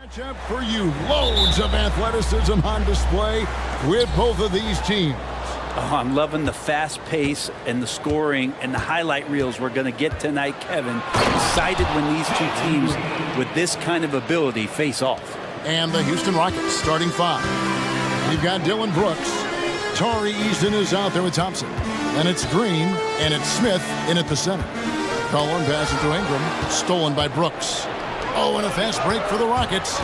Matchup for you. Loads of athleticism on display with both of these teams. Oh, I'm loving the fast pace and the scoring and the highlight reels we're going to get tonight, Kevin. Excited when these two teams with this kind of ability face off. And the Houston Rockets starting five. You've got Dylan Brooks. Tari Easton is out there with Thompson. And it's Green, and it's Smith in at the center. Cullen passes to Ingram. Stolen by Brooks. Oh, and a fast break for the Rockets.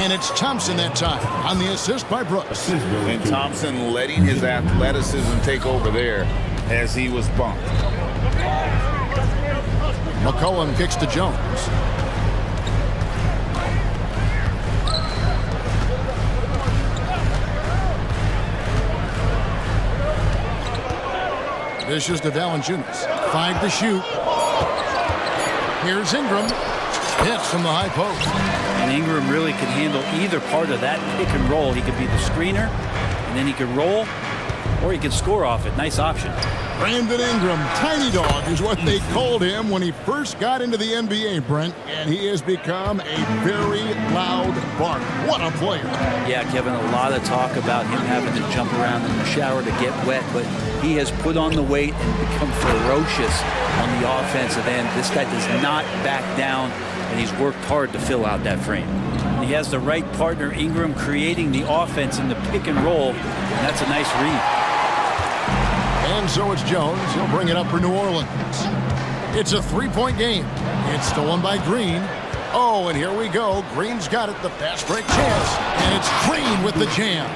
And it's Thompson that time on the assist by Brooks. And Thompson letting his athleticism take over there as he was bumped. McCollum kicks to Jones. Dishes to Valanciunas. 5 to shoot. Here's Ingram. Hits from the high post. And Ingram really could handle either part of that pick and roll. He could be the screener, and then he could roll, or he could score off it. Nice option. Brandon Ingram, Tiny Dog is what they called him when he first got into the NBA, Brent, and he has become a very loud bark. What a player. Yeah, Kevin, a lot of talk about him having to jump around in the shower to get wet, but he has put on the weight and become ferocious on the offensive end. This guy does not back down, and he's worked hard to fill out that frame. And he has the right partner, Ingram, creating the offense in the pick and roll, and that's a nice read. And so it's Jones. He'll bring it up for New Orleans. It's a three-point game. It's stolen by Green. Oh, and here we go. Green's got it. The fast break chance. And it's Green with the jam.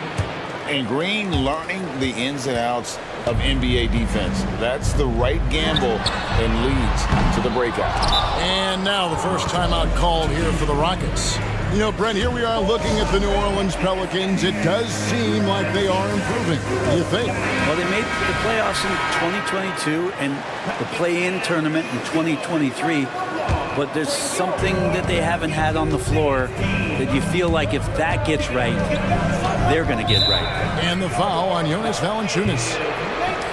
And Green learning the ins and outs of NBA defense. That's the right gamble and leads to the breakout. And now the first timeout called here for the Rockets. You know, Brent, here we are looking at the New Orleans Pelicans. It does seem like they are improving. What do you think? Well, they made the playoffs in 2022 and the play-in tournament in 2023. But there's something that they haven't had on the floor that you feel like if that gets right, they're going to get right. And the foul on Jonas Valanciunas.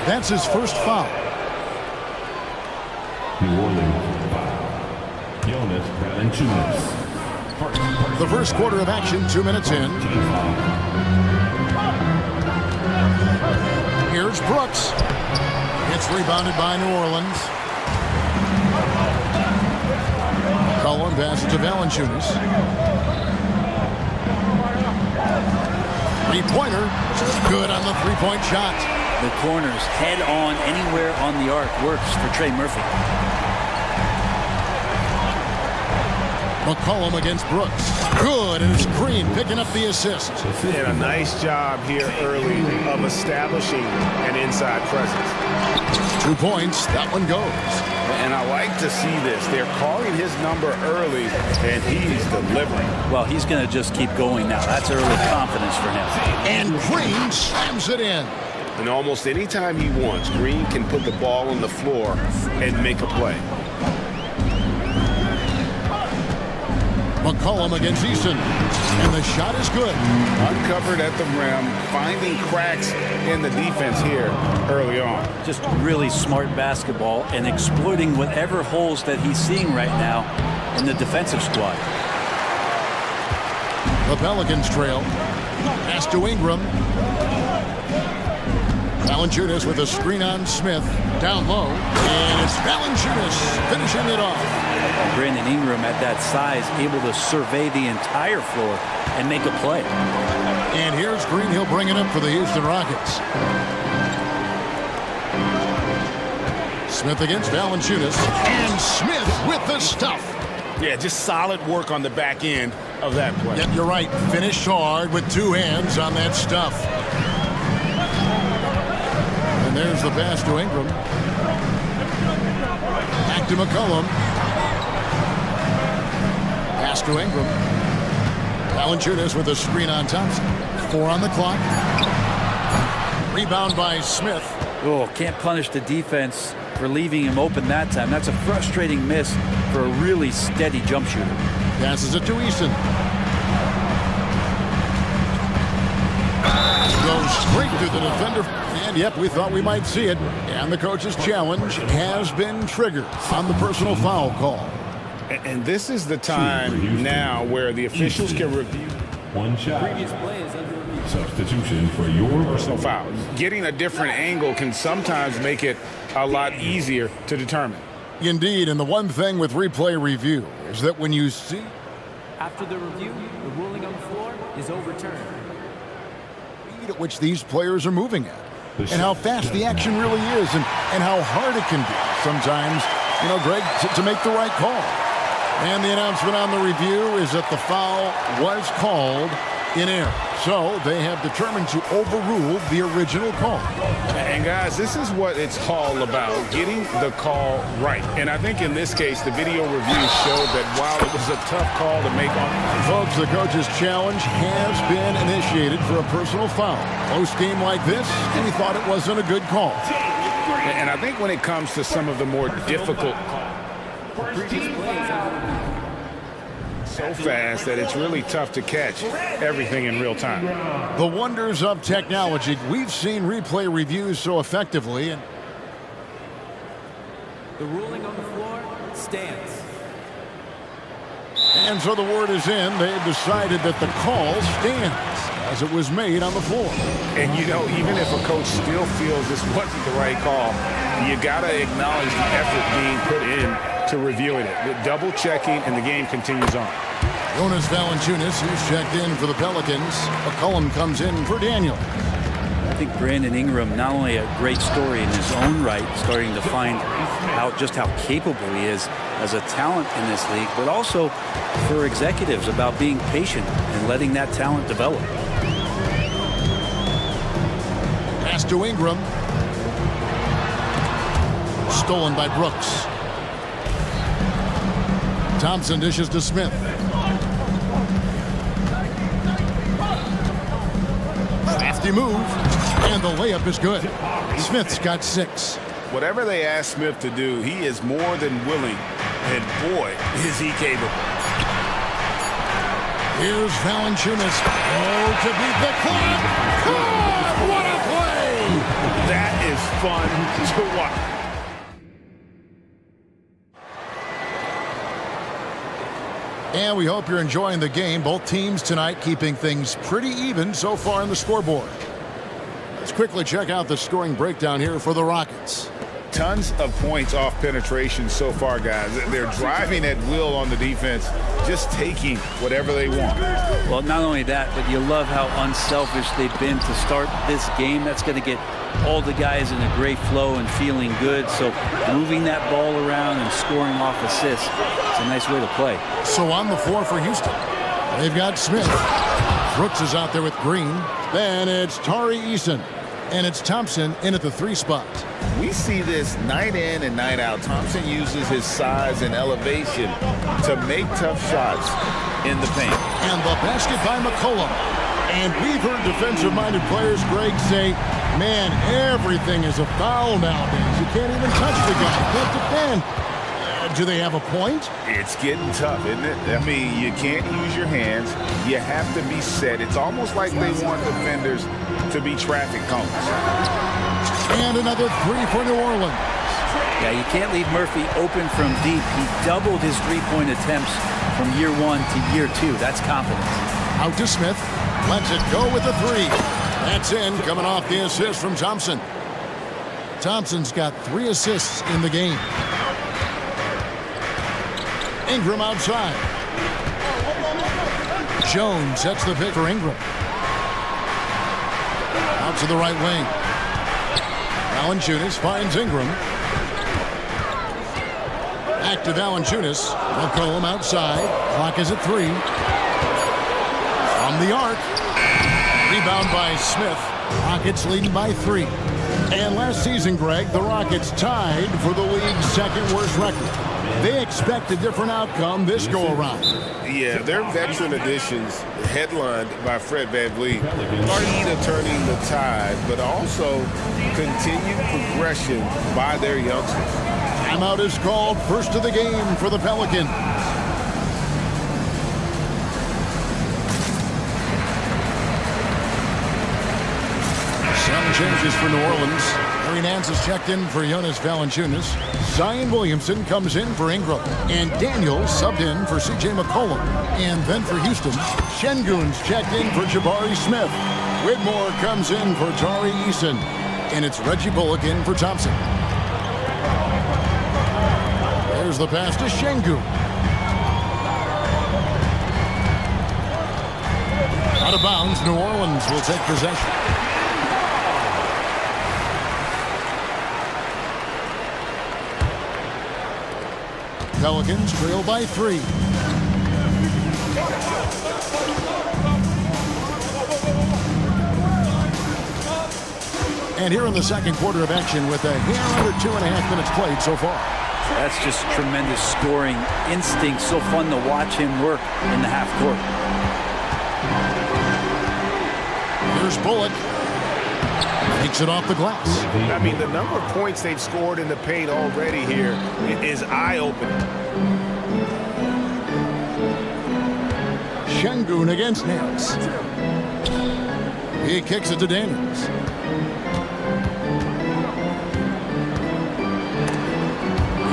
That's his first foul. New Orleans, Jonas Valanciunas. The first quarter of action, 2 minutes in. Here's Brooks. It's rebounded by New Orleans. Cullen passes to Valanciunas. Three-pointer. Good on the three-point shot. The corners head on anywhere on the arc works for Trey Murphy. McCollum against Brooks. Good, and it's Green picking up the assist. And a nice job here early of establishing an inside presence. 2 points, that one goes. And I like to see this. They're calling his number early, and he's delivering. Well, he's going to just keep going now. That's early confidence for him. And Green slams it in. And almost any time he wants, Green can put the ball on the floor and make a play. McCollum against Easton. And the shot is good. Uncovered at the rim, finding cracks in the defense here early on. Just really smart basketball and exploiting whatever holes that he's seeing right now in the defensive squad. The Pelicans trail. Pass to Ingram. Valanciunas with a screen on Smith. Down low. And it's Valanciunas finishing it off. Brandon Ingram at that size, able to survey the entire floor and make a play. And here's Green. He'll bring it up for the Houston Rockets. Smith against Valanciunas. And Smith with the stuff. Yeah, just solid work on the back end of that play. Yep, you're right. Finished hard with two hands on that stuff. And there's the pass to Ingram. Back to McCollum. Pass to Ingram. Valanciunas with a screen on Thompson. 4 on the clock. Rebound by Smith. Oh, can't punish the defense for leaving him open that time. That's a frustrating miss for a really steady jump shooter. Passes it to Easton. Goes straight to the defender. And yep, we thought we might see it. And the coach's challenge has been triggered on the personal foul call. And this is the time now where the officials can review. One shot. Substitution for your Personal foul. Getting a different angle can sometimes make it a lot easier to determine. Indeed, and the one thing with replay review is that when you see After the review, the ruling on the floor is overturned. the speed at which these players are moving at, and how fast the action really is, and how hard it can be sometimes, Greg, to make the right call. And the announcement on the review is that the foul was called in error. So they have determined to overrule the original call. And guys, this is what it's all about, getting the call right. And I think in this case, the video review showed that while it was a tough call to make on. Folks, the coach's challenge has been initiated for a personal foul. Close game like this, and he thought it wasn't a good call. And I think when it comes to some of the more difficult so fast that it's really tough to catch everything in real time. The wonders of technology. We've seen replay reviews so effectively. And The ruling on the floor stands. so the word is in. They've decided that the call stands as it was made on the floor. And even if a coach still feels this wasn't the right call, you got to acknowledge the effort being put in to reviewing it. The double checking, and the game continues on. Jonas Valanciunas, who's checked in for the Pelicans. McCollum comes in for Daniel. I think Brandon Ingram, not only a great story in his own right, starting to find out just how capable he is as a talent in this league, but also for executives about being patient and letting that talent develop. Pass to Ingram. Stolen by Brooks. Thompson dishes to Smith. Crafty move, and the layup is good. Smith's got 6. Whatever they ask Smith to do, he is more than willing, and boy, is he capable. Here's Valanciunas. Oh, to beat the clock. God, what a play! That is fun to watch. And we hope you're enjoying the game. Both teams tonight keeping things pretty even so far in the scoreboard. Let's quickly check out the scoring breakdown here for the Rockets. Tons of points off penetration so far, guys. They're driving at will on the defense, just taking whatever they want. Well, not only that, but you love how unselfish they've been to start this game. That's going to get all the guys in a great flow and feeling good. So moving that ball around and scoring off assists, it's a nice way to play. So on the floor for Houston, they've got Smith. Brooks is out there with Green. Then it's Tari Eason. And it's Thompson in at the 3 spot. We see this night in and night out. Thompson uses his size and elevation to make tough shots in the paint. And the basket by McCollum. And we've heard defensive-minded players, Greg, say, man, everything is a foul nowadays. You can't even touch the guy. You can't defend. Do they have a point? It's getting tough, isn't it? I mean, you can't use your hands. You have to be set. It's almost like they want defenders to be traffic cones. And another 3 for New Orleans. Yeah, you can't leave Murphy open from deep. He doubled his three-point attempts from year 1 to year 2. That's confidence. Out to Smith. Lets it go with the 3. That's in, coming off the assist from Thompson. Thompson's got 3 assists in the game. Ingram outside. Jones sets the pick for Ingram. Out to the right wing. Valanciunas finds Ingram. Back to Valanciunas. McCollum outside. Clock is at 3. From the arc. Rebound by Smith. Rockets leading by 3. And last season, Greg, the Rockets tied for the league's 2nd worst record. They expect a different outcome this go-around. Yeah, their veteran additions, headlined by Fred VanVleet, are key to turning the tide, but also continued progression by their youngsters. Timeout is called, first of the game for the Pelicans. 7 changes for New Orleans. Larry Nance has checked in for Jonas Valanciunas. Zion Williamson comes in for Ingram. And Daniels subbed in for C.J. McCollum. And then for Houston, Şengün's checked in for Jabari Smith. Whitmore comes in for Tari Eason. And it's Reggie Bullock in for Thompson. There's the pass to Şengün. Out of bounds, New Orleans will take possession. Pelicans trail by 3. And here in the second quarter of action with a hair under 2.5 minutes played so far. That's just tremendous scoring instinct. So fun to watch him work in the half court. Here's Bullock. Takes it off the glass. I mean, the number of points they've scored in the paint already here is eye-opening. Şengün against Nance. He kicks it to Daniels.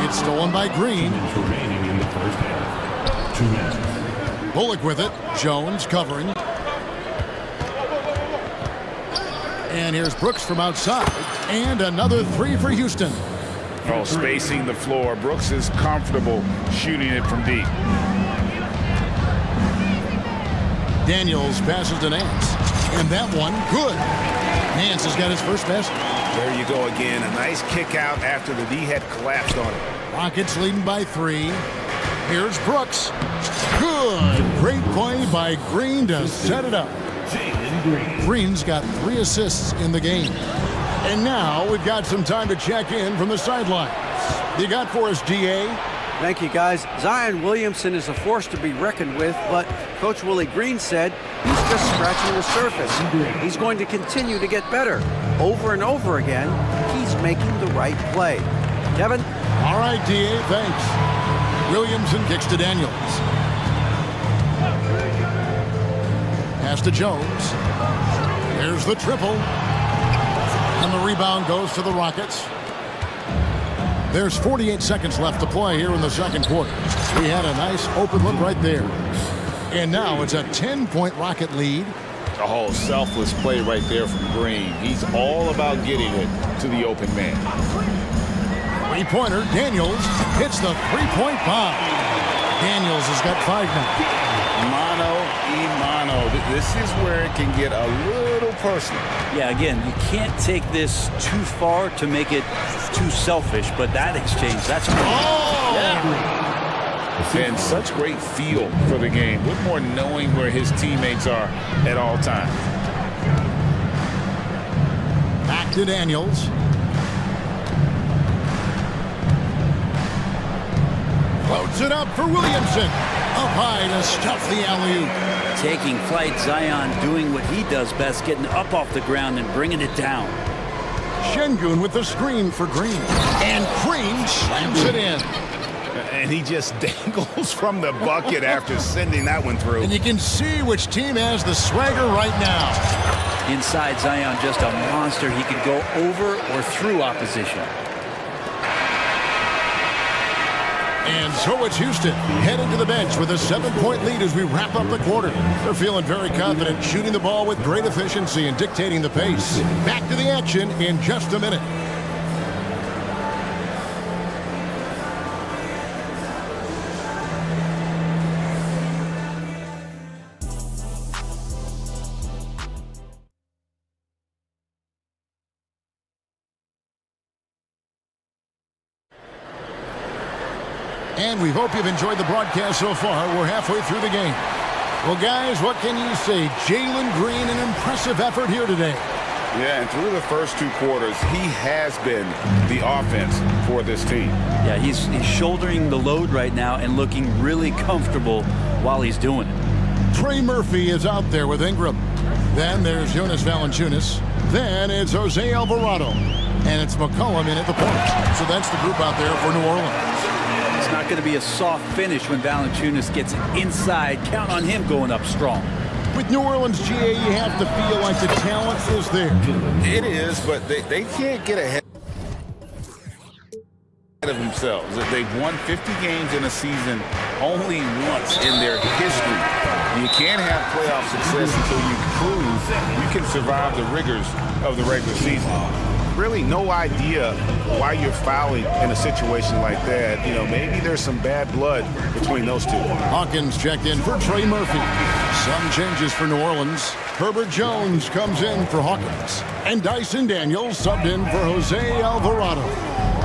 It's stolen by Green. Remaining in the first half. 2 minutes. Bullock with it. Jones covering. And here's Brooks from outside. And another 3 for Houston. Oh, spacing the floor. Brooks is comfortable shooting it from deep. Daniels passes to Nance. And that one, good. Nance has got his first basket. There you go again. A nice kick out after the D had collapsed on it. Rockets leading by 3. Here's Brooks. Good. Great play by Green to set it up. Green's got 3 assists in the game. And now we've got some time to check in from the sidelines. You got for us, DA? Thank you, guys. Zion Williamson is a force to be reckoned with, but Coach Willie Green said he's just scratching the surface. He's going to continue to get better. Over and over again, he's making the right play. Kevin? All right, DA, thanks. Williamson kicks to Daniels. Pass to Jones. There's the triple. And the rebound goes to the Rockets. There's 48 seconds left to play here in the second quarter. We had a nice open look right there. And now it's a 10-point Rocket lead. Oh, selfless play right there from Green. He's all about getting it to the open man. Three-pointer, Daniels hits the three-point bomb. Daniels has got 5 now. Mano. This is where it can get a little personal. Yeah, again, you can't take this too far to make it too selfish, but that exchange, that's great. Oh! Yeah. And such great feel for the game. Whitmore knowing where his teammates are at all times. Back to Daniels. Floats it up for Williamson. Up high to stuff the alley-oop. Taking flight, Zion doing what he does best, getting up off the ground and bringing it down. Şengün with the screen for Green. And Green slams it in. And he just dangles from the bucket after sending that one through. And you can see which team has the swagger right now. Inside, Zion just a monster. He could go over or through opposition. And so it's Houston heading to the bench with a 7-point lead as we wrap up the quarter. They're feeling very confident, shooting the ball with great efficiency and dictating the pace. Back to the action in just a minute. And we hope you've enjoyed the broadcast so far. We're halfway through the game. Well, guys, what can you say? Jalen Green, an impressive effort here today. Yeah, and through the first 2 quarters, he has been the offense for this team. Yeah, he's shouldering the load right now and looking really comfortable while he's doing it. Trey Murphy is out there with Ingram. Then there's Jonas Valanciunas. Then it's Jose Alvarado. And it's McCollum in at the point. So that's the group out there for New Orleans. It's not going to be a soft finish when Valanciunas gets inside. Count on him going up strong. With New Orleans, GA, you have to feel like the talent is there. It is, but they can't get ahead of themselves. They've won 50 games in a season only once in their history. You can't have playoff success until you prove you can survive the rigors of the regular season. Really no idea why you're fouling in a situation like that. You know, maybe there's some bad blood between those two. Hawkins checked in for Trey Murphy. Some changes for New Orleans. Herbert Jones comes in for Hawkins. And Dyson Daniels subbed in for Jose Alvarado.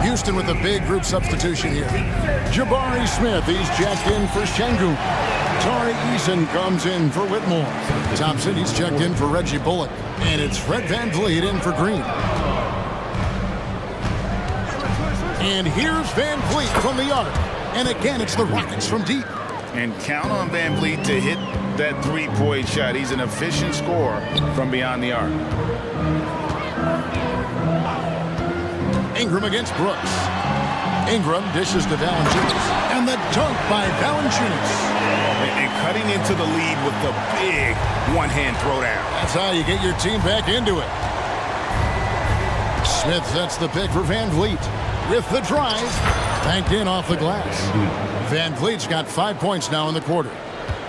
Houston with a big group substitution here. Jabari Smith, he's checked in for Şengün. Tari Eason comes in for Whitmore. Thompson, he's checked in for Reggie Bullock. And it's Fred VanVleet in for Green. And here's VanVleet from the arc. And again, it's the Rockets from deep. And count on VanVleet to hit that three-point shot. He's an efficient scorer from beyond the arc. Ingram against Brooks. Ingram dishes to Valanciunas. And the dunk by Valanciunas. And cutting into the lead with the big one-hand throwdown. That's how you get your team back into it. Smith sets the pick for VanVleet. With the drive, banked in off the glass. VanVleet's got 5 points now in the quarter.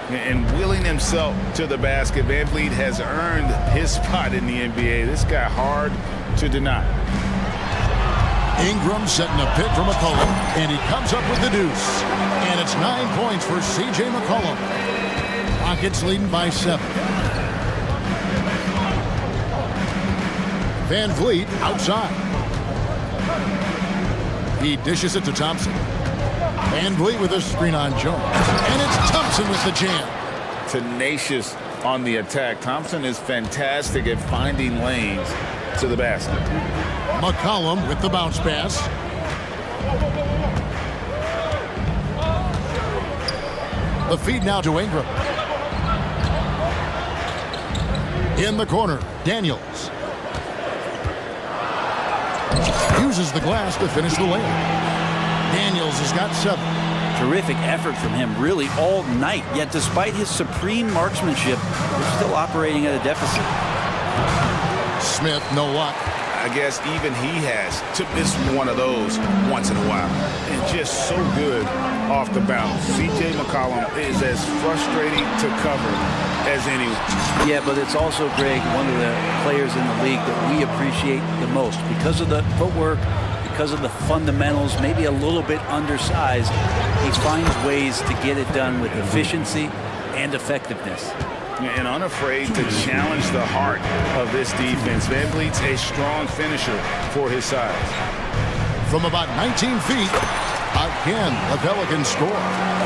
And wheeling himself to the basket, VanVleet has earned his spot in the NBA. This guy hard to deny. Ingram setting a pick for McCollum, and he comes up with the deuce. And it's 9 points for C.J. McCollum. Rockets leading by 7. VanVleet outside. He dishes it to Thompson. VanVleet with a screen on Jones. And it's Thompson with the jam. Tenacious on the attack. Thompson is fantastic at finding lanes to the basket. McCollum with the bounce pass. The feed now to Ingram. In the corner, Daniels. Uses the glass to finish the layup. Daniels has got 7. Terrific effort from him really all night, yet despite his supreme marksmanship, they're still operating at a deficit. Smith, no luck. I guess even he has to miss one of those once in a while. And just so good off the bounce. C.J. McCollum is as frustrating to cover as anyone. Yeah, but it's also, Greg, one of the players in the league that we appreciate the most. Because of the footwork, because of the fundamentals, maybe a little bit undersized, he finds ways to get it done with efficiency and effectiveness. And unafraid to challenge the heart of this defense. VanVleet's a strong finisher for his size. From about 19 feet, again, the Pelicans score.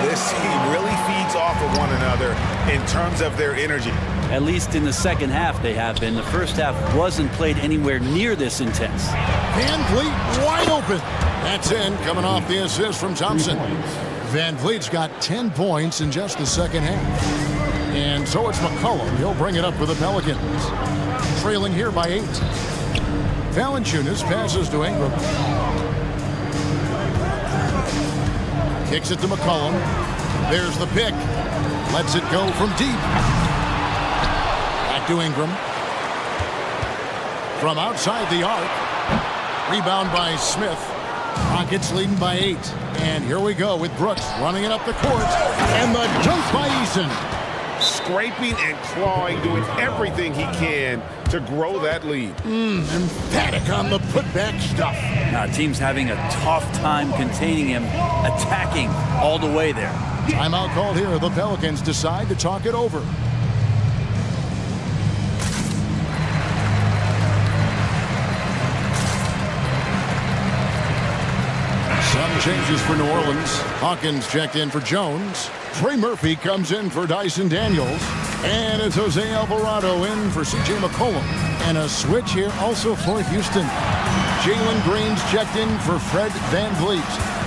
This team really feeds off of one another in terms of their energy. At least in the second half they have been. The first half wasn't played anywhere near this intense. VanVleet wide open. That's in, coming off the assist from Thompson. VanVleet's got 10 points in just the second half. And so it's McCollum. He'll bring it up for the Pelicans. Trailing here by 8. Valanciunas passes to Ingram. Kicks it to McCollum. There's the pick. Lets it go from deep. Back to Ingram. From outside the arc. Rebound by Smith. Rockets leading by 8. And here we go with Brooks running it up the court. And the dunk by Eason. Scraping and clawing, doing everything he can to grow that lead. Emphatic on the putback stuff. Now, team's having a tough time containing him, attacking all the way there. Timeout called here. The Pelicans decide to talk it over. Some changes for New Orleans. Hawkins checked in for Jones. Trey Murphy comes in for Dyson Daniels. And it's Jose Alvarado in for C.J. McCollum. And a switch here also for Houston. Jalen Green's checked in for Fred VanVleet.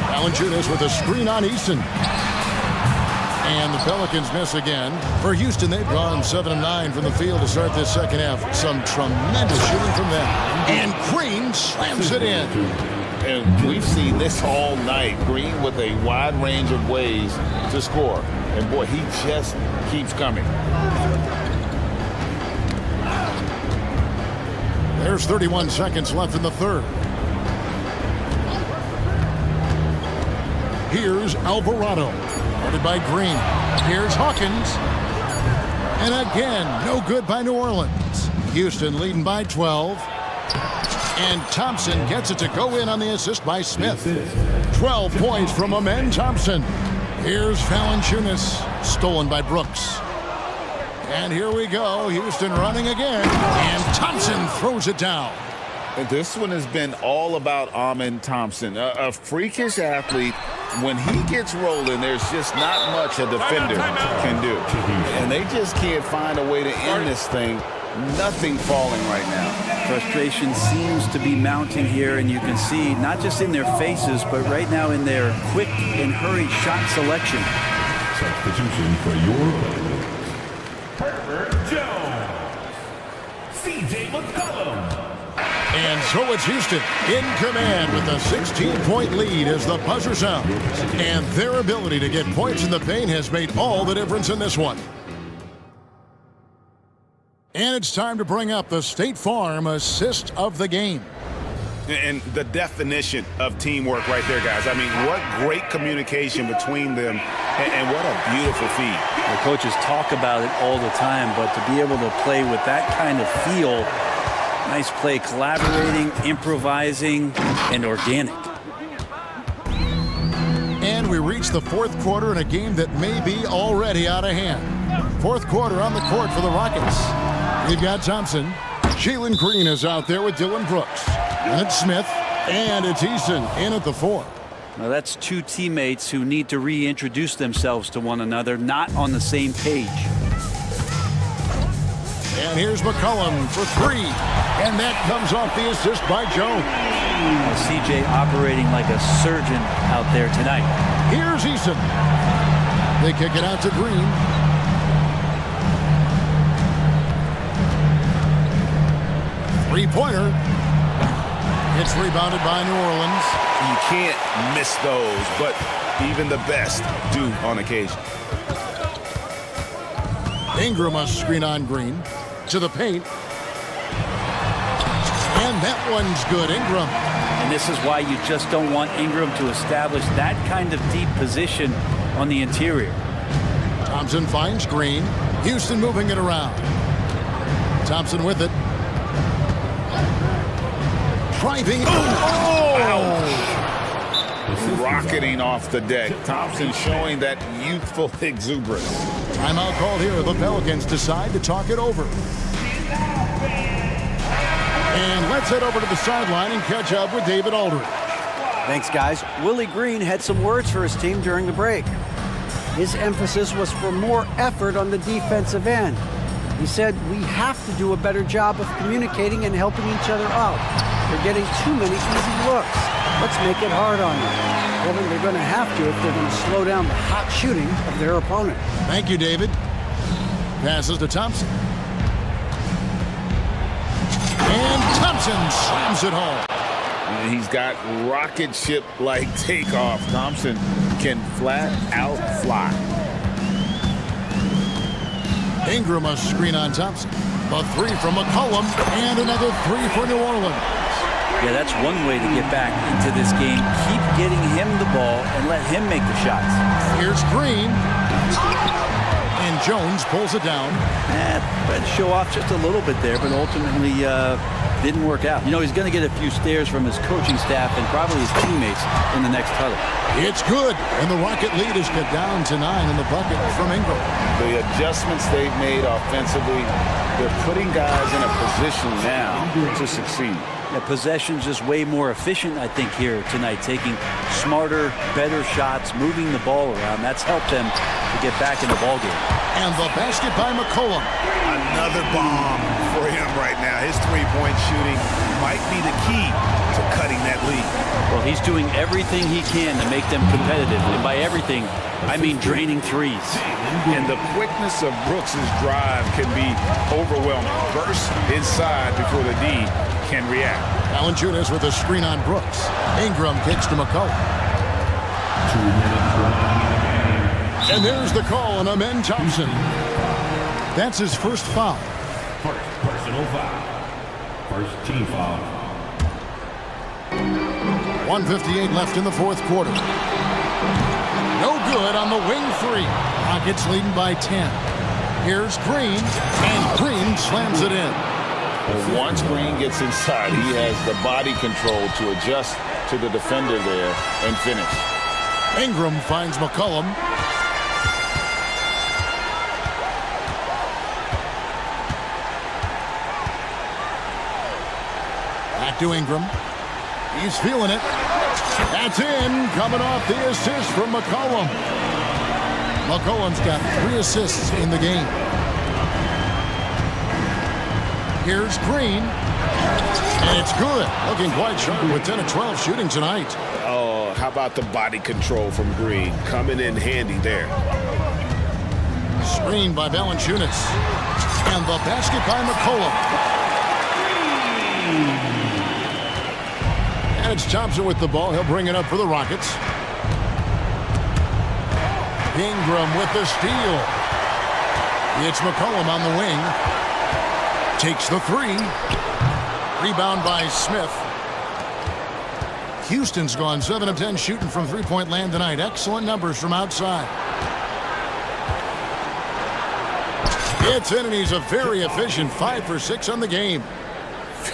Valanciunas with a screen on Eason. And the Pelicans miss again. For Houston, they've gone 7 of 9 from the field to start this second half. Some tremendous shooting from them. And Green slams it in. And we've seen this all night. Green with a wide range of ways to score. And boy, he just keeps coming. There's 31 seconds left in the third. Here's Alvarado. Guarded by Green. Here's Hawkins. And again, no good by New Orleans. Houston leading by 12. And Thompson gets it to go in on the assist by Smith. 12 points from Amen Thompson. Here's Valanciunas, stolen by Brooks. And here we go, Houston running again. And Thompson throws it down. And this one has been all about Amen Thompson, a freakish athlete. When he gets rolling, there's just not much a defender can do. And they just can't find a way to end this thing. Nothing falling right now. Frustration seems to be mounting here, and you can see not just in their faces, but right now in their quick and hurried shot selection. Substitution for your players. Herbert Jones. C.J. McCollum. And so it's Houston in command with a 16-point lead as the buzzer sounds. And their ability to get points in the paint has made all the difference in this one. And it's time to bring up the State Farm assist of the game. And the definition of teamwork right there, guys. I mean, what great communication between them, and what a beautiful feed. The coaches talk about it all the time, but to be able to play with that kind of feel, nice play, collaborating, improvising, and organic. And we reach the fourth quarter in a game that may be already out of hand. Fourth quarter on the court for the Rockets. We've got Thompson. Jalen Green is out there with Dylan Brooks. And it's Smith. And it's Easton in at the 4. Now that's two teammates who need to reintroduce themselves to one another, not on the same page. And here's McCollum for 3. And that comes off the assist by Jones. CJ operating like a surgeon out there tonight. Here's Easton. They kick it out to Green. Three-pointer. It's rebounded by New Orleans. You can't miss those, but even the best do on occasion. Ingram a screen on Green. To the paint. And that one's good, Ingram. And this is why you just don't want Ingram to establish that kind of deep position on the interior. Thompson finds Green. Houston moving it around. Thompson with it. Driving. Rocketing off the deck. Thompson showing that youthful exuberance. Timeout called here. The Pelicans decide to talk it over. And let's head over to the sideline and catch up with David Aldridge. Thanks, guys. Willie Green had some words for his team during the break. His emphasis was for more effort on the defensive end. He said, we have to do a better job of communicating and helping each other out. They're getting too many easy looks. Let's make it hard on them. Well, then they're going to have to if they're going to slow down the hot shooting of their opponent. Thank you, David. Passes to Thompson. And Thompson slams it home. And he's got rocket ship-like takeoff. Thompson can flat out fly. Ingram a screen on Thompson. A 3 from McCollum and another 3 for New Orleans. Yeah, that's one way to get back into this game. Keep getting him the ball and let him make the shots. Here's Green. And Jones pulls it down. Tried to show off just a little bit there, but ultimately didn't work out. You know, he's going to get a few stares from his coaching staff and probably his teammates in the next huddle. It's good. And the Rocket lead is cut down to 9 in the bucket from Ingram. The adjustments they've made offensively, they're putting guys in a position now to succeed. The possession's just way more efficient, I think, here tonight, taking smarter, better shots, moving the ball around. That's helped them to get back in the ballgame. And the basket by McCollum. Another bomb for him right now. His three-point shooting might be the key to cutting that lead. Well, he's doing everything he can to make them competitive. And by everything, I mean draining threes. And the quickness of Brooks' drive can be overwhelming. Burst inside before the D can react. Valanciunas with a screen on Brooks. Ingram kicks to McCollum. 2 minutes remaining in the game. And there's the call on Amen Thompson. That's his first foul. First personal foul. First team foul. 1:58 left in the fourth quarter. No good on the wing three. Rockets leading by 10. Here's Green, and Green slams it in. Once Green gets inside, he has the body control to adjust to the defender there and finish. Ingram finds McCollum. Back to Ingram. He's feeling it. That's in, coming off the assist from McCollum. McCollum's got 3 assists in the game. Here's Green, and it's good. Looking quite sharp with 10 of 12 shooting tonight. Oh, how about the body control from Green? Coming in handy there. Screen by Valanciunas. And the basket by McCollum. And it's Thompson with the ball. He'll bring it up for the Rockets. Ingram with the steal. It's McCollum on the wing. Takes the three. Rebound by Smith. Houston's gone 7 of 10 shooting from three-point land tonight. Excellent numbers from outside. It's in, and he's a very efficient 5 for 6 on the game.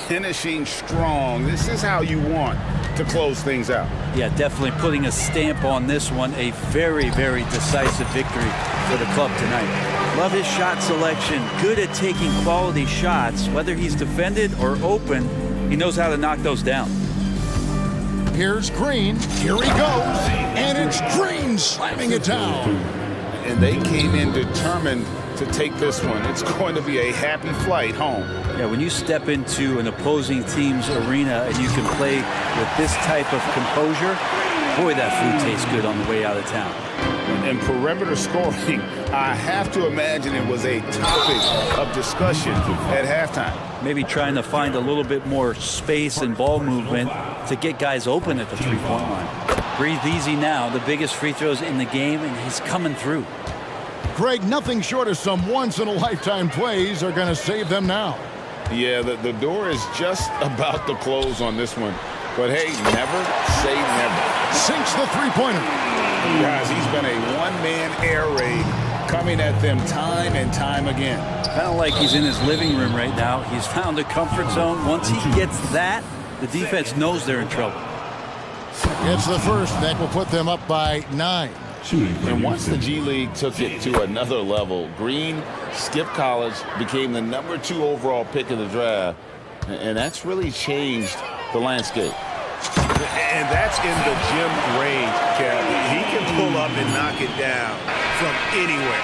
Finishing strong. This is how you want to close things out. Yeah, definitely putting a stamp on this one. A very, very decisive victory for the club tonight. Love his shot selection. Good at taking quality shots. Whether he's defended or open, he knows how to knock those down. Here's Green. Here he goes. And it's Green slamming it down. And they came in determined to take this one. It's going to be a happy flight home. Yeah, when you step into an opposing team's arena and you can play with this type of composure, boy, that food tastes good on the way out of town. And perimeter scoring, I have to imagine it was a topic of discussion at halftime. Maybe trying to find a little bit more space and ball movement to get guys open at the three-point line. Breathe easy now. The biggest free throws in the game, and he's coming through. Greg, nothing short of some once-in-a-lifetime plays are going to save them now. Yeah, the door is just about to close on this one. But hey, never say never. Sinks the three-pointer. Guys, he's been a one-man air raid coming at them time and time again. Kind of like he's in his living room right now. He's found a comfort zone. Once he gets that, the defense knows they're in trouble. It's the first that will put them up by 9. And once the G League took it to another level, Green skipped college, became the #2 overall pick in the draft, and that's really changed the landscape. And that's in the gym range, Kev. He can pull up and knock it down from anywhere.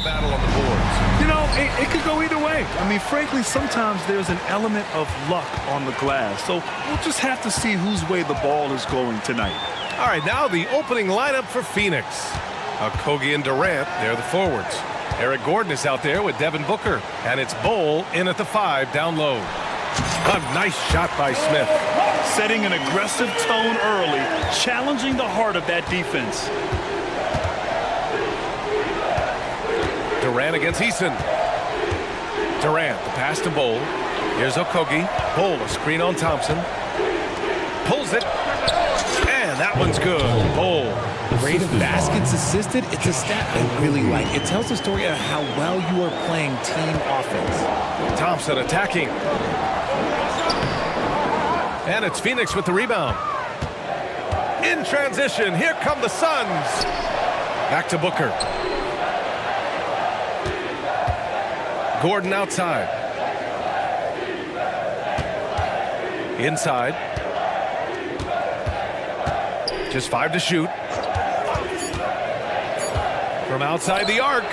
the battle on the boards? You know, it could go either way. I mean, frankly, sometimes there's an element of luck on the glass. So we'll just have to see whose way the ball is going tonight. All right, now the opening lineup for Phoenix. Okogie and Durant, they're the forwards. Eric Gordon is out there with Devin Booker. And it's Bol in at the 5 down low. A nice shot by Smith. Setting an aggressive tone early, challenging the heart of that defense. Durant against Eason. Durant, the pass to Bol. Here's Okogie. Bol, a screen on Thompson. Pulls it. And that one's good. Bol. Rate of baskets assisted, it's a stat I really like. It tells the story of how well you are playing team offense. Thompson attacking. And it's Phoenix with the rebound. In transition, here come the Suns. Back to Booker. Gordon outside. Inside. Just 5 to shoot. From outside the arc.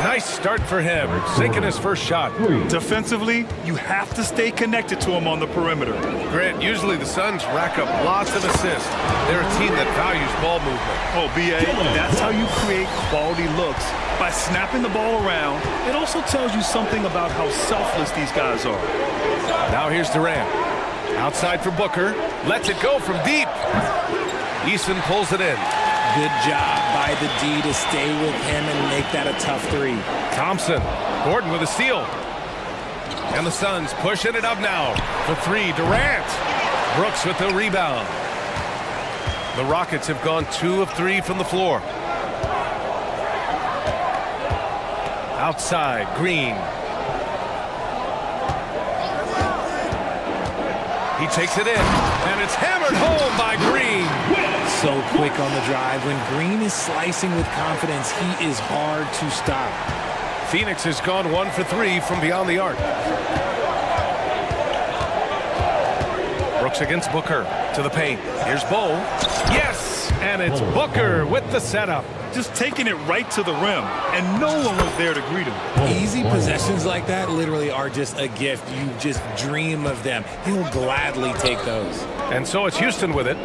Nice start for him. Sinking his first shot. Defensively, you have to stay connected to him on the perimeter. Grant, usually the Suns rack up lots of assists. They're a team that values ball movement. Oh, B.A., that's how you create quality looks. By snapping the ball around, it also tells you something about how selfless these guys are. Now here's Durant. Outside for Booker. Lets it go from deep. Eason pulls it in. Good job by the D to stay with him and make that a tough 3. Thompson. Gordon with a steal. And the Suns pushing it up now. For 3, Durant. Brooks with the rebound. The Rockets have gone 2 of 3 from the floor. Outside, Green. He takes it in, and it's hammered home by Green. So quick on the drive. When Green is slicing with confidence, he is hard to stop. Phoenix has gone 1 for 3 from beyond the arc. Brooks against Booker to the paint. Here's Bol. Yes, and it's Booker with the setup. Just taking it right to the rim, and no one was there to greet him. Easy possessions like that literally are just a gift. You just dream of them. He'll gladly take those. And so it's Houston with it,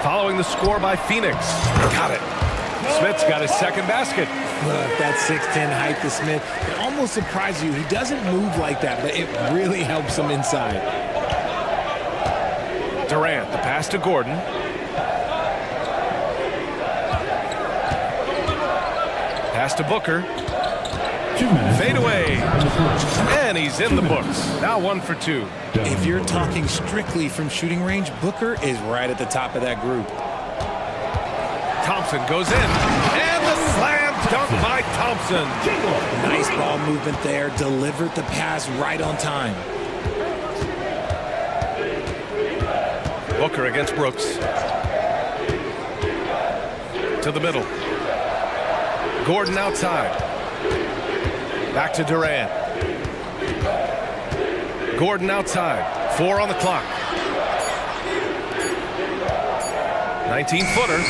following the score by Phoenix. Got it. Smith's got his second basket. Look, that 6'10" height to Smith, it almost surprises you. He doesn't move like that, but it really helps him inside. Durant, the pass to Gordon. Pass to Booker. Fade away. And he's in the books. Now 1 for 2. If you're talking strictly from shooting range, Booker is right at the top of that group. Thompson goes in. And the slam dunk by Thompson. Nice ball movement there. Delivered the pass right on time. Booker against Brooks. To the middle. Gordon outside. Back to Durant. Gordon outside. 4 on the clock. 19-footer.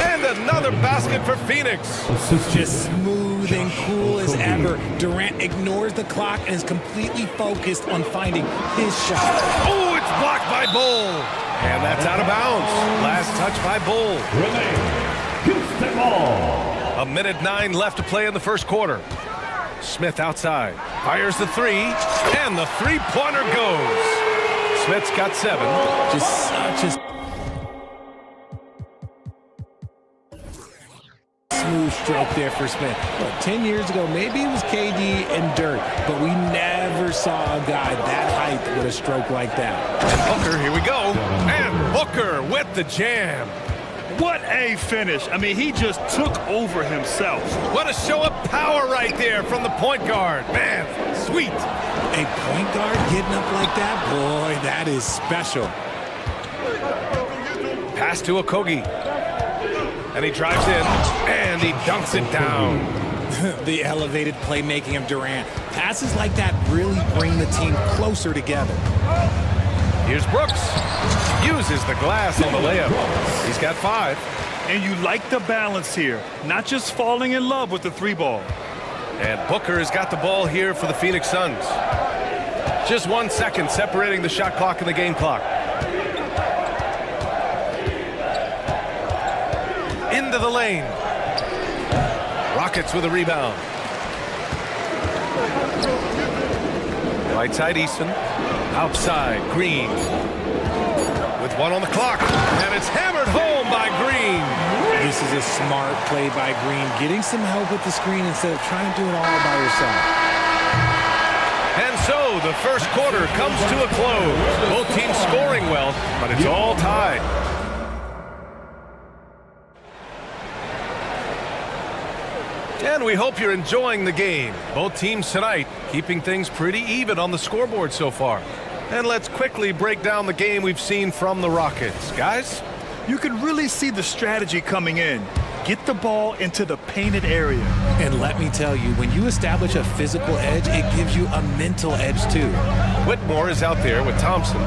And another basket for Phoenix. Just smooth and cool as ever. Durant ignores the clock and is completely focused on finding his shot. Oh, it's blocked by Bol. And that's out of bounds. Last touch by Bol. Houston ball. 1:09 left to play in the first quarter. Smith outside. Fires the 3. And the three-pointer goes. Smith's got 7. Just such a smooth stroke there for Smith. Look, 10 years ago, maybe it was KD and Dirk, but we never saw a guy that height with a stroke like that. And Booker, here we go. And Booker with the jam. What a finish. I mean, he just took over himself. What a show of power right there from the point guard. Man, sweet. A point guard getting up like that? Boy, that is special. Pass to Okogie. And he drives in, and he dunks it down. The elevated playmaking of Durant. Passes like that really bring the team closer together. Here's Brooks. Uses the glass on the layup. He's got 5. And you like the balance here. Not just falling in love with the 3 ball. And Booker has got the ball here for the Phoenix Suns. Just 1 second separating the shot clock and the game clock. Into the lane. Rockets with a rebound. Right side Easton. Outside Green. With 1 on the clock. And it's hammered home by Green. This is a smart play by Green, getting some help with the screen instead of trying to do it all by yourself. And so the first quarter comes to a close. Both teams scoring well, but it's all tied. And we hope you're enjoying the game. Both teams tonight keeping things pretty even on the scoreboard so far. And let's quickly break down the game we've seen from the Rockets. Guys? You can really see the strategy coming in. Get the ball into the painted area. And let me tell you, when you establish a physical edge, it gives you a mental edge too. Whitmore is out there with Thompson.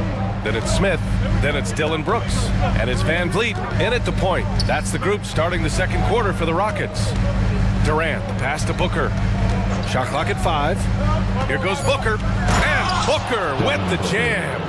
Then it's Smith. Then it's Dylan Brooks. And it's Van Vliet in at the point. That's the group starting the second quarter for the Rockets. Durant, the pass to Booker. Shot clock at 5. Here goes Booker. And Booker with the jam.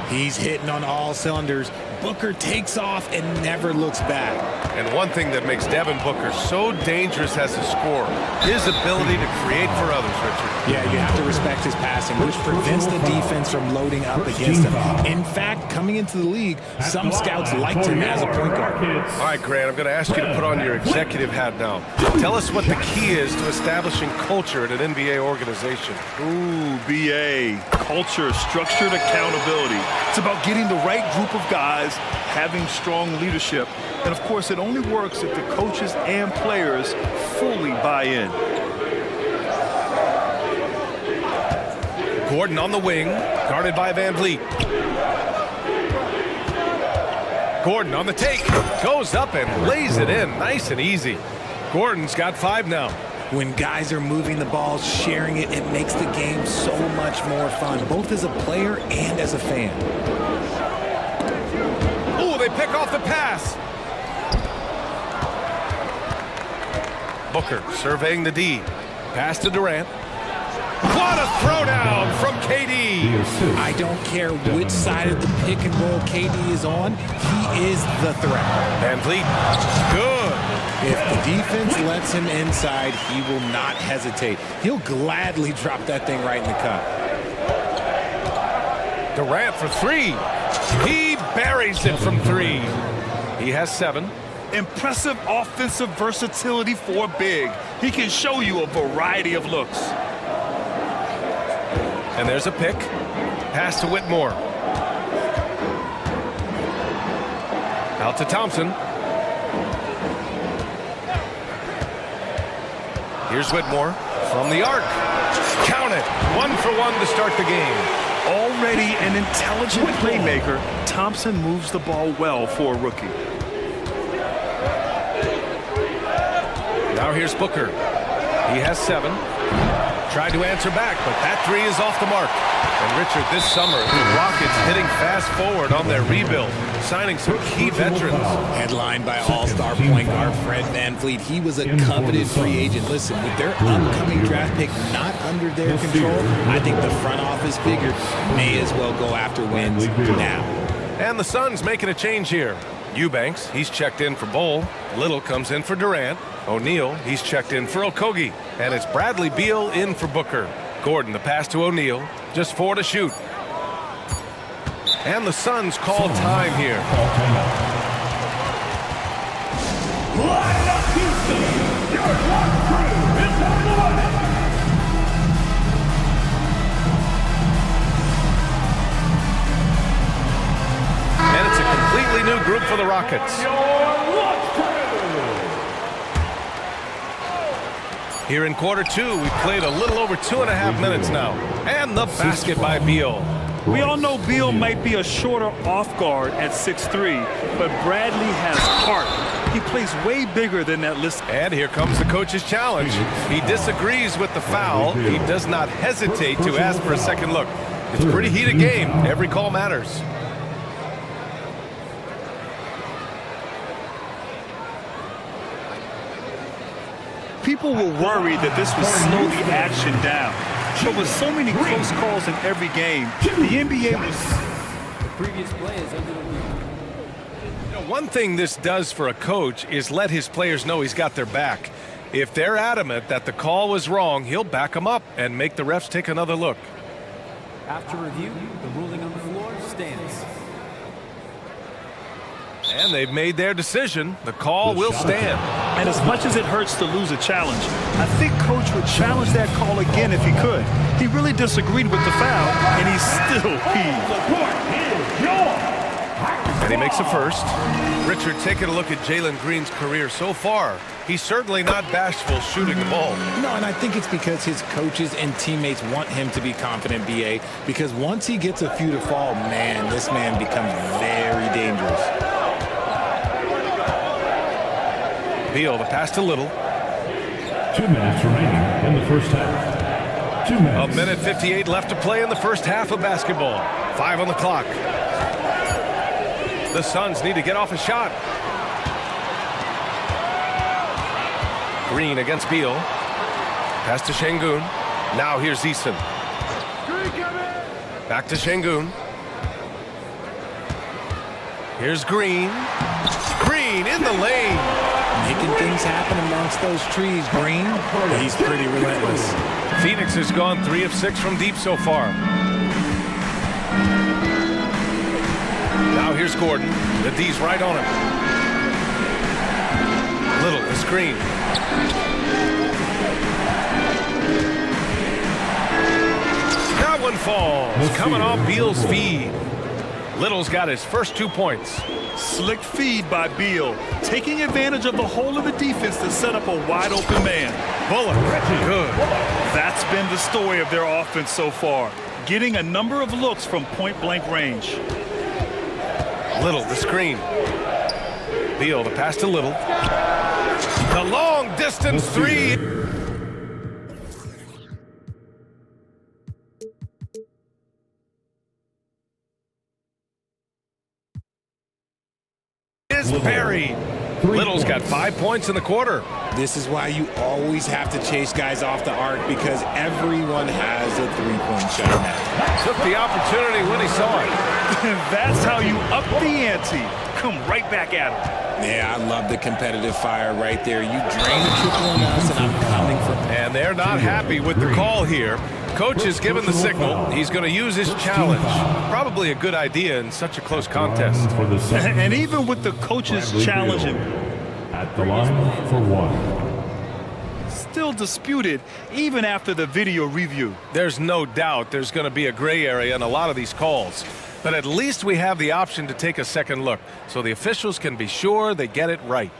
He's hitting on all cylinders. Booker takes off and never looks back. And one thing that makes Devin Booker so dangerous as a scorer, his ability to create for others, Richard. Yeah, you have to respect his passing, which prevents the defense from loading up against him. In fact, coming into the league, some scouts liked him as a point guard. All right, Grant, I'm going to ask you to put on your executive hat now. Tell us what the key is to establishing culture at an NBA organization. Ooh, BA. Culture, structured accountability. It's about getting the right group of guys, having strong leadership, and of course it only works if the coaches and players fully buy in. Gordon on the wing, guarded by Van Vliet. Gordon on the take, goes up and lays it in, nice and easy. Gordon's got 5 now. When guys are moving the ball, sharing it, it makes the game so much more fun, both as a player and as a fan. Ooh, they pick off the pass. Booker surveying the D. Pass to Durant. What a throwdown from KD. I don't care which side of the pick and roll KD is on, he is the threat. Van Vliet, good. If the defense lets him inside, he will not hesitate. He'll gladly drop that thing right in the cup. Durant for 3. He buries it from 3. He has 7. Impressive offensive versatility for a big. He can show you a variety of looks. And there's a pick. Pass to Whitmore. Out to Thompson. Here's Whitmore from the arc. Count it. 1 for 1 to start the game. Already an intelligent playmaker, Thompson moves the ball well for a rookie. Now here's Booker. He has 7. Tried to answer back, but that 3 is off the mark. And Richard, this summer, the Rockets hitting fast forward on their rebuild, signing some key veterans. Headlined by all-star point guard Fred Van Vliet. He was a coveted free agent. Listen, with their upcoming draft pick not under their control, I think the front office figured may as well go after wins now. And the Suns making a change here. Eubanks, he's checked in for Bowl. Little comes in for Durant. O'Neal, he's checked in for Okogie. And it's Bradley Beal in for Booker. Gordon, the pass to O'Neal. Just 4 to shoot. And the Suns call time here. And it's a completely new group for the Rockets. Here in quarter 2, we played a little over 2.5 minutes now. And the basket by Beal. We all know Beal might be a shorter off guard at 6'3", but Bradley has heart. He plays way bigger than that list. And here comes the coach's challenge. He disagrees with the foul. He does not hesitate to ask for a second look. It's a pretty heated game. Every call matters. People were worried that this would slow the action down. But with so many close calls in every game, the NBA was... The previous play is under the review. One thing this does for a coach is let his players know he's got their back. If they're adamant that the call was wrong, he'll back them up and make the refs take another look. After review, the ruling on the floor stands. And they've made their decision. The call will stand. And as much as it hurts to lose a challenge, I think Coach would challenge that call again if he could. He really disagreed with the foul, and he's still peeved. And he makes a first. Richard, taking a look at Jalen Green's career so far, he's certainly not bashful shooting the ball. No, and I think it's because his coaches and teammates want him to be confident, BA, because once he gets a few to fall, man, this man becomes very dangerous. Beal, the pass to Little. 2 minutes remaining in the first half. 2 minutes. A minute 58 left to play in the first half of basketball. 5 on the clock. The Suns need to get off a shot. Green against Beal. Pass to Şengün. Now here's Eason. Back to Şengün. Here's Green. Green in the lane. Making things happen amongst those trees, Green. He's pretty relentless. Phoenix has gone 3 of 6 from deep so far. Now here's Gordon. The D's right on him. Little, the screen. That one falls. Coming off Beal's feed. Little's got his first 2 points. Slick feed by Beal, taking advantage of the whole of the defense to set up a wide open man. Bullock, good. That's been the story of their offense so far, getting a number of looks from point-blank range. Little, the screen. Beal, the pass to Little. The long distance 3. Is buried. Little's got 5 points in the quarter. This is why you always have to chase guys off the arc, because everyone has a three-point shot now. Took the opportunity when he saw it. That's how you up the ante. Come right back at him. Yeah, I love the competitive fire right there. You drain the triple on us, and I'm coming for... And they're not happy with the call here. Coach has given the signal. He's going to use his challenge. Probably a good idea in such a close contest. And even with the coach's challenge at the line for 1. Still disputed even after the video review. There's no doubt there's going to be a gray area in a lot of these calls. But at least we have the option to take a second look, so the officials can be sure they get it right.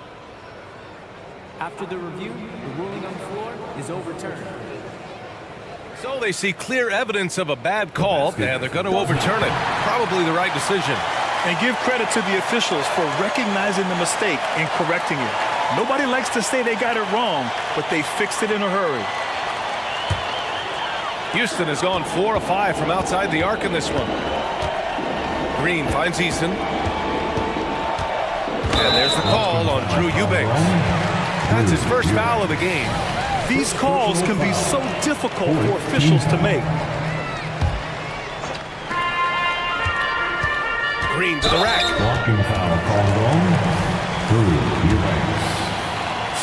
After the review, the ruling on the floor is overturned. So they see clear evidence of a bad call, and they're going to overturn it. Probably the right decision. And give credit to the officials for recognizing the mistake and correcting it. Nobody likes to say they got it wrong, but they fixed it in a hurry. Houston has gone 4 of 5 from outside the arc in this one. Green finds Eason. And there's the call on Drew Eubanks. That's his first foul of the game. These calls can be so difficult for officials to make. Green to the rack. Blocking foul called on Drew Eubanks.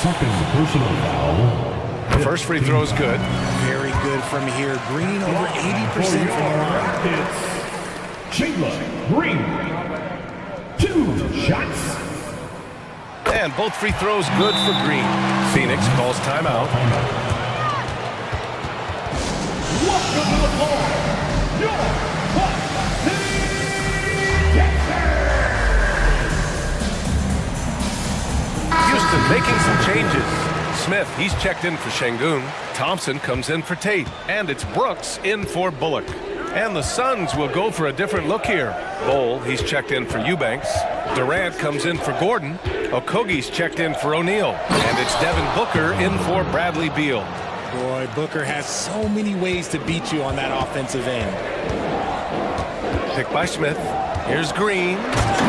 Second personal foul. First free throw is good. Very good from here. Green over 80% from the line. It's Jalen Green. 2 shots. And both free throws good for Green. Phoenix calls timeout. Welcome to the floor, your Houston making some changes. Smith, he's checked in for Şengün. Thompson comes in for Tate. And it's Brooks in for Bullock. And the Suns will go for a different look here. Bol, he's checked in for Eubanks. Durant comes in for Gordon. Okogie's checked in for O'Neal. And it's Devin Booker in for Bradley Beal. Boy, Booker has so many ways to beat you on that offensive end. Pick by Smith. Here's Green.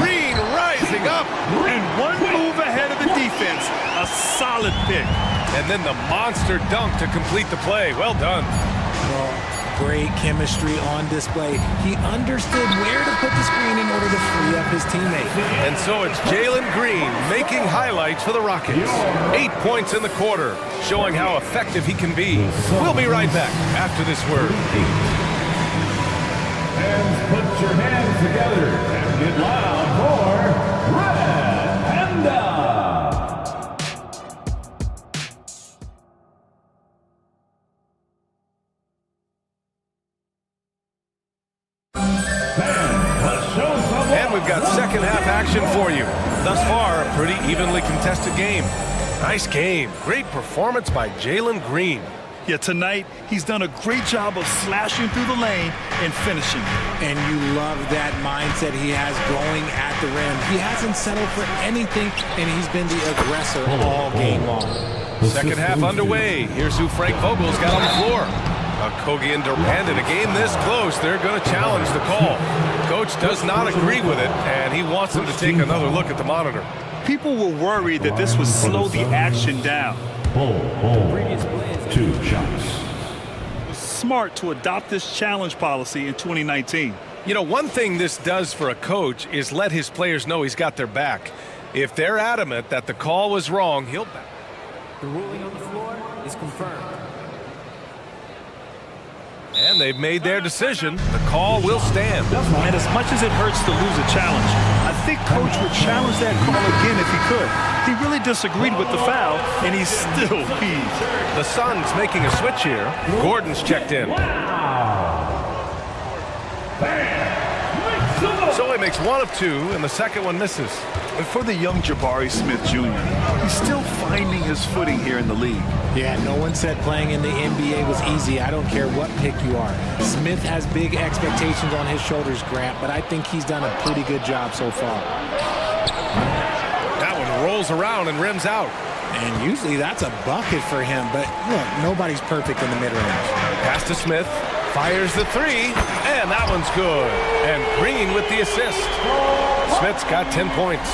Green rising up. And one move ahead of the defense. A solid pick. And then the monster dunk to complete the play. Well done. Well, great chemistry on display. He understood where to put the screen in order to free up his teammate. And so it's Jalen Green making highlights for the Rockets. 8 points in the quarter, showing how effective he can be. We'll be right back after this word. Fans, put your hands together and get loud for Red Panda. And we've got second half action for you. Thus far, a pretty evenly contested game. Nice game. Great performance by Jalen Green. Yeah, tonight, he's done a great job of slashing through the lane and finishing. And you love that mindset he has going at the rim. He hasn't settled for anything, and he's been the aggressor all game long. Second half underway. Here's who Frank Vogel's got on the floor. Kogi and Durant. In a game this close, they're going to challenge the call. Coach does not agree with it, and he wants them to take another look at the monitor. People were worried that this would slow the action down. Previous plays. 2 shots. Smart to adopt this challenge policy in 2019. You know, one thing this does for a coach is let his players know he's got their back. If they're adamant that the call was wrong, he'll back. The ruling on the floor is confirmed. And they've made their decision. The call will stand. And as much as it hurts to lose a challenge, I think Coach would challenge that call again if he could. He really disagreed with the foul, and he's still peeved. The Suns making a switch here. Gordon's checked in. So he makes 1 of 2, and the second one misses. But for the young Jabari Smith Jr., he's still finding his footing here in the league. Yeah, no one said playing in the NBA was easy. I don't care what pick you are. Smith has big expectations on his shoulders, Grant, but I think he's done a pretty good job so far. That one rolls around and rims out. And usually that's a bucket for him, but look, nobody's perfect in the mid-range. Pass to Smith. Fires the 3, and that one's good. And Green with the assist. Smith's got 10 points.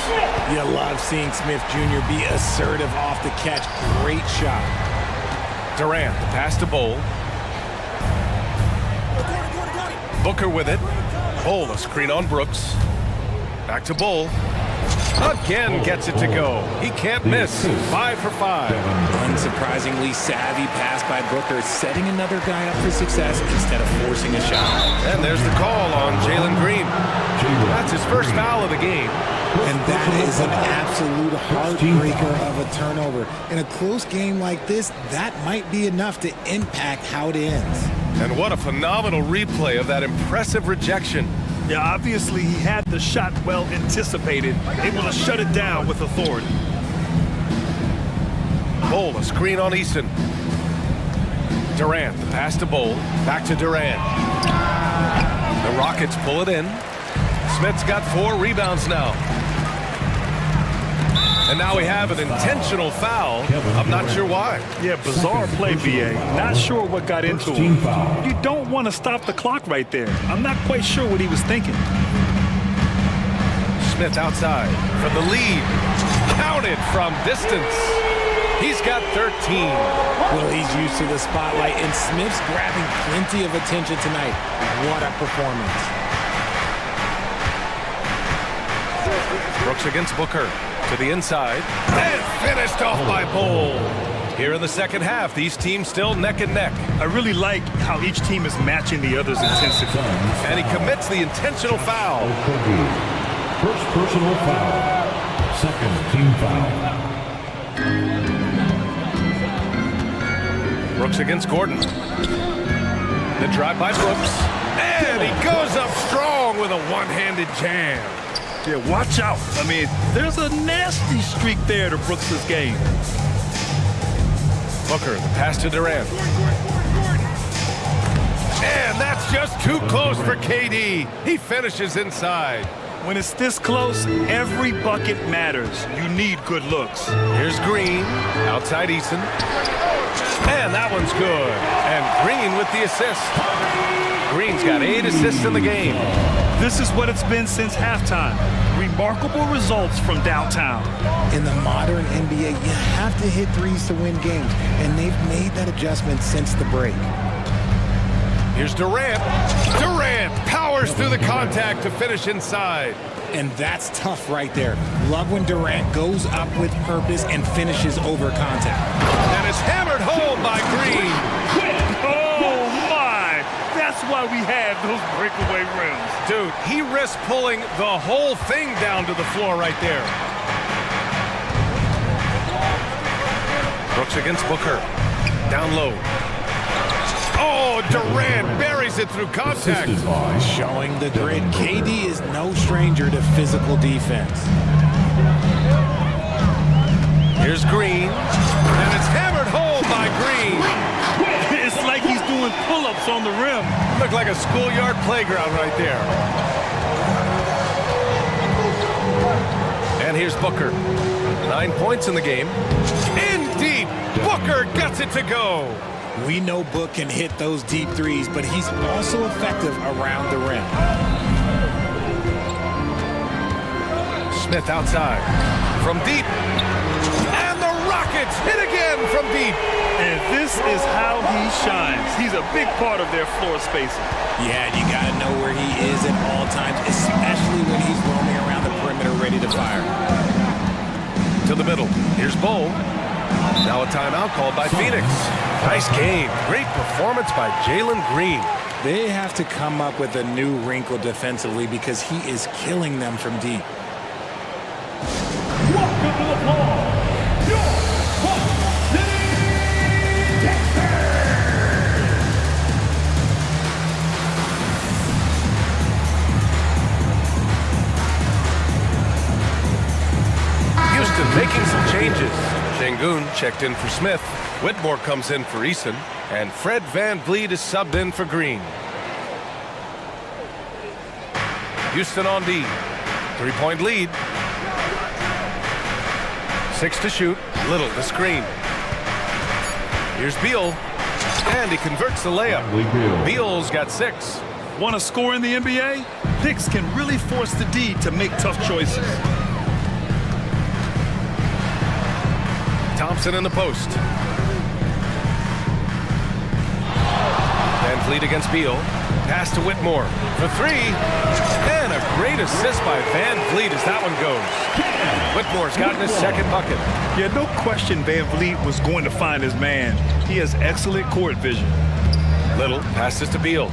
You love seeing Smith Jr. be assertive off the catch. Great shot. Durant, the pass to Bowl. Booker with it. Bowl, a screen on Brooks. Back to Bowl. Again gets it to go. He can't miss. 5 for 5. Unsurprisingly savvy pass by Booker, setting another guy up for success instead of forcing a shot. And there's the call on Jalen Green. That's his first foul of the game. And that is an absolute heartbreaker of a turnover. In a close game like this, that might be enough to impact how it ends. And what a phenomenal replay of that impressive rejection. Yeah, obviously he had the shot well anticipated, able to shut it down with authority. Bowl, a screen on Eason. Durant, the pass to Bowl. Back to Durant. The Rockets pull it in. Smith's got 4 rebounds now. And now we have an intentional foul. I'm not sure why. Yeah, bizarre play, BA. Not sure what got into him. You don't want to stop the clock right there. I'm not quite sure what he was thinking. Smith outside for the lead. Counted from distance. He's got 13. Well, he's used to the spotlight, and Smith's grabbing plenty of attention tonight. What a performance. Brooks against Booker. To the inside. And finished off by Bowl. Here in the second half, these teams still neck and neck. I really like how each team is matching the other's intensity. And he commits the intentional foul. First personal foul. Second team foul. Brooks against Gordon. The drive by Brooks. And he goes up strong with a one-handed jam. Yeah, watch out. I mean, there's a nasty streak there to Brooks' game. Booker, the pass to Durant. And that's just too close for KD. He finishes inside. When it's this close, every bucket matters. You need good looks. Here's Green, outside Eason. And that one's good. And Green with the assist. Green's got 8 assists in the game. This is what it's been since halftime. Remarkable results from downtown. In the modern NBA, you have to hit threes to win games, and they've made that adjustment since the break. Here's Durant. Durant powers through the contact to finish inside. And that's tough right there. Love when Durant goes up with purpose and finishes over contact. And it's hammered home by Green. Oh, my! That's why we have those breakaway rims. Dude, he risked pulling the whole thing down to the floor right there. Brooks against Booker. Down low. Oh, Durant buries it through contact. Showing the grit. KD is no stranger to physical defense. Here's Green. And it's hammered home by Green. It's like he's doing pull-ups on the rim. Looked like a schoolyard playground right there. And here's Booker. 9 points in the game. In deep. Booker gets it to go. We know Book can hit those deep threes, but he's also effective around the rim. Smith outside. From deep. And the Rockets hit again from deep. And this is how he shines. He's a big part of their floor spacing. Yeah, you got to know where he is at all times, especially when he's roaming around the perimeter ready to fire. To the middle. Here's Bowl. Now a timeout called by Phoenix. Nice game. Great performance by Jalen Green. They have to come up with a new wrinkle defensively because he is killing them from deep. Welcome to the floor, your Houston making some changes. Şengün checked in for Smith. Whitmore comes in for Eason. And Fred VanVleet is subbed in for Green. Houston on D. 3-point lead. 6 to shoot. Little the screen. Here's Beal. And he converts the layup. Beal's got 6. Want to score in the NBA? Picks can really force the D to make tough choices. Thompson in the post. VanVleet against Beal. Pass to Whitmore for 3. And a great assist by VanVleet as that one goes. Whitmore's gotten his second bucket. Yeah, no question VanVleet was going to find his man. He has excellent court vision. Little passes to Beal.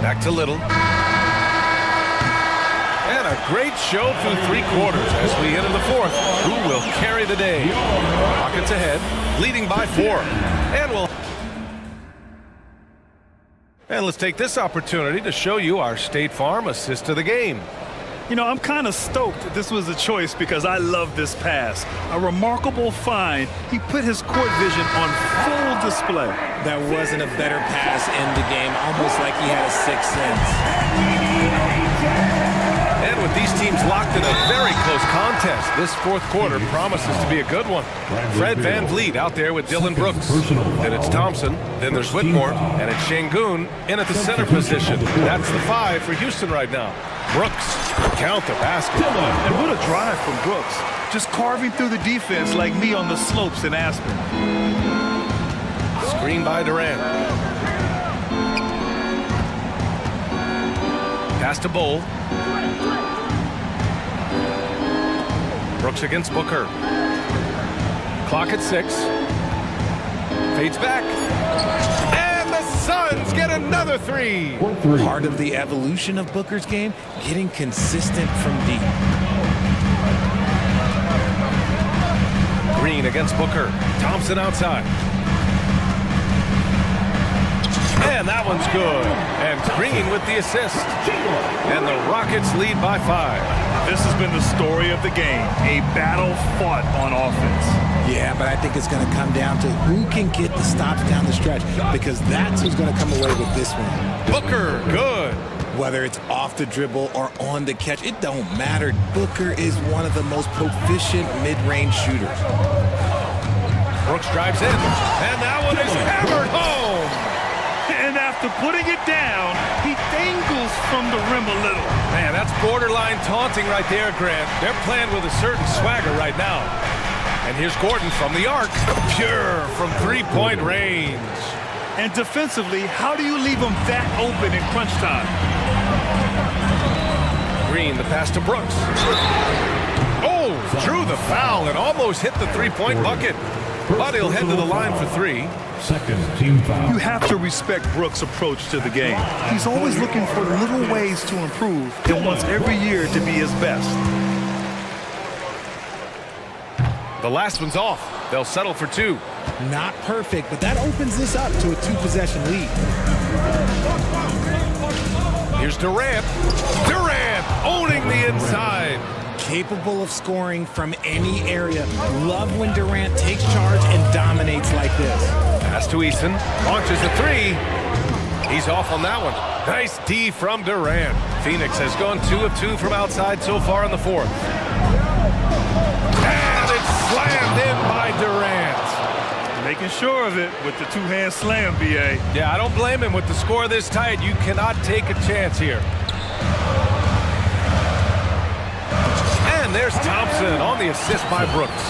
Back to Little. And a great show through 3 quarters as we enter the 4th. Who will carry the day? Rockets ahead, leading by 4. And let's take this opportunity to show you our State Farm assist of the game. You know, I'm kind of stoked this was a choice because I love this pass. A remarkable find. He put his court vision on full display. That wasn't a better pass in the game, almost like he had a 6th sense. And with these teams locked in a very close contest, this 4th quarter promises to be a good one. Fred VanVleet out there with Dylan Brooks. Then it's Thompson. Then there's Whitmore. And it's Şengün in at the center position. That's the 5 for Houston right now. Brooks, count the basket. And what a drive from Brooks. Just carving through the defense like me on the slopes in Aspen. Screen by Durant. Pass to Bowl. Brooks against Booker. Clock at 6. Fades back. And the Suns get another 3. Part of the evolution of Booker's game, getting consistent from deep. Green against Booker. Thompson outside. And that one's good. And Green with the assist. And the Rockets lead by 5. This has been the story of the game. A battle fought on offense. Yeah, but I think it's going to come down to who can get the stops down the stretch, because that's who's going to come away with this one. Booker, good. Whether it's off the dribble or on the catch, it don't matter. Booker is one of the most proficient mid-range shooters. Brooks drives in, and that one is hammered home. And after putting it down, he dangles from the rim a little. Man, that's borderline taunting right there, Grant. They're playing with a certain swagger right now. And here's Gordon from the arc, pure from three-point range. And defensively, how do you leave him that open in crunch time? Green, the pass to Brooks. Oh, drew the foul and almost hit the three-point bucket. But he'll head to the line for three. Second team foul. You have to respect Brooks' approach to the game. He's always looking for little ways to improve and wants every year to be his best. The last one's off. They'll settle for two. Not perfect, but that opens this up to a two-possession lead. Here's Durant. Durant owning the inside. Capable of scoring from any area. Love when Durant takes charge and dominates like this. Pass to Eason. Launches a three. He's off on that one. Nice D from Durant. Phoenix has gone 2 of 2 from outside so far in the fourth. And it's slammed in by Durant. Making sure of it with the two-hand slam, B.A. Yeah, I don't blame him with the score this tight. You cannot take a chance here. And there's Thompson on the assist by Brooks.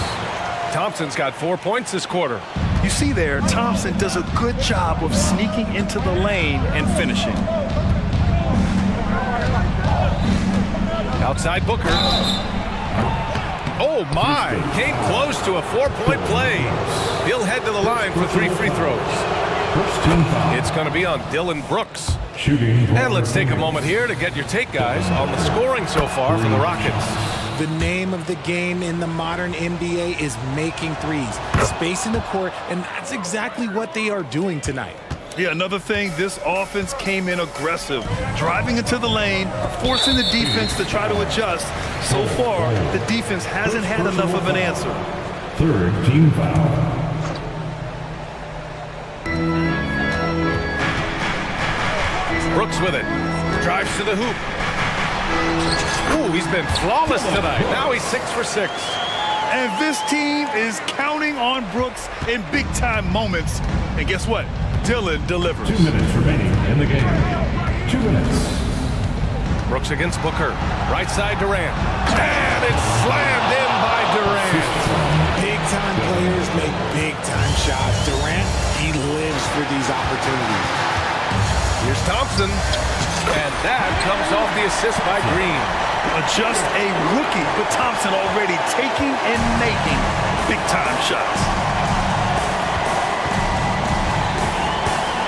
Thompson's got 4 points this quarter. You see there, Thompson does a good job of sneaking into the lane and finishing. Outside Booker. Oh my, came close to a 4-point play. He'll head to the line for 3 free throws. First team foul. It's going to be on Dylan Brooks. Shooting. And let's take a moment here to get your take, guys, on the scoring so far for the Rockets. The name of the game in the modern NBA is making threes, spacing the court, and that's exactly what they are doing tonight. Yeah, another thing, this offense came in aggressive, driving into the lane, forcing the defense to try to adjust. So far, the defense hasn't had enough of an answer. Third team foul. Brooks with it. Drives to the hoop. Ooh, he's been flawless tonight. Now he's 6 for 6. And this team is counting on Brooks in big-time moments. And guess what? Dylan delivers. 2 minutes remaining in the game. 2 minutes. Brooks against Booker. Right side Durant. And it's slammed in by Durant. Big-time players make big-time shots. Durant, he lives for these opportunities. Here's Thompson. And that comes off the assist by Green. Just a rookie, but Thompson already taking and making big-time shots.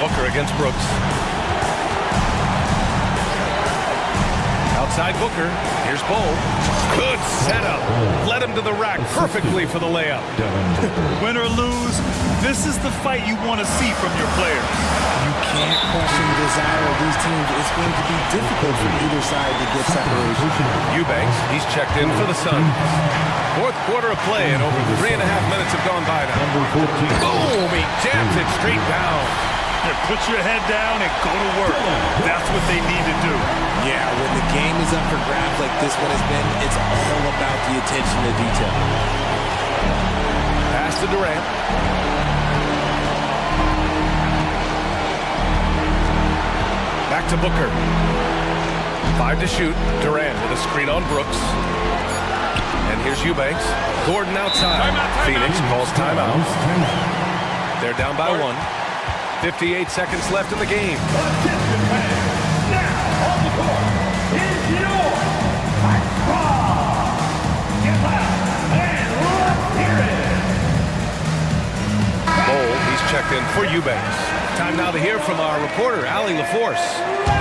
Booker against Brooks. Outside Booker. Here's Bowl. Good setup. Led him to the rack perfectly for the layup. Win or lose, this is the fight you want to see from your players. You can't question the desire of these teams. It's going to be difficult for either side to get separation. Eubanks, he's checked in for the Suns. Fourth quarter of play, and over 3.5 minutes have gone by now. Boom! He jams it straight down. Put your head down and go to work. That's what they need to do. Yeah, when the game is up for grabs like this one has been, it's all about the attention to detail. Pass to Durant. Back to Booker. 5 to shoot. Durant with a screen on Brooks. And here's Eubanks. Gordon outside. Phoenix calls timeout. They're down by 1. 58 seconds left in the game. Bowl, he's checked in for Eubanks. Time now to hear from our reporter, Allie LaForce.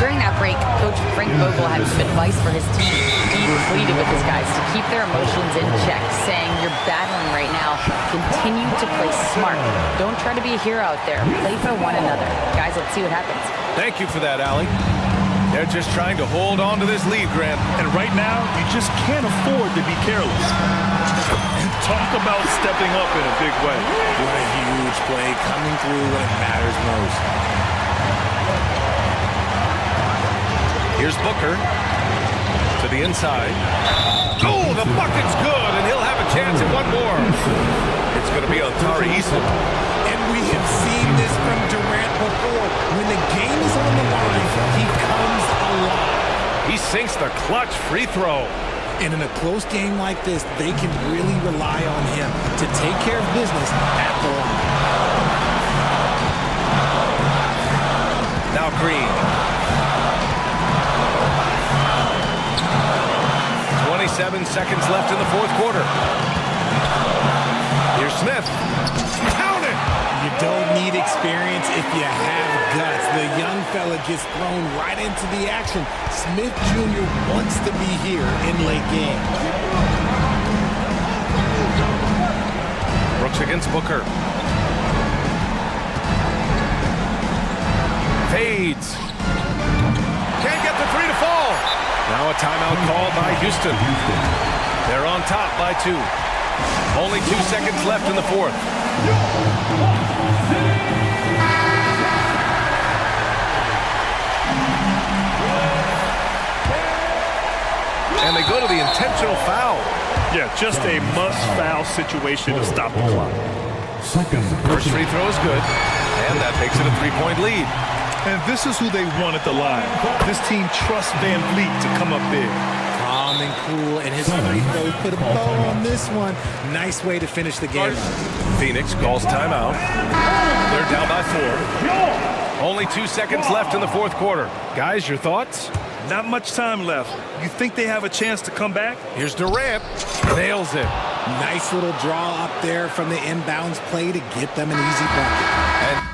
During that break, Coach Frank Vogel had some advice for his team. He pleaded with his guys to keep their emotions in check, saying, "You're battling right now. Continue to play smart. Don't try to be a hero out there. Play for one another." Guys, let's see what happens. Thank you for that, Allie. They're just trying to hold on to this lead, Grant. And right now, you just can't afford to be careless. Talk about stepping up in a big way. What a huge play, coming through when it matters most. Here's Booker to the inside. Oh, the bucket's good, and he'll have a chance at one more. It's going to be on Tari Eason. And we have seen this from Durant before. When the game is on the line, he comes alive. He sinks the clutch free throw. And in a close game like this, they can really rely on him to take care of business at the line. Now Green. 27 seconds left in the fourth quarter. Here's Smith. Count it! You don't need experience if you have guts. The young fella gets thrown right into the action. Smith Jr. wants to be here in late game. Brooks against Booker. Fades. Can't get the three to fall. Now a timeout called by Houston. They're on top by 2. Only 2 seconds left in the fourth. And they go to the intentional foul. Yeah, just a must-foul situation to stop the clock. First free throw is good, and that makes it a 3-point lead. And this is who they want at the line. This team trusts Van Vliet to come up big. Calm and cool, and his free throw put a bow on this one. Nice way to finish the game. Phoenix calls timeout. They're down by 4. Only 2 seconds left in the fourth quarter. Guys, your thoughts? Not much time left. You think they have a chance to come back? Here's Durant. Nails it. Nice little draw up there from the inbounds play to get them an easy bucket. And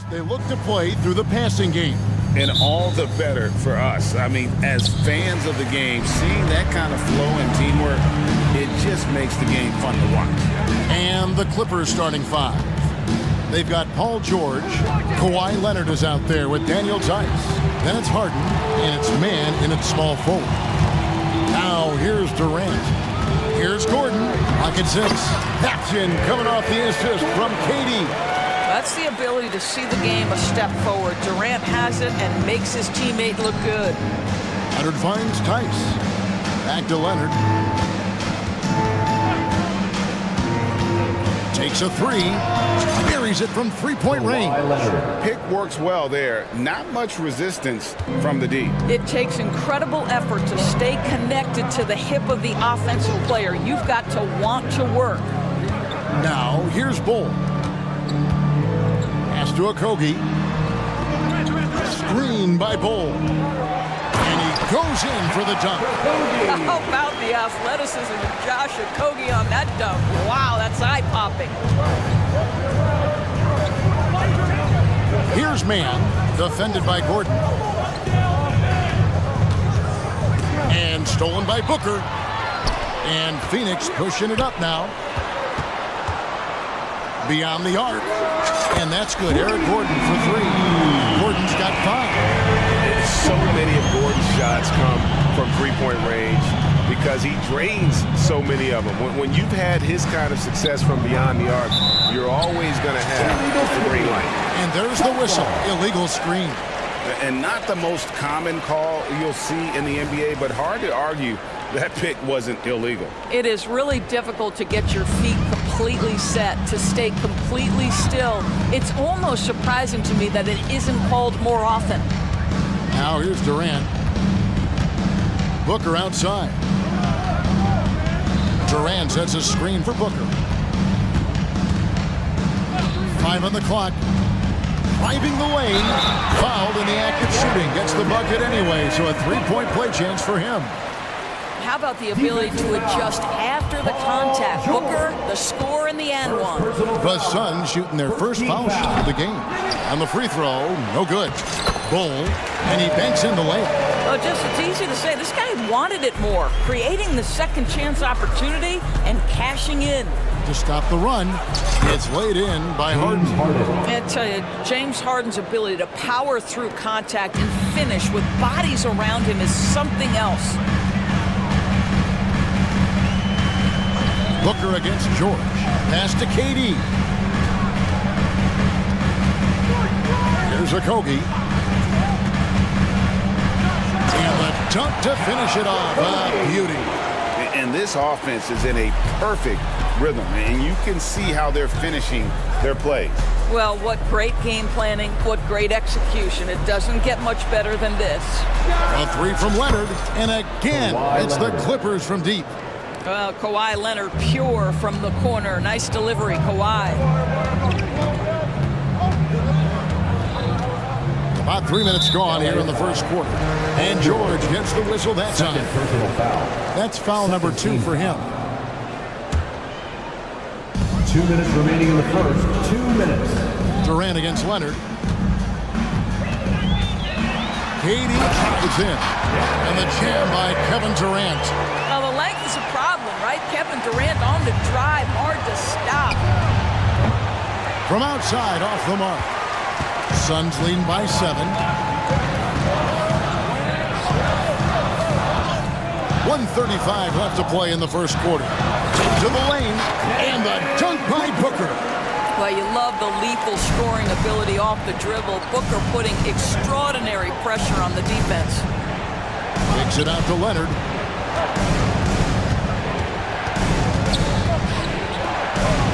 They look to play through the passing game. And all the better for us. I mean, as fans of the game, seeing that kind of flow and teamwork, it just makes the game fun to watch. And the Clippers starting five. They've got Paul George. Kawhi Leonard is out there with Daniel Tice. Then it's Harden, and it's man in its small forward. Now here's Durant. Here's Gordon. Pocket six. That's in, coming off the assist from KD. That's the ability to see the game a step forward. Durant has it and makes his teammate look good. Leonard finds Tice. Back to Leonard. Takes a three. Buries it from three-point range. Pick works well there. Not much resistance from the D. It takes incredible effort to stay connected to the hip of the offensive player. You've got to want to work. Now, here's Bull. Pass to Okogie. Screen by Bull. And he goes in for the dunk. How about the athleticism of Josh Okogie on that dunk? Wow, that's eye-popping. Here's man, defended by Gordon. And stolen by Booker. And Phoenix pushing it up now. Beyond the arc. And that's good. Eric Gordon for three. Gordon's got five. So many of Gordon's shots come from three-point range because he drains so many of them. When you've had his kind of success from beyond the arc, you're always going to have the green light. And there's the whistle. Illegal screen. And not the most common call you'll see in the NBA, but hard to argue that pick wasn't illegal. It is really difficult to get your feet completely set, to stay completely still. It's almost surprising to me that it isn't called more often. Now here's Durant. Booker outside. Durant sets a screen for Booker. 5 on the clock. Driving the lane. Fouled in the act of shooting. Gets the bucket anyway, so a three-point play chance for him. How about the ability to adjust after the contact? Booker, the score in the and one. The Suns shooting their first foul shot of the game. And the free throw, no good. Bull, and he banks in the layup. Oh, it's easy to say. This guy wanted it more. Creating the second chance opportunity and cashing in. To stop the run, it's laid in by Harden. I tell you, James Harden's ability to power through contact and finish with bodies around him is something else. Booker against George. Pass to KD. Here's Okogie. And the dunk to finish it off. Beauty. And this offense is in a perfect rhythm, and you can see how they're finishing their plays. Well, what great game planning, what great execution. It doesn't get much better than this. A three from Leonard, and again, it's the Clippers from deep. Well, Kawhi Leonard pure from the corner. Nice delivery, Kawhi. About 3 minutes gone here in the first quarter. And George gets the whistle that time. That's foul number 2 for him. 2 minutes remaining in the first. 2 minutes. Durant against Leonard. KD tries in. And the jam by Kevin Durant. Now, the length is a problem, right? Kevin Durant on the drive, hard to stop. From outside, off the mark. Suns leading by 7. 1:35 left to play in the first quarter. To the lane, and the dunk by Booker. Well, you love the lethal scoring ability off the dribble. Booker putting extraordinary pressure on the defense. Kicks it out to Leonard.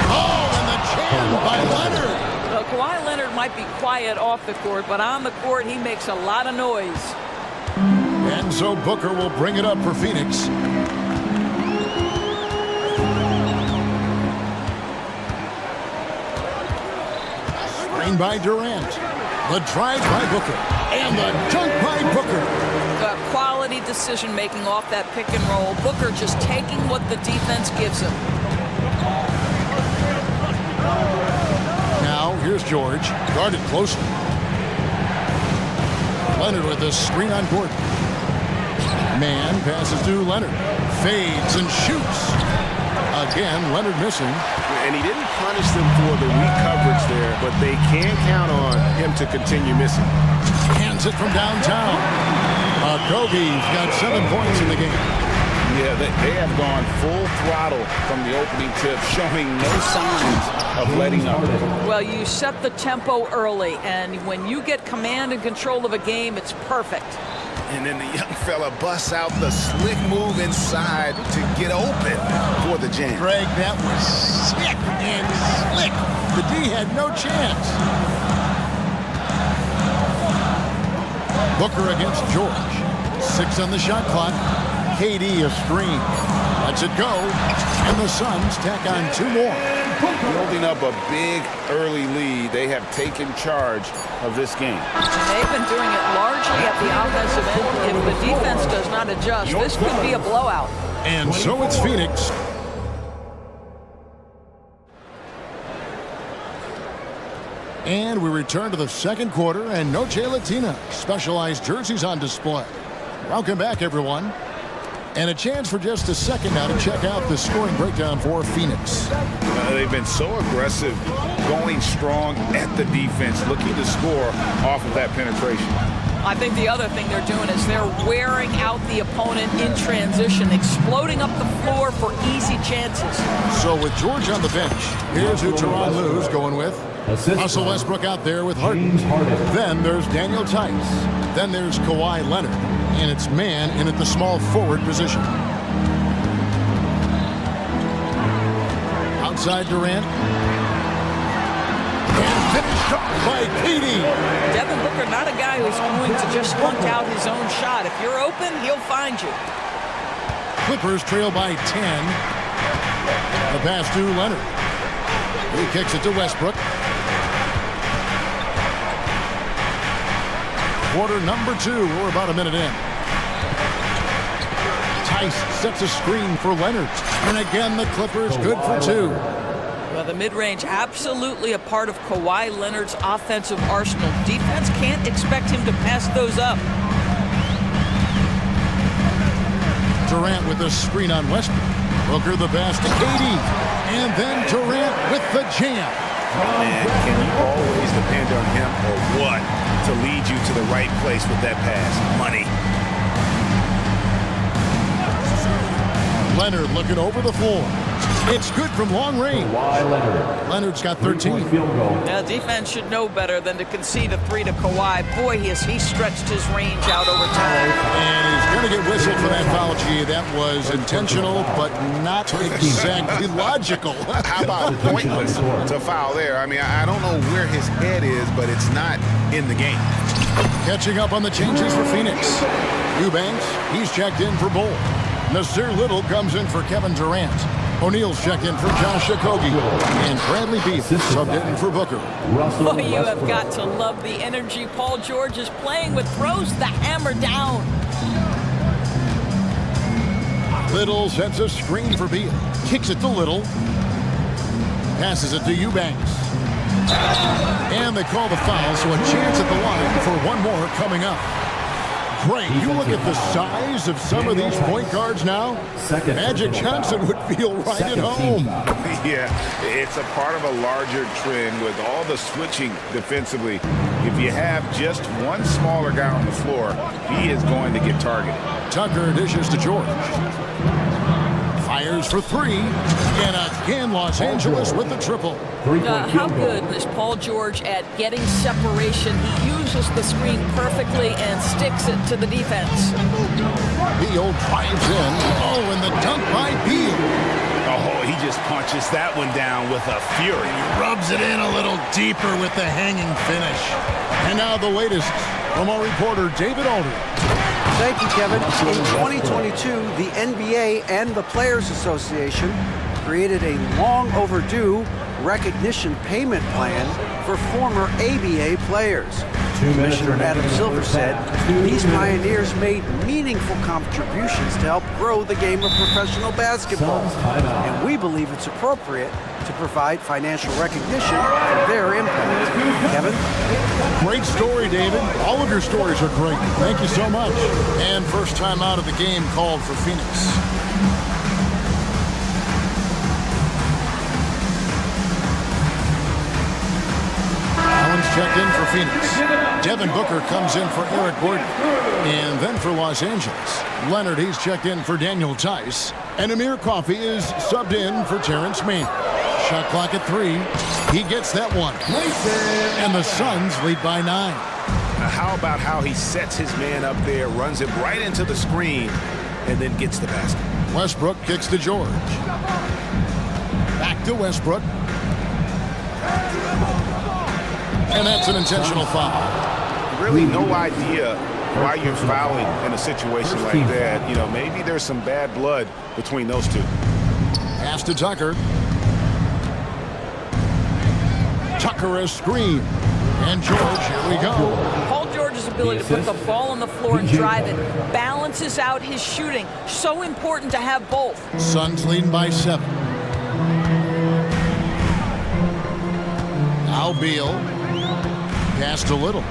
Oh, and the jam by Leonard. Well, Kawhi Leonard might be quiet off the court, but on the court, he makes a lot of noise. And so Booker will bring it up for Phoenix. Screen by Durant. The drive by Booker. And the dunk by Booker. Quality decision-making off that pick and roll. Booker just taking what the defense gives him. Now, Here's George, guarded closely. Leonard with a screen on Gordon. Man passes to Leonard. Fades and shoots. Again, Leonard missing. And he didn't punish them for the weak coverage there, but they can count on him to continue missing. Hands it from downtown. Kobe's got 7 points in the game. Yeah, they have gone full throttle from the opening tip, showing no signs of letting up. Well, you set the tempo early, and when you get command and control of a game, it's perfect. And then the young fella busts out the slick move inside to get open for the jam. Greg, that was sick and slick. The D had no chance. Booker against George. 6 on the shot clock. KD a screen. Lets it go. And the Suns tack on 2 more. Building up a big early lead, they have taken charge of this game. They've been doing it largely at the offensive end. If the defense does not adjust, this could be a blowout. And so it's Phoenix. And we return to the second quarter, and Noche Latina specialized jerseys on display. Welcome back, everyone. And a chance for just a second now to check out the scoring breakdown for Phoenix. They've been so aggressive, going strong at the defense, looking to score off of that penetration. I think the other thing they're doing is they're wearing out the opponent in transition, exploding up the floor for easy chances. So with George on the bench, here's who Tyronn Lue's going with. Russell Westbrook out there with Harden. Then there's Daniel Tice. Then there's Kawhi Leonard. And it's man in at the small forward position. Outside Durant. And finished off by KD. Devin Booker, not a guy who's going to just hunt out his own shot. If you're open, he'll find you. Clippers trail by 10. The pass to Leonard. He kicks it to Westbrook. Quarter number 2. We're about a minute in. Tice sets a screen for Leonard. And again, the Clippers good for 2. Well, the mid-range absolutely a part of Kawhi Leonard's offensive arsenal. Defense can't expect him to pass those up. Durant with a screen on Westbrook. Booker the pass to KD. And then Durant with the jam. And can you always depend on him or what to lead you to the right place with that pass? Money. Leonard looking over the floor. It's good from long range. Leonard's got 13. Now, defense should know better than to concede a 3 to Kawhi. Boy, he stretched his range out over time. And he's going to get whistled for that foul, G. That was intentional, but not exactly logical. How about pointless to foul there? I mean, I don't know where his head is, but it's not in the game. Catching up on the changes for Phoenix. Eubanks, he's checked in for Bull. Nasir Little comes in for Kevin Durant. O'Neal's checked in for Josh Okogie. And Bradley Beal subbed in for Booker. Boy, you have got to love the energy Paul George is playing with. Throws the hammer down. Little sets a screen for Beal. Kicks it to Little. Passes it to Eubanks. And they call the foul, so a chance at the line for one more coming up. Great. You look at the size of some of these point guards now. Magic Johnson would feel right at home. Yeah, it's a part of a larger trend with all the switching defensively. If you have just one smaller guy on the floor, he is going to get targeted. Tucker dishes to George. Fires for 3. And again, Los Angeles with the triple. How good is Paul George at getting separation? He uses the screen perfectly and sticks it to the defense. Beal drives in. Oh, and the dunk by Beal. Oh, he just punches that one down with a fury. Rubs it in a little deeper with the hanging finish. And now the latest from our reporter, David Aldridge. Thank you, Kevin. In 2022, the NBA and the Players Association created a long overdue recognition payment plan for former ABA players. Commissioner Adam Silver said these pioneers made meaningful contributions to help grow the game of professional basketball. And we believe it's appropriate to provide financial recognition for their impact. Kevin? Great story, David. All of your stories are great. Thank you so much. And first time out of the game called for Phoenix. Checked in for Phoenix. Devin Booker comes in for Eric Gordon. And then for Los Angeles, Leonard, he's checked in for Daniel Tice. And Amir Coffey is subbed in for Terrence Mann. Shot clock at 3. He gets that one. And the Suns lead by 9. Now how about how he sets his man up there, runs it right into the screen, and then gets the basket. Westbrook kicks to George. Back to Westbrook. And that's an intentional foul. Really no idea why you're fouling in a situation like that. You know, maybe there's some bad blood between those two. Pass to Tucker. Tucker a screen. And George, here we go. Paul George's ability to put the ball on the floor and drive it balances out his shooting. So important to have both. Suns leading by 7. Now Beal. Pass to Little.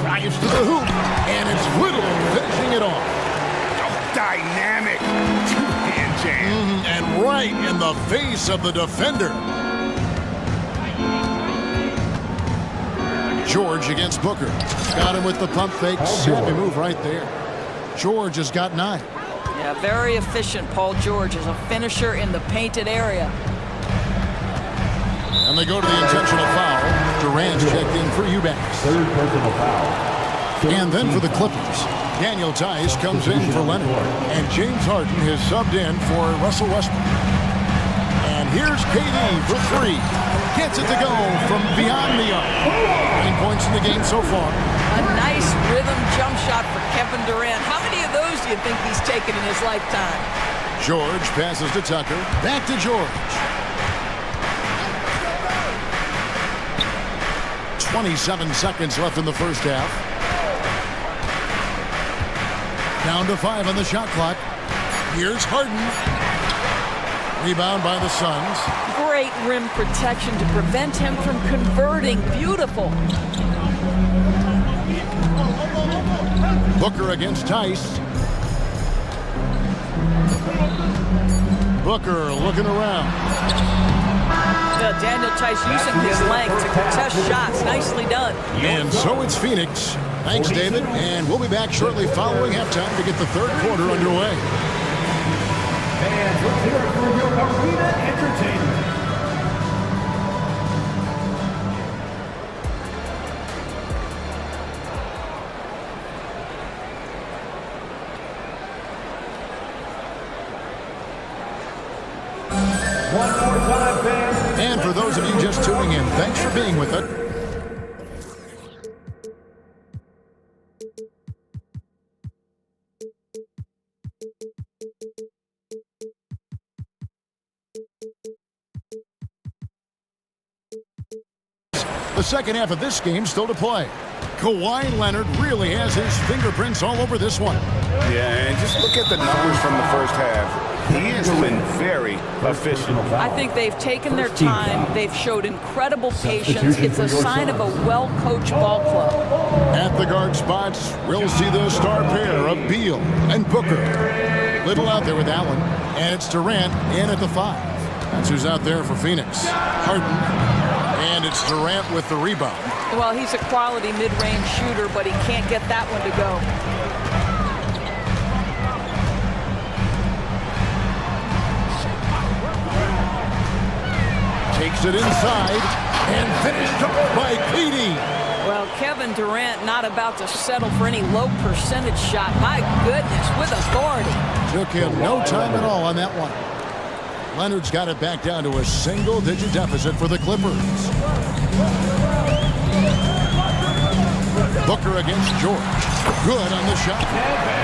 Drives to the hoop. And it's Little finishing it off. Dynamic two-hand jam. And right in the face of the defender. George against Booker. Got him with the pump fake. Savvy move right there. George has got 9. Yeah, very efficient, Paul George, as a finisher in the painted area. And they go to the intentional foul. Durant's checked in for Eubanks. Third personal foul. And then for the Clippers, Daniel Tice comes in for Leonard. And James Harden has subbed in for Russell Westbrook. And here's KD for 3. Gets it to go from beyond the arc. 9 points in the game so far. A nice rhythm jump shot for Kevin Durant. How many of those do you think he's taken in his lifetime? George passes to Tucker. Back to George. 27 seconds left in the first half. Down to 5 on the shot clock. Here's Harden. Rebound by the Suns. Great rim protection to prevent him from converting. Beautiful. Booker against Tice. Booker looking around. Daniel Tice using his length to contest shots. Nicely done. And so it's Phoenix. Thanks, David. And we'll be back shortly following halftime to get the third quarter underway. Fans, let's hear it for your arena entertainment. One more time, fans. And for those of you just tuning in, thanks for being with us. The second half of this game still to play. Kawhi Leonard really has his fingerprints all over this one. Yeah, and just look at the numbers from the first half. He has been very efficient. I think they've taken their time. They've showed incredible patience. It's a sign of a well-coached ball club. At the guard spots, we'll see the star pair of Beal and Booker. Little out there with Allen, and it's Durant in at the 5. That's who's out there for Phoenix. Harden, and it's Durant with the rebound. Well, he's a quality mid-range shooter, but he can't get that one to go. Takes it inside and finished up by KD. Well, Kevin Durant not about to settle for any low percentage shot. My goodness, with authority. Took him no time at all on that one. Leonard's got it back down to a single-digit deficit for the Clippers. Booker against George. Good on the shot.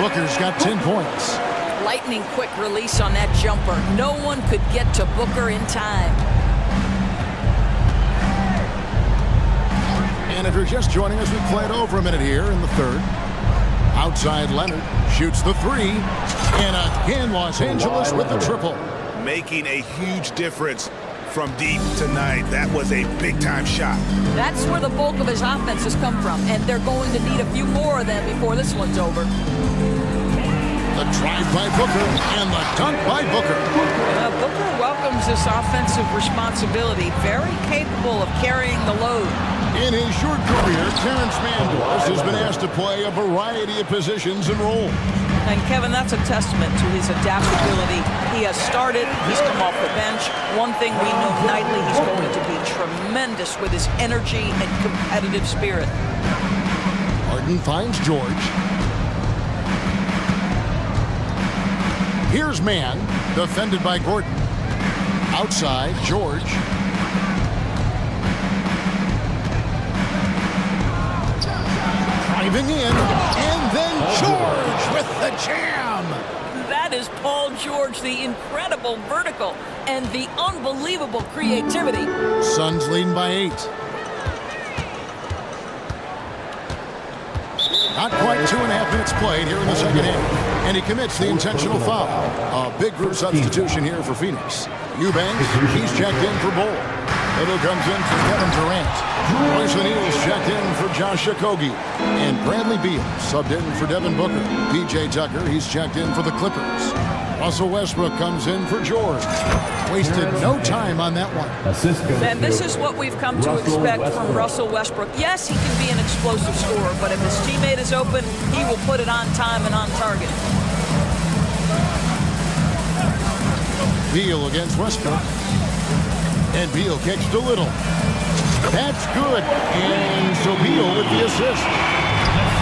Booker's got 10 points. Lightning quick release on that jumper. No one could get to Booker in time. And if you're just joining us, we played over a minute here in the third. Outside Leonard shoots the three. And again, Los Angeles with the triple. Making a huge difference from deep tonight. That was a big-time shot. That's where the bulk of his offense has come from, and they're going to need a few more of them before this one's over. The drive by Booker and the dunk by Booker. Booker welcomes this offensive responsibility, very capable of carrying the load. In his short career, Terrence Mandors has been asked to play a variety of positions and roles. And Kevin, that's a testament to his adaptability. He has started, he's come off the bench. One thing we know nightly, he's going to be tremendous with his energy and competitive spirit. Harden finds George. Here's man, defended by Gordon. Outside, George. Driving in, and then George with the jam. That is Paul George, the incredible vertical and the unbelievable creativity. Suns leading by 8. Not quite 2.5 minutes played here in the second half. And he commits the intentional foul. A big group substitution here for Phoenix. Eubanks, he's checked in for Bull. Little comes in for Kevin Durant. Royce O'Neal's checked in for Josh Okogie. And Bradley Beal subbed in for Devin Booker. P.J. Tucker, he's checked in for the Clippers. Russell Westbrook comes in for George. Wasted no time on that one. And this is what we've come to expect from Russell Westbrook. Yes, he can be an explosive scorer, but if his teammate is open, he will put it on time and on target. Beal against Westbrook. And Beal kicks to Little. That's good. And so Beal with the assist.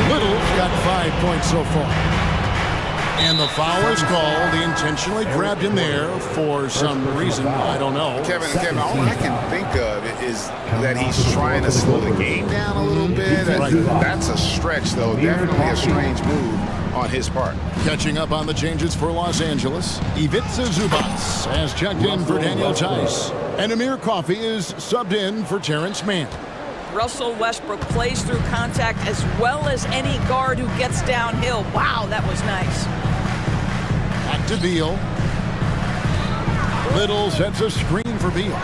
Little's got 5 points so far. And the foul is called. He intentionally grabbed him there for some reason. I don't know. Kevin, all I can think of is that he's trying to slow the game down a little bit. That's a stretch, though. Definitely a strange move on his part. Catching up on the changes for Los Angeles, Ivica Zubac has checked in for Daniel Tice. And Amir Coffey is subbed in for Terrence Mann. Russell Westbrook plays through contact as well as any guard who gets downhill. Wow, that was nice. Back to Beal. Little sets a screen for Beal.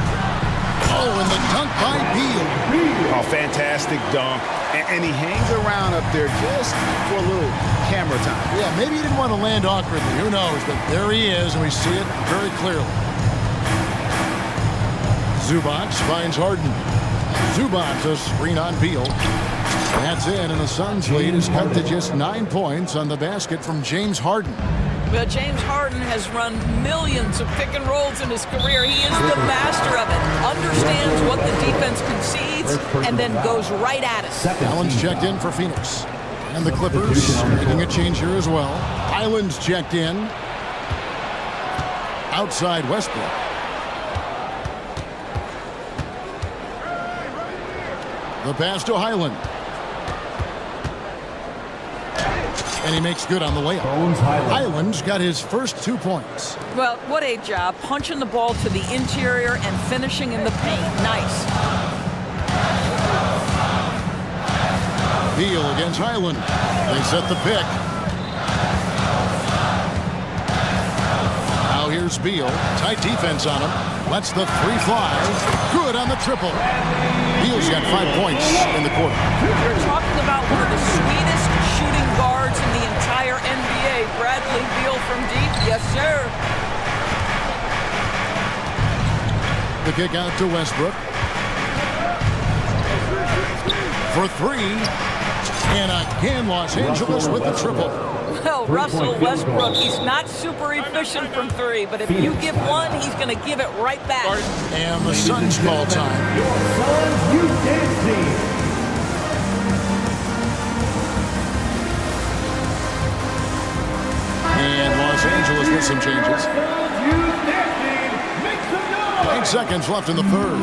Oh, and the dunk by Beal. A fantastic dunk. And he hangs around up there just for a little camera time. Yeah, maybe he didn't want to land awkwardly. Who knows? But there he is, and we see it very clearly. Zubac finds Harden. Zubac a screen on Beal. That's in, and the Suns' lead is cut to just 9 points on the basket from James Harden. Well, James Harden has run millions of pick and rolls in his career. He is the master of it. Understands what the defense concedes and then goes right at it. Allen's checked in for Phoenix. And the Clippers making a change here as well. Highland's checked in. Outside Westbrook. The pass to Highland. And he makes good on the layup. Highland's got his first 2 points. Well, what a job. Punching the ball to the interior and finishing in the paint. Nice. Beal against Highland. They set the pick. Now here's Beal. Tight defense on him. Lets the three fly. Good on the triple. Beal's got 5 points in the quarter. You're talking about one of the sweetest shooting guards in the entire NBA. Bradley Beal from deep. Yes, sir. The kick out to Westbrook. For three. And again, Los Angeles with the triple. Well, Russell Westbrook, he's not super efficient from three, but if you give one, he's going to give it right back. And the Suns ball time. Your Suns, you dancing. And Los Angeles with some changes. 8 seconds left in the third.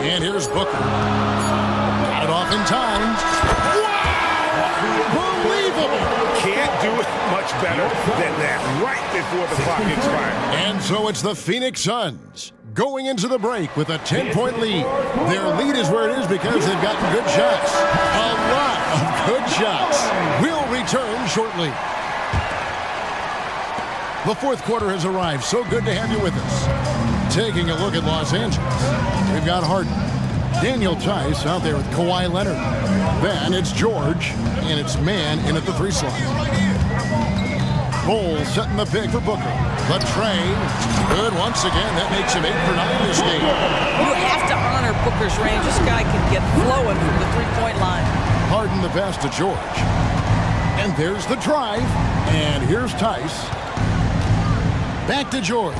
And here's Booker. Got it off in time. Wow! Unbelievable! Can't do it much better than that right before the clock expires. And so it's the Phoenix Suns going into the break with a 10-point lead. Their lead is where it is because they've gotten good shots. A lot of good shots. We'll return shortly. The fourth quarter has arrived. So good to have you with us. Taking a look at Los Angeles, we've got Harden. Daniel Tice out there with Kawhi Leonard. Then it's George, and it's man in at the 3 slot. Bol setting the pick for Booker. The tray, good once again. That makes him 8 for 9 this game. You have to honor Booker's range. This guy can get flowing from the three-point line. Harden the pass to George. And there's the drive. And here's Tice. Back to George.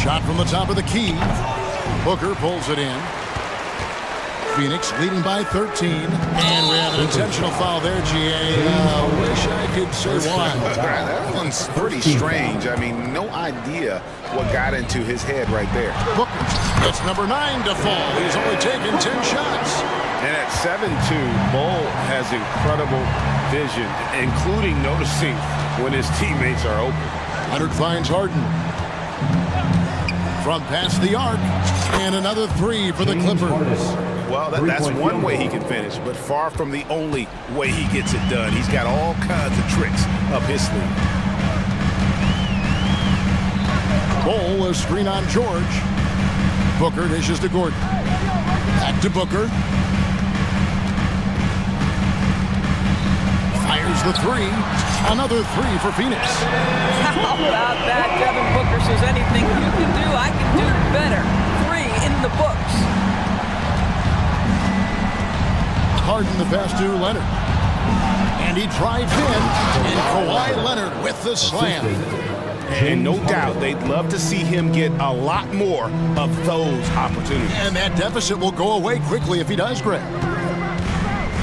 Shot from the top of the key. Booker pulls it in. Phoenix leading by 13. And we have an intentional foul there, GA. Wish I could say why. That one's pretty strange. I mean, no idea what got into his head right there. Booker, it's number 9 to fall. He's only taken 10 shots. And at 7'2", Bol has incredible vision, including noticing when his teammates are open. Leonard finds Harden. From past the arc. And another 3 for the Clippers. Well, that's one way he can finish, but far from the only way he gets it done. He's got all kinds of tricks up his sleeve. Bol, a screen on George. Booker dishes to Gordon. Back to Booker. Fires the 3. Another 3 for Phoenix. How about that? Devin Booker says anything you can do, I can do better. 3 in the books. Harden the pass to Leonard. And he drives in. And Kawhi Leonard with the slam. And no doubt they'd love to see him get a lot more of those opportunities. And that deficit will go away quickly if he does, Greg.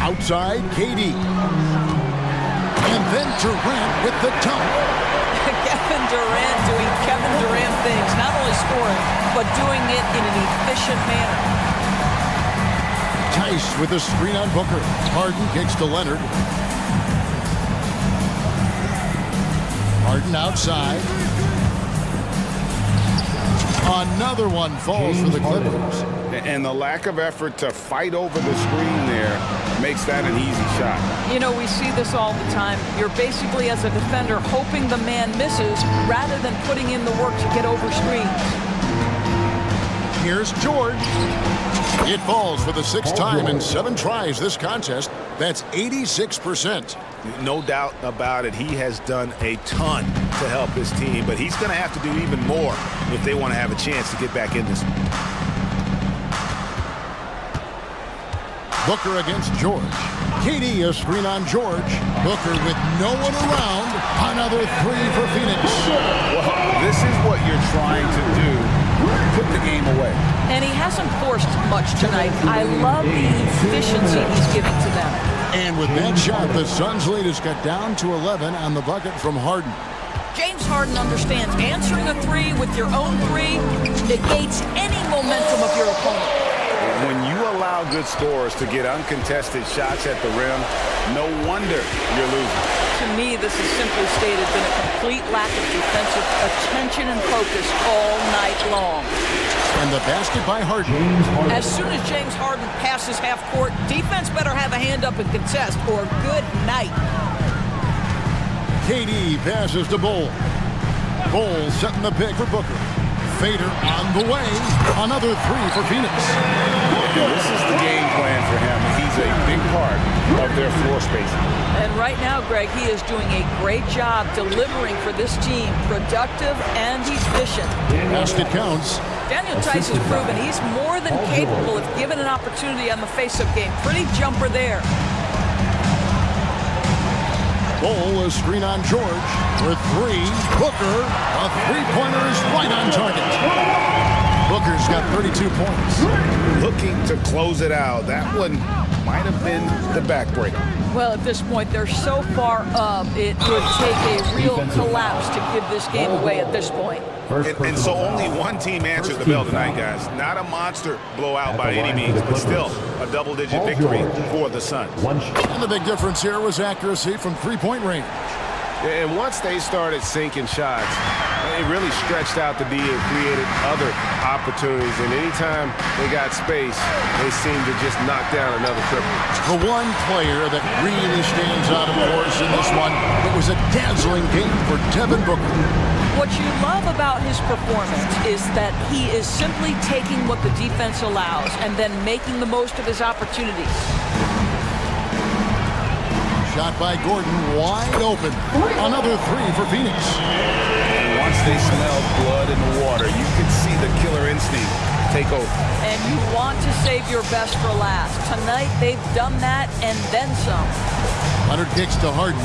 Outside, KD. And then Durant with the dunk. Kevin Durant doing Kevin Durant things, not only scoring, but doing it in an efficient manner. Tice with a screen on Booker. Harden kicks to Leonard. Harden outside. Another one falls for the Clippers. And the lack of effort to fight over the screen there makes that an easy shot. You know, we see this all the time. You're basically, as a defender, hoping the man misses rather than putting in the work to get over screens. Here's George. It falls for the 6th time in 7 tries this contest. That's 86%. No doubt about it. He has done a ton to help his team, but he's going to have to do even more if they want to have a chance to get back in this. Booker against George. KD a screen on George. Booker with no one around. Another 3 for Phoenix. Well, this is what you're trying to do. Put the game away. And he hasn't forced much tonight. I love the efficiency he's giving to them. And with that shot, the Suns' lead is cut down to 11 on the bucket from Harden. James Harden understands answering a 3 with your own 3 negates any momentum of your opponent. When you allow good scorers to get uncontested shots at the rim, no wonder you're losing. To me, this is simply stated been a complete lack of defensive attention and focus all night long. And the basket by Harden. As soon as James Harden passes half court, defense better have a hand up and contest, or good night. KD passes to Bol. Bol setting the pick for Booker. Fader on the way. Another 3 for Phoenix. This is the game plan for him. He's a big part of their floor spacing. And right now, Greg, he is doing a great job delivering for this team, productive and efficient. Basket counts. Daniel Tice has proven he's more than capable if given an opportunity on the face-up game. Pretty jumper there. Bol, a screen on George for 3. Booker, a 3-pointer is right on target. Booker's got 32 points. Looking to close it out. That one might have been the backbreaker. Well, at this point, they're so far up, it would take a real collapse to give this game away at this point. And so only one team answered the bell tonight, guys. Not a monster blowout by any means, but still a double-digit victory for the Suns. And the big difference here was accuracy from 3-point range. And once they started sinking shots, they really stretched out the D and created other opportunities. And anytime they got space, they seemed to just knock down another triple. The one player that really stands out, of course, in this one, it was a dazzling game for Devin Booker. What you love about his performance is that he is simply taking what the defense allows and then making the most of his opportunities. Shot by Gordon, wide open. Another three for Phoenix. And once they smelled blood in the water, you could see the killer instinct take over. And you want to save your best for last. Tonight, they've done that and then some. Leonard kicks to Harden.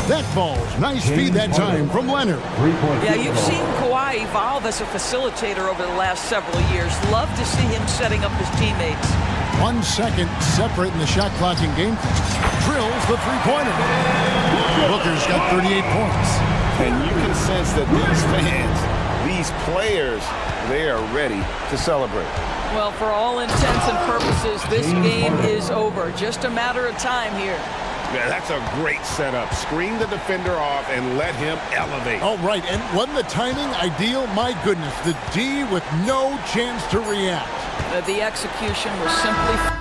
That falls. Nice feed that time from Leonard. Yeah, you've seen Kawhi evolve as a facilitator over the last several years. Love to see him setting up his teammates. 1 second separating the shot clock in game. Drills the three-pointer. Booker's got 38 points. And you can sense that these fans, these players, they are ready to celebrate. Well, for all intents and purposes, this game is over. Just a matter of time here. Yeah, that's a great setup. Screen the defender off and let him elevate. Oh, right. And wasn't the timing ideal? My goodness, the D with no chance to react. The execution was simply...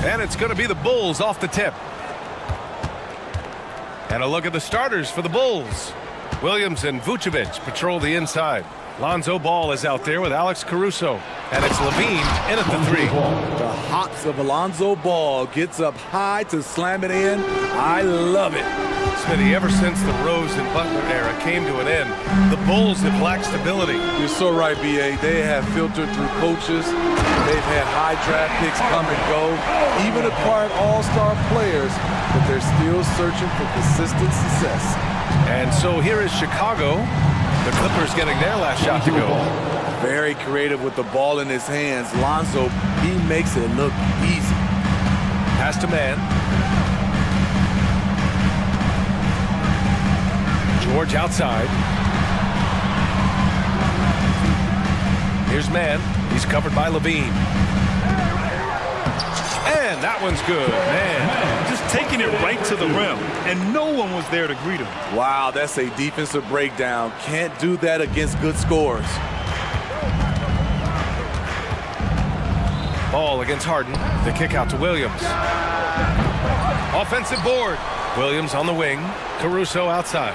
And it's going to be the Bulls off the tip. And a look at the starters for the Bulls. Williams and Vucevic patrol the inside. Lonzo Ball is out there with Alex Caruso. And it's Levine in at the 3. The hops of Alonzo Ball gets up high to slam it in. I love it. Smitty, ever since the Rose and Butler era came to an end, the Bulls have lacked stability. You're so right, B.A. They have filtered through coaches. They've had high draft picks come and go, even acquired all-star players, but they're still searching for consistent success. And so here is Chicago. The Clippers getting their last shot to go. Very creative with the ball in his hands. Lonzo, he makes it look easy. Pass to man. George outside. Here's man. He's covered by Levine. And that one's good, man. Just taking it right to the rim, and no one was there to greet him. Wow, that's a defensive breakdown. Can't do that against good scores. Ball against Harden. The kick out to Williams. Offensive board. Williams on the wing. Caruso outside.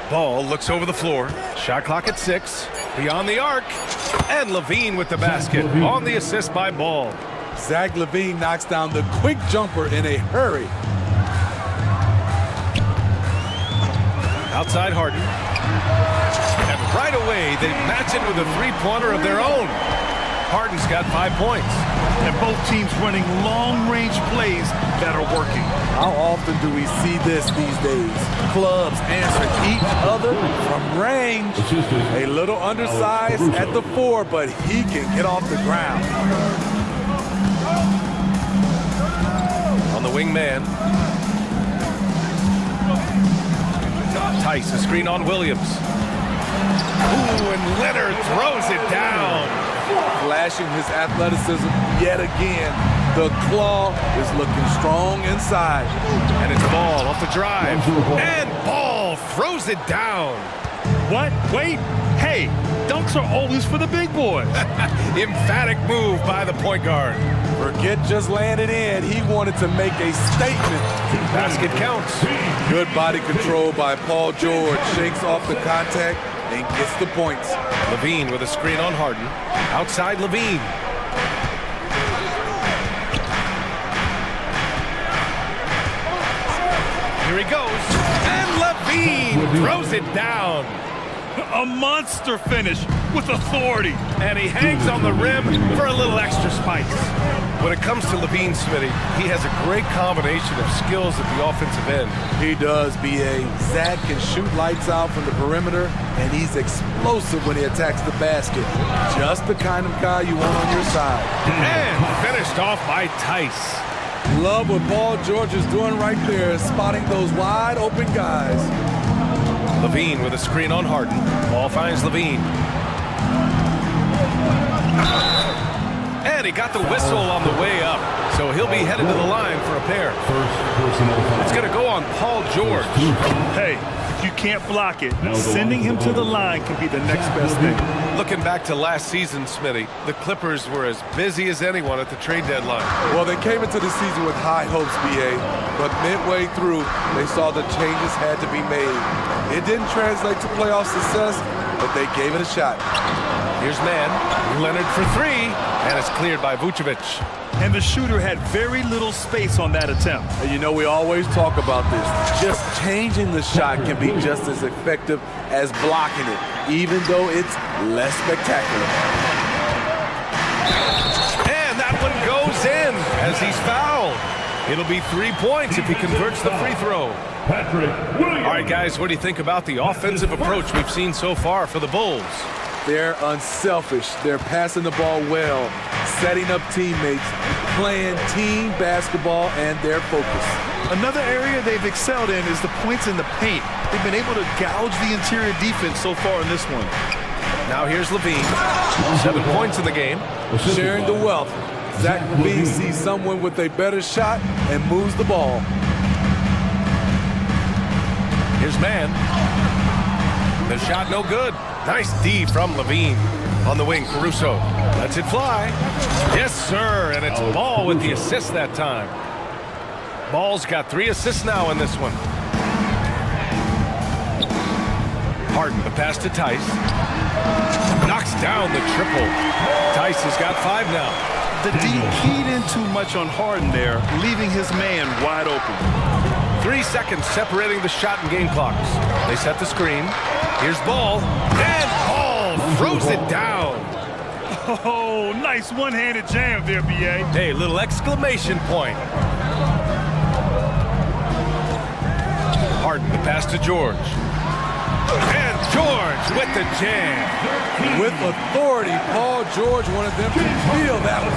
Ball looks over the floor. Shot clock at 6. Beyond the arc. And Levine with the basket. On the assist by Ball. Zach LaVine knocks down the quick jumper in a hurry. Outside Harden. And right away, they match it with a three-pointer of their own. Harden's got 5 points. And both teams running long-range plays that are working. How often do we see this these days? Clubs answer each other from range. A little undersized at the 4, but he can get off the ground. On the wing man. Tice, a screen on Williams. Ooh, and Leonard throws it down. Flashing his athleticism yet again. The claw is looking strong inside. And it's Ball off the drive. And Ball throws it down. What? Wait. Hey, dunks are always for the big boys. Emphatic move by the point guard. Forget just laying it in. He wanted to make a statement. Basket counts. Good body control by Paul George. Shakes off the contact and gets the points. Levine with a screen on Harden. Outside Levine. Here he goes. And Levine throws it down. A monster finish with authority. And he hangs on the rim for a little extra spice. When it comes to Levine, Smitty, he has a great combination of skills at the offensive end. He does, B.A. Zach can shoot lights out from the perimeter, and he's explosive when he attacks the basket. Just the kind of guy you want on your side. And finished off by Tice. Love what Paul George is doing right there, spotting those wide open guys. Levine with a screen on Harden. Ball finds Levine. And he got the whistle on the way up. So he'll be headed to the line for a pair. It's going to go on Paul George. Hey, if you can't block it, sending him to the line can be the next best thing. Looking back to last season, Smitty, the Clippers were as busy as anyone at the trade deadline. Well, they came into the season with high hopes, B.A., but midway through, they saw the changes had to be made. It didn't translate to playoff success, but they gave it a shot. Here's man, Leonard for 3, and it's cleared by Vucevic. And the shooter had very little space on that attempt. And you know, we always talk about this. Just changing the shot can be just as effective as blocking it, even though it's less spectacular. And that one goes in as he's fouled. It'll be 3 points if he converts the free throw. All right, guys, what do you think about the offensive approach we've seen so far for the Bulls? They're unselfish. They're passing the ball well, setting up teammates, playing team basketball, and their focus. Another area they've excelled in is the points in the paint. They've been able to gouge the interior defense so far in this one. Now here's Levine. 7 points in the game. Sharing the wealth. Zach LaVine sees someone with a better shot and moves the ball. Here's man. The shot no good. Nice D from Levine. On the wing, Caruso lets it fly. Yes, sir, and it's Ball with the assist that time. Ball's got 3 assists now in this one. Harden, the pass to Tice. Knocks down the triple. Tice has got 5 now. The D keyed in too much on Harden there, leaving his man wide open. 3 seconds separating the shot and game clocks. They set the screen. Here's Ball. And Ball throws it down. Oh, nice one-handed jam there, B.A. Hey, little exclamation point. Harden, the pass to George. And George with the jam. With authority, Paul George wanted them to feel that one.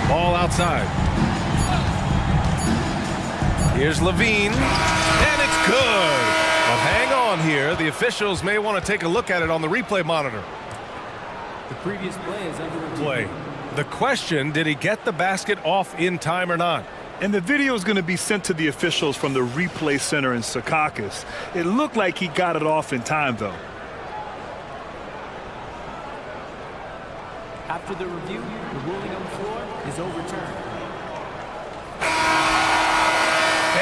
Ball outside. Here's Levine. And it's good. But hang on here. The officials may want to take a look at it on the replay monitor. The previous play is under review. Play. The question, did he get the basket off in time or not? And the video is going to be sent to the officials from the replay center in Secaucus. It looked like he got it off in time, though. After the review, the ruling on the floor is overturned.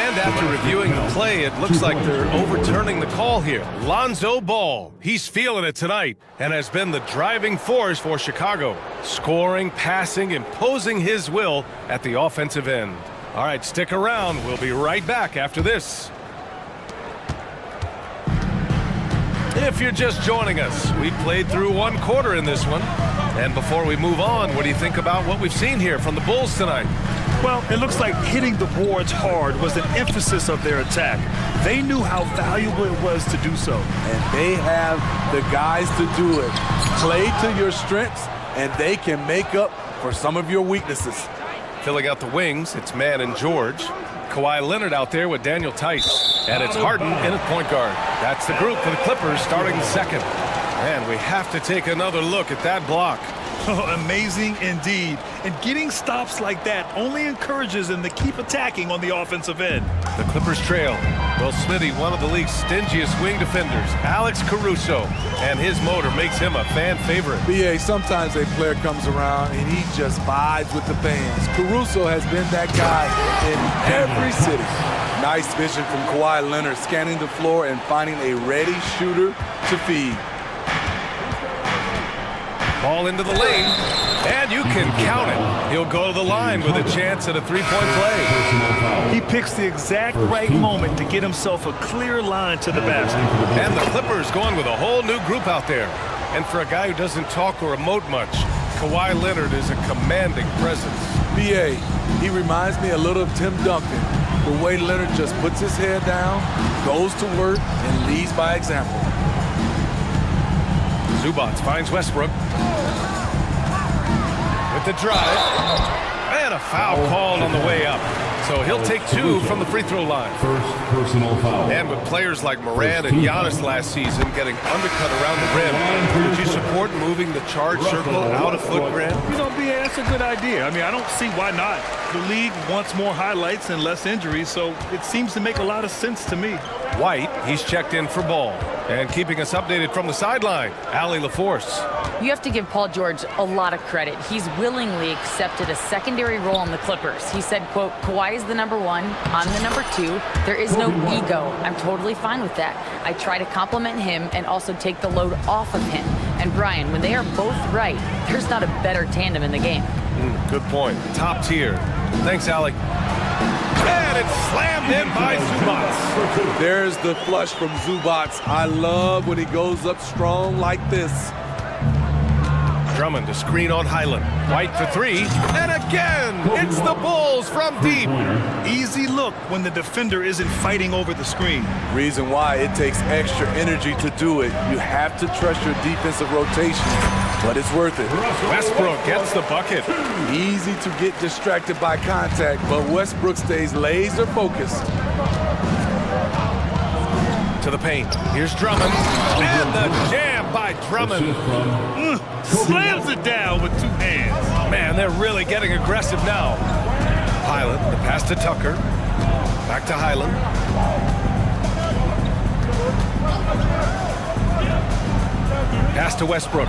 And after reviewing the play, it looks like they're overturning the call here. Lonzo Ball, he's feeling it tonight and has been the driving force for Chicago. Scoring, passing, imposing his will at the offensive end. All right, stick around. We'll be right back after this. If you're just joining us, we played through 1 quarter in this one. And before we move on, what do you think about what we've seen here from the Bulls tonight? Well, it looks like hitting the boards hard was an emphasis of their attack. They knew how valuable it was to do so. And they have the guys to do it. Play to your strengths, and they can make up for some of your weaknesses. Filling out the wings, it's Mann and George. Kawhi Leonard out there with Daniel Tice. And it's Harden in at point guard. That's the group for the Clippers starting second. And we have to take another look at that block. Oh, amazing indeed. And getting stops like that only encourages them to keep attacking on the offensive end. The Clippers trail. Well, Smitty, one of the league's stingiest wing defenders, Alex Caruso, and his motor makes him a fan favorite. BA, sometimes a player comes around and he just vibes with the fans. Caruso has been that guy in every city. Nice vision from Kawhi Leonard, scanning the floor and finding a ready shooter to feed. Ball into the lane, and you can count it. He'll go to the line with a chance at a three-point play. He picks the exact right moment to get himself a clear line to the basket. And the Clippers going with a whole new group out there. And for a guy who doesn't talk or emote much, Kawhi Leonard is a commanding presence. BA, he reminds me a little of Tim Duncan. The way Leonard just puts his head down, goes to work, and leads by example. Zubac finds Westbrook. With the drive. And a foul called on the way up. So he'll take 2 from the free throw line. First personal foul. And with players like Morant and Giannis last season getting undercut around the rim, would you support moving the charge circle out of foot, Grant? You know, BA, that's a good idea. I mean, I don't see why not. The league wants more highlights and less injuries, so it seems to make a lot of sense to me. White, he's checked in for Ball. And keeping us updated from the sideline, Allie LaForce. You have to give Paul George a lot of credit. He's willingly accepted a secondary role on the Clippers. He said, quote, Kawhi is the number 1, I'm the number 2. There is no ego. I'm totally fine with that. I try to compliment him and also take the load off of him. And Brian, when they are both right, there's not a better tandem in the game. Good point. Top tier. Thanks, Allie. And it's slammed in by Zubac. There's the flush from Zubac. I love when he goes up strong like this. Drummond to screen on Highland. White for 3. And again, it's the Bulls from deep. Easy look when the defender isn't fighting over the screen. Reason why it takes extra energy to do it. You have to trust your defensive rotation, but it's worth it. Westbrook gets the bucket. Easy to get distracted by contact, but Westbrook stays laser focused. To the paint. Here's Drummond. And the jam by Drummond. Slams it down with 2 hands. Man, they're really getting aggressive now. Highland, the pass to Tucker. Back to Highland. Pass to Westbrook.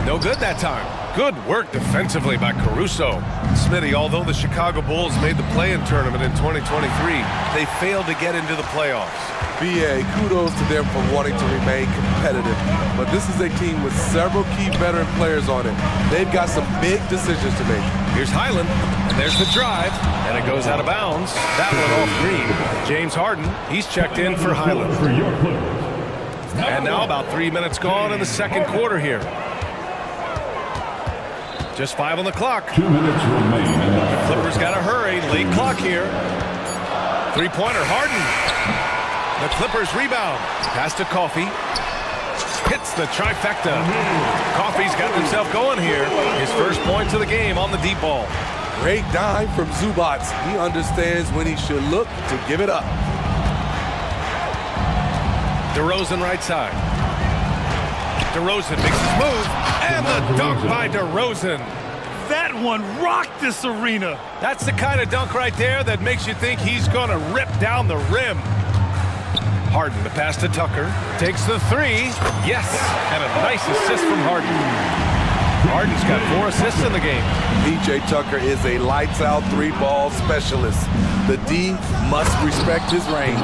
No good that time. Good work defensively by Caruso. Smitty, although the Chicago Bulls made the play-in tournament in 2023, they failed to get into the playoffs. BA, kudos to them for wanting to remain competitive. But this is a team with several key veteran players on it. They've got some big decisions to make. Here's Highland, and there's the drive, and it goes out of bounds. That one off Green. James Harden, he's checked in for Highland. And now about 3 minutes gone in the second quarter here. Just 5 on the clock. 2 minutes remain. Clippers got to hurry. Late clock here. Three-pointer, Harden. The Clippers rebound. Pass to Coffey. Hits the trifecta. Coffey's got himself going here. His first points of the game on the deep ball. Great dive from Zubac. He understands when he should look to give it up. DeRozan right side. DeRozan makes his move. And the dunk by DeRozan. That one rocked this arena. That's the kind of dunk right there that makes you think he's going to rip down the rim. Harden, the pass to Tucker. Takes the three. Yes. And a nice assist from Harden. Harden's got 4 assists in the game. PJ Tucker is a lights-out three-ball specialist. The D must respect his range.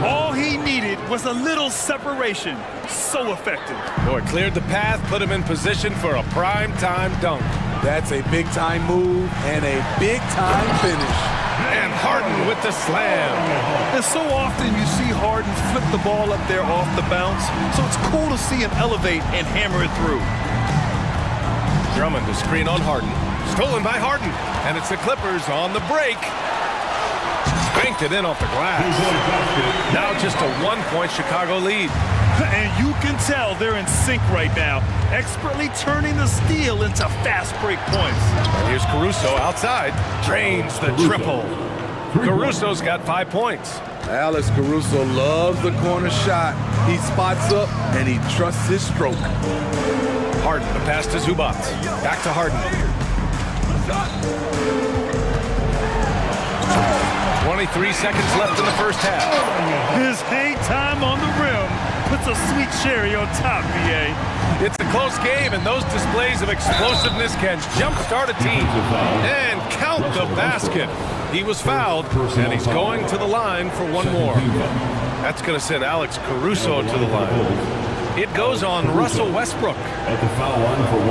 All he needed was a little separation. So effective. Oh, it cleared the path, put him in position for a prime-time dunk. That's a big-time move and a big-time finish. And Harden with the slam. And so often you see Harden flip the ball up there off the bounce. So it's cool to see him elevate and hammer it through. Drummond to screen on Harden. Stolen by Harden. And it's the Clippers on the break. Banked it in off the glass. Now just a 1-point Chicago lead. And you can tell they're in sync right now, expertly turning the steal into fast break points. And here's Caruso outside. Drains the triple. Caruso's got 5 points. Alex Caruso loves the corner shot. He spots up and he trusts his stroke. Harden, the pass to Zubac. Back to Harden. 23 seconds left in the first half. His hang time on the rim puts a sweet cherry on top, BA. It's a close game, and those displays of explosiveness can jumpstart a team. And count the basket. He was fouled, and he's going to the line for one more. That's going to send Alex Caruso to the line. It goes on Russell Westbrook. At the foul line for 1.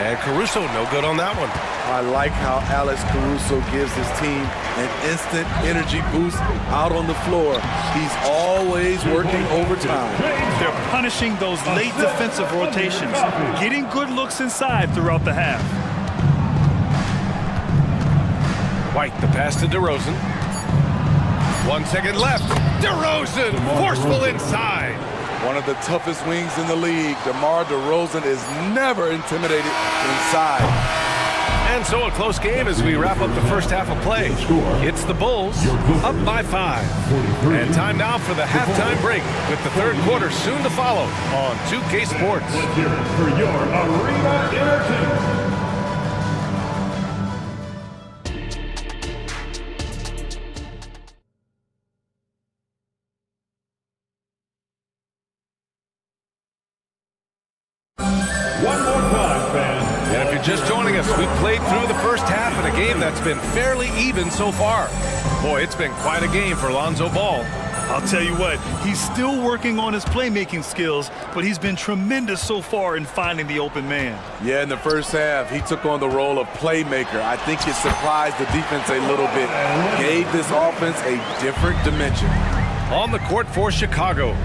And Caruso, no good on that one. I like how Alex Caruso gives his team an instant energy boost out on the floor. He's always working overtime. They're punishing those late defensive rotations, getting good looks inside throughout the half. White, the pass to DeRozan. 1 second left. DeRozan, forceful inside. One of the toughest wings in the league. DeMar DeRozan is never intimidated inside. And so a close game as we wrap up the first half of play. It's the Bulls up by 5. And time now for the halftime break with the third quarter soon to follow on 2K Sports. Let's hear it for your arena entertainment. One more time, fans. And if you're just joining us, we've played through the first half in a game that's been fairly even so far. Boy, it's been quite a game for Lonzo Ball. I'll tell you what, he's still working on his playmaking skills, but he's been tremendous so far in finding the open man. Yeah, in the first half, he took on the role of playmaker. I think it surprised the defense a little bit, gave this offense a different dimension. On the court for Chicago,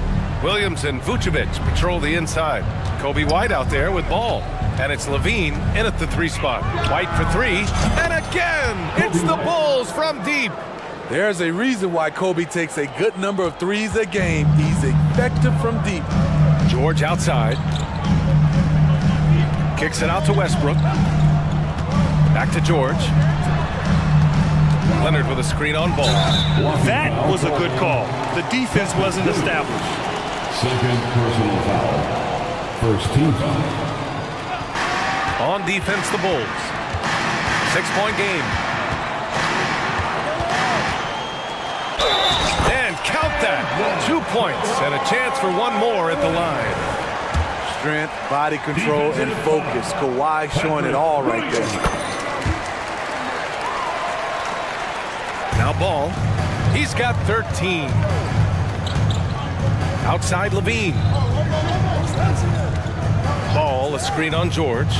Williams and Vucevic patrol the inside. Kobe White out there with ball. And it's Levine in at the 3 spot. White for 3. And again, it's the Bulls from deep. There's a reason why Kobe takes a good number of threes a game. He's effective from deep. George outside. Kicks it out to Westbrook. Back to George. Leonard with a screen on ball. That was a good call. The defense wasn't established. Second personal foul. First team foul. On defense, the Bulls. 6-point game. And count that. 2 points and a chance for one more at the line. Strength, body control, and focus. Kawhi showing it all right there. Now Ball. He's got 13. Outside Levine. Ball, a screen on George.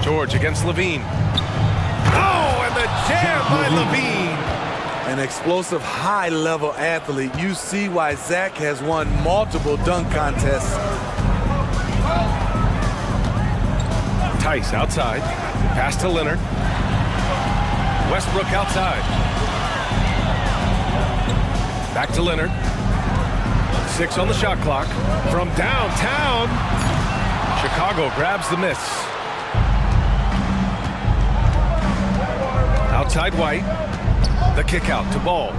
George against Levine. Oh, and the jam by Levine. An explosive high-level athlete. You see why Zach has won multiple dunk contests. Tice outside. Pass to Leonard. Westbrook outside. Back to Leonard. 6 on the shot clock. From downtown. Chicago grabs the miss. Outside White. The kick out to Ball.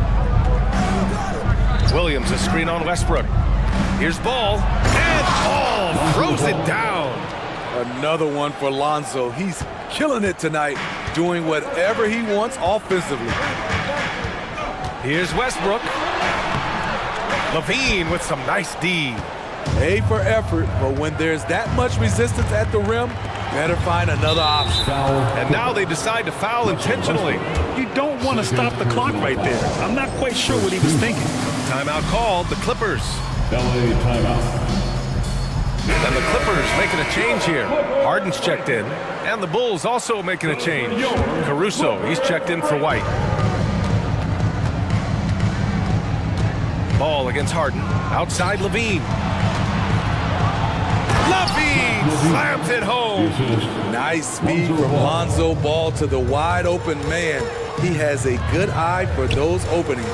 Williams a screen on Westbrook. Here's Ball. And Ball throws it down. Another one for Lonzo. He's killing it tonight, doing whatever he wants offensively. Here's Westbrook. Levine with some nice D. A for effort, but when there's that much resistance at the rim, better find another option. And now they decide to foul intentionally. You don't want to stop the clock right there. I'm not quite sure what he was thinking. Timeout called, the Clippers. LA timeout. And the Clippers making a change here. Harden's checked in, and the Bulls also making a change. Caruso, he's checked in for White. Ball against Harden. Outside Levine. Levine slams it home. Nice speed from Lonzo Ball to the wide open man. He has a good eye for those openings.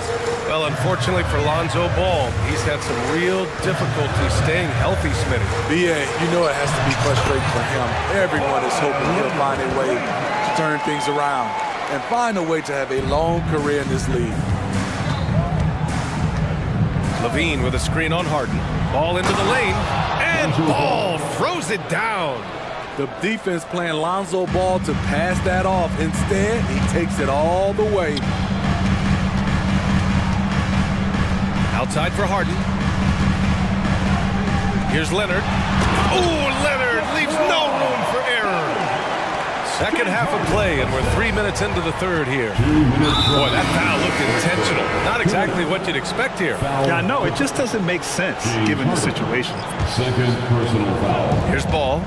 Well, unfortunately for Lonzo Ball, he's had some real difficulty staying healthy, Smitty. BA, you know it has to be frustrating for him. Everyone is hoping he'll find a way to turn things around and find a way to have a long career in this league. Levine with a screen on Harden. Ball into the lane, and Ball throws it down. The defense playing Lonzo Ball to pass that off. Instead, he takes it all the way. Outside for Harden. Here's Leonard. Oh, Leonard leaves no room for error. Second half of play, and we're 3 minutes into the third here. Boy, that foul looked intentional. Not exactly what you'd expect here. Yeah, I know. It just doesn't make sense given the situation. Second personal foul. Here's Ball.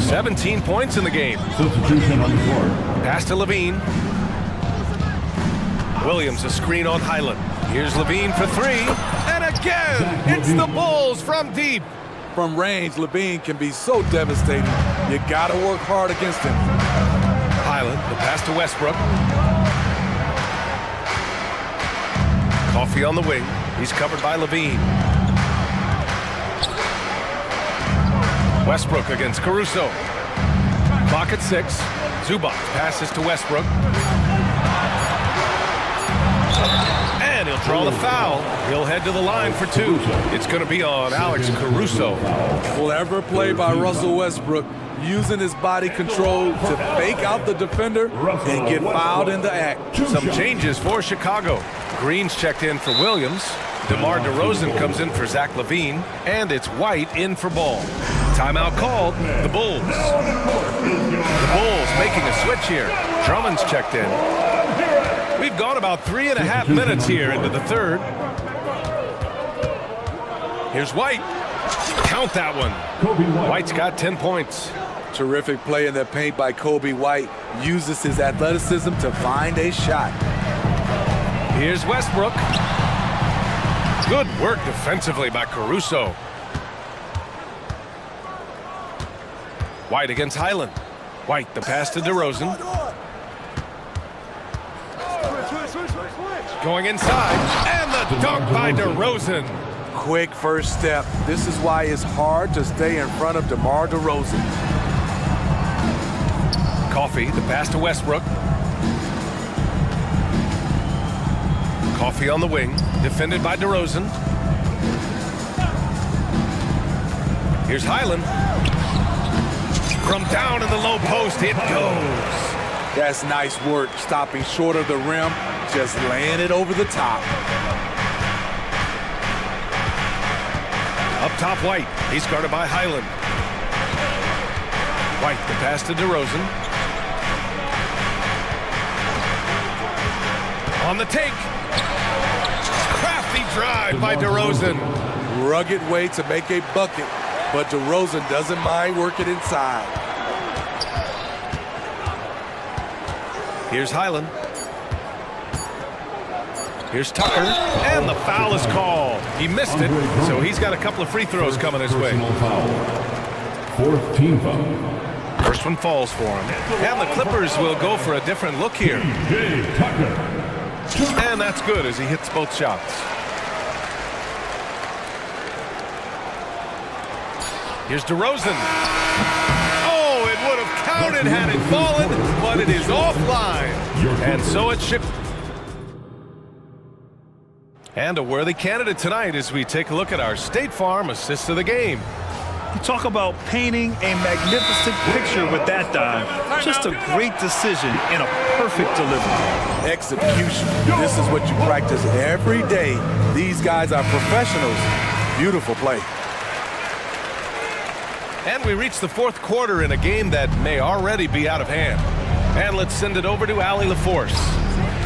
17 points in the game. Substitution on the court. Pass to Levine. Williams a screen on Highland. Here's Levine for 3. And again, it's the Bulls from deep. From range, Levine can be so devastating. You got to work hard against him. Highland, the pass to Westbrook. Coffee on the wing. He's covered by Levine. Westbrook against Caruso. Clock at 6. Zubac passes to Westbrook. And he'll draw the foul. He'll head to the line for 2. It's going to be on Alex Caruso. Clever play by Russell Westbrook, using his body control to fake out the defender and get fouled in the act. Some changes for Chicago. Green's checked in for Williams. DeMar DeRozan comes in for Zach LaVine. And it's White in for Ball. Timeout called. The Bulls. The Bulls making a switch here. Drummond's checked in. We've gone about 3.5 minutes here into the third. Here's White. Count that one. White's got 10 points. Terrific play in the paint by Kobe White. Uses his athleticism to find a shot. Here's Westbrook. Good work defensively by Caruso. White against Highland. White, the pass to DeRozan. Going inside, and the dunk by DeRozan. Quick first step. This is why it's hard to stay in front of DeMar DeRozan. Coffee, the pass to Westbrook. Coffee on the wing, defended by DeRozan. Here's Highland. From down in the low post, it goes. That's nice work, stopping short of the rim, just laying it over the top. Up top, White. He's guarded by Highland. White, the pass to DeRozan. On the take. Crafty drive by DeRozan. Rugged way to make a bucket, but DeRozan doesn't mind working inside. Here's Highland. Here's Tucker, and the foul is called. He missed it, so he's got a couple of free throws coming his way. Fourth team foul. First one falls for him. And the Clippers will go for a different look here. And that's good as he hits both shots. Here's DeRozan. Oh, it would have counted had it fallen, but it is offline. And so it should. And a worthy candidate tonight as we take a look at our State Farm assist of the game. You talk about painting a magnificent picture with that dime. Just a great decision and a perfect delivery. Execution. This is what you practice every day. These guys are professionals. Beautiful play. And we reach the fourth quarter in a game that may already be out of hand. And let's send it over to Allie LaForce.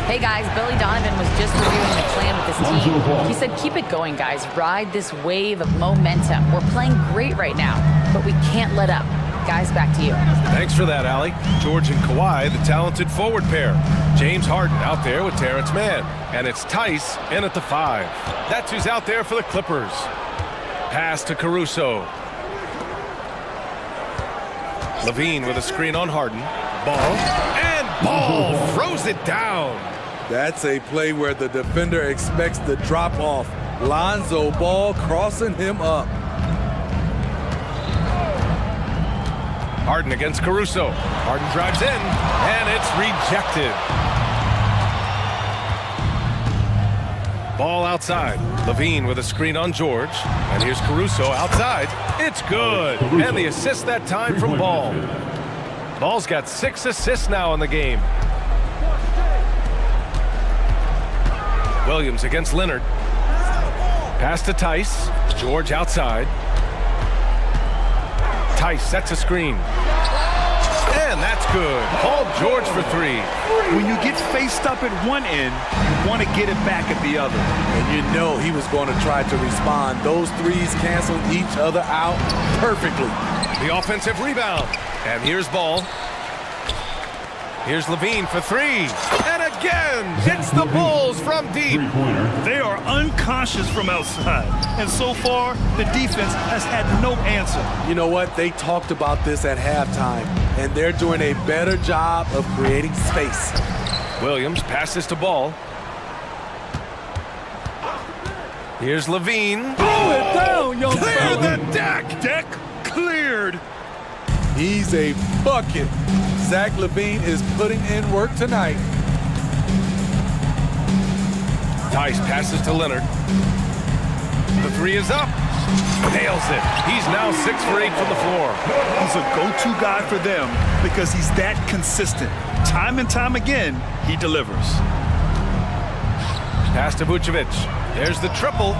Hey guys, Billy Donovan was just reviewing the plan with his team. He said, keep it going, guys. Ride this wave of momentum. We're playing great right now, but we can't let up. Guys, back to you. Thanks for that, Allie. George and Kawhi, the talented forward pair. James Harden out there with Terrence Mann. And it's Tice in at the 5. That's who's out there for the Clippers. Pass to Caruso. Levine with a screen on Harden. Ball. And Ball throws it down. That's a play where the defender expects the drop off. Lonzo Ball crossing him up. Harden against Caruso. Harden drives in, and it's rejected. Ball outside. Levine with a screen on George. And here's Caruso outside. It's good. And the assist that time from Ball. Ball's got 6 assists now in the game. Williams against Leonard. Pass to Tice. George outside. Tice sets a screen. And that's good. Paul George for 3. When you get faced up at one end, you want to get it back at the other. And you know he was going to try to respond. Those threes canceled each other out perfectly. The offensive rebound. And here's Ball. Here's Levine for 3. And again, hits the Bulls from deep. They are unconscious from outside. And so far, the defense has had no answer. You know what? They talked about this at halftime, and they're doing a better job of creating space. Williams passes to Ball. Here's Levine. Blow it down, young Clear fella. the deck. Deck cleared. He's a bucket. Zach LaVine is putting in work tonight. Tice passes to Leonard. The 3 is up. Nails it. He's now 6 for 8 from the floor. He's a go-to guy for them because he's that consistent. Time and time again, he delivers. Pass to Vucevic. There's the triple.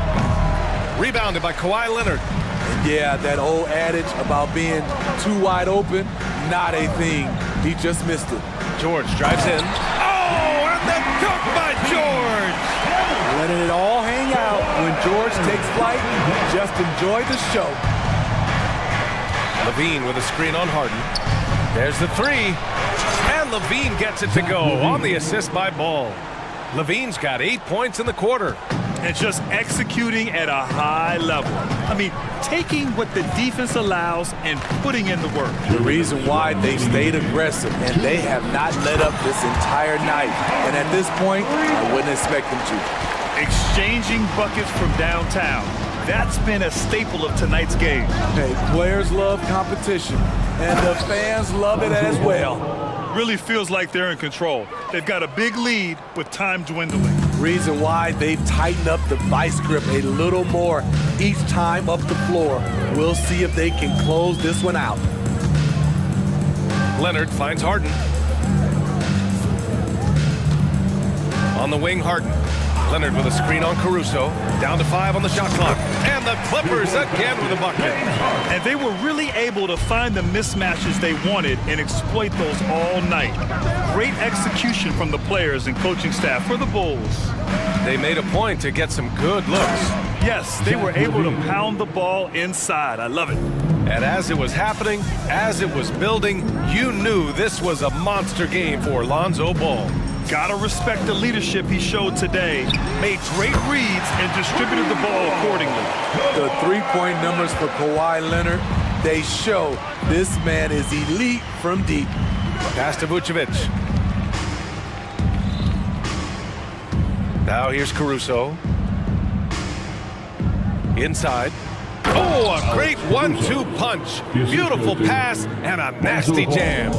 Rebounded by Kawhi Leonard. Yeah, that old adage about being too wide open, not a thing. He just missed it. George drives in. Oh, and the dunk by George! Letting it all hang out. When George takes flight, just enjoy the show. Levine with a screen on Harden. There's the 3. And Levine gets it to go on the assist by Ball. Levine's got 8 points in the quarter. And just executing at a high level. I mean, taking what the defense allows and putting in the work. The reason why they stayed aggressive, and they have not let up this entire night. And at this point, I wouldn't expect them to. Exchanging buckets from downtown. That's been a staple of tonight's game. Hey, players love competition, and the fans love it as well. Really feels like they're in control. They've got a big lead with time dwindling. Reason why they've tightened up the vice grip a little more each time up the floor. We'll see if they can close this one out. Leonard finds Harden. the wing, Harden. Leonard with a screen on Caruso. Down to 5 on the shot clock. And the Clippers again with a bucket. And they were really able to find the mismatches they wanted and exploit those all night. Great execution from the players and coaching staff for the Bulls. They made a point to get some good looks. Yes, they were able to pound the ball inside. I love it. And as it was happening, as it was building, you knew this was a monster game for Lonzo Ball. Gotta respect the leadership he showed today. Made great reads and distributed the ball accordingly. The three-point numbers for Kawhi Leonard, they show this man is elite from deep. Pass to Vucevic. Now here's Caruso. Inside. Oh, a great 1-2 punch. Beautiful pass and a nasty jam.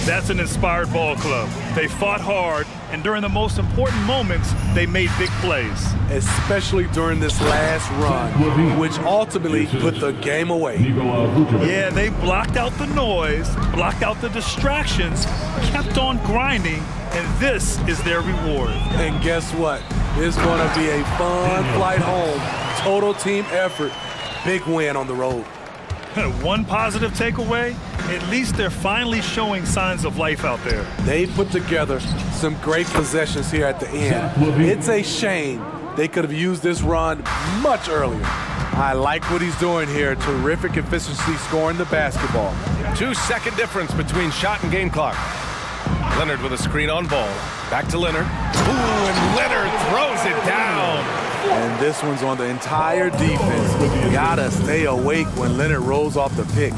That's an inspired ball club. They fought hard, and during the most important moments, they made big plays. Especially during this last run, which ultimately put the game away. Yeah, they blocked out the noise, blocked out the distractions, kept on grinding, and this is their reward. And guess what? It's going to be a fun flight home. Total team effort. Big win on the road. One positive takeaway, at least they're finally showing signs of life out there. They put together some great possessions here at the end. It's a shame they could have used this run much earlier. I like what he's doing here. Terrific efficiency scoring the basketball. 2-second difference between shot and game clock. Leonard with a screen on Ball. Back to Leonard. Ooh, and Leonard throws it down. And this one's on the entire defense. Gotta stay awake when Leonard rolls off the pick.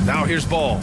Now here's Ball.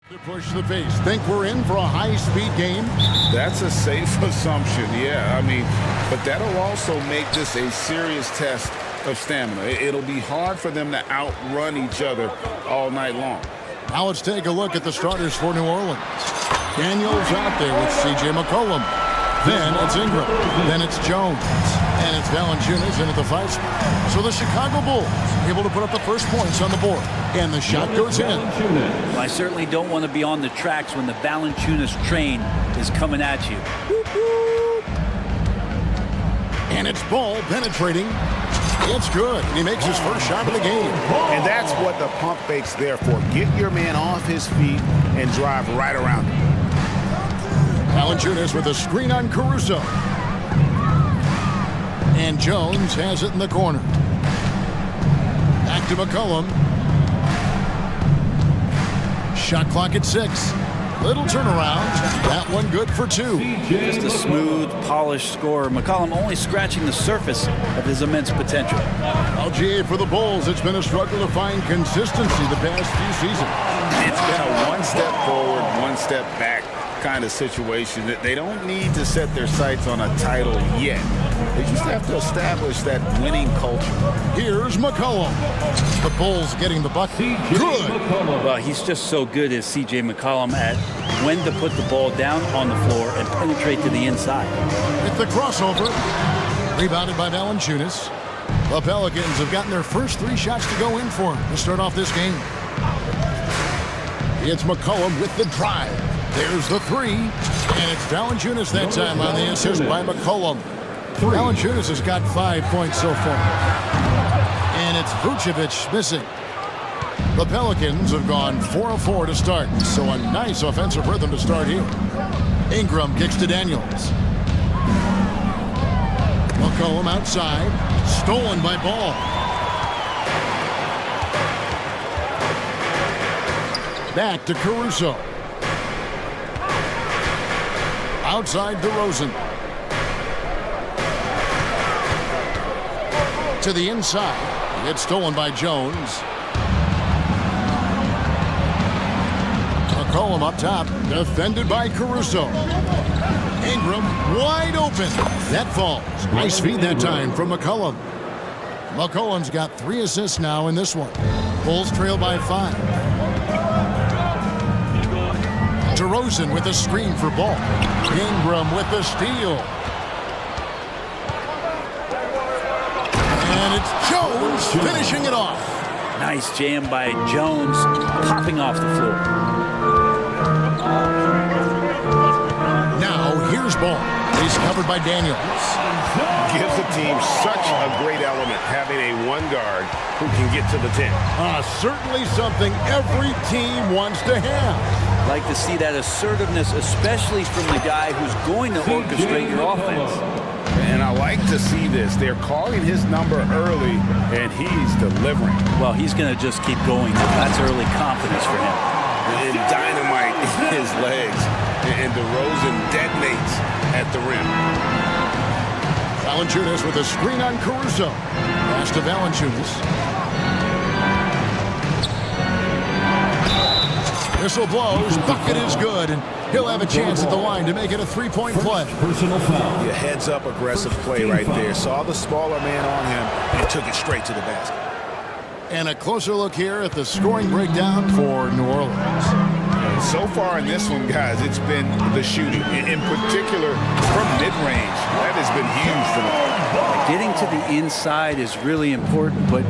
To push the pace. Think we're in for a high-speed game? That's a safe assumption, yeah. I mean, but that'll also make this a serious test of stamina. It'll be hard for them to outrun each other all night long. Now let's take a look at the starters for New Orleans. Daniels out there with C.J. McCollum. Then it's Ingram. Then it's Jones. And it's Valanciunas in at the 5 spot. So the Chicago Bulls able to put up the first points on the board. And the shot goes in. Well, I certainly don't want to be on the tracks when the Valanciunas train is coming at you. And it's Ball penetrating. It's good. He makes his first shot of the game. And that's what the pump fake's there for. Get your man off his feet and drive right around him. Valanciunas with a screen on Caruso. And Jones has it in the corner. Back to McCollum. Shot clock at 6. Little turnaround. That one good for 2. Just a smooth, polished scorer. McCollum only scratching the surface of his immense potential. LGA for the Bulls. It's been a struggle to find consistency the past few seasons. It's been a one step forward, one step back kind of situation. That they don't need to set their sights on a title yet. They just have to establish that winning culture. Here's McCollum. The Bulls getting the bucket. Good. Well, he's just so good as C.J. McCollum at when to put the ball down on the floor and penetrate to the inside. With the crossover. Rebounded by Valanciunas. The Pelicans have gotten their first 3 shots to go in for him to start off this game. It's McCollum with the drive. There's the 3. And it's Valanciunas that time on the assist by McCollum. Valanciunas has got 5 points so far. And it's Vucevic missing. The Pelicans have gone 4 of 4 to start, so a nice offensive rhythm to start here. Ingram kicks to Daniels. McCollum outside. Stolen by Ball. Back to Caruso. Outside DeRozan. To the inside. It's stolen by Jones. McCollum up top. Defended by Caruso. Ingram wide open. That falls. Nice feed that time from McCollum. McCollum's got 3 assists now in this one. Bulls trail by 5. DeRozan with a screen for Ball. Ingram with the steal. And it's Jones finishing it off. Nice jam by Jones, popping off the floor. Now here's Ball. He's covered by Daniels. Gives the team such a great element, having a 1 guard who can get to the 10. Certainly something every team wants to have. Like to see that assertiveness, especially from the guy who's going to orchestrate your offense. And I like to see this. They're calling his number early, and he's delivering. Well, he's going to just keep going. That's early confidence for him. And dynamite in his legs. And DeRozan detonates at the rim. Valanciunas with a screen on Caruso. Pass to Valanciunas. Whistle blows. Bucket is good. And he'll have a chance at the line to make it a 3-point play. Personal foul. Your heads-up aggressive play right there. Saw the smaller man on him and took it straight to the basket. And a closer look here at the scoring breakdown for New Orleans. So far in this one, guys, it's been the shooting. In particular, from mid-range. That has been huge for them. Getting to the inside is really important, but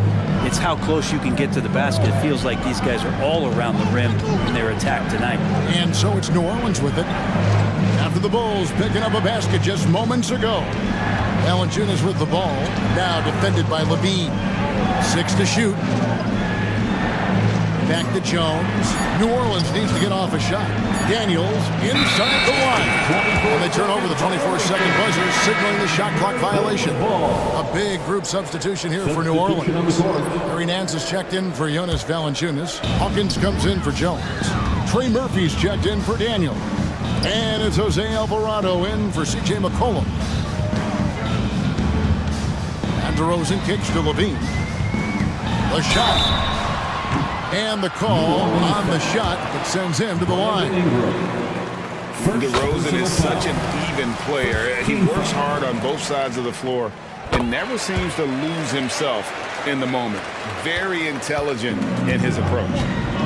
it's how close you can get to the basket. It feels like these guys are all around the rim in their attack tonight. And so it's New Orleans with it. After the Bulls picking up a basket just moments ago. Valanciunas with the ball. Now defended by Levine. 6 to shoot. Back to Jones. New Orleans needs to get off a shot. Daniels inside the line. And they turn over the 24-second buzzer, signaling the shot clock violation. A big group substitution here for New Orleans. Harry Nance is checked in for Jonas Valanciunas. Hawkins comes in for Jones. Trey Murphy's checked in for Daniel. And it's Jose Alvarado in for C.J. McCollum. And DeRozan kicks to Levine. The shot. And the call on the shot that sends him to the line. DeRozan is such an even player. He works hard on both sides of the floor and never seems to lose himself in the moment. Very intelligent in his approach.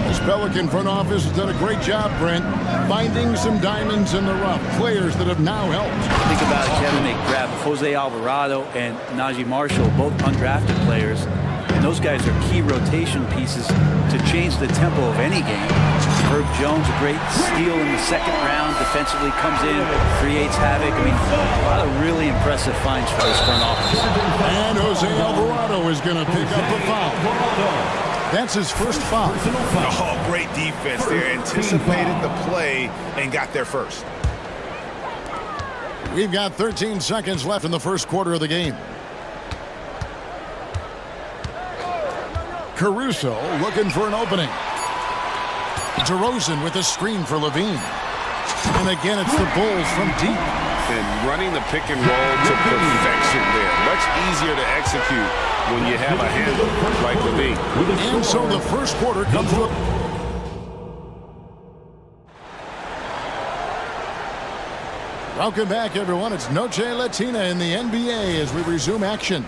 This Pelican front office has done a great job, Brent, finding some diamonds in the rough, players that have now helped. Think about it, Kevin. They grabbed Jose Alvarado and Najee Marshall, both undrafted players. And those guys are key rotation pieces to change the tempo of any game. Herb Jones, a great steal in the second round, defensively comes in, creates havoc. I mean, a lot of really impressive finds for this front office. And Jose Alvarado is going to pick up a foul. That's his first foul. Oh, great defense there. Anticipated the play and got there first. We've got 13 seconds left in the first quarter of the game. Caruso looking for an opening. DeRozan with a screen for Levine. And again, it's the Bulls from deep. And running the pick and roll to perfection there. Much easier to execute when you have a handle like Levine. And so the first quarter comes to a... Welcome back, everyone. It's Noche Latina in the NBA as we resume action.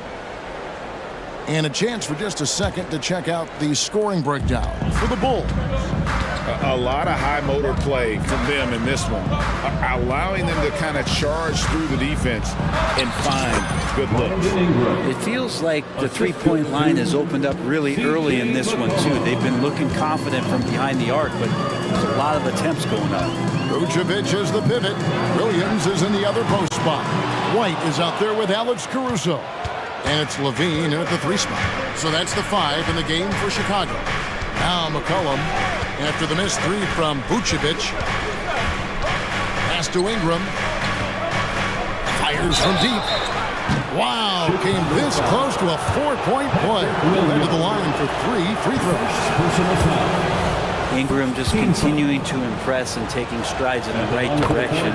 And a chance for just a second to check out the scoring breakdown for the Bulls. A lot of high motor play from them in this one, allowing them to kind of charge through the defense and find good looks. It feels like the three-point line has opened up really early in this one, too. They've been looking confident from behind the arc, but there's a lot of attempts going up. Vucevic is the pivot. Williams is in the other post spot. White is out there with Alex Caruso. And it's Levine in at the 3 spot. So that's the 5 in the game for Chicago. Now McCollum, after the missed 3 from Vucevic. Pass to Ingram. Fires from deep. Wow, came this close to a 4-point play. Into the line for 3 free throws. Ingram just continuing to impress and taking strides in the right direction.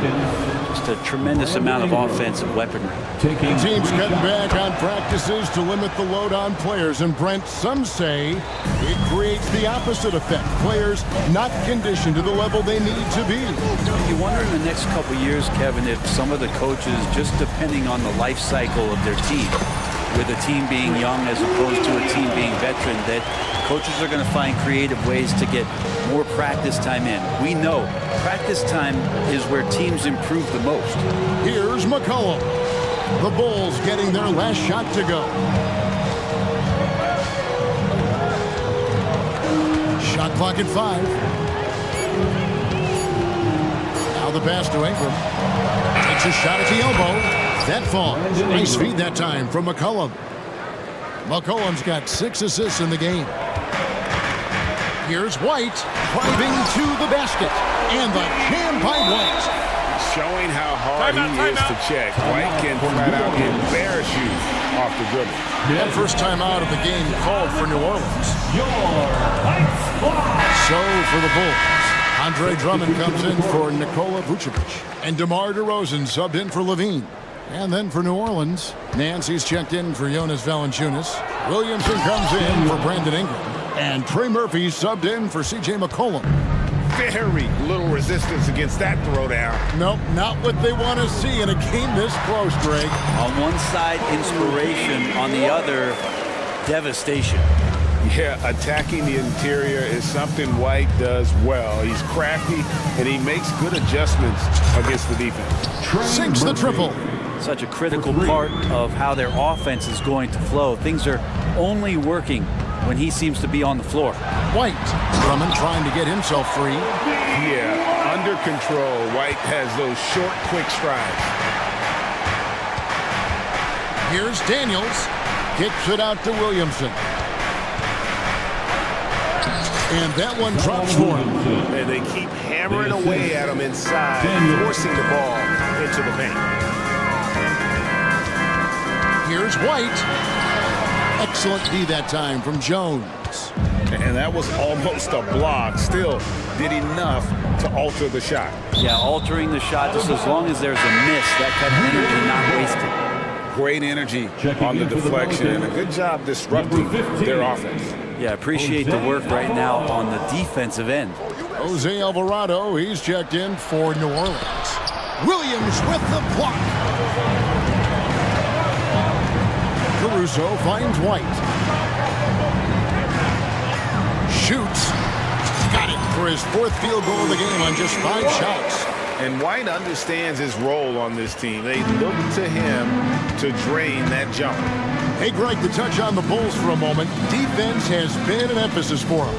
Just a tremendous amount of offensive weaponry. Teams cutting back on practices to limit the load on players. And Brent, some say it creates the opposite effect. Players not conditioned to the level they need to be. You wonder in the next couple years, Kevin, if some of the coaches, just depending on the life cycle of their team, with a team being young as opposed to a team being veteran, that coaches are going to find creative ways to get more practice time in. We know practice time is where teams improve the most. Here's McCollum. The Bulls getting their last shot to go. Shot clock at 5. Now the pass to Ingram. Takes a shot at the elbow. That falls. Nice feed that time from McCollum. McCollum's got 6 assists in the game. Here's White driving to the basket. And the jam by White. Showing how hard he is to check. White can flat out embarrass you off the dribble. That first time out of the game called for New Orleans. So for the Bulls, Andre Drummond comes in for Nikola Vucevic. And DeMar DeRozan subbed in for Levine. And then for New Orleans, Nancy's checked in for Jonas Valanciunas. Williamson comes in for Brandon Ingram. And Trey Murphy subbed in for C.J. McCollum. Very little resistance against that throwdown. Nope, not what they want to see in a game this close, Greg. On one side, inspiration. On the other, devastation. Yeah, attacking the interior is something White does well. He's crafty, and he makes good adjustments against the defense. Sinks the triple. Such a critical part of how their offense is going to flow. Things are only working when he seems to be on the floor. White. Drummond trying to get himself free. Yeah, under control. White has those short, quick strides. Here's Daniels. Kicks it out to Williamson. And that one drops for him. And they keep hammering away at him inside, forcing the ball into the paint. Here's White. Excellent D that time from Jones. And that was almost a block. Still did enough to alter the shot. Yeah, altering the shot just as long as there's a miss. That kind of energy not wasted. Great energy on the deflection and a good job disrupting their offense. Yeah, appreciate the work right now on the defensive end. Jose Alvarado, he's checked in for New Orleans. Williams with the block. Caruso finds White. Shoots. Got it for his 4th field goal of the game on just 5 shots. And White understands his role on this team. They look to him to drain that jumper. Hey, Greg, to touch on the Bulls for a moment, defense has been an emphasis for them.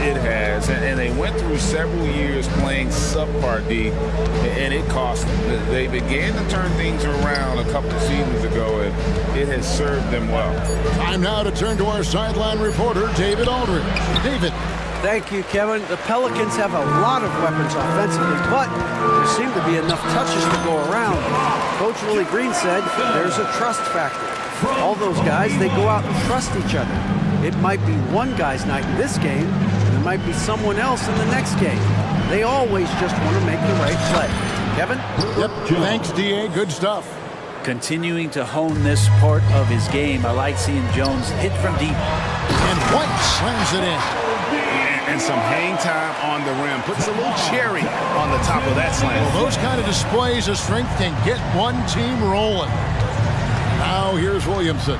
It has, and they went through several years playing subpar D, and it cost them. They began to turn things around a couple of seasons ago, and it has served them well. Time now to turn to our sideline reporter, David Aldridge. David. Thank you, Kevin. The Pelicans have a lot of weapons offensively, but there seem to be enough touches to go around. Coach Willie Green said there's a trust factor. All those guys, they go out and trust each other. It might be one guy's night in this game, and there might be someone else in the next game. They always just want to make the right play. Kevin? Yep. Thanks, D.A. Good stuff. Continuing to hone this part of his game. I like seeing Jones hit from deep. And White slams it in. And some hang time on the rim. Puts a little cherry on the top of that slam. Well, those kind of displays of strength can get one team rolling. Now here's Williamson.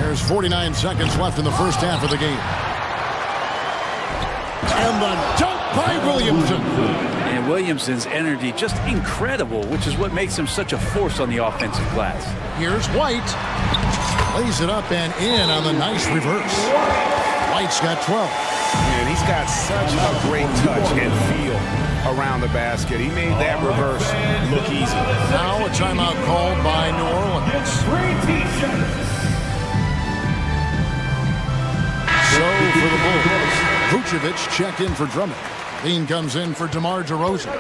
There's 49 seconds left in the first half of the game. And the dunk by Williamson. And Williamson's energy just incredible, which is what makes him such a force on the offensive glass. Here's White. Lays it up and in on the nice reverse. White's got 12. And he's got such a great touch and feel around the basket. He made that reverse look easy. Now a timeout called by New Orleans. So for the Bulls, Vucevic checked in for Drummond. Dean comes in for DeMar DeRozan.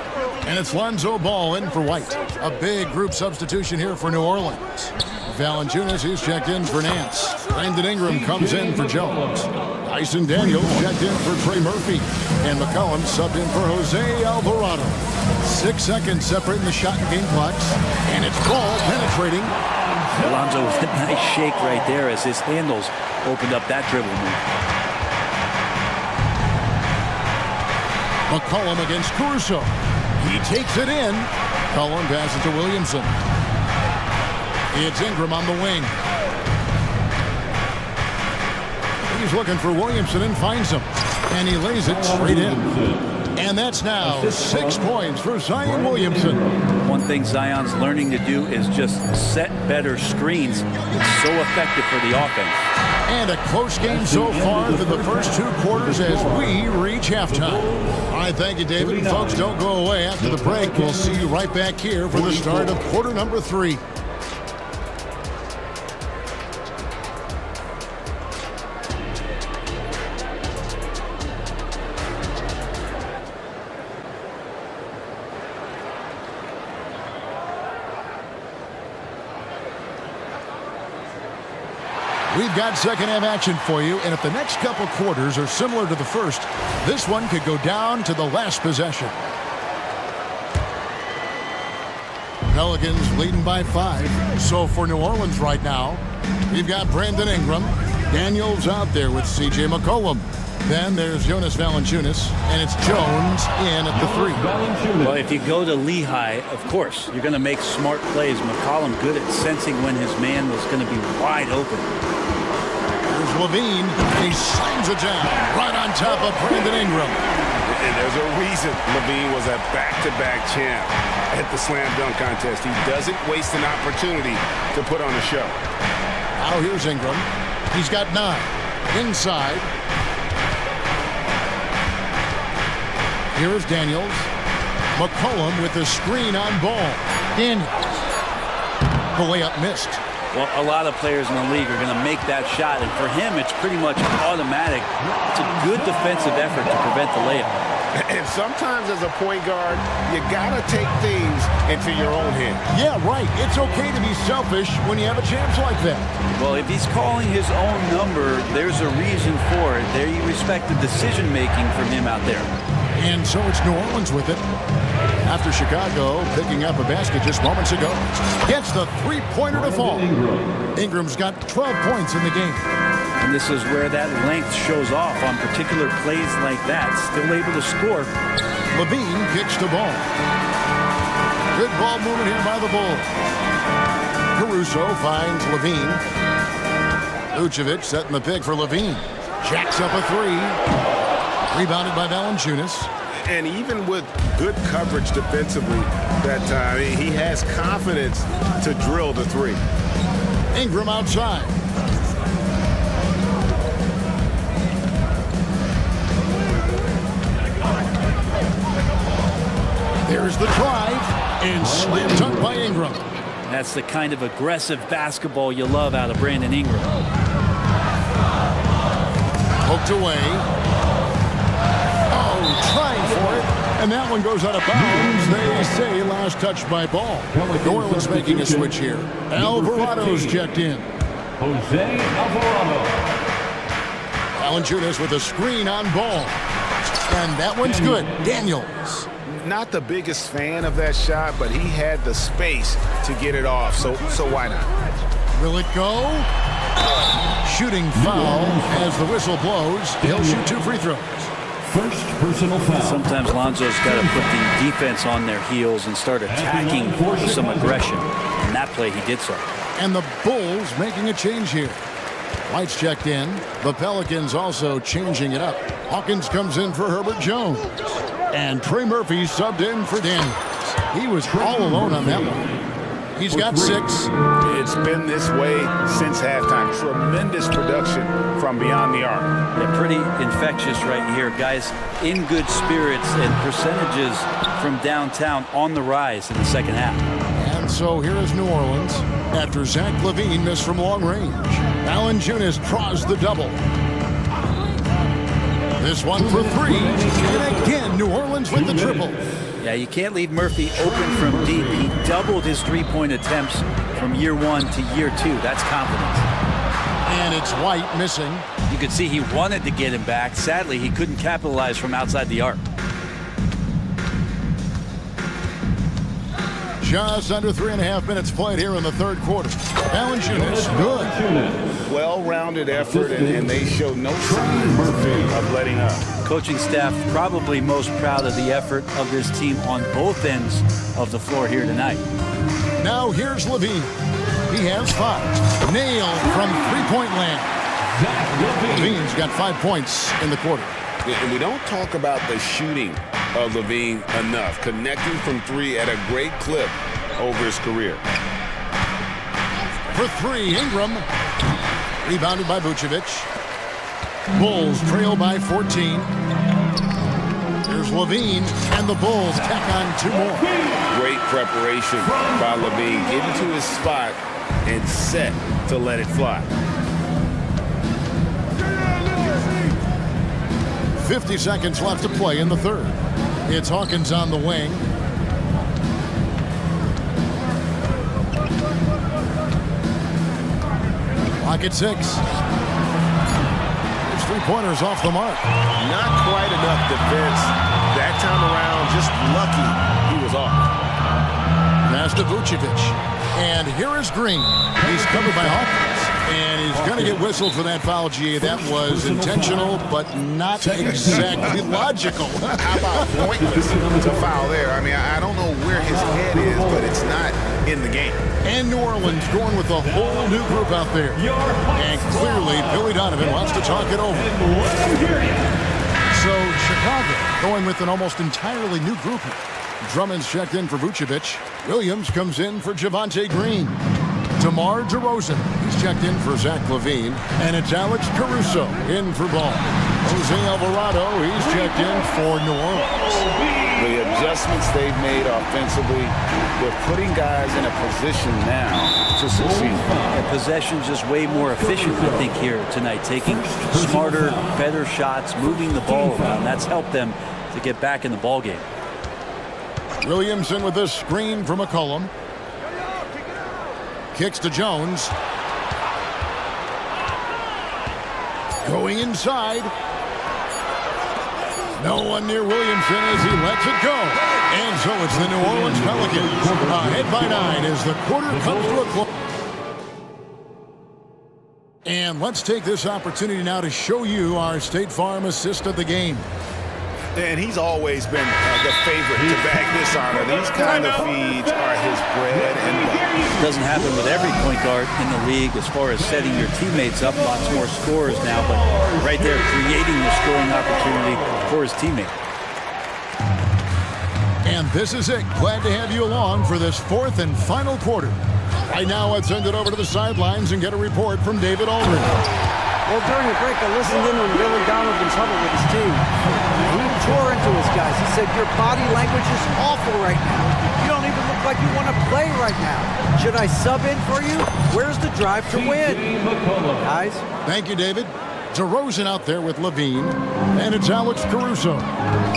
And it's Lonzo Ball in for White. A big group substitution here for New Orleans. Valanciunas, he's checked in for Nance. Brandon Ingram comes in for Jones. Dyson Daniels checked in for Trey Murphy. And McCollum subbed in for Jose Alvarado. 6 seconds separating the shot and game clocks. And it's Ball penetrating. Alonzo with a nice shake right there as his handles opened up that dribble move. McCollum against Caruso. He takes it in. Cullen passes to Williamson. It's Ingram on the wing. He's looking for Williamson and finds him. And he lays it straight in. And that's now 6 points for Zion Williamson. One thing Zion's learning to do is just set better screens. It's so effective for the offense. And a close game so far through the first 2 quarters as we reach halftime. All right, thank you, David. And folks, don't go away. After the break, we'll see you right back here for the start of quarter number 3. We've got second half action for you, and if the next couple quarters are similar to the first, this one could go down to the last possession. Pelicans leading by 5. So for New Orleans right now, we've got Brandon Ingram. Daniels out there with C.J. McCollum. Then there's Jonas Valanciunas, and it's Jones in at the 3. Well, if you go to Lehigh, of course, you're going to make smart plays. McCollum good at sensing when his man was going to be wide open. There's Levine. He slams it down right on top of Brandon Ingram. And there's a reason Levine was a back-to-back champ at the slam dunk contest. He doesn't waste an opportunity to put on a show. Now here's Ingram. He's got 9. Inside. Here's Daniels. McCollum with the screen on Ball. Daniels. The layup missed. Well, a lot of players in the league are going to make that shot, and for him, it's pretty much automatic. It's a good defensive effort to prevent the layup. And sometimes as a point guard, you got to take things into your own hands. Yeah, right. It's okay to be selfish when you have a chance like that. Well, if he's calling his own number, there's a reason for it. There you respect the decision-making from him out there. And so it's New Orleans with it. After Chicago picking up a basket just moments ago. Gets the three-pointer to fall. Ingram's got 12 points in the game. And this is where that length shows off on particular plays like that. Still able to score. Levine kicks the ball. Good ball movement here by the Bulls. Caruso finds Levine. Vucevic setting the pick for Levine. Jacks up a three. Rebounded by Valanciunas. And even with good coverage defensively that time, he has confidence to drill the three. Ingram outside. There's the drive, and slam dunk by Ingram. That's the kind of aggressive basketball you love out of Brandon Ingram. Poked away. Oh, trying for it, and that one goes out of bounds. They say last touch by Ball. New Orleans making a switch here. Alvarado's checked in. Jose Alvarado. Valanciunas with a screen on Ball. And that one's good. Daniels. Not the biggest fan of that shot, but he had the space to get it off, so why not? Will it go? Shooting foul as the whistle blows. He'll shoot 2 free throws. First personal foul. Sometimes Lonzo's got to put the defense on their heels and start attacking with some aggression. In that play, he did so. And the Bulls making a change here. White's checked in. The Pelicans also changing it up. Hawkins comes in for Herbert Jones. And Trey Murphy subbed in for Daniels. He was all alone on that one. He's got 6. It's been this way since halftime. Tremendous production from beyond the arc. Yeah, pretty infectious right here. Guys in good spirits and percentages from downtown on the rise in the second half. And so here is New Orleans after Zach LaVine missed from long range. Valanciunas draws the double. This one for 3. And again, New Orleans with the triple. Yeah, you can't leave Murphy open from deep. He doubled his three-point attempts from year 1 to year 2. That's confidence. And it's White missing. You could see he wanted to get him back. Sadly, he couldn't capitalize from outside the arc. Just under 3.5 minutes played here in the third quarter. Valanciunas, good. Well-rounded effort, and they show no signs of letting up. Coaching staff probably most proud of the effort of this team on both ends of the floor here tonight. Now here's Levine. He has 5. Nailed from three-point land. Levine's got 5 points in the quarter. And we don't talk about the shooting of Levine enough. Connecting from 3 at a great clip over his career. For 3, Ingram. Rebounded by Vucevic. Bulls trail by 14. There's Levine, and the Bulls tack on 2 more. Great preparation by Levine. Getting to his spot and set to let it fly. 50 seconds left to play in the third. It's Hawkins on the wing. Clock at 6. His three-pointers off the mark. Not quite enough defense. That time around, just lucky he was off. Pass to Vucevic. And here is Green. He's covered by Hawkins. And he's going to get whistled for that foul, G. That was intentional, but not exactly logical. How about pointless to foul there? I mean, I don't know where his head is, but it's not in the game. And New Orleans going with a whole new group out there. And clearly, Billy Donovan wants to talk it over. So Chicago going with an almost entirely new group. Drummond's checked in for Vucevic. Williams comes in for Javonte Green. DeMar DeRozan, he's checked in for Zach LaVine. And it's Alex Caruso in for Ball. Jose Alvarado, he's checked in for New Orleans. The adjustments they've made offensively, they're putting guys in a position now to succeed. The possession's just way more efficient, I think, here tonight. Taking smarter, better shots, moving the ball around. That's helped them to get back in the ball game. Williamson with this screen from McCollum. Kicks to Jones. Going inside. No one near Williamson as he lets it go. And so it's the New Orleans Pelicans. Ahead by 9 as the quarter comes to a close. And let's take this opportunity now to show you our State Farm assist of the game. And he's always been the favorite to bag this honor. These kind of feeds are his bread and butter. It doesn't happen with every point guard in the league as far as setting your teammates up. Lots more scorers now, but right there creating the scoring opportunity for his teammate. And this is it. Glad to have you along for this fourth and final quarter. Right now, let's send it over to the sidelines and get a report from David Aldridge. Well, during the break, I listened in when Billy Donovan's huddle with his team. He tore into his guys. He said, your body language is awful right now. You don't even look like you want to play right now. Should I sub in for you? Where's the drive to win? Guys? Thank you, David. DeRozan out there with Levine, and it's Alex Caruso.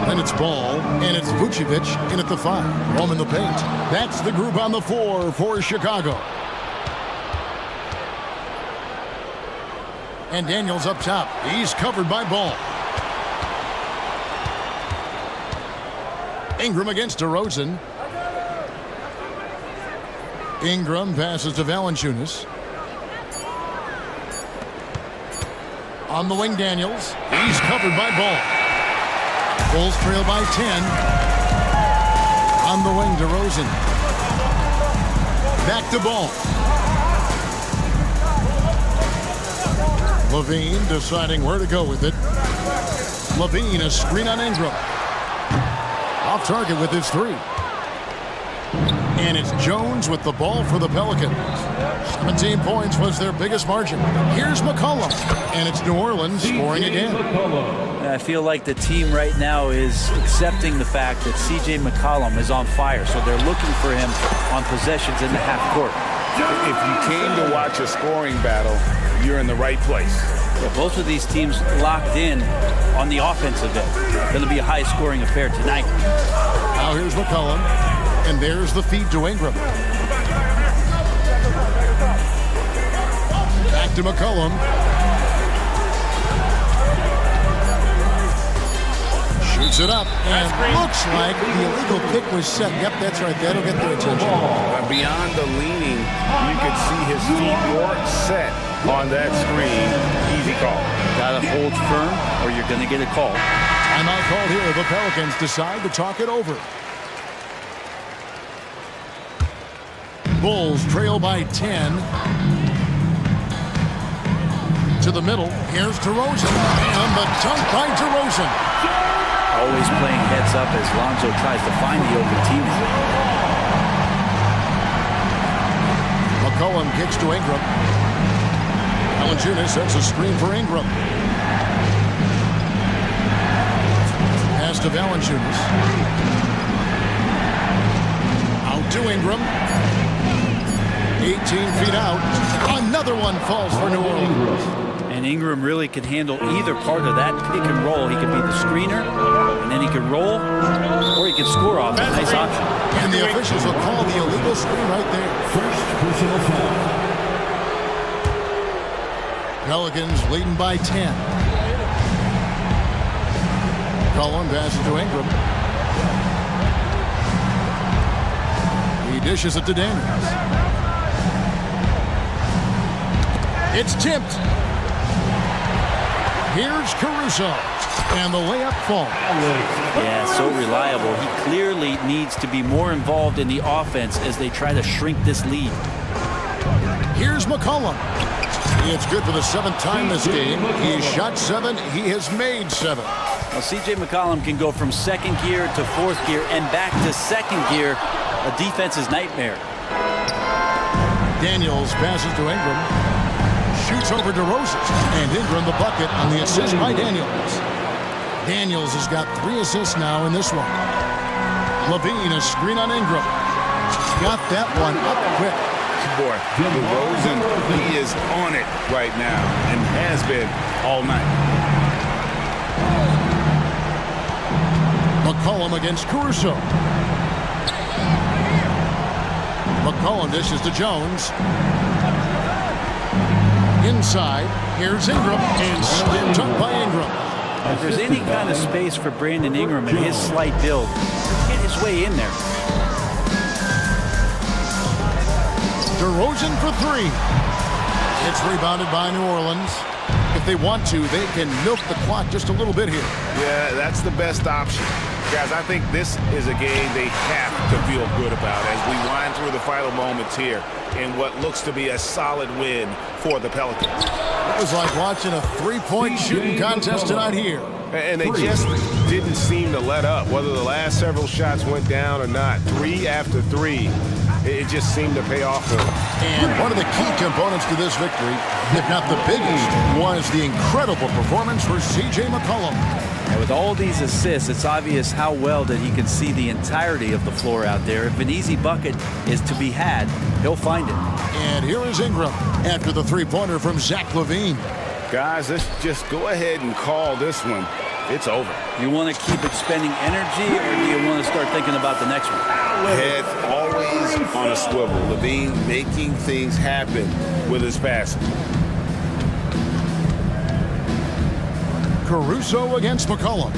Then it's Ball, and it's Vucevic in at the 5. Home in the paint. That's the group on the floor for Chicago. And Daniels up top. He's covered by Ball. Ingram against DeRozan. Ingram passes to Valanciunas. On the wing, Daniels. He's covered by Ball. Bulls trail by 10. On the wing, DeRozan. Back to Ball. Levine deciding where to go with it. Levine, a screen on Ingram. Off target with his 3. And it's Jones with the ball for the Pelicans. 17 points was their biggest margin. Here's McCollum. And it's New Orleans scoring again. I feel like the team right now is accepting the fact that C.J. McCollum is on fire, so they're looking for him on possessions in the half court. If you came to watch a scoring battle, you're in the right place. Yeah, both of these teams locked in on the offensive end. Going to be a high-scoring affair tonight. Now here's McCollum, and there's the feed to Ingram. Back to McCollum. Shoots it up, and looks like the illegal pick was set. Yep, that's right. That'll get their attention. Beyond the leaning, you could see his feet weren't set on that screen. Easy call. Gotta hold firm, or you're gonna get a call. Timeout called here. The Pelicans decide to talk it over. Bulls trail by 10. To the middle. Here's DeRozan. And the dunk by DeRozan. Always playing heads up as Lonzo tries to find the open teammate. McCollum kicks to Ingram. Valanciunas sets a screen for Ingram. Pass to Valanciunas. Out to Ingram. 18 feet out. Another one falls for New Orleans. And Ingram really could handle either part of that pick and roll. He could be the screener, and then he could roll, or he could score off a nice option. And the officials will call the illegal screen right there. First personal foul. Pelicans leading by 10. Cullen passes to Ingram. He dishes it to Daniels. It's tipped. Here's Caruso. And the layup falls. Yeah, so reliable. He clearly needs to be more involved in the offense as they try to shrink this lead. Here's McCollum. It's good for the 7th time this game. He shot 7. He has made 7. Well, C.J. McCollum can go from 2nd gear to 4th gear and back to 2nd gear. A defense's nightmare. Daniels passes to Ingram. Shoots over DeRozan. And Ingram the bucket on the assist by Daniels. Daniels has got 3 assists now in this one. Levine, a screen on Ingram. Got that one up quick. Boy, DeRozan, he is on it right now and has been all night. McCollum against Caruso. McCollum dishes to Jones. Inside, here's Ingram, and slam dunk by Ingram. If there's any kind of space for Brandon Ingram and his slight build, get his way in there. DeRozan for three. It's rebounded by New Orleans. If they want to, they can milk the clock just a little bit here. Yeah, that's the best option. Guys, I think this is a game they have to feel good about as we wind through the final moments here in what looks to be a solid win for the Pelicans. It was like watching a three-point shooting contest tonight here. And they just didn't seem to let up, whether the last several shots went down or not. 3 after 3, it just seemed to pay off for them. And one of the key components to this victory, if not the biggest, was the incredible performance for C.J. McCollum. And with all these assists, it's obvious how well that he can see the entirety of the floor out there. If an easy bucket is to be had, he'll find it. And here is Ingram after the three-pointer from Zach LaVine. Guys, let's just go ahead and call this one. It's over. You want to keep expending energy, or do you want to start thinking about the next one? Head always on a swivel. LaVine making things happen with his passing. Caruso against McCollum.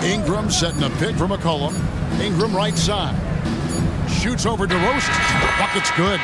Ingram setting a pick for McCollum. Ingram right side. Shoots over DeRozan. Bucket's good.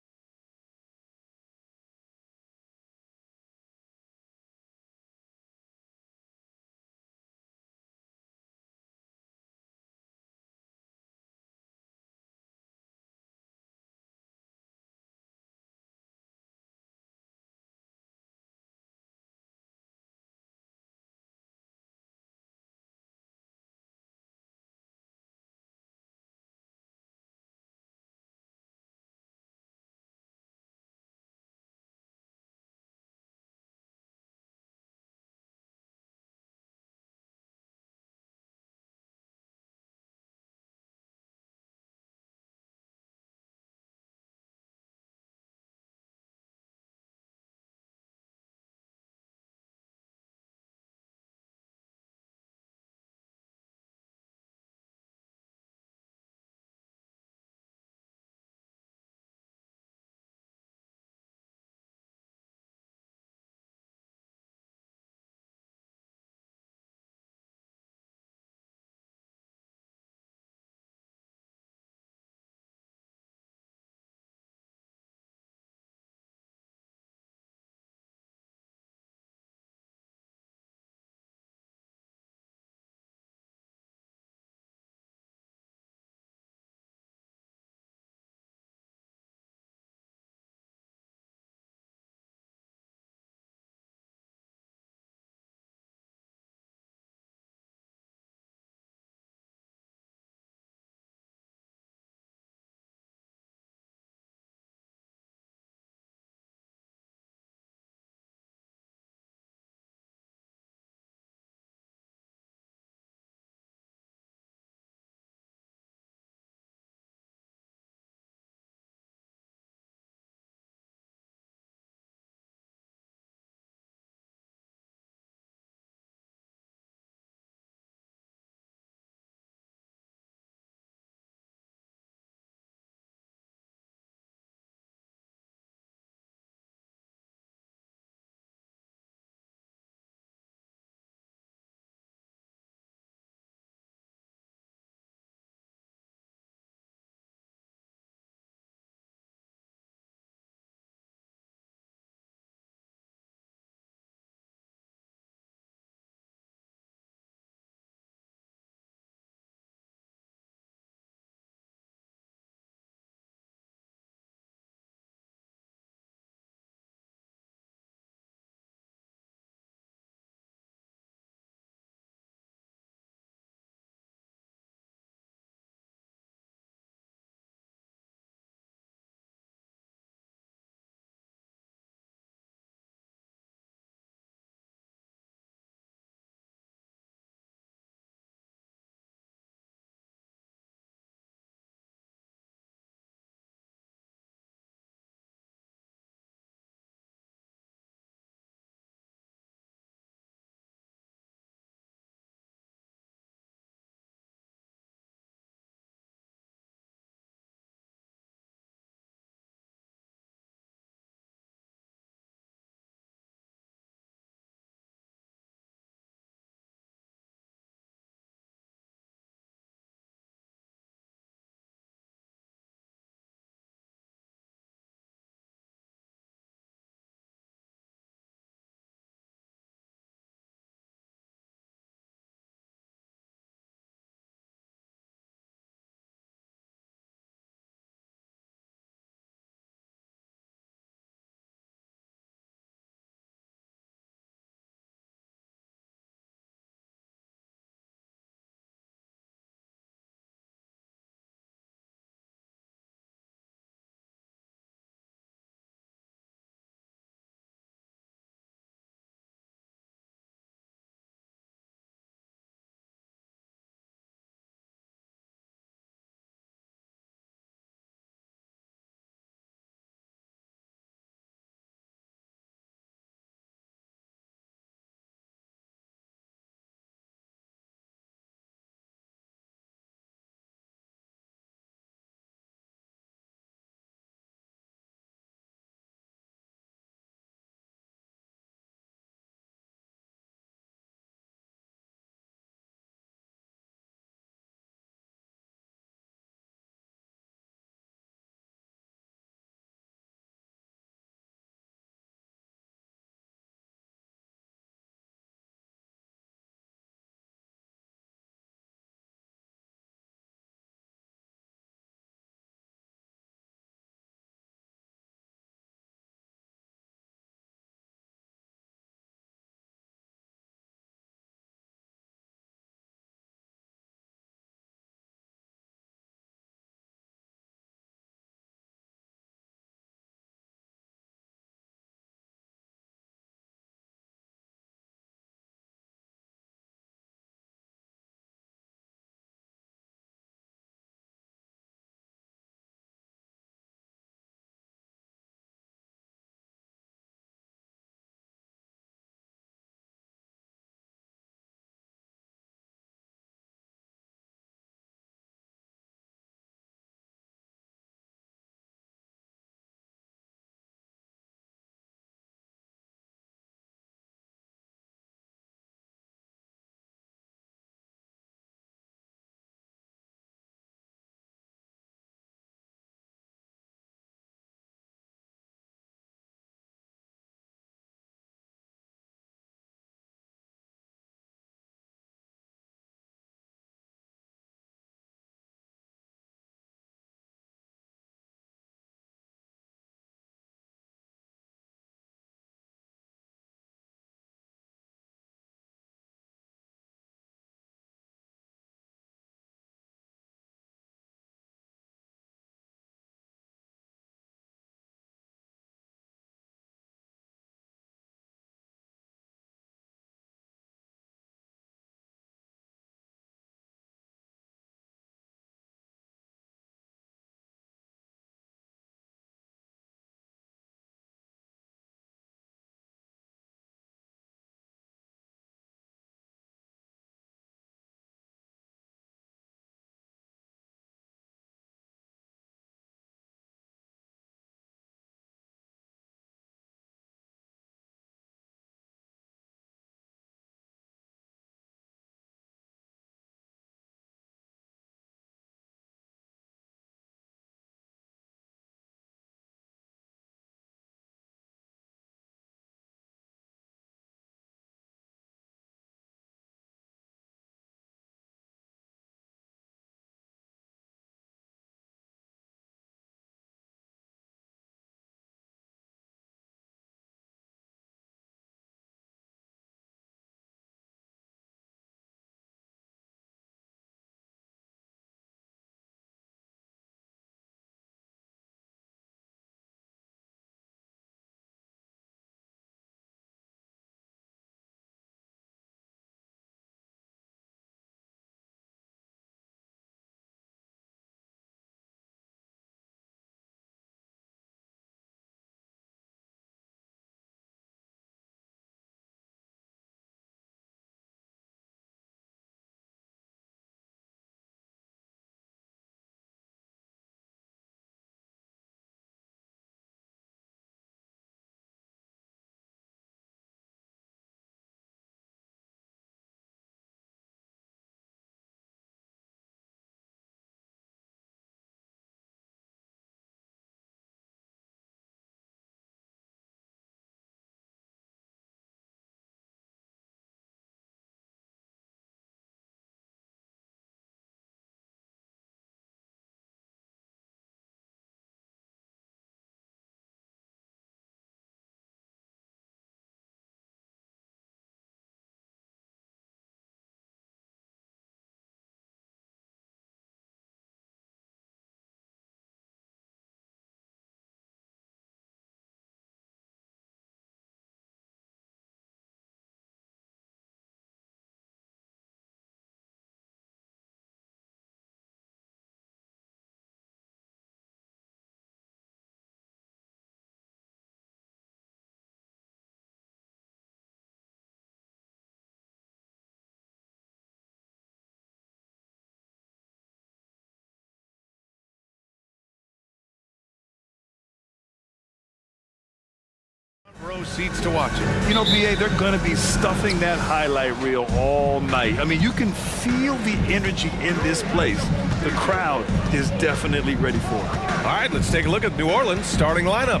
No seats to watch it. You know, BA, they're going to be stuffing that highlight reel all night. I mean, you can feel the energy in this place. The crowd is definitely ready for it. All right, let's take a look at New Orleans' starting lineup.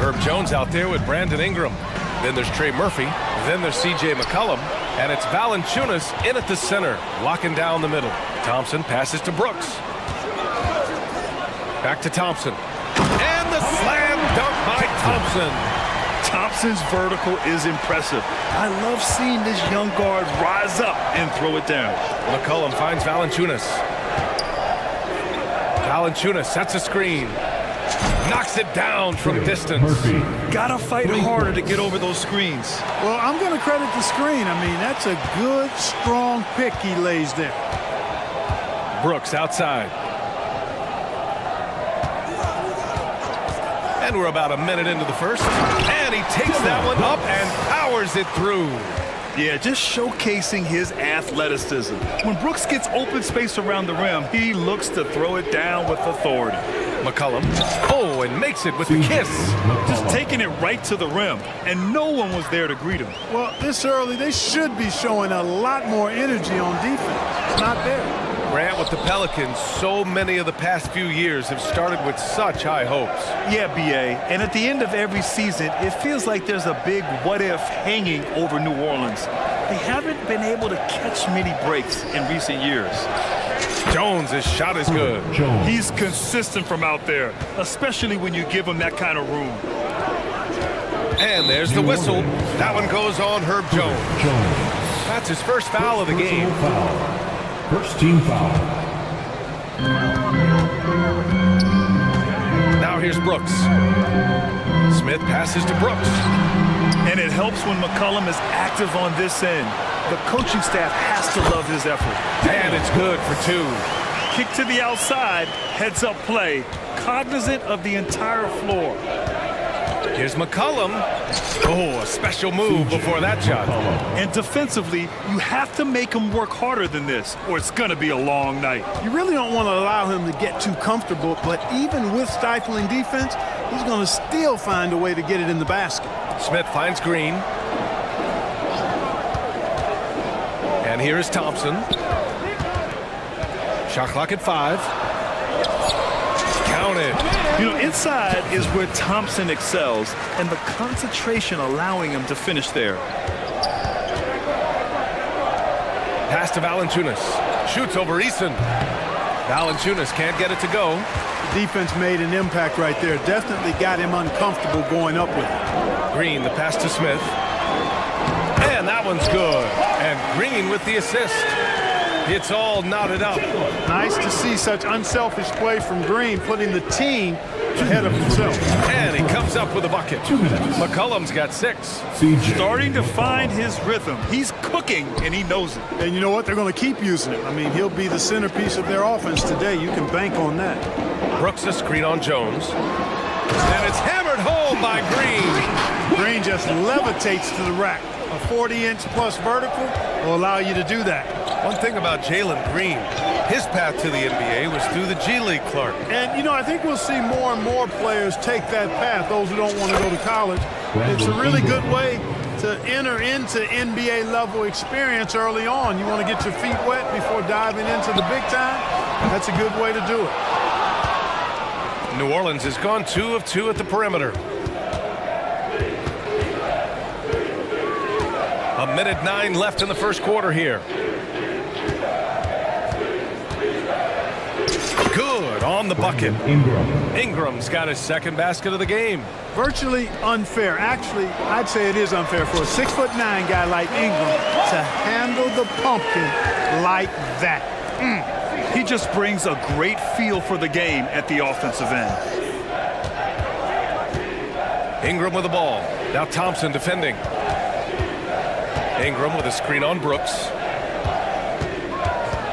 Herb Jones out there with Brandon Ingram. Then there's Trey Murphy. Then there's C.J. McCollum. And it's Valanciunas in at the center, locking down the middle. Thompson passes to Brooks. Back to Thompson. And the slam dunk by Thompson. Thompson's vertical is impressive. I love seeing this young guard rise up and throw it down. McCollum finds Valanciunas. Valanciunas sets a screen. Knocks it down from distance. Gotta fight harder to get over those screens. Well, I'm going to credit the screen. I mean, that's a good, strong pick he lays there. Brooks outside. And we're about a minute into the first. And he takes that one up and powers it through. Yeah, just showcasing his athleticism. When Brooks gets open space around the rim, he looks to throw it down with authority. McCollum. Oh, and makes it with a kiss. Just taking it right to the rim, and no one was there to greet him. Well, this early, they should be showing a lot more energy on defense. It's not there. Grant, with the Pelicans, so many of the past few years have started with such high hopes. Yeah, BA, and at the end of every season, it feels like there's a big what-if hanging over New Orleans. They haven't been able to catch many breaks in recent years. Jones' shot is good. He's consistent from out there, especially when you give him that kind of room. And there's the whistle. That one goes on Herb Jones. That's his first foul of the game. First team foul. Now here's Brooks. Smith passes to Brooks. And it helps when McCollum is active on this end. The coaching staff has to love his effort. And it's good for two. Kick to the outside, heads up play, cognizant of the entire floor. Here's McCollum. Oh, a special move before that shot. And defensively, you have to make him work harder than this, or it's going to be a long night. You really don't want to allow him to get too comfortable, but even with stifling defense, he's going to still find a way to get it in the basket. Smith finds Green. And here is Thompson. Shot clock at 5. Counted. You know, inside is where Thompson excels, and the concentration allowing him to finish there. Pass to Valanciunas. Shoots over Eason. Valanciunas can't get it to go. The defense made an impact right there. Definitely got him uncomfortable going up with it. Green, the pass to Smith. And that one's good. And Green with the assist. It's all knotted up. Nice to see such unselfish play from Green, putting the team ahead of himself. And he comes up with a bucket. McCollum's got 6. Starting to find his rhythm. He's cooking, and he knows it. And you know what? They're going to keep using it. I mean, he'll be the centerpiece of their offense today. You can bank on that. Brooks a screen on Jones. And it's hammered home by Green. Green just levitates to the rack. A 40-inch plus vertical will allow you to do that. One thing about Jalen Green, his path to the NBA was through the G League, Clark. And, you know, I think we'll see more and more players take that path, those who don't want to go to college. It's a really good way to enter into NBA level experience early on. You want to get your feet wet before diving into the big time. That's a good way to do it. New Orleans has gone 2 of 2 at the perimeter. A minute 9 left in the first quarter here. Good on the bucket. Ingram's got his second basket of the game. Virtually unfair. Actually, I'd say it is unfair for a 6'9" guy like Ingram to handle the pumpkin like that. He just brings a great feel for the game at the offensive end. Ingram with the ball. Now Thompson defending. Ingram with a screen on Brooks.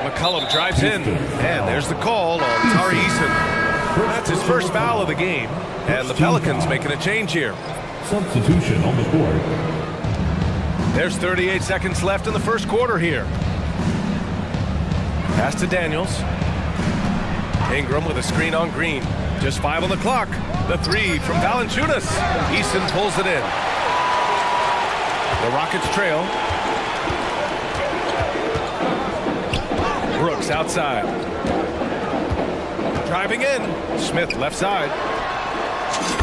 McCollum drives in, and there's the call on Tari Eason. That's his first foul of the game, and the Pelicans making a change here. Substitution on the court. There's 38 seconds left in the first quarter here. Pass to Daniels. Ingram with a screen on Green. Just 5 on the clock. The 3 from Valanciunas. Eason pulls it in. The Rockets trail. Brooks outside. Driving in. Smith left side.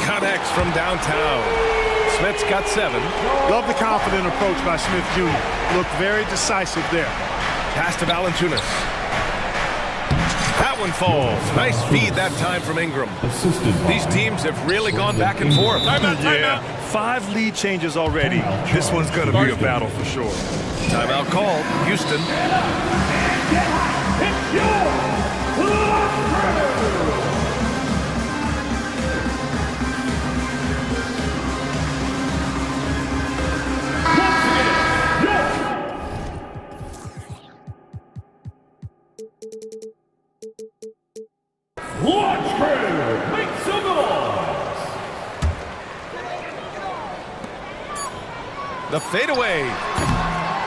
Connects from downtown. Smith's got 7. Love the confident approach by Smith Jr. Looked very decisive there. Pass to Valanciunas. That one falls. Nice feed that time from Ingram. These teams have really gone back and forth. Yeah, 5 lead changes already. This one's going to be a battle for sure. Timeout called. Houston. Launch crew, make some noise! The fadeaway.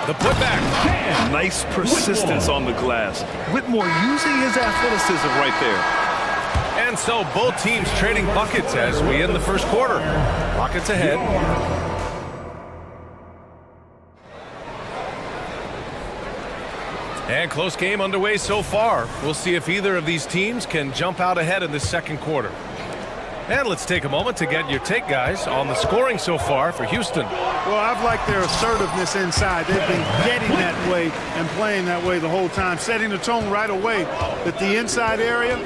The putback. Nice persistence on the glass. Whitmore using his athleticism right there. And so both teams trading buckets as we end the first quarter. Rockets ahead. And close game underway so far. We'll see if either of these teams can jump out ahead in the second quarter. And let's take a moment to get your take, guys, on the scoring so far for Houston. Well, I've liked their assertiveness inside. They've been getting that way and playing that way the whole time, setting the tone right away that the inside area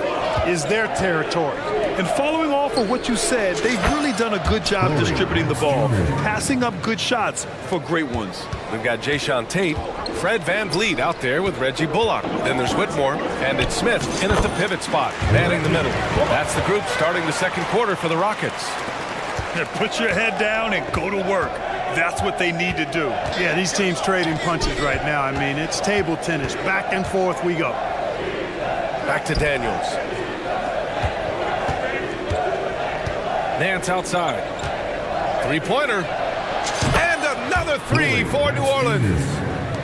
is their territory. And following off of what you said, they've really done a good job distributing the ball, passing up good shots for great ones. We've got Jayshawn Tate, Fred VanVleet out there with Reggie Bullock. Then there's Whitmore, and it's Smith in at the pivot spot, manning the middle. That's the group starting the second quarter for the Rockets. Put your head down and go to work. That's what they need to do. Yeah, these teams trading punches right now. I mean, it's table tennis. Back and forth we go. Back to Daniels. Nance outside. Three-pointer. And another 3 for New Orleans.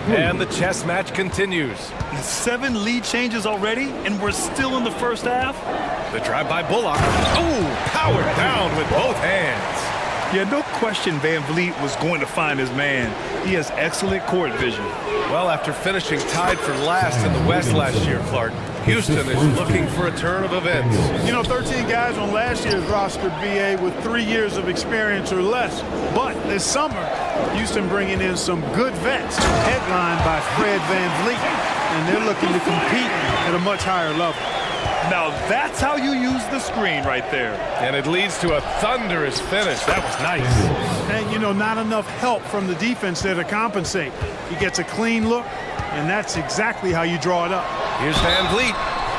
And the chess match continues. 7 lead changes already, and we're still in the first half. The drive by Bullock. Oh, powered down with both hands. Yeah, no question VanVleet was going to find his man. He has excellent court vision. Well, after finishing tied for last in the West last year, Clark, Houston is looking for a turn of events. You know, 13 guys on last year's roster, BA, with 3 years of experience or less. But this summer, Houston bringing in some good vets, headlined by Fred VanVleet, and they're looking to compete at a much higher level. Now that's how you use the screen right there. And it leads to a thunderous finish. That was nice. And, you know, not enough help from the defense there to compensate. He gets a clean look, and that's exactly how you draw it up. Here's VanVleet.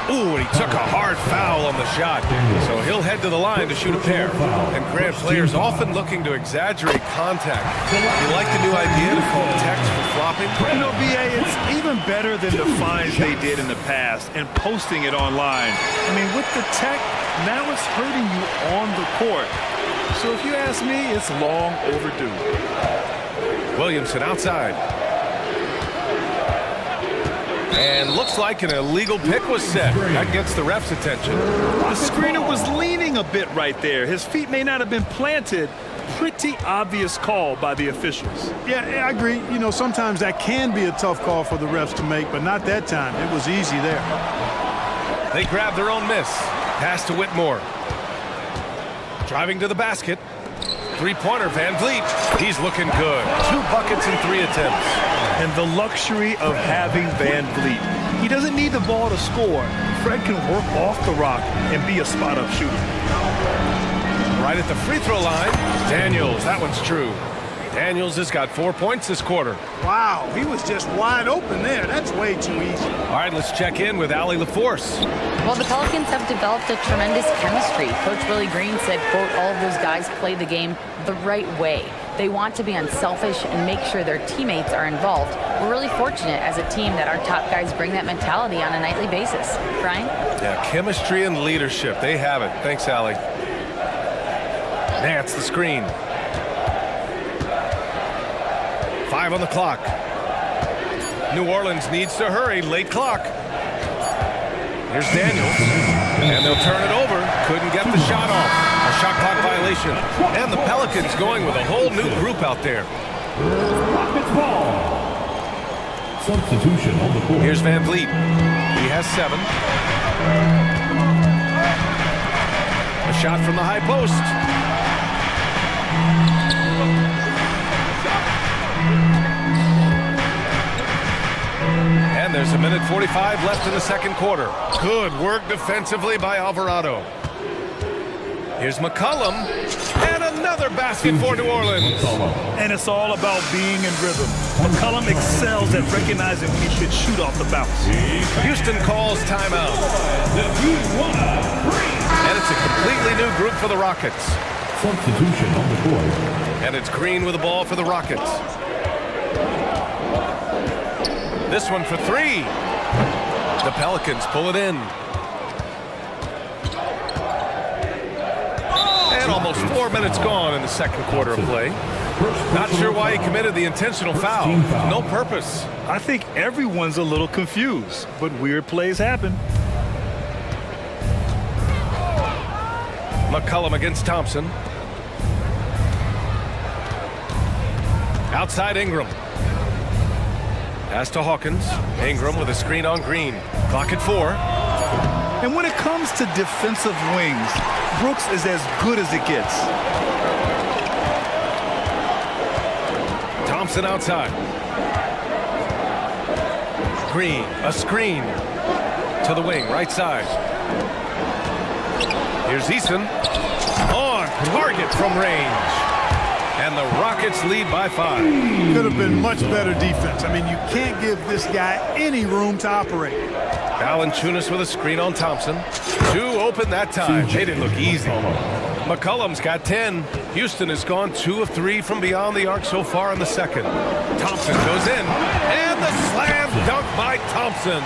Ooh, and he took a hard foul on the shot. So he'll head to the line to shoot a pair. And Grant, players often looking to exaggerate contact. You like the new idea to call text for flopping? You know, BA, it's even better than the fines they did in the past and posting it online. I mean, with the tech, now it's hurting you on the court. So if you ask me, it's long overdue. Williamson outside. And looks like an illegal pick was set. That gets the ref's attention. The screener was leaning a bit right there. His feet may not have been planted. Pretty obvious call by the officials. Yeah, I agree. You know, sometimes that can be a tough call for the refs to make, but not that time. It was easy there. They grab their own miss. Pass to Whitmore. Driving to the basket. Three-pointer, VanVleet. He's looking good. 2 buckets in 3 attempts. And the luxury of having VanVleet. He doesn't need the ball to score. Fred can work off the rock and be a spot-up shooter. Right at the free throw line, Daniels. That one's true. Daniels has got 4 points this quarter. Wow, he was just wide open there. That's way too easy. All right, let's check in with Allie LaForce. Well, the Pelicans have developed a tremendous chemistry. Coach Willie Green said, quote, all of those guys play the game the right way. They want to be unselfish and make sure their teammates are involved. We're really fortunate as a team that our top guys bring that mentality on a nightly basis. Brian? Yeah, chemistry and leadership. They have it. Thanks, Allie. Nance the screen. 5 on the clock. New Orleans needs to hurry. Late clock. Here's Daniels. And they'll turn it over. Couldn't get the shot off. A shot clock violation. And the Pelicans going with a whole new group out there. Rockets ball. Substitution on the court. Here's Van Vliet. He has 7. A shot from the high post. And there's a minute 45 left in the second quarter. Good work defensively by Alvarado. Here's McCollum, and another basket for New Orleans. And it's all about being in rhythm. McCollum excels at recognizing when he should shoot off the bounce. Houston calls timeout. And it's a completely new group for the Rockets. Substitution on the court. And it's Green with the ball for the Rockets. This one for 3. The Pelicans pull it in. And almost 4 minutes gone in the second quarter of play. Not sure why he committed the intentional foul. No purpose. I think everyone's a little confused, but weird plays happen. McCollum against Thompson. Outside Ingram. Pass to Hawkins. Ingram with a screen on Green. Clock at 4. And when it comes to defensive wings, Brooks is as good as it gets. Thompson outside. Green, a screen to the wing, right side. Here's Eason. On target from range. And the Rockets lead by 5. Could have been much better defense. I mean, you can't give this guy any room to operate. Valanciunas with a screen on Thompson. 2 open that time. They didn't look easy. McCollum's got 10. Houston has gone 2 of 3 from beyond the arc so far in the second. Thompson goes in. And the slam dunk by Thompson.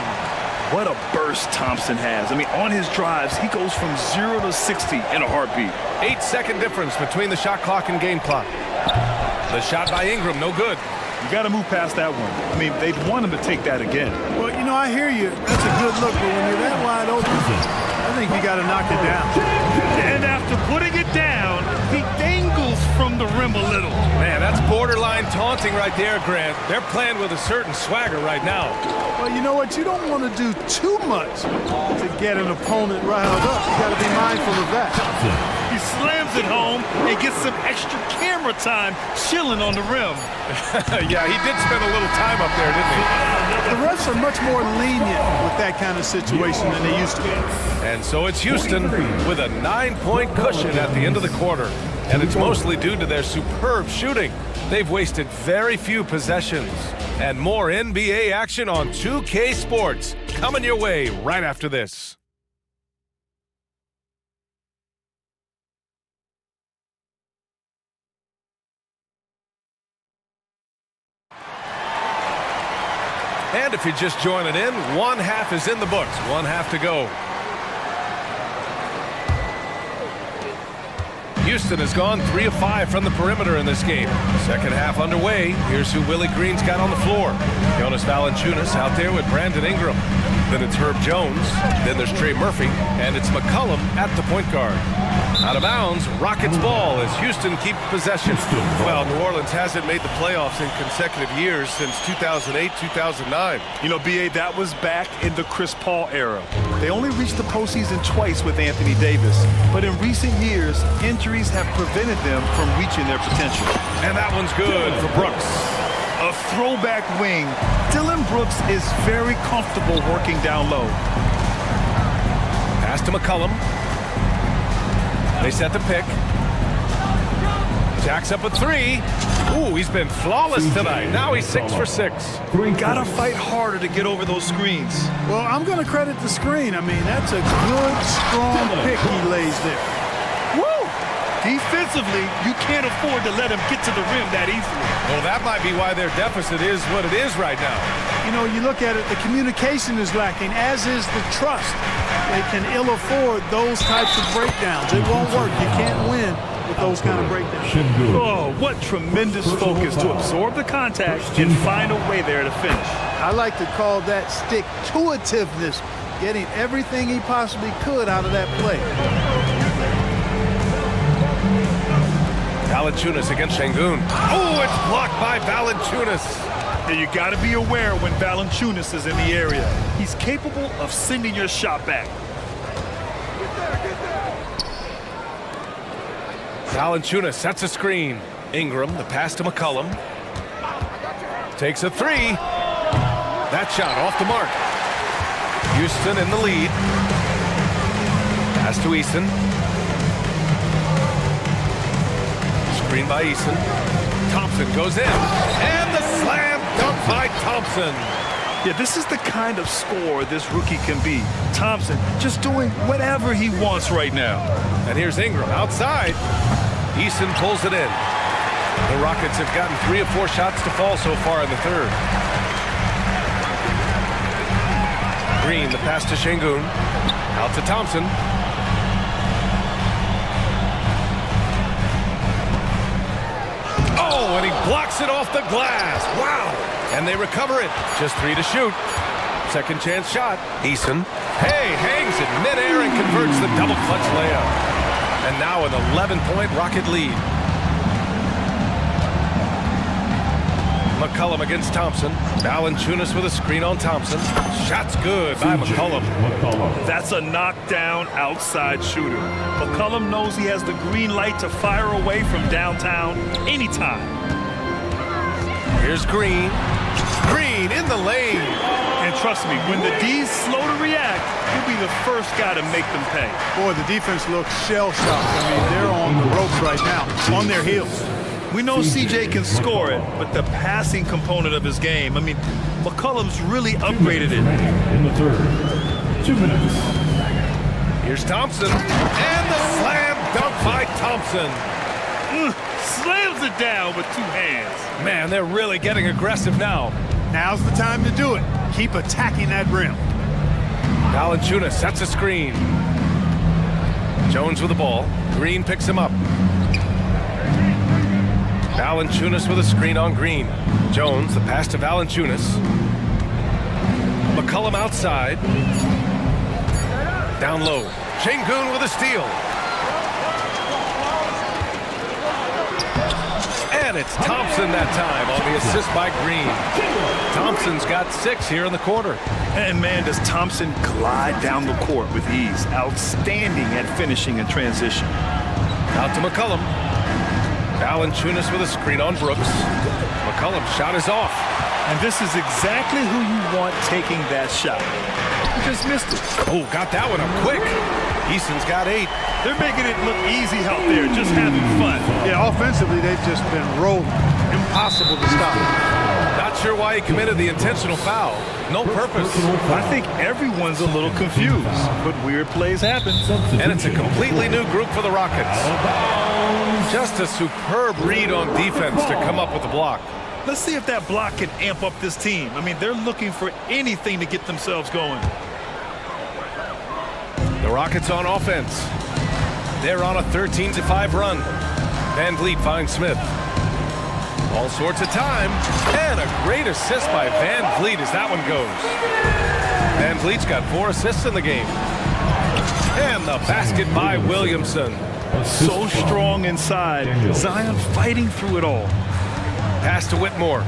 What a burst Thompson has. I mean, on his drives, he goes from 0 to 60 in a heartbeat. 8-second difference between the shot clock and game clock. The shot by Ingram, no good. You got to move past that one. I mean, they'd want him to take that again. Well, you know, I hear you. That's a good look, but when you're that wide open, I think you got to knock it down. And after putting it down, he dangles from the rim a little. Man, that's borderline taunting right there, Grant. They're playing with a certain swagger right now. Well, you know what? You don't want to do too much to get an opponent riled up. You got to be mindful of that. He slams it home and gets some extra camera time chilling on the rim. Yeah, he did spend a little time up there, didn't he? The refs are much more lenient with that kind of situation than they used to be. And so it's Houston with a 9-point cushion at the end of the quarter. And it's mostly due to their superb shooting. They've wasted very few possessions. And more NBA action on 2K Sports coming your way right after this. And if you're just joining in, 1 half is in the books. 1 half to go. Houston has gone 3 of 5 from the perimeter in this game. Second half underway. Here's who Willie Green's got on the floor. Jonas Valanciunas out there with Brandon Ingram. Then it's Herb Jones. Then there's Trey Murphy. And it's McCollum at the point guard. Out of bounds, Rockets ball as Houston keeps possession. Well, New Orleans hasn't made the playoffs in consecutive years since 2008, 2009. You know, B.A., that was back in the Chris Paul era. They only reached the postseason twice with Anthony Davis. But in recent years, injuries have prevented them from reaching their potential. And that one's good for Brooks. A throwback wing. Dylan Brooks is very comfortable working down low. Pass to McCollum. They set the pick. Jacks up a 3. Ooh, he's been flawless tonight. Now he's 6 for 6. Gotta fight harder to get over those screens. Well, I'm going to credit the screen. I mean, that's a good, strong pick he lays there. Woo! Defensively, you can't afford to let him get to the rim that easily. Well, that might be why their deficit is what it is right now. You know, you look at it, the communication is lacking, as is the trust. They can ill afford those types of breakdowns. It won't work. You can't win with those kind of breakdowns. Oh, what tremendous focus to absorb the contact and find a way there to finish. I like to call that stick-to-itiveness, getting everything he possibly could out of that play. Valanciunas against Şengün. Oh, it's blocked by Valanciunas. Yeah, you got to be aware when Valanciunas is in the area. He's capable of sending your shot back. Valanciunas sets a screen. Ingram, the pass to McCollum. Takes a three. That shot off the mark. Houston in the lead. Pass to Eason. Screen by Eason. Thompson goes in. And the slam dunk by Thompson. Yeah, this is the kind of scorer this rookie can be. Thompson just doing whatever he wants right now. And here's Ingram outside. Eason pulls it in. The Rockets have gotten 3 of 4 shots to fall so far in the third. Green, the pass to Şengün. Out to Thompson. Oh, and he blocks it off the glass. Wow. And they recover it. Just 3 to shoot. Second chance shot. Eason. Hey, hangs in midair and converts the double clutch layup. And now an 11-point Rocket lead. McCollum against Thompson. Valanciunas with a screen on Thompson. Shot's good by McCollum. That's a knockdown outside shooter. McCollum knows he has the green light to fire away from downtown anytime. Here's Green. Green in the lane. And trust me, when the D's slow to react, he'll be the first guy to make them pay. Boy, the defense looks shell-shocked. I mean, they're on the ropes right now, on their heels. We know CJ can score it, but the passing component of his game, I mean, McCollum's really upgraded it. In the third, 2 minutes. Here's Thompson. And the slam dunk by Thompson. Slams it down with 2 hands. Man, they're really getting aggressive now. Now's the time to do it. Keep attacking that rim. Valanciunas sets a screen. Jones with the ball. Green picks him up. Valanciunas with a screen on Green. Jones, the pass to Valanciunas. McCollum outside. Down low. Şengün with a steal. And it's Thompson that time on the assist by Green. Thompson's got 6 here in the quarter. And man, does Thompson glide down the court with ease. Outstanding at finishing in transition. Out to McCollum. Valanciunas with a screen on Brooks. McCollum's shot is off. And this is exactly who you want taking that shot. He just missed it. Oh, got that one up quick. Eason's got 8. They're making it look easy out there, just having fun. Yeah, offensively, they've just been rolling. Impossible to stop. Not sure why he committed the intentional foul. No purpose. I think everyone's a little confused, but weird plays happen. And it's a completely new group for the Rockets. Just a superb read on defense to come up with the block. Let's see if that block can amp up this team. I mean, they're looking for anything to get themselves going. The Rockets on offense. They're on a 13-5 run. Van Vliet finds Smith. All sorts of time. And a great assist by Van Vliet as that one goes. Van Vliet's got 4 assists in the game. And the basket by Williamson. So strong inside. Zion fighting through it all. Pass to Whitmore.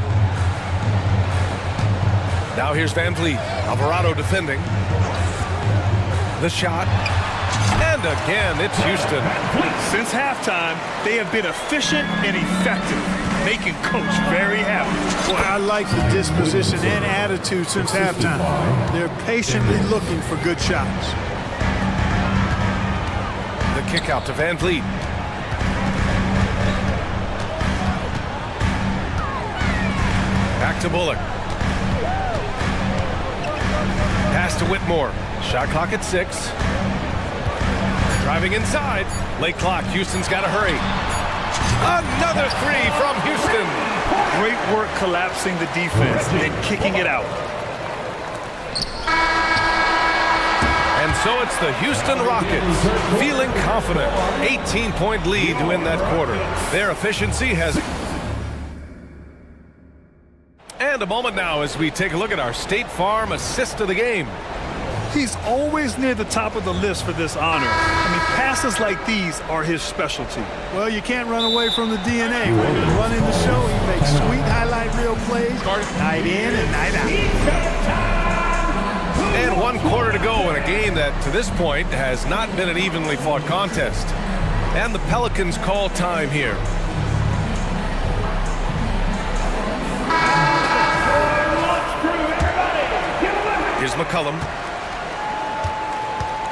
Now here's Van Vliet. Alvarado defending. The shot. And again, it's Houston. Since halftime, they have been efficient and effective, making Coach very happy. Well, I like the disposition and attitude since halftime. They're patiently looking for good shots. The kick out to Van Vliet. Back to Bullock. Pass to Whitmore. Shot clock at 6. Driving inside. Late clock. Houston's got to hurry. Another 3 from Houston. Great work collapsing the defense and kicking it out. And so it's the Houston Rockets feeling confident. 18-point lead to win that quarter. Their efficiency has... And a moment now as we take a look at our State Farm assist of the game. He's always near the top of the list for this honor. I mean, passes like these are his specialty. Well, you can't run away from the DNA. When he's running the show, he makes sweet highlight reel plays, night in and night out. And 1 quarter to go in a game that, to this point, has not been an evenly fought contest. And the Pelicans call time here. Here's McCollum.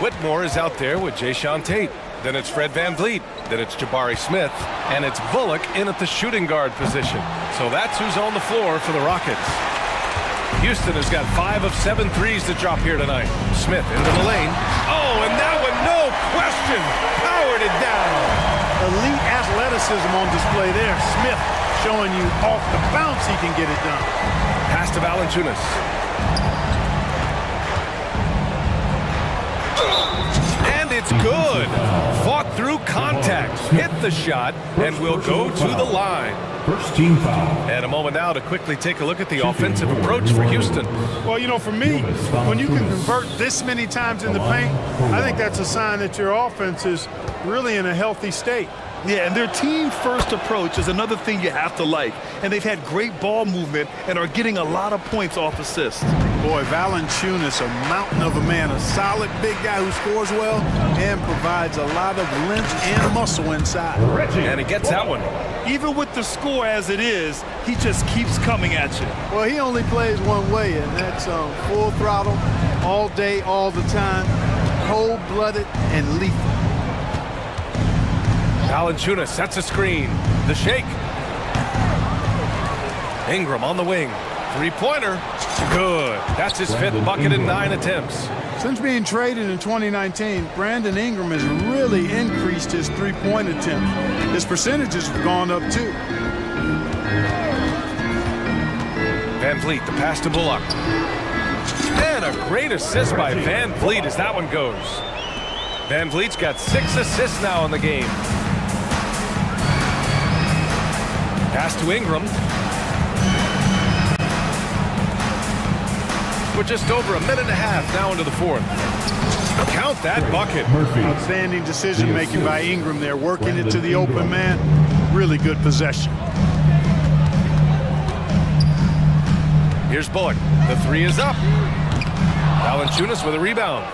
Whitmore is out there with Jayshawn Tate. Then it's Fred VanVleet. Then it's Jabari Smith. And it's Bullock in at the shooting guard position. So that's who's on the floor for the Rockets. Houston has got 5 of 7 threes to drop here tonight. Smith into the lane. Oh, and that one, no question, powered it down. Elite athleticism on display there. Smith showing you off the bounce he can get it done. Pass to Valanciunas. And it's good. Fought through contact, hit the shot, and will go to the line. First team foul. And a moment now to quickly take a look at the offensive approach for Houston. Well, you know, for me, when you can convert this many times in the paint, I think that's a sign that your offense is really in a healthy state. Yeah, and their team-first approach is another thing you have to like. And they've had great ball movement and are getting a lot of points off assists. Boy, Valanciunas, a mountain of a man, a solid big guy who scores well and provides a lot of length and muscle inside. And he gets that one. Even with the score as it is, he just keeps coming at you. Well, he only plays one way, and that's full throttle, all day, all the time, cold-blooded and lethal. Valanciunas sets a screen. The shake. Ingram on the wing. Three-pointer. Good. That's his 5th bucket in 9 attempts. Since being traded in 2019, Brandon Ingram has really increased his three-point attempts. His percentages have gone up too. VanVleet, the pass to Bullock. And a great assist by VanVleet as that one goes. VanVleet's got 6 assists now in the game. Pass to Ingram. We're just over a minute and a half now into the 4th. Count that bucket. Outstanding decision-making by Ingram there, working it to the open man. Really good possession. Here's Bullock. The 3 is up. Valanciunas with a rebound.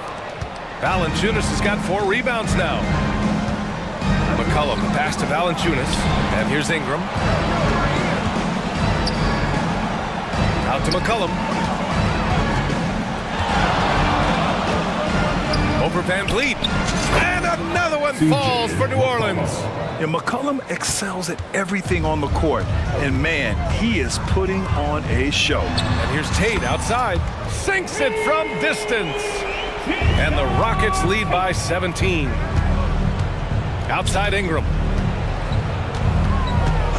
Valanciunas has got 4 rebounds now. McCollum, the pass to Valanciunas. And here's Ingram. Out to McCollum. Over VanVleet. And another one falls for New Orleans. Yeah, McCollum excels at everything on the court. And man, he is putting on a show. And here's Tate outside. Sinks it from distance. And the Rockets lead by 17. Outside Ingram.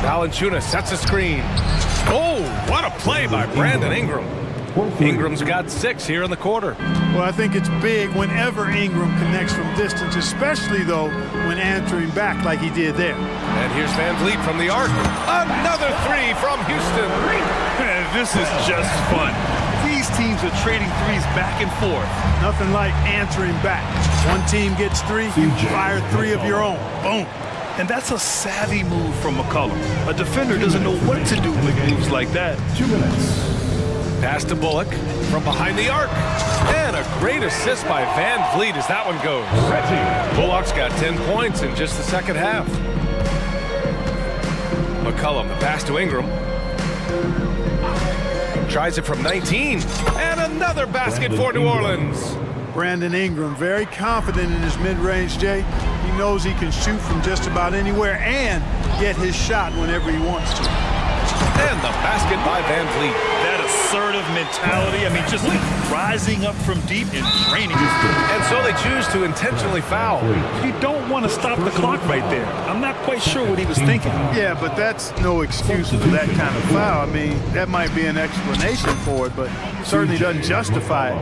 Valanciunas sets a screen. Oh, what a play by Brandon Ingram. Ingram's got 6 here in the quarter. Well, I think it's big whenever Ingram connects from distance, especially, though, when answering back like he did there. And here's VanVleet from the arc. Another 3 from Houston. Man, this is just fun. These teams are trading threes back and forth. Nothing like answering back. One team gets 3, you fire 3 of your own. Boom. And that's a savvy move from McCollum. A defender doesn't know what to do with moves like that. 2 minutes. Pass to Bullock from behind the arc. And a great assist by VanVleet as that one goes. Bullock's got 10 points in just the second half. McCollum, the pass to Ingram. Tries it from 19. And another basket for New Orleans. Brandon Ingram, very confident in his mid-range, Jay. He knows he can shoot from just about anywhere and get his shot whenever he wants to. And the basket by VanVleet. That assertive mentality, I mean, just rising up from deep and draining. And so they choose to intentionally foul. You don't want to stop the clock right there. I'm not quite sure what he was thinking. Yeah, but that's no excuse for that kind of foul. I mean, that might be an explanation for it, but certainly doesn't justify it.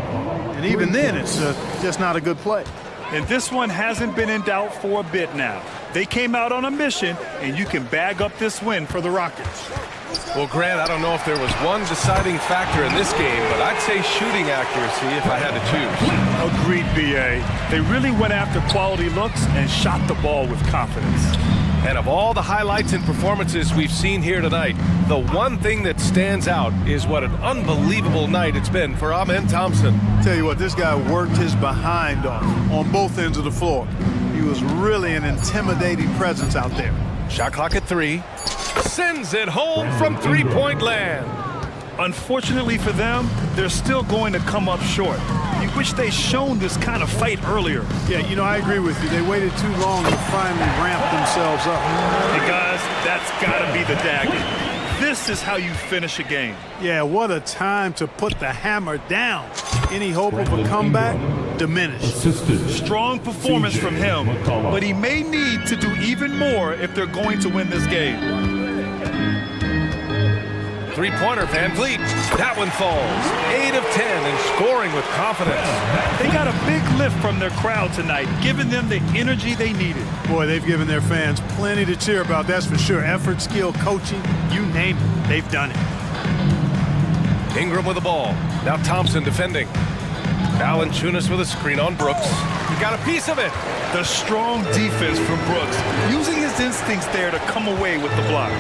And even then, it's just not a good play. And this one hasn't been in doubt for a bit now. They came out on a mission, and you can bag up this win for the Rockets. Well, Grant, I don't know if there was one deciding factor in this game, but I'd say shooting accuracy if I had to choose. Agreed, BA. They really went after quality looks and shot the ball with confidence. And of all the highlights and performances we've seen here tonight, the one thing that stands out is what an unbelievable night it's been for Amen Thompson. Tell you what, this guy worked his behind off on both ends of the floor. He was really an intimidating presence out there. Shot clock at 3. Sends it home from three-point land. Unfortunately for them, they're still going to come up short. You wish they'd shown this kind of fight earlier. Yeah, you know, I agree with you. They waited too long to finally ramp themselves up. Hey, guys, that's got to be the dagger. This is how you finish a game. Yeah, what a time to put the hammer down. Any hope of a comeback? Diminished. Strong performance from him, but he may need to do even more if they're going to win this game. Three-pointer, Van Vliet. That one falls. 8 of 10 and scoring with confidence. They got a big lift from their crowd tonight, giving them the energy they needed. Boy, they've given their fans plenty to cheer about, that's for sure. Effort, skill, coaching, you name it, they've done it. Ingram with the ball. Now Thompson defending. Valanciunas with a screen on Brooks. He got a piece of it. The strong defense from Brooks, using his instincts there to come away with the block.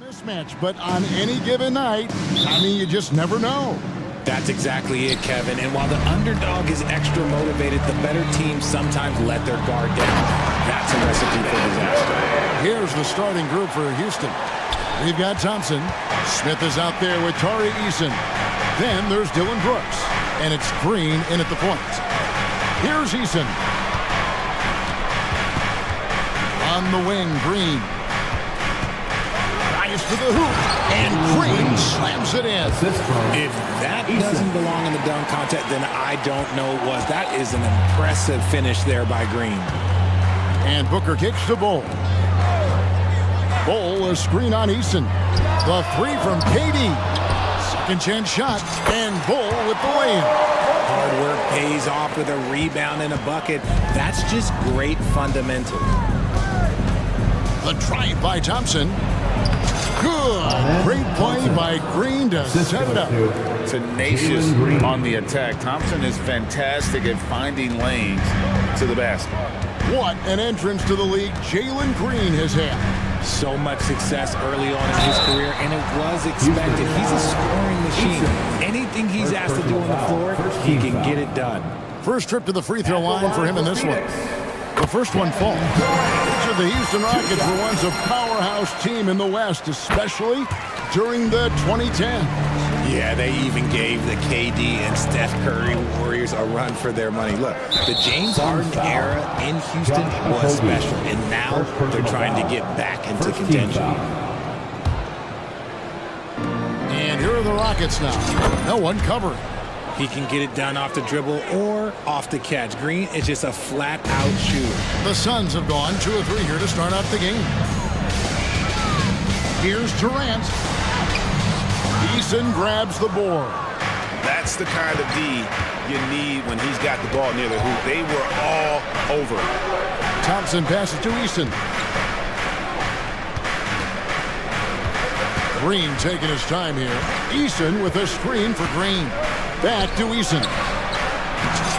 Mismatch, but on any given night, I mean, you just never know. That's exactly it, Kevin. And while the underdog is extra motivated, the better teams sometimes let their guard down. That's a recipe for disaster. Here's the starting group for Houston. We've got Thompson. Smith is out there with Tari Eason. Then there's Dylan Brooks. And it's Green in at the point. Here's Eason. On the wing, Green. Rise to the hoop. And Green slams it in. If that doesn't belong in the dunk contest, then I don't know what was. That is an impressive finish there by Green. And Booker kicks to Bull. Bull, a screen on Eason. The three from KD. Second chance shot. And Bull with the lay-in. Hard work pays off with a rebound and a bucket. That's just great fundamentals. The drive by Thompson. Good. Great play by Green to set it up. Tenacious on the attack. Thompson is fantastic at finding lanes to the basket. What an entrance to the league Jalen Green has had. So much success early on in his career, and it was expected. He's a scoring machine. Anything he's asked to do on the floor, he can get it done. First trip to the free throw line for him in this one. The first one falls. Each of the Houston Rockets were once a powerhouse team in the West, especially during the 2010s. Yeah, they even gave the KD and Steph Curry Warriors a run for their money. Look, the James Harden era in Houston was special, and now they're trying to get back into contention. And here are the Rockets now. No one covering. He can get it done off the dribble or off the catch. Green is just a flat-out shooter. The Suns have gone 2 of 3 here to start out the game. Here's Durant. Eason grabs the board. That's the kind of D you need when he's got the ball near the hoop. They were all over. Thompson passes to Eason. Green taking his time here. Eason with a screen for Green. Back to Eason.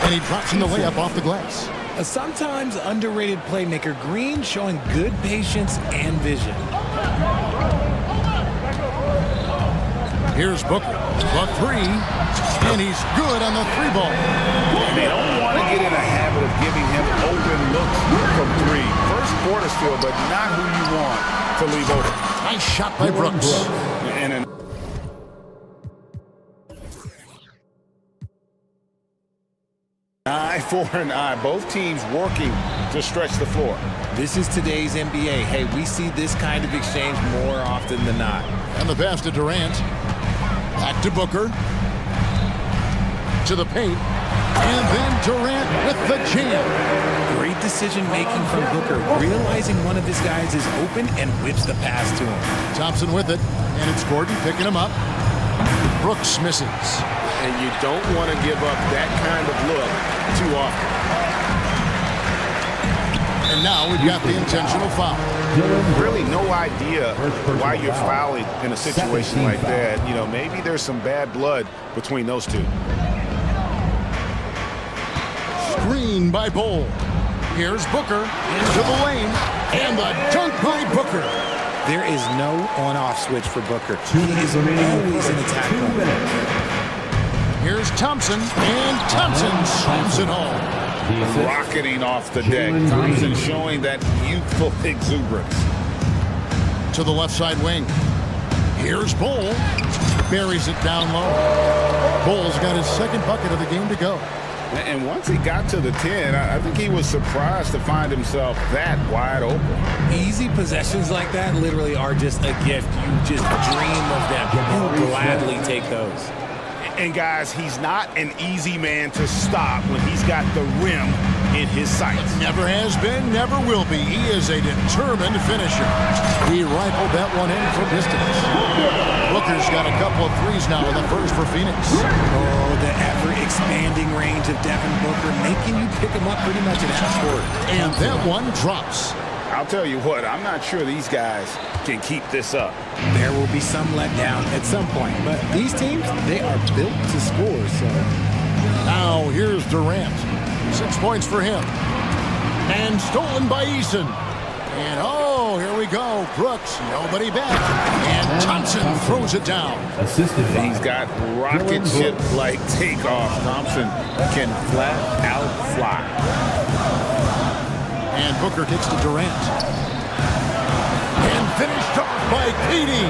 And he drops in the layup off the glass. A sometimes underrated playmaker, Green showing good patience and vision. Here's Booker. The three. And he's good on the 3-ball. They don't want to get in a habit of giving him open looks from 3. First quarter still, but not who you want to leave open. Nice shot by Brooks. And an eye for an eye. Both teams working to stretch the floor. This is today's NBA. Hey, we see this kind of exchange more often than not. And the pass to Durant. Back to Booker. To the paint. And then Durant with the jam. Great decision-making from Booker, realizing one of his guys is open and whips the pass to him. Thompson with it. And it's Gordon picking him up. Brooks misses. And you don't want to give up that kind of look too often. And now we've got the intentional foul. Really no idea why you're fouling in a situation like that. You know, maybe there's some bad blood between those two. Screen by Bull. Here's Booker into the lane. And the dunk by Booker. There is no on-off switch for Booker. He is always in attack mode. Here's Thompson. And Thompson slams it home. Rocketing off the deck. Thompson showing that youthful exuberance. To the left side wing. Here's Bull. Buries it down low. Bull's got his second bucket of the game to go. And once he got to the 10, I think he was surprised to find himself that wide open. Easy possessions like that literally are just a gift. You just dream of them. He'll gladly take those. And guys, he's not an easy man to stop when he's got the rim in his sights. Never has been, never will be. He is a determined finisher. He rifled that one in from distance. Booker's got a couple of threes now in the first for Phoenix. Oh, the ever-expanding range of Devin Booker, making you pick him up pretty much at half court. And that one drops. I'll tell you what, I'm not sure these guys can keep this up. There will be some letdown at some point, but these teams, they are built to score, so. Now here's Durant. 6 points for him. And stolen by Eason. And oh, Oh, here we go. Brooks, nobody back. And Thompson throws it down. He's got rocket ship-like takeoff. Thompson can flat out fly. And Booker kicks to Durant. And finished off by Katie.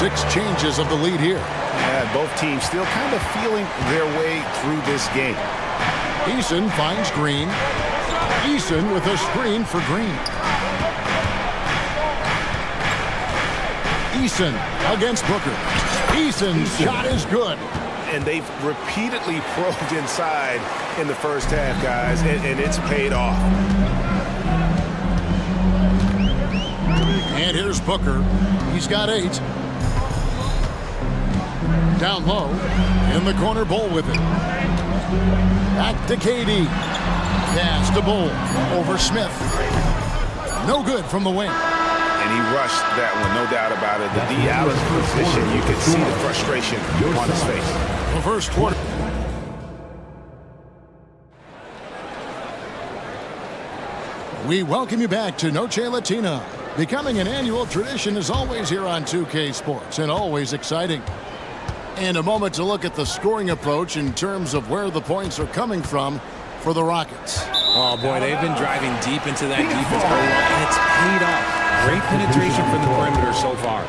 6 changes of the lead here. Yeah, both teams still kind of feeling their way through this game. Eason finds Green. Eason with a screen for Green. Eason against Booker. Eason's shot is good. And they've repeatedly probed inside in the first half, guys, and it's paid off. And here's Booker. He's got 8. Down low. In the corner, Bull with it. Back to KD. Pass to Bull. Over Smith. No good from the wing. And he rushed that one, no doubt about it. The D out of position, you could see the frustration on his face. The first quarter. We welcome you back to Noche Latina. Becoming an annual tradition is always here on 2K Sports and always exciting. And a moment to look at the scoring approach in terms of where the points are coming from for the Rockets. Oh, boy, they've been driving deep into that defense early on, and it's paid off. Great penetration from the perimeter so far.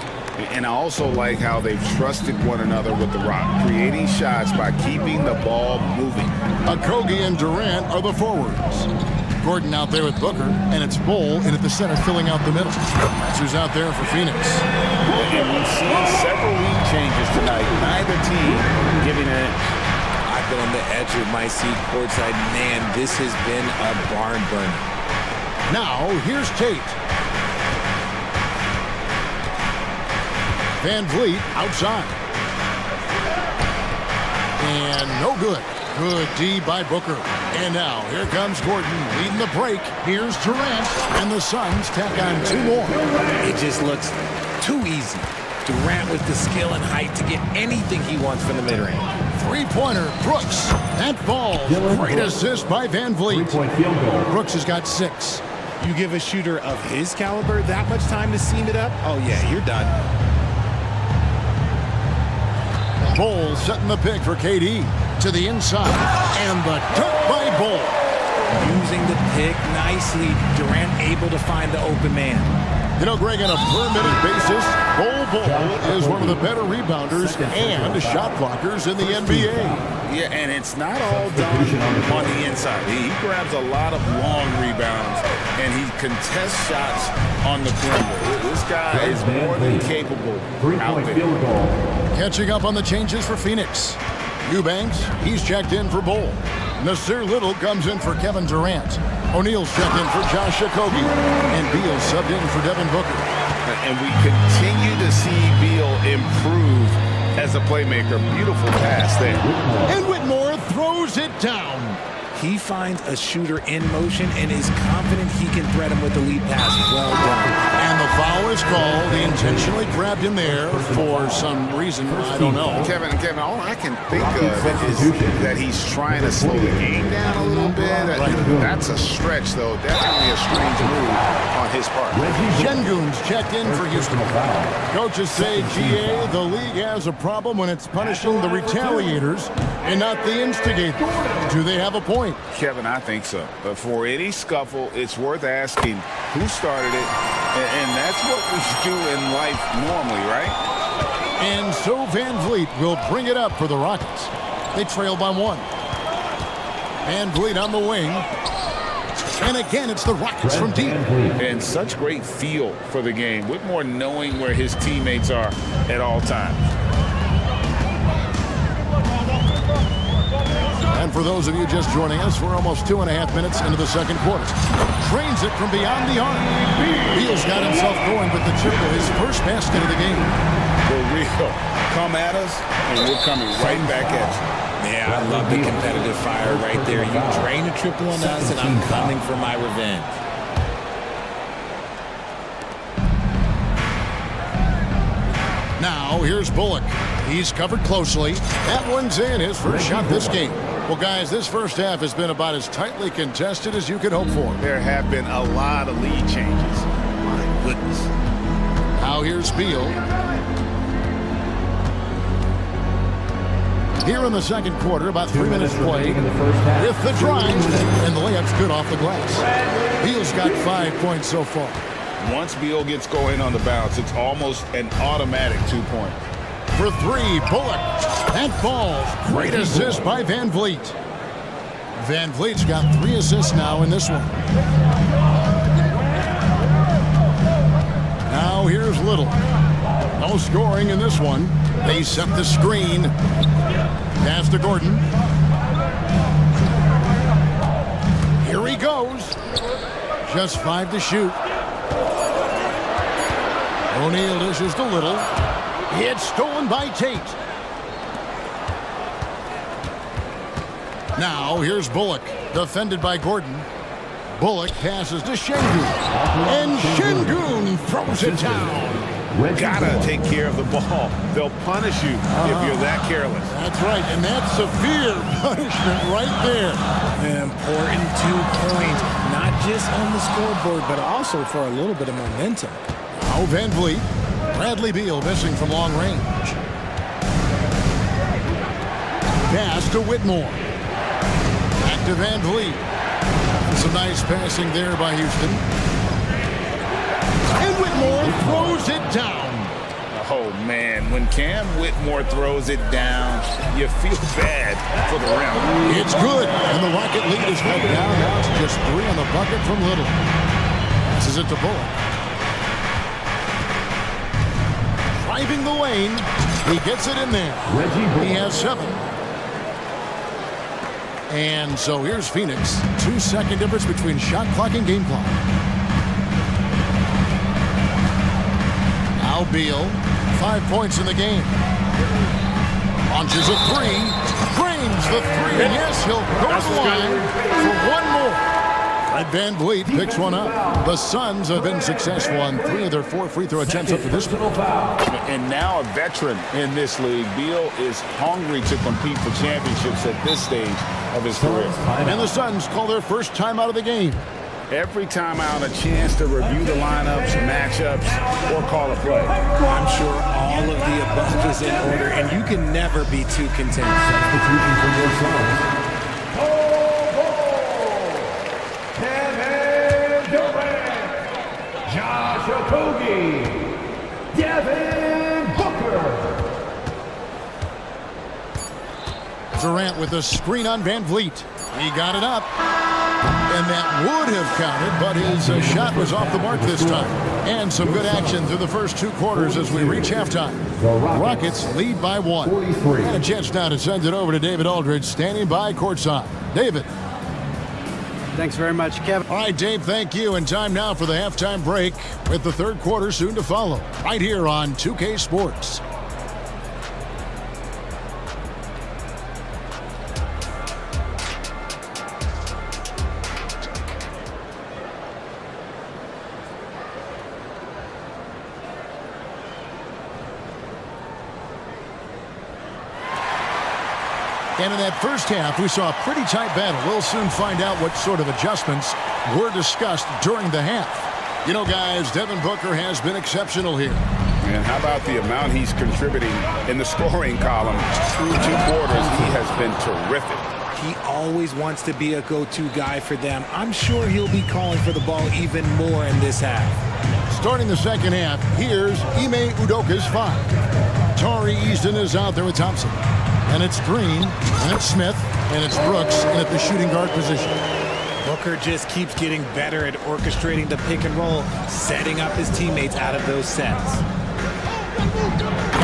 And I also like how they've trusted one another with the rock, creating shots by keeping the ball moving. Okogie and Durant are the forwards. Gordon out there with Booker, and it's Bull in at the center filling out the middle. That's who's out there for Phoenix. And we've seen several lead changes tonight. Neither team giving in. I've been on the edge of my seat courtside. Man, this has been a barn burner. Now, here's Tate. Van Vliet outside. And no good. Good D by Booker. And now, here comes Gordon leading the break. Here's Durant. And the Suns tack on 2 more. It just looks too easy. Durant with the skill and height to get anything he wants from the mid-range. 3-pointer, Brooks. That ball. Great assist by Van Vliet. Brooks has got 6. You give a shooter of his caliber that much time to seam it up? Oh, yeah, you're done. Bull setting the pick for KD. To the inside. And the dunk by Bull. Using the pick nicely. Durant able to find the open man. You know, Greg, on a per-minute basis, Bull is one of the better rebounders and shot blockers in the NBA. Yeah, and it's not all done on the inside. He grabs a lot of long rebounds, and he contests shots on the perimeter. This guy is more than capable out there. Catching up on the changes for Phoenix. Eubanks, he's checked in for Bull. Nasir Little comes in for Kevin Durant. O'Neal's checked in for Josh Okogie. And Beal subbed in for Devin Booker. And we continue to see Beal improve as a playmaker. Beautiful pass there. And Whitmore throws it down. He finds a shooter in motion and is confident he can thread him with the lead pass. Well done. And the foul is called. He intentionally grabbed him there for some reason. I don't know. Kevin, all I can think of is that he's trying to slow the game down a little bit. That's a stretch, though. Definitely a strange move on his part. Şengün's checked in for Houston. Coaches say, GA, the league has a problem when it's punishing the retaliators and not the instigators. Do they have a point? Kevin, I think so. But for any scuffle, it's worth asking who started it, and that's what we do in life normally, right? And so Van Vliet will bring it up for the Rockets. They trail by 1. Van Vliet on the wing. And again, it's the Rockets from deep. And such great feel for the game. Whitmore knowing where his teammates are at all times. And for those of you just joining us, we're almost 2.5 minutes into the second quarter. Trains it from beyond the arc. Beal's got himself going with the triple, his first basket of the game. For real. Come at us, and we're coming right back at you. Yeah, I love the competitive fire right there. You drain a triple on us, and I'm coming for my revenge. Now, here's Bullock. He's covered closely. That one's in, his first shot this game. Well, guys, this first half has been about as tightly contested as you could hope for. There have been a lot of lead changes. My goodness. Now here's Beal. Here in the second quarter, about 3 minutes played. With the drive, and the layup's good off the glass. Beal's got 5 points so far. Once Beal gets going on the bounce, it's almost an automatic 2-point. For three, Bullock. That falls. Great assist by Van Vliet. Van Vliet's got 3 assists now in this one. Now here's Little. No scoring in this one. They set the screen. Pass to Gordon. Here he goes. Just 5 to shoot. O'Neal dishes to Little. It's stolen by Tate. Now here's Bullock, defended by Gordon. Bullock passes to Şengün. And Şengün throws it down. Gotta take care of the ball. They'll punish you if you're that careless. That's right, and that's severe punishment right there. An important 2 points, not just on the scoreboard, but also for a little bit of momentum. Now Van Vliet. Bradley Beal missing from long range. Pass to Whitmore. Back to Van Vliet. Some nice passing there by Houston. And Whitmore throws it down. Oh, man, when Cam Whitmore throws it down, you feel bad for the rim. It's good, and the Rocket lead is cut down now to just 3 on the bucket from Little. Passes it to Bullock. Driving the lane, he gets it in there. He has 7. And so here's Phoenix. 2-second difference between shot clock and game clock. Now Beal, 5 points in the game. Launches a 3, drains the 3, and yes, he'll go to the line for 1 more. Fred Van Vliet picks one up. The Suns have been successful on 3 of their 4 free throw attempts up to this point. And now a veteran in this league, Beal is hungry to compete for championships at this stage of his career. And the Suns call their first time out of the game. Every time out, a chance to review the lineups, matchups, or call a play. I'm sure all of the above is in order, and you can never be too content. Substitution for your Suns. Kevin Durant, Josh Okogie, Devin Booker. Durant with a screen on Van Vliet. He got it up. And that would have counted, but his shot was off the mark this time. And some good action through the first 2 quarters as we reach halftime. Rockets lead by 1. And a chance now to send it over to David Aldridge, standing by courtside. David. Thanks very much, Kevin. All right, Dave, thank you. And time now for the halftime break with the 3rd quarter soon to follow. Right here on 2K Sports. And in that first half, we saw a pretty tight battle. We'll soon find out what sort of adjustments were discussed during the half. You know, guys, Devin Booker has been exceptional here. And how about the amount he's contributing in the scoring column through 2 quarters? He has been terrific. He always wants to be a go-to guy for them. I'm sure he'll be calling for the ball even more in this half. Starting the second half, here's Ime Udoka's 5. Tari Easton is out there with Thompson. And it's Green, and it's Smith, and it's Brooks in at the shooting guard position. Booker just keeps getting better at orchestrating the pick and roll, setting up his teammates out of those sets.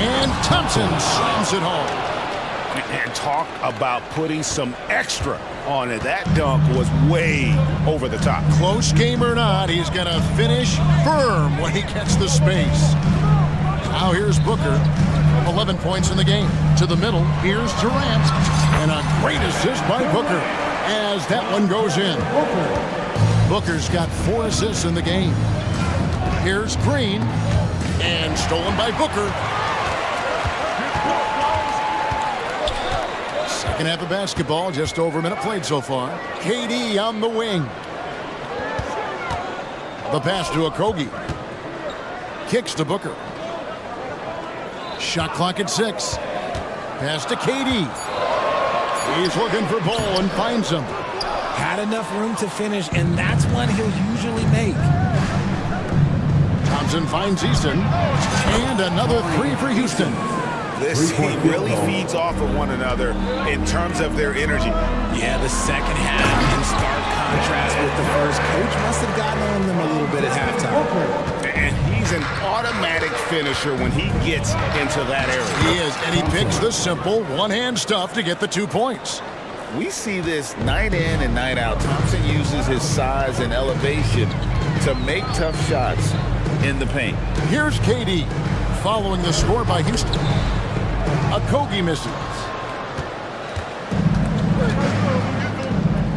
And Thompson slams it home. And talk about putting some extra on it. That dunk was way over the top. Close game or not, he's going to finish firm when he gets the space. Now here's Booker. 11 points in the game. To the middle, here's Durant. And a great assist by Booker as that one goes in. Booker's got 4 assists in the game. Here's Green. And stolen by Booker. Second half of basketball, just over a minute played so far. KD on the wing. The pass to Okogie. kicks to Booker. Shot clock at 6. Pass to KD. He's looking for ball and finds him. Had enough room to finish, and that's one he'll usually make. Thompson finds Easton. And another 3 for Houston. This team really feeds off of one another in terms of their energy. Yeah, the second half in stark contrast with the first. Coach must have gotten on them a little bit at halftime. And he's an automatic finisher when he gets into that area. He is, and he picks the simple one-hand stuff to get the 2 points. We see this night in and night out. Thompson uses his size and elevation to make tough shots in the paint. Here's KD following the score by Houston. Okogie misses.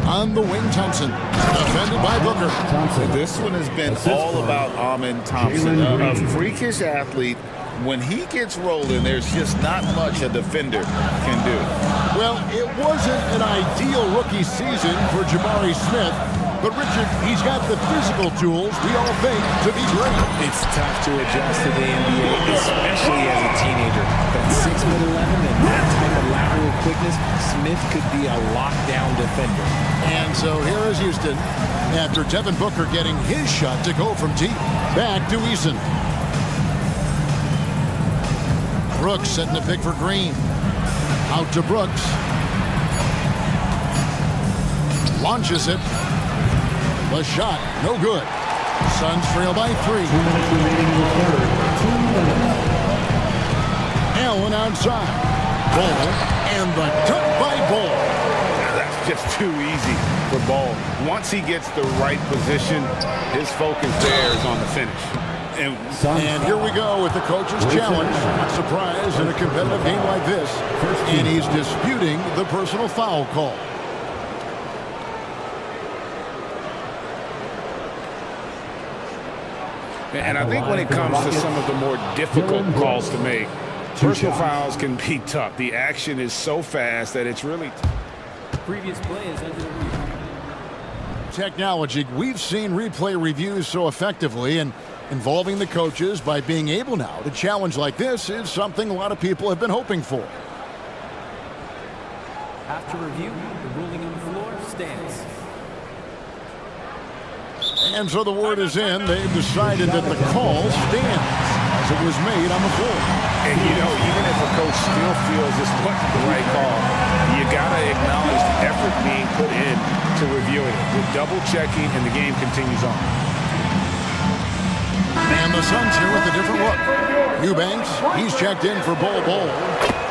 On the wing, Thompson. Defended by Booker. This one has been all about Amen Thompson, a freakish athlete. When he gets rolling, there's just not much a defender can do. Well, it wasn't an ideal rookie season for Jabari Smith, but Richard, he's got the physical tools we all think to be great. It's tough to adjust to the NBA, especially as a teenager. But 6'11" and that type of lateral quickness, Smith could be a lockdown defender. And so here is Houston, after Devin Booker getting his shot to go from deep. Back to Eason. Brooks setting the pick for Green. Out to Brooks. Launches it. The shot, no good. Suns trail by 3. Allen outside. Ball, and the dunk by Ball. That's just too easy for Ball. Once he gets the right position, his focus there is on the finish. And here we go with the coach's challenge. Not surprised in a competitive game like this. And he's disputing the personal foul call. And I think when it comes to some of the more difficult calls to make, personal fouls can be tough. The action is so fast that it's really Previous play is under review. Technology. We've seen replay reviews so effectively, and involving the coaches by being able now to challenge like this is something a lot of people have been hoping for. After review, the ruling on the floor stands. And so the word is in. They've decided that the call stands as it was made on the floor. And, you know, even if a coach still feels this wasn't the right call, you got to acknowledge the effort being put in to reviewing it. With double-checking, and the game continues on. And the Suns here with a different look. Eubanks, he's checked in for Bol Bol.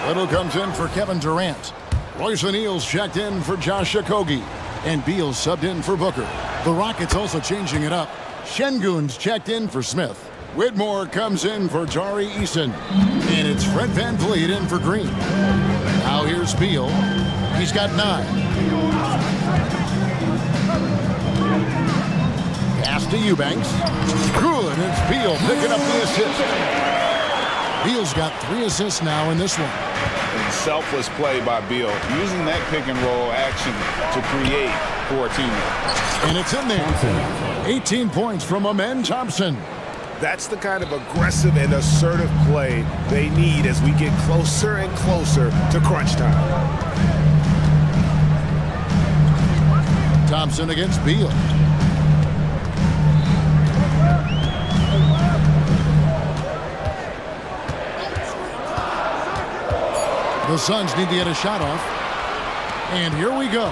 Little comes in for Kevin Durant. Royce O'Neal's checked in for Josh Okogie. And Beal subbed in for Booker. The Rockets also changing it up. Şengün's checked in for Smith. Whitmore comes in for Tari Eason. And it's Fred VanVleet in for Green. Now here's Beal. He's got 9. Pass to Eubanks. Good, and it's Beal picking up the assist. Beal's got 3 assists now in this one. Selfless play by Beal, using that pick and roll action to create for a teammate. And it's in there. 18 points from Amen Thompson. That's the kind of aggressive and assertive play they need as we get closer and closer to crunch time. Thompson against Beal. The Suns need to get a shot off. And here we go.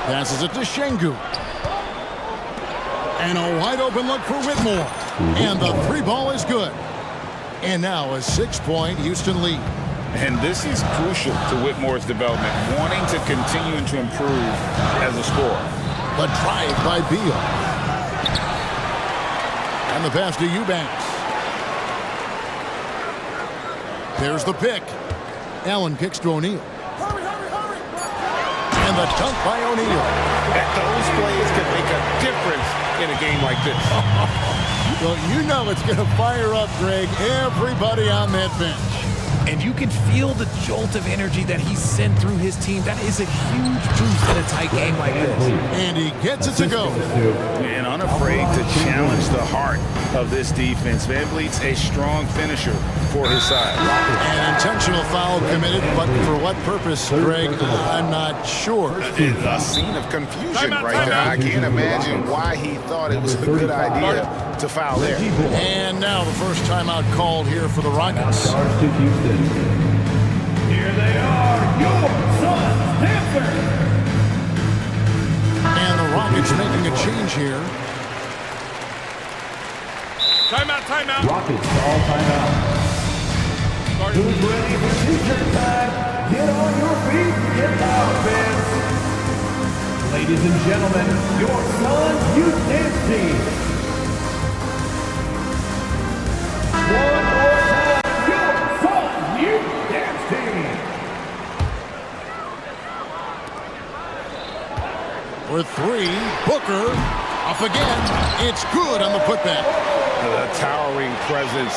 Passes it to Şengün. And a wide open look for Whitmore. And the 3 ball is good. And now a 6-point Houston lead. And this is crucial to Whitmore's development, wanting to continue to improve as a scorer. The drive by Beal. And the pass to Eubanks. There's the pick. Allen kicks to O'Neal. And the dunk by O'Neal. Those plays can make a difference in a game like this. Well, you know it's going to fire up, Greg, everybody on that bench. and you can feel the jolt of energy that he sent through his team. That is a huge boost in a tight game like this. And he gets it to go. And unafraid to challenge the heart of this defense. Van Vliet's a strong finisher for his side. An intentional foul committed, but for what purpose, Greg? I'm not sure. A scene of confusion right there. I can't imagine why he thought it was a good idea to foul there. And now the first timeout called here for the Rockets. Here they are, your Suns Panthers. And the Rockets making a change here. Timeout. Rockets all timeout. Who's ready for t-shirt time? Get on your feet, get loud, fans. Ladies and gentlemen, your Suns Youth Dance Team. One more time, your Suns Youth Dance Team. With three, Booker up again. It's good on the putback. The towering presence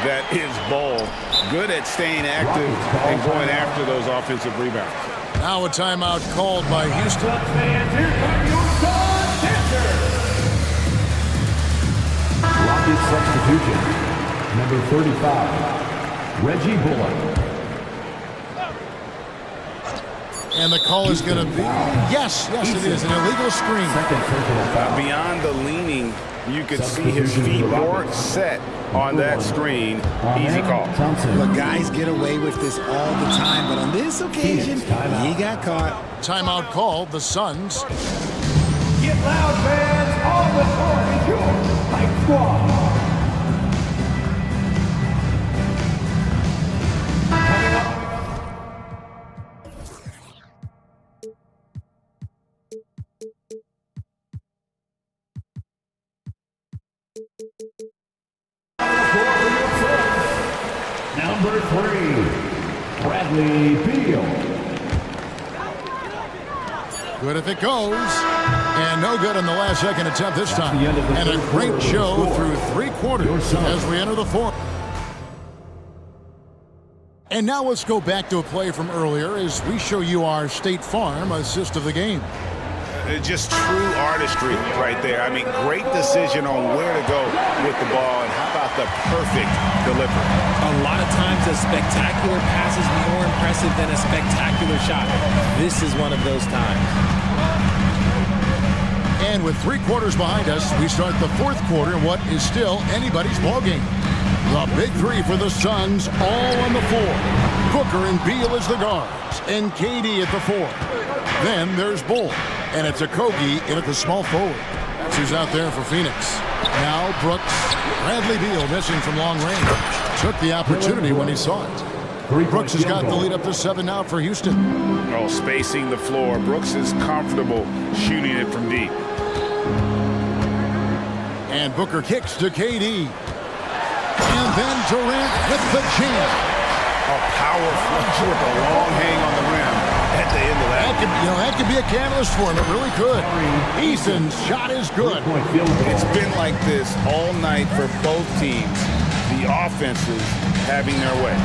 that is Ball. Good at staying active and going after those offensive rebounds. Now a timeout called by Houston. Fans, here come your Suns Panthers. Rocket substitution. Number 35, Reggie Bullock. And the call is going to be, yes, it is, an illegal screen. Beyond the leaning, you could see his feet more set on that screen. Easy call. Look, guys get away with this all the time, but on this occasion, he got caught. Timeout called, the Suns. Get loud, fans. On the court is your Hype Squad. Number 3, Bradley Beal. Good if it goes. And no good on the last second attempt this time. And a great show through 3 quarters as we enter the fourth. And now let's go back to a play from earlier as we show you our State Farm assist of the game. Just true artistry right there. I mean, great decision on where to go with the ball, and how about the perfect delivery? A lot of times a spectacular pass is more impressive than a spectacular shot. This is one of those times. And with 3 quarters behind us, we start the fourth quarter in what is still anybody's ballgame. The big 3 for the Suns, all on the floor. Booker and Beal as the guards, and KD at the 4. Then there's Bull, and it's Okogie in at the small forward. That's who's out there for Phoenix. Now Brooks. Bradley Beal missing from long range. Took the opportunity when he saw it. Brooks has got the lead up to 7 now for Houston. Oh, spacing the floor. Brooks is comfortable shooting it from deep. And Booker kicks to KD. And then Durant with the jam. A power flush with a long hang on the rim at the end of that. That could be a catalyst for him. It really could. Eason's shot is good. It's been like this all night for both teams. The offenses having their way.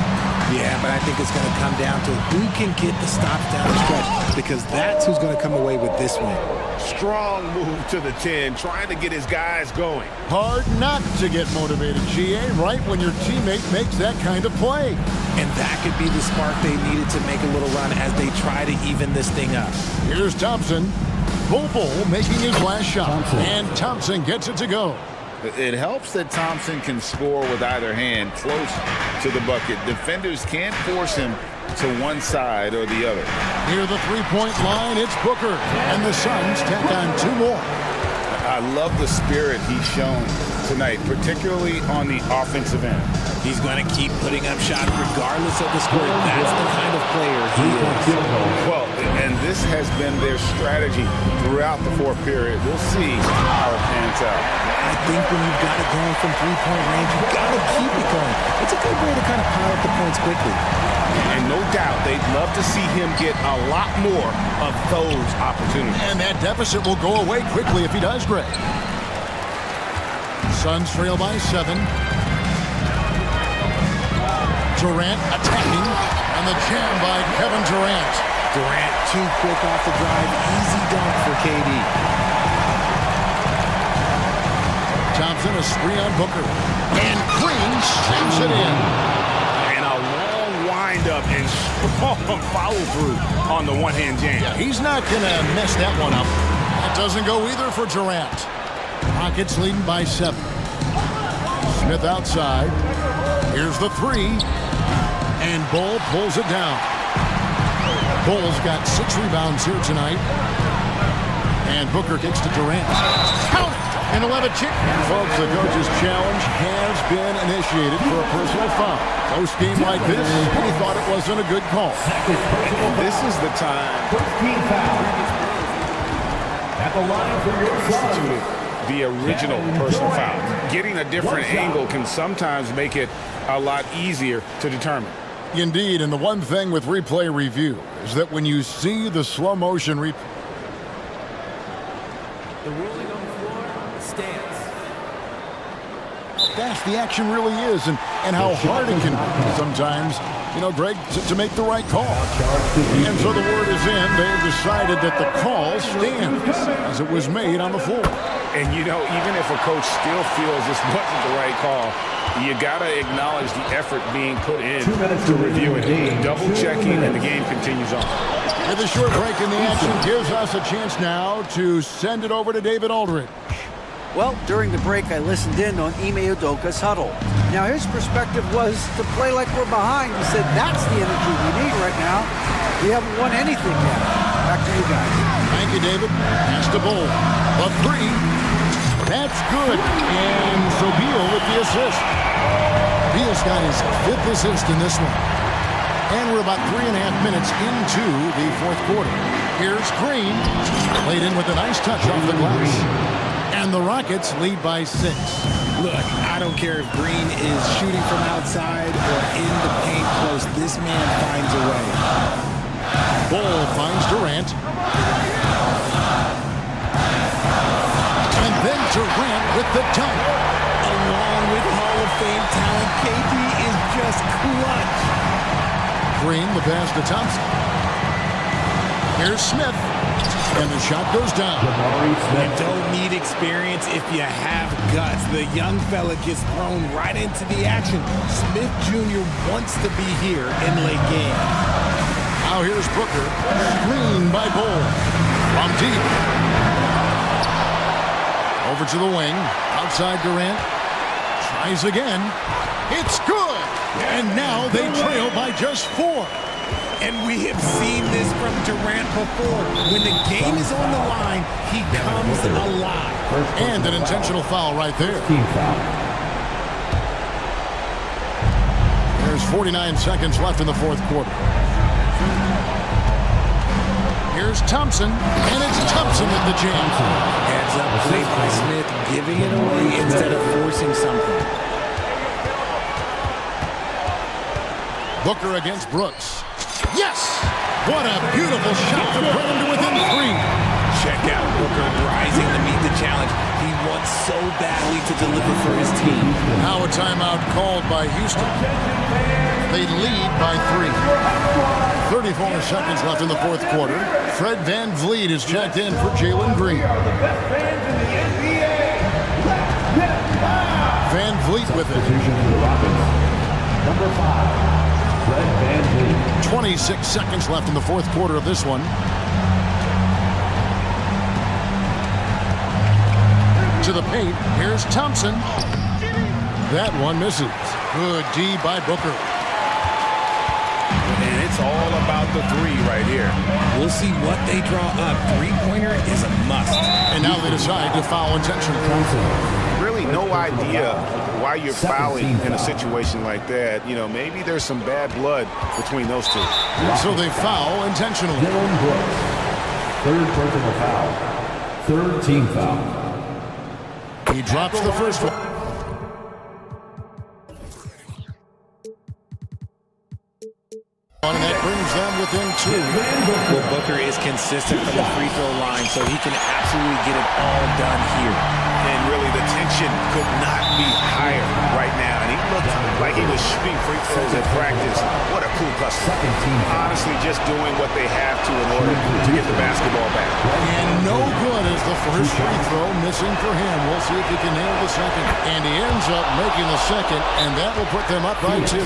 Yeah, but I think it's going to come down to who can get the stops down the stretch, because that's who's going to come away with this win. Strong move to the 10, trying to get his guys going. Hard not to get motivated, GA, right when your teammate makes that kind of play. And that could be the spark they needed to make a little run as they try to even this thing up. Here's Thompson. Bull making his last shot. And Thompson gets it to go. It helps that Thompson can score with either hand close to the bucket. Defenders can't force him to one side or the other. Near the three-point line, it's Booker. And the Suns tack on 2 more. I love the spirit he's shown tonight, particularly on the offensive end. He's going to keep putting up shots regardless of the score. That's the kind of player he is. Well, and this has been their strategy throughout the fourth period. We'll see how it pans out. I think when you've got it going from three-point range, you've got to keep it going. It's a good way to kind of pile up the points quickly. And no doubt they'd love to see him get a lot more of those opportunities. And that deficit will go away quickly if he does, Greg. Suns trail by 7. Durant attacking, and the jam by Kevin Durant. Durant too quick off the drive. Easy dunk for KD. Thompson, a screen on Booker. And Green sends it in. And a long wind-up and strong follow-through on the one-hand jam. Yeah, he's not going to mess that one up. That doesn't go either for Durant. Rockets leading by 7. Smith outside. Here's the 3. And Bull pulls it down. Bull's got 6 rebounds here tonight. And Booker kicks to Durant. Count it! And 11 chick. Folks, the coach's challenge has been initiated for a personal foul. Close game like this, and he thought it wasn't a good call. And this is the time. 13 fouls. At the line for your Substituted the original personal foul. Getting a different angle can sometimes make it a lot easier to determine. Indeed, and the one thing with replay review is that when you see the slow motion replay, The ruling on the floor stands. how fast the action really is and how hard it can be sometimes, you know, Greg, to make the right call. And so the word is in. They have decided that the call stands as it was made on the floor. And, you know, even if a coach still feels this wasn't the right call, you got to acknowledge the effort being put in to review it. Double-checking, and the game continues on. With a short break in the action gives us a chance now to send it over to David Aldridge. Well, during the break, I listened in on Ime Udoka's huddle. Now, his perspective was to play like we're behind. He said, that's the energy we need right now. We haven't won anything yet. Back to you guys. Thank you, David. Pass to Bull. The 3. That's good. And so Beal with the assist. Beal's got his 5th assist in this one. And we're about 3.5 minutes into the 4th quarter. Here's Green. Played in with a nice touch off the glass. And the Rockets lead by 6. Look, I don't care if Green is shooting from outside or in the paint close. This man finds a way. Bull finds Durant. And then Durant with the dunk. Along with Hall of Fame talent, KD is just clutch. Green, the pass to Thompson. Here's Smith. And the shot goes down. You don't need experience if you have guts. The young fella gets thrown right into the action. Smith Jr. wants to be here in late game. Now here's Booker. Screen by Bull. From deep. Over to the wing. Outside Durant. Tries again. It's good. And now they trail by just 4. And we have seen this from Durant before. When the game is on the line, he comes alive. And an intentional foul right there. There's 49 seconds left in the 4th quarter. Here's Thompson, and it's Thompson with the jam. Heads up play by Smith, giving it away instead of forcing something. Booker against Brooks. Yes! What a beautiful shot to bring him to within 3. Check out Booker rising to meet the challenge. He wants so badly to deliver for his team. Now a timeout called by Houston. They lead by 3. 34 seconds left in the 4th quarter. Fred VanVleet is checked in for Jalen Green. VanVleet with it. Number 5. 26 seconds left in the 4th quarter of this one. To the paint. Here's Thompson. That one misses. Good D by Booker. And it's all about the 3 right here. We'll see what they draw up. Three-pointer is a must. And now they decide to foul intentionally. Really no idea why you're fouling in a situation like that. You know, maybe there's some bad blood between those 2. So they foul intentionally. Dylan Brooks. 3rd personal foul. 3rd team foul. He drops the first one. And that brings them within 2. Well, Booker is consistent from the free throw line, so he can absolutely get it all done here. And really, the tension could not be higher right now. And he looked like he was shooting free throws at practice. What a cool customer. Honestly, just doing what they have to in order to get the basketball back. And no good as the first free throw missing for him. We'll see if he can nail the second. And he ends up making the second, and that will put them up by 2.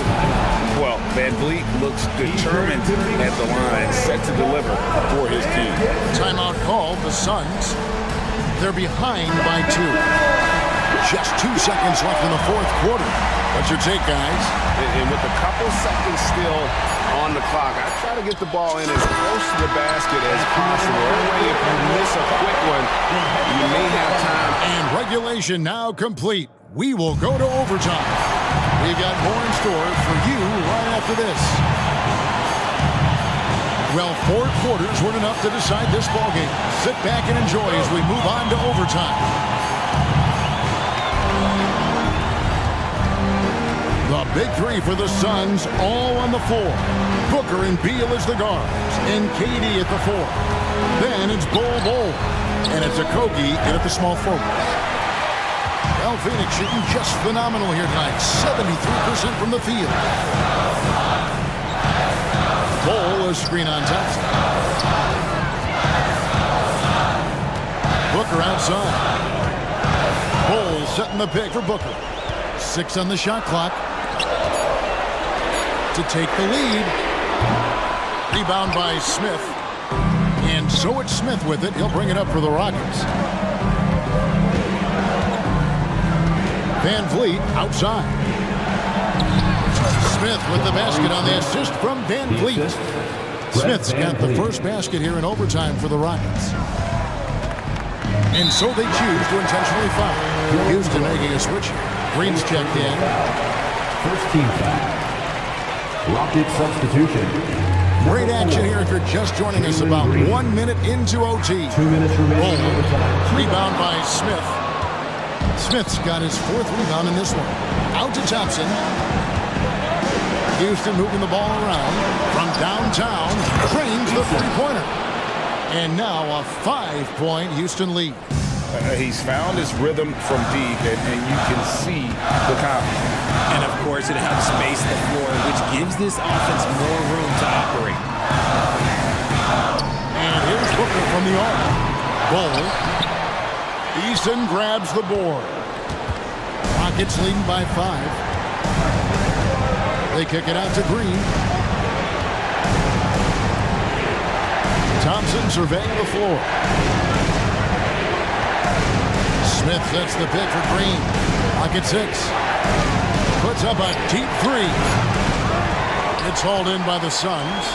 Well, Van Vliet looks determined at the line, set to deliver for his team. Timeout called, the Suns. They're behind by 2. Just 2 seconds left in the fourth quarter. What's your take, guys? And with a couple seconds still on the clock, I try to get the ball in as close to the basket as possible. That way, if you miss a quick one, you may have time. And regulation now complete. We will go to overtime. We've got more in store for you right after this. Well, 4 quarters weren't enough to decide this ballgame. Sit back and enjoy as we move on to overtime. The big 3 for the Suns, all on the floor. Booker and Beal as the guards, and KD at the 4. Then it's Bol, and it's Okogie in at the small forward. Well, Phoenix shooting just phenomenal here tonight, 73% from the field. Bol, a screen on Thompson. Booker outside. Bol setting the pick for Booker. 6 on the shot clock to take the lead. Rebound by Smith. And so it's Smith with it. He'll bring it up for the Rockets. Van Vliet outside. Smith with the basket on the assist from Van Vliet. Smith's got the first basket here in overtime for the Rockets. And so they choose to intentionally foul. Houston making a switch. Green's checked in. First team foul. Rocket substitution. Great action here if you're just joining us about 1 minute into OT. 2 minutes remaining in overtime. Rebound by Smith. Smith's got his 4th rebound in this one. Out to Thompson. Houston moving the ball around from downtown. Drains the three-pointer. And now a 5-point Houston lead. He's found his rhythm from deep, and you can see the confidence. And of course, it helps space the floor, which gives this offense more room to operate. And here's Booker from the arc. Bol. Eason grabs the board. Rockets leading by 5. They kick it out to Green. Thompson surveying the floor. Smith sets the pick for Green. Pocket 6. Puts up a deep 3. It's hauled in by the Suns.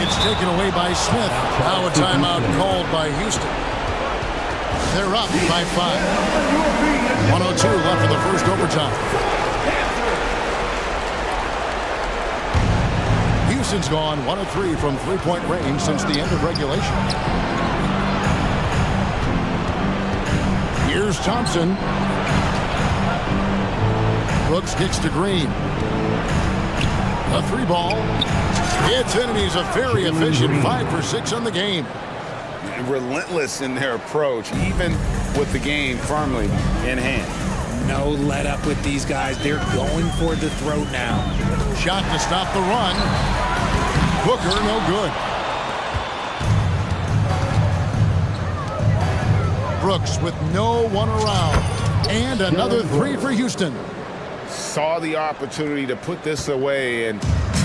It's taken away by Smith. Now a timeout called by Houston. They're up by 5. 102 left in the first overtime. Houston's gone 1 of 3 from three-point range since the end of regulation. Here's Thompson. Brooks kicks to Green. A 3 ball. It's in, and he's a very efficient 5 for 6 on the game. Relentless in their approach, even with the game firmly in hand. No let up with these guys. They're going for the throat now. Shot to stop the run. Booker, no good. Brooks with no one around. And another 3 for Houston. Saw the opportunity to put this away and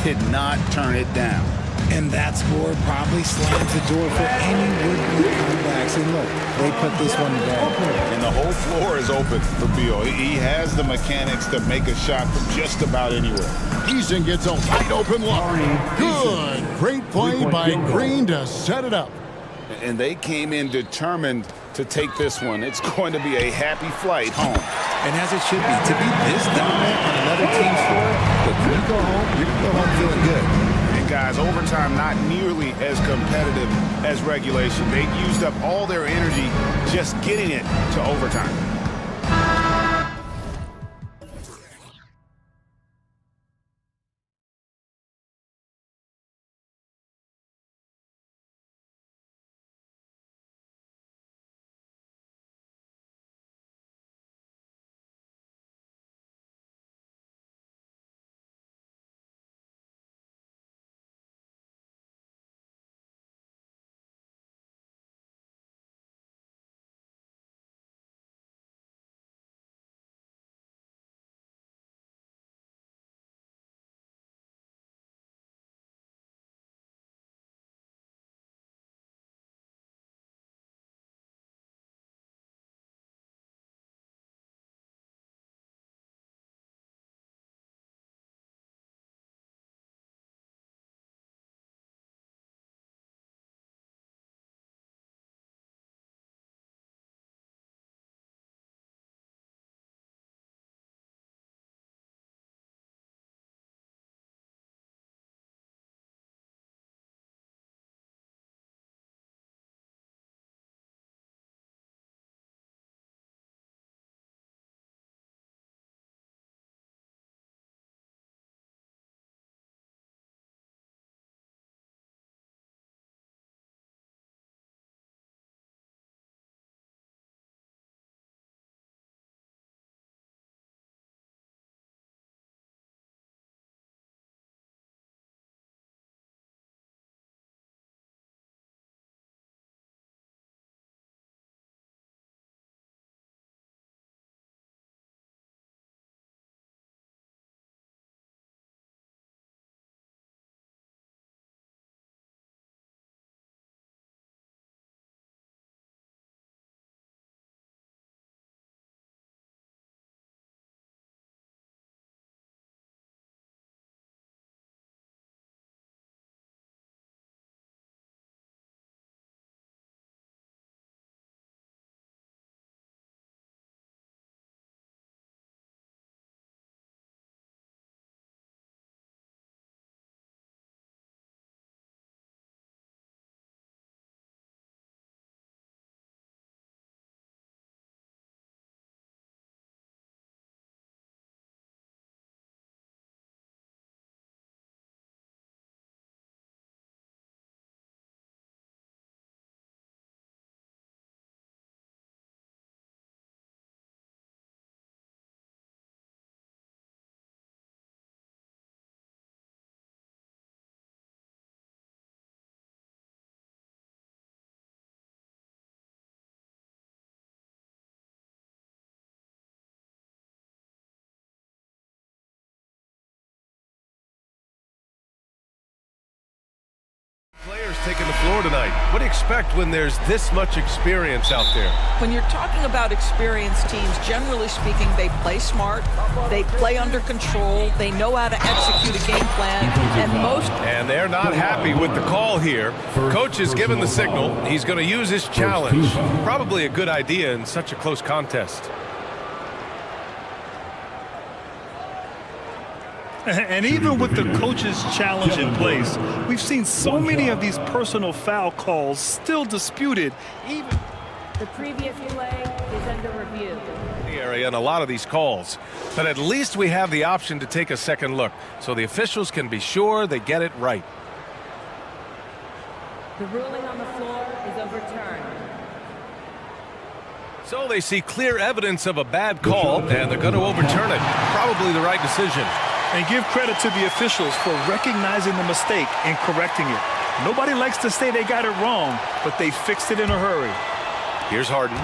did not turn it down. And that score probably slams the door for any would-be comebacks. And look, they put this one to bed. And the whole floor is open for Beal. He has the mechanics to make a shot from just about anywhere. Eason gets a wide open look. Good. Great play by Green to set it up. And they came in determined to take this one. It's going to be a happy flight home. And as it should be, to be this dominant on another team's floor, but when you go home, you're going to go home feeling good. And guys, overtime not nearly as competitive as regulation. They used up all their energy just getting it to overtime. taking the floor tonight. What do you expect when there's this much experience out there? When you're talking about experienced teams, generally speaking, they play smart, they play under control, they know how to execute a game plan, And they're not happy with the call here. Coach has given the signal. He's going to use his challenge. Probably a good idea in such a close contest. And even with the coach's challenge in place, we've seen so many of these personal foul calls still disputed. The previous play is under review. The area and a lot of these calls, but at least we have the option to take a second look so the officials can be sure they get it right. The ruling on the floor is overturned. So they see clear evidence of a bad call and they're going to overturn it. Probably the right decision. And give credit to the officials for recognizing the mistake and correcting it. Nobody likes to say they got it wrong, but they fixed it in a hurry. Here's Harden.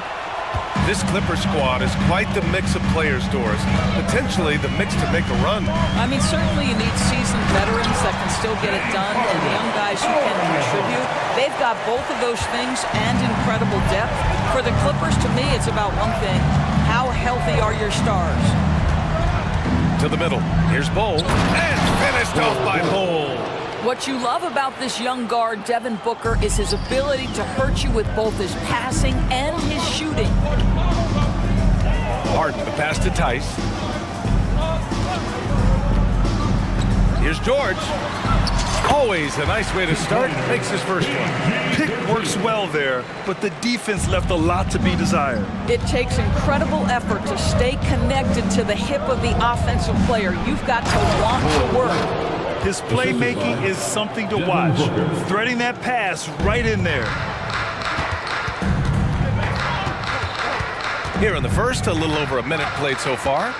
This Clipper squad is quite the mix of players, Doris. Potentially the mix to make a run. I mean, certainly you need seasoned veterans that can still get it done and young guys who can contribute. They've got both of those things and incredible depth. For the Clippers, to me, it's about one thing. How healthy are your stars? To the middle. Here's Bowl. And finished off by Bowl. What you love about this young guard, Devin Booker, is his ability to hurt you with both his passing and his shooting. Harden, the pass to Tice. Here's George. Always a nice way to start. Makes his first one. Pick works well there, but the defense left a lot to be desired. It takes incredible effort to stay connected to the hip of the offensive player. You've got to want to work. His playmaking is something to watch. Threading that pass right in there. Here in the first, a little over a minute played so far.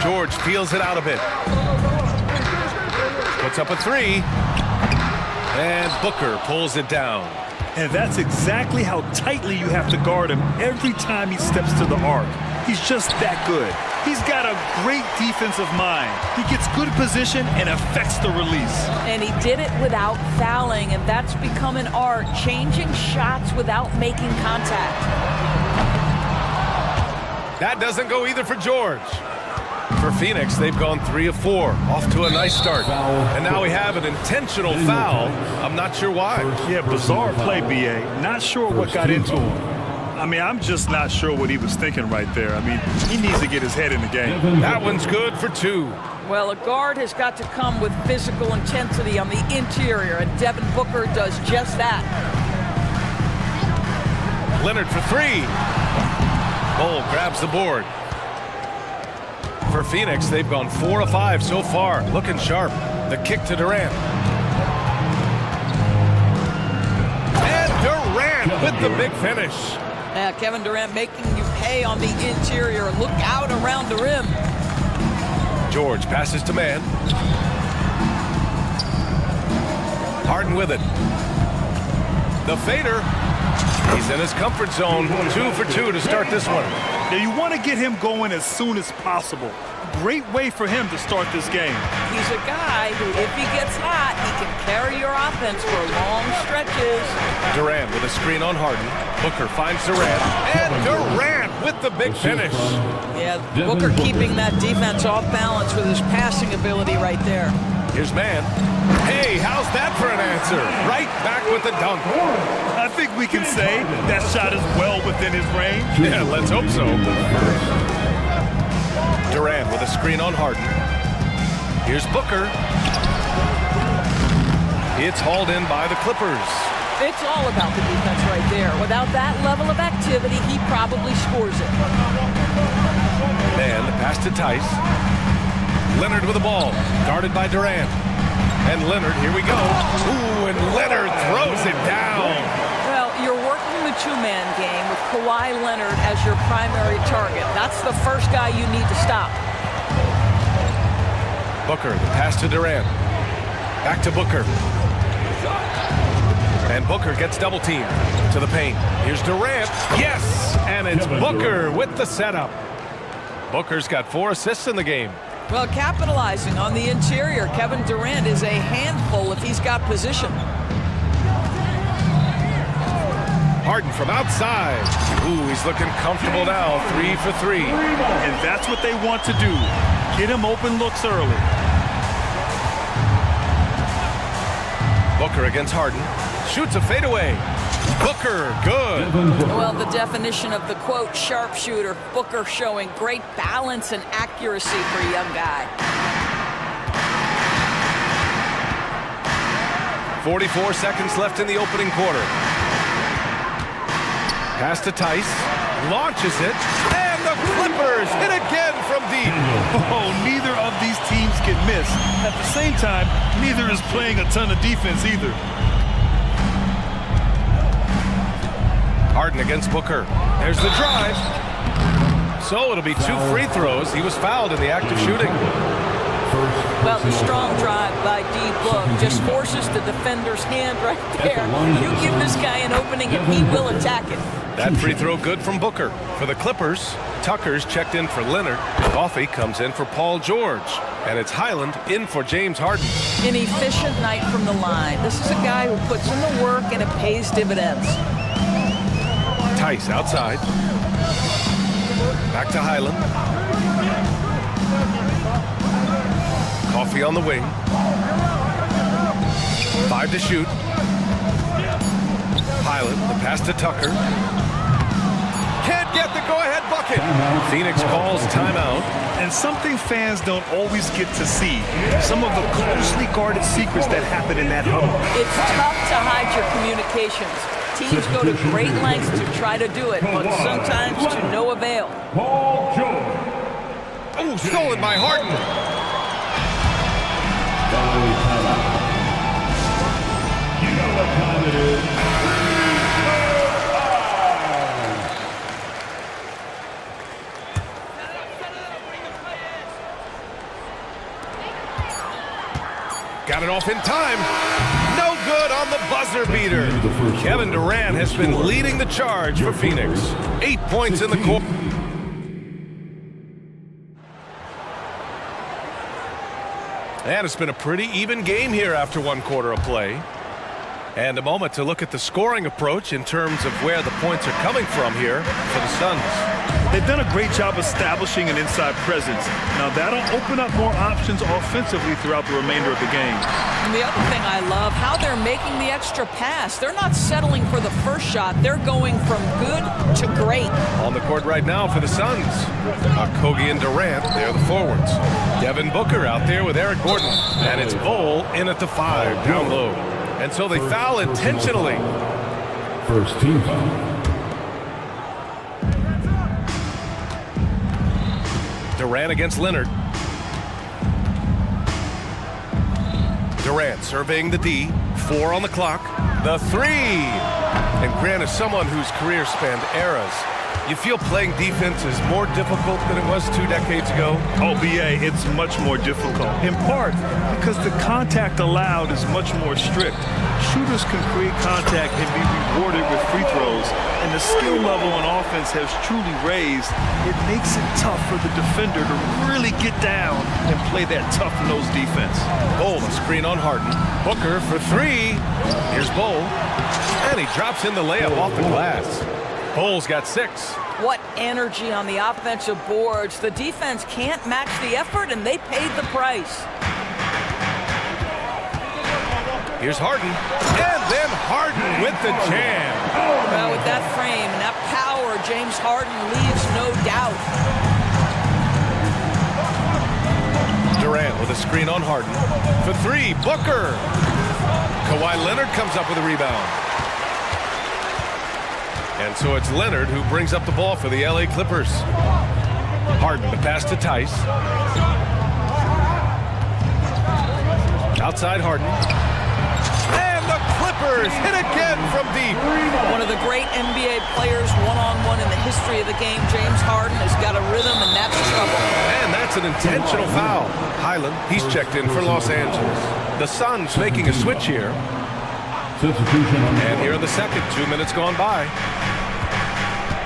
George peels it out a bit. Puts up a three. And Booker pulls it down. And that's exactly how tightly you have to guard him every time he steps to the arc. He's just that good. He's got a great defensive mind. He gets good position and affects the release. And he did it without fouling, and that's become an art, changing shots without making contact. That doesn't go either for George. For Phoenix, they've gone 3 of 4, off to a nice start. And now we have an intentional foul. I'm not sure why. Yeah, bizarre play, BA. Not sure what got into him. I mean, I'm just not sure what he was thinking right there. I mean, he needs to get his head in the game. That one's good for 2. Well, a guard has got to come with physical intensity on the interior, and Devin Booker does just that. Leonard for 3. Bull grabs the board. For Phoenix, they've gone 4 of 5 so far. Looking sharp. The kick to Durant. And Durant with the big finish. Yeah, Kevin Durant making you pay on the interior. Look out around the rim. George passes to man. Harden with it. The fader. He's in his comfort zone. 2 for 2 to start this one. Now you want to get him going as soon as possible. Great way for him to start this game. He's a guy who, if he gets hot, he can carry your offense for long stretches. Durant with a screen on Harden. Booker finds Durant. And Durant with the big finish. Yeah, Booker keeping that defense off balance with his passing ability right there. Here's man. Hey, how's that for an answer? Right back with the dunk. I think we can say that shot is well within his range. Yeah, let's hope so. Durant with a screen on Harden. Here's Booker. It's hauled in by the Clippers. It's all about the defense right there. Without that level of activity, he probably scores it. Man, the pass to Tice. Leonard with the ball, guarded by Durant. And Leonard, here we go. Ooh, and Leonard throws it down. Well, you're working the two-man game with Kawhi Leonard as your primary target. That's the first guy you need to stop. Booker, the pass to Durant. Back to Booker. And Booker gets double teamed to the paint. Here's Durant. Yes! And it's Booker with the setup. Booker's got 4 assists in the game. Well, capitalizing on the interior, Kevin Durant is a handful if he's got position. Harden from outside. Ooh, he's looking comfortable now. 3 for 3. And that's what they want to do. Get him open looks early. Booker against Harden. Shoots a fadeaway. Booker, good. Well, the definition of the quote sharpshooter. Booker showing great balance and accuracy for a young guy. 44 seconds left in the opening quarter. Pass to Tice. Launches it. And the Clippers hit again from deep. Oh, neither of these teams can miss. At the same time, neither is playing a ton of defense either. Harden against Booker. There's the drive. So it'll be 2 free throws. He was fouled in the act of shooting. Well, the strong drive by D-Book just forces the defender's hand right there. You give this guy an opening and he will attack it. That free throw good from Booker. For the Clippers, Tucker's checked in for Leonard. Coffey comes in for Paul George. And it's Highland in for James Harden. An efficient night from the line. This is a guy who puts in the work and it pays dividends. Tice outside. Back to Highland. Coffey on the wing. 5 to shoot. Highland, the pass to Tucker. Can't get the go-ahead bucket. Phoenix calls timeout. And something fans don't always get to see. Some of the closely guarded secrets that happen in that huddle. It's tough to hide your communications. Teams go to great lengths to try to do it, but sometimes to no avail. Oh, stolen by Harden. You know what time it is. Got it off in time. No good on the buzzer beater. Kevin Durant has been leading the charge for Phoenix. 8 points in the quarter. And it's been a pretty even game here after 1 quarter of play. And a moment to look at the scoring approach in terms of where the points are coming from here for the Suns. They've done a great job establishing an inside presence. Now that'll open up more options offensively throughout the remainder of the game. And the other thing I love, how they're making the extra pass. They're not settling for the first shot. They're going from good to great. On the court right now for the Suns. Kogi and Durant, they're the forwards. Devin Booker out there with Eric Gordon. And it's Bol in at the 5, down low. And so they foul intentionally. First team foul. Durant against Leonard. Durant surveying the D. 4 on the clock. The 3. And Grant is someone whose career spanned eras. You feel playing defense is more difficult than it was 2 decades ago? Oh, BA, it's much more difficult. In part because the contact allowed is much more strict. Shooters can create contact and be rewarded with free throws, and the skill level on offense has truly raised. It makes it tough for the defender to really get down and play that tough-nosed defense. Bol, a screen on Harden. Booker for 3. Here's Bol. And he drops in the layup off the glass. Bol's got 6. What energy on the offensive boards. The defense can't match the effort, and they paid the price. Here's Harden. And then Harden with the jam. Well, with that frame and that power, James Harden leaves no doubt. Durant with a screen on Harden. For 3, Booker. Kawhi Leonard comes up with a rebound. And so it's Leonard who brings up the ball for the LA Clippers. Harden, the pass to Tice. Outside Harden. And the Clippers hit again from deep. One of the great NBA players one-on-one in the history of the game, James Harden, has got a rhythm, and that's trouble. And that's an intentional foul. Highland, he's checked in for Los Angeles. The Suns making a switch here. And here in the second, 2 minutes gone by.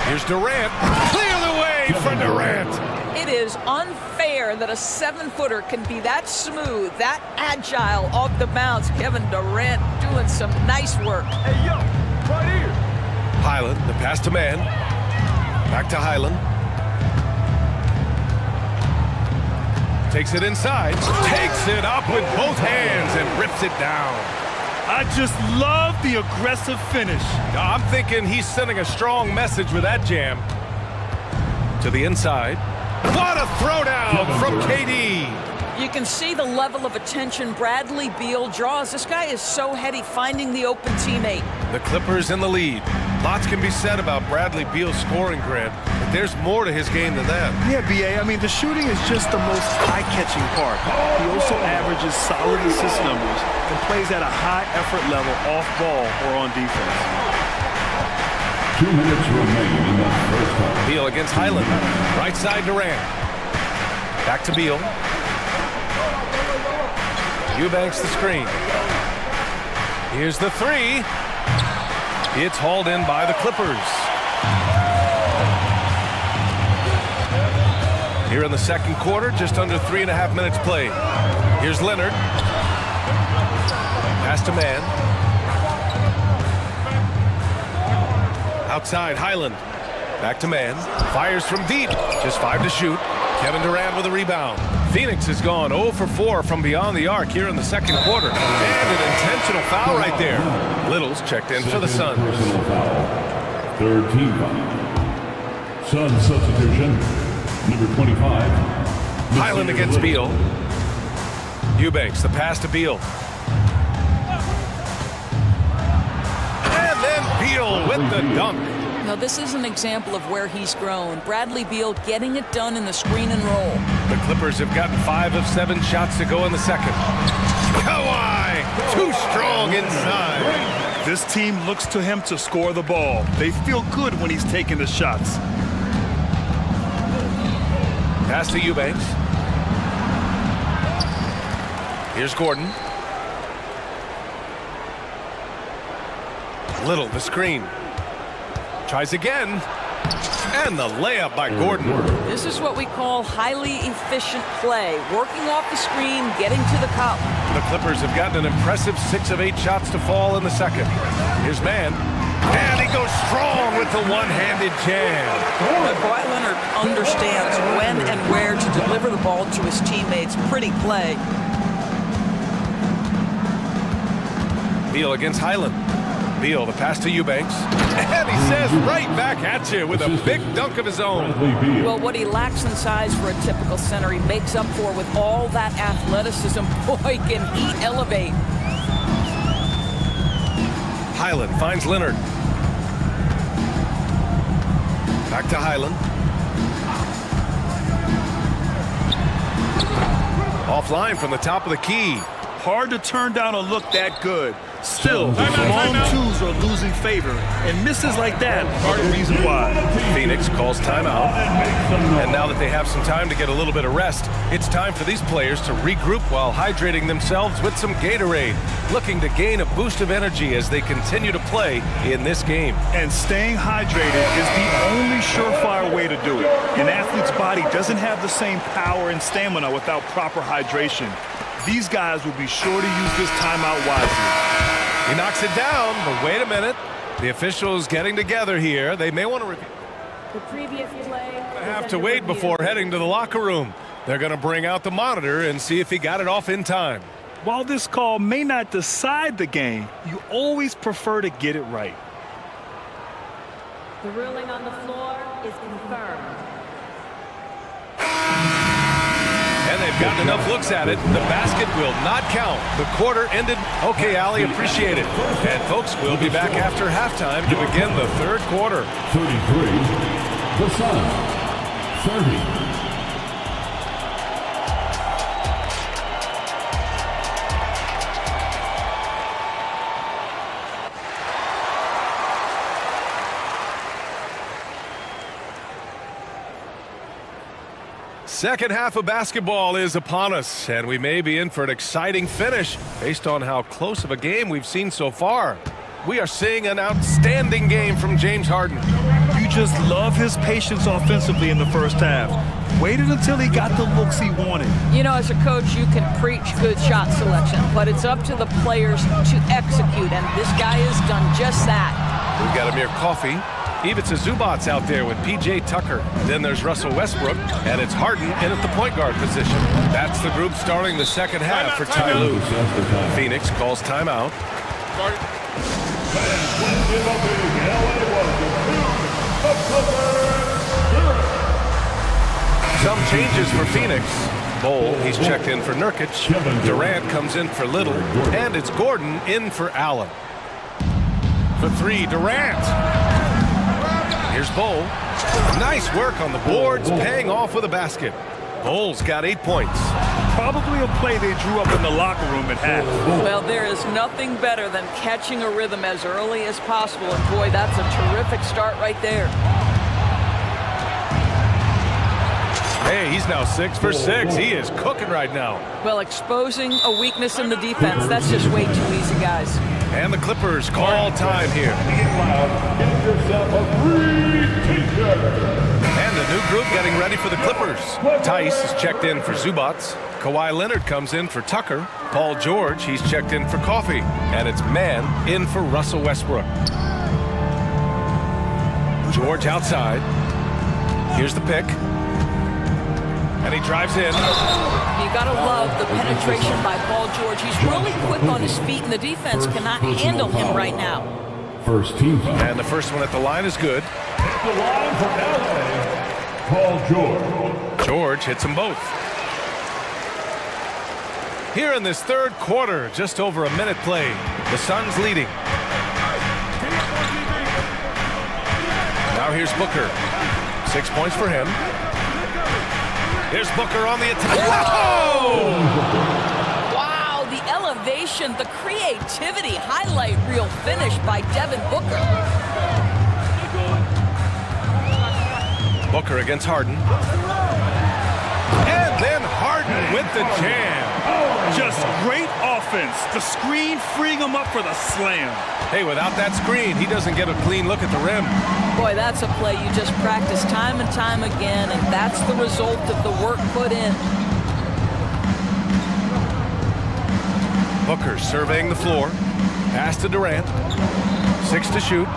Here's Durant. Clear the way for Durant. It is is unfair that a 7-footer can be that smooth, that agile off the bounce. Kevin Durant doing some nice work. Hey, yo, right here. Highland, the pass to man. Back to Highland. Takes it inside. Takes it up with both hands and rips it down. I just love the aggressive finish. I'm thinking he's sending a strong message with that jam. To the inside. What a throwdown from KD. You can see the level of attention Bradley Beal draws. This guy is so heady finding the open teammate. The Clippers in the lead. Lots can be said about Bradley Beal's scoring grid, but there's more to his game than that. Yeah, BA, I mean, the shooting is just the most eye-catching part. He also averages solid assist numbers and plays at a high effort level off ball or on defense. 2 minutes remaining in the first half. Beal against Highland. Right side Durant. Back to Beal. Eubanks the screen. Here's the three. It's hauled in by the Clippers. Here in the second quarter, just under 3.5 minutes played. Here's Leonard. Pass to man. Outside, Highland. Back to man. Fires from deep. Just 5 to shoot. Kevin Durant with a rebound. Phoenix has gone 0 for 4 from beyond the arc here in the second quarter. And an intentional foul right there. Little's checked in for the Suns. Third team foul. Suns substitution. Number 25. Highland against Beal. Eubanks, the pass to Beal. And then Beal with the dunk. Now, this is an example of where he's grown. Bradley Beal getting it done in the screen and roll. The Clippers have gotten 5 of 7 shots to go in the second. Kawhi, too strong inside. This team looks to him to score the ball. They feel good when he's taking the shots. Pass to Eubanks. Here's Gordon. Little, the screen. Tries again. And the layup by Gordon. This is what we call highly efficient play. Working off the screen, getting to the cup. The Clippers have gotten an impressive 6 of 8 shots to fall in the second. Here's man. And he goes strong with the one-handed jam. Kawhi Leonard understands when and where to deliver the ball to his teammates. Pretty play. Beal against Highland. Beal, the pass to Eubanks. And he says right back at you with a big dunk of his own. Well, what he lacks in size for a typical center, he makes up for with all that athleticism. Boy, can he elevate. Highland finds Leonard. Back to Highland. Offline from the top of the key. Hard to turn down a look that good. Still, long twos are losing favor, and misses like that are the reason why. Phoenix calls timeout. And now that they have some time to get a little bit of rest, it's time for these players to regroup while hydrating themselves with some Gatorade, looking to gain a boost of energy as they continue to play in this game. And staying hydrated is the only surefire way to do it. An athlete's body doesn't have the same power and stamina without proper hydration. These guys will be sure to use this timeout wisely. He knocks it down, but wait a minute. The officials getting together here. They may want to review. The previous play. Have to wait before heading to the locker room. They're going to bring out the monitor and see if he got it off in time. While this call may not decide the game, you always prefer to get it right. The ruling on the floor is confirmed. And they've gotten enough looks at it. The basket will not count. The quarter ended. Okay, Allie, appreciate it. And folks, we'll be back after halftime to begin the third quarter. 33. The Suns. 30. Second half of basketball is upon us, and we may be in for an exciting finish based on how close of a game we've seen so far. We are seeing an outstanding game from James Harden. You you just love his patience offensively in the first half. Waited until he got the looks he wanted. You know, as a coach, you can preach good shot selection, but it's up to the players to execute, and this guy has done just that. We've got Amir Coffey. Ivica Zubac's out there with P.J. Tucker. Then there's Russell Westbrook, and it's Harden in at the point guard position. That's the group starting the second half for Ty Lue. Phoenix calls timeout. Some changes for Phoenix. Bol, he's checked in for Nurkic. Durant comes in for Little, and it's Gordon in for Allen. For three, Durant. Here's Bol. Nice work on the boards, paying off with a basket. Bol's got 8 points. Probably a play they drew up in the locker room at half. Well, there is nothing better than catching a rhythm as early as possible, and boy, that's a terrific start right there. Hey, he's now 6 for 6. He is cooking right now. Well, exposing a weakness in the defense, that's just way too easy, guys. And the Clippers call time here. And a new group getting ready for the Clippers. Tice is checked in for Zubac. Kawhi Leonard comes in for Tucker. Paul George, he's checked in for Coffey. And it's Mann in for Russell Westbrook. George outside. Here's the pick. And he drives in. You gotta love the penetration by Paul George. He's really quick on his feet, and the defense cannot handle him right now. First team. And the first one at the line is good. The line for LA, Paul George. George hits them both. Here in this third quarter, just over a minute played, the Suns leading. Now here's Booker. 6 points for him. Here's Booker on the attack. Whoa! Wow, the elevation, the creativity, highlight reel finish by Devin Booker. Booker against Harden. And then Harden with the jam. Just great offense. The screen freeing him up for the slam. Hey, without that screen, he doesn't get a clean look at the rim. Boy, that's a play you just practice time and time again, and that's the result of the work put in. Booker surveying the floor. Pass to Durant. 6 to shoot.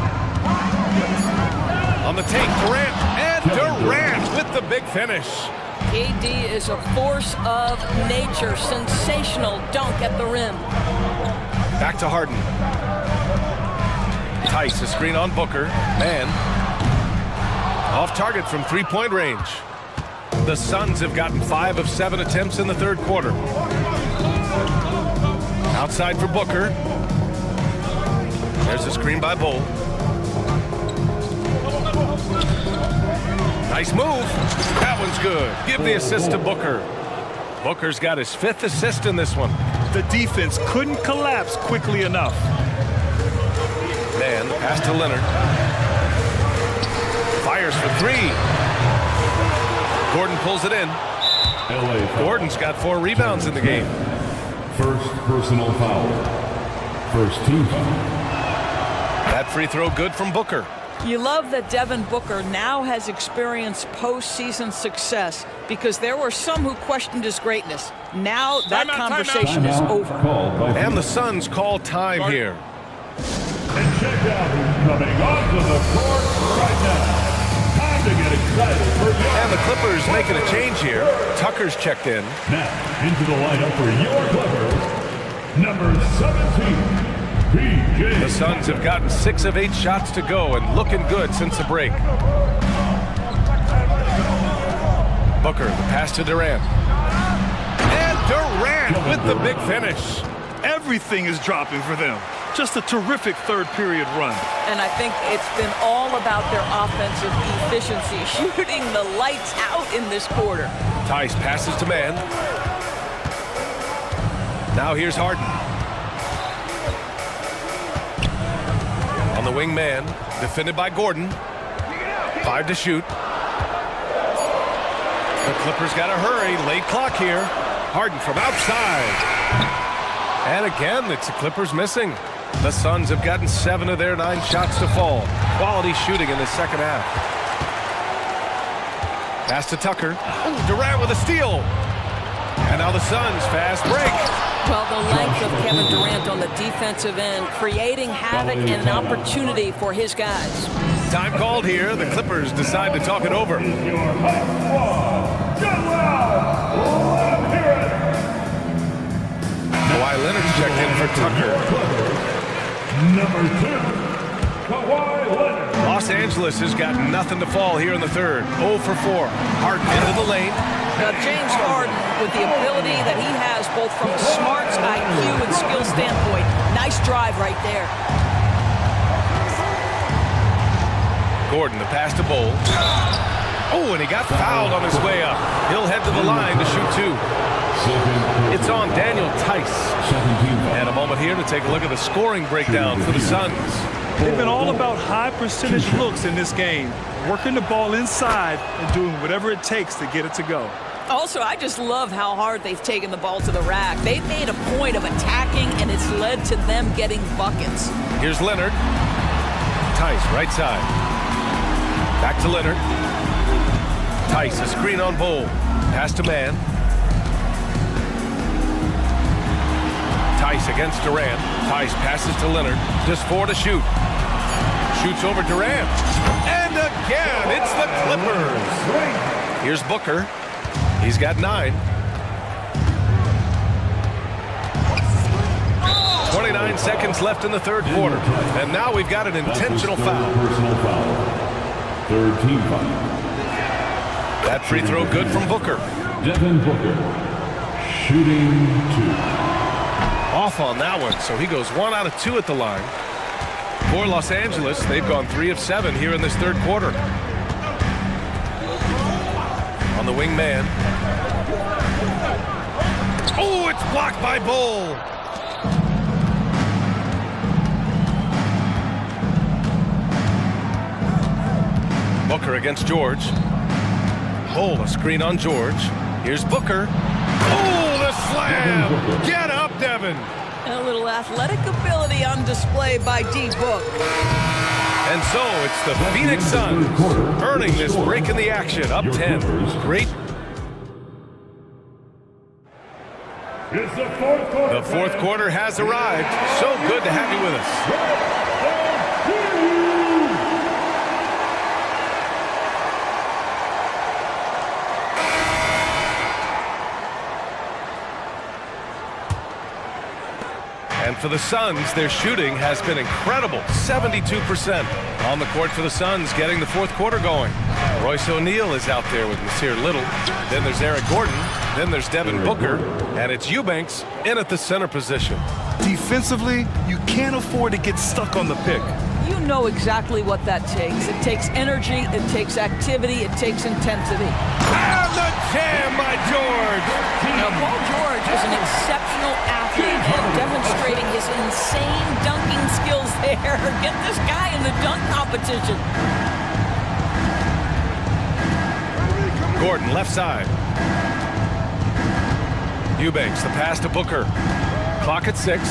On the take, Durant, and Durant with the big finish. KD is a force of nature. Sensational dunk at the rim. Back to Harden. Tice, a screen on Booker. Man. Off target from three-point range. The Suns have gotten 5 of 7 attempts in the third quarter. Outside for Booker. There's a screen by Bol. Nice move. That one's good. Give the assist to Booker. Booker's got his 5th assist in this one. The defense couldn't collapse quickly enough. Man, pass to Leonard. Fires for 3. Gordon pulls it in. Gordon's got 4 rebounds in the game. First personal foul. First team foul. That free throw good from Booker. You love that Devin Booker now has experienced postseason success, because there were some who questioned his greatness. Now that conversation is over. And the Suns call time here. And check out who's coming onto the court right now. Time to get excited for your... And the Clippers making a change here. Tucker's checked in. Now, into the lineup for your Clippers, number 17. The Suns have gotten 6 of 8 shots to go and looking good since the break. Booker, the pass to Durant. And Durant with the big finish. Everything is dropping for them. Just a terrific third period run. And I think it's been all about their offensive efficiency, shooting the lights out in this quarter. Tice passes to Man. Now here's Harden. On the wing man, defended by Gordon. 5 to shoot. The Clippers got to hurry. Late clock here. Harden from outside. And again, it's the Clippers missing. The Suns have gotten 7 of their 9 shots to fall. Quality shooting in the second half. Pass to Tucker. Ooh, Durant with a steal. And now the Suns fast break. Well, the length of Kevin Durant on the defensive end, creating havoc and an opportunity for his guys. Time called here. The Clippers decide to talk it over. Kawhi Leonard's checked in for Tucker. Number 2, Kawhi Leonard. Los Angeles has got nothing to fall here in the third. 0 for 4. Harden into the lane. Now, James Harden, with the ability that he has both from a smarts, IQ, and skill standpoint, nice drive right there. Gordon, the pass to Bowl. Oh, and he got fouled on his way up. He'll head to the line to shoot 2. It's on Daniel Tice. And a moment here to take a look at the scoring breakdown for the Suns. They've been all about high percentage looks in this game, working the ball inside and doing whatever it takes to get it to go. Also, I just love how hard they've taken the ball to the rack. They've made a point of attacking, and it's led to them getting buckets. Here's Leonard. Tice, right side. Back to Leonard. Tice, a screen on Bowl. Pass to man. Tice against Durant. Tice passes to Leonard. Just 4 to shoot. Shoots over Durant. And again, it's the Clippers. Here's Booker. He's got 9. 29 seconds left in the third quarter. And now we've got an intentional foul. Personal foul. Third team foul. That free throw good from Booker. Devin Booker. Shooting 2. Off on that one, so he goes 1 out of 2 at the line. For Los Angeles, they've gone 3 of 7 here in this third quarter. On the wing man. Oh, it's blocked by Bowl. Booker against George. Bowl, a screen on George. Here's Booker. Oh, the slam! Get up, Devin! And a little athletic ability on display by D-Book. And so it's the Phoenix Suns earning this break in the action, up 10. Great. The fourth quarter has arrived. So good to have you with us. And for the Suns, their shooting has been incredible, 72% on the court for the Suns, getting the fourth quarter going. Royce O'Neal is out there with Nasir Little. Then there's Eric Gordon. Then there's Devin Booker. And it's Eubanks in at the center position. Defensively, you can't afford to get stuck on the pick. You know exactly what that takes. It takes energy, it takes activity, it takes intensity. And the jam by George! Now, Paul George is an exceptional athlete and demonstrating his insane dunking skills there. Get this guy in the dunk competition. Gordon, left side. Eubanks, the pass to Booker. Clock at 6.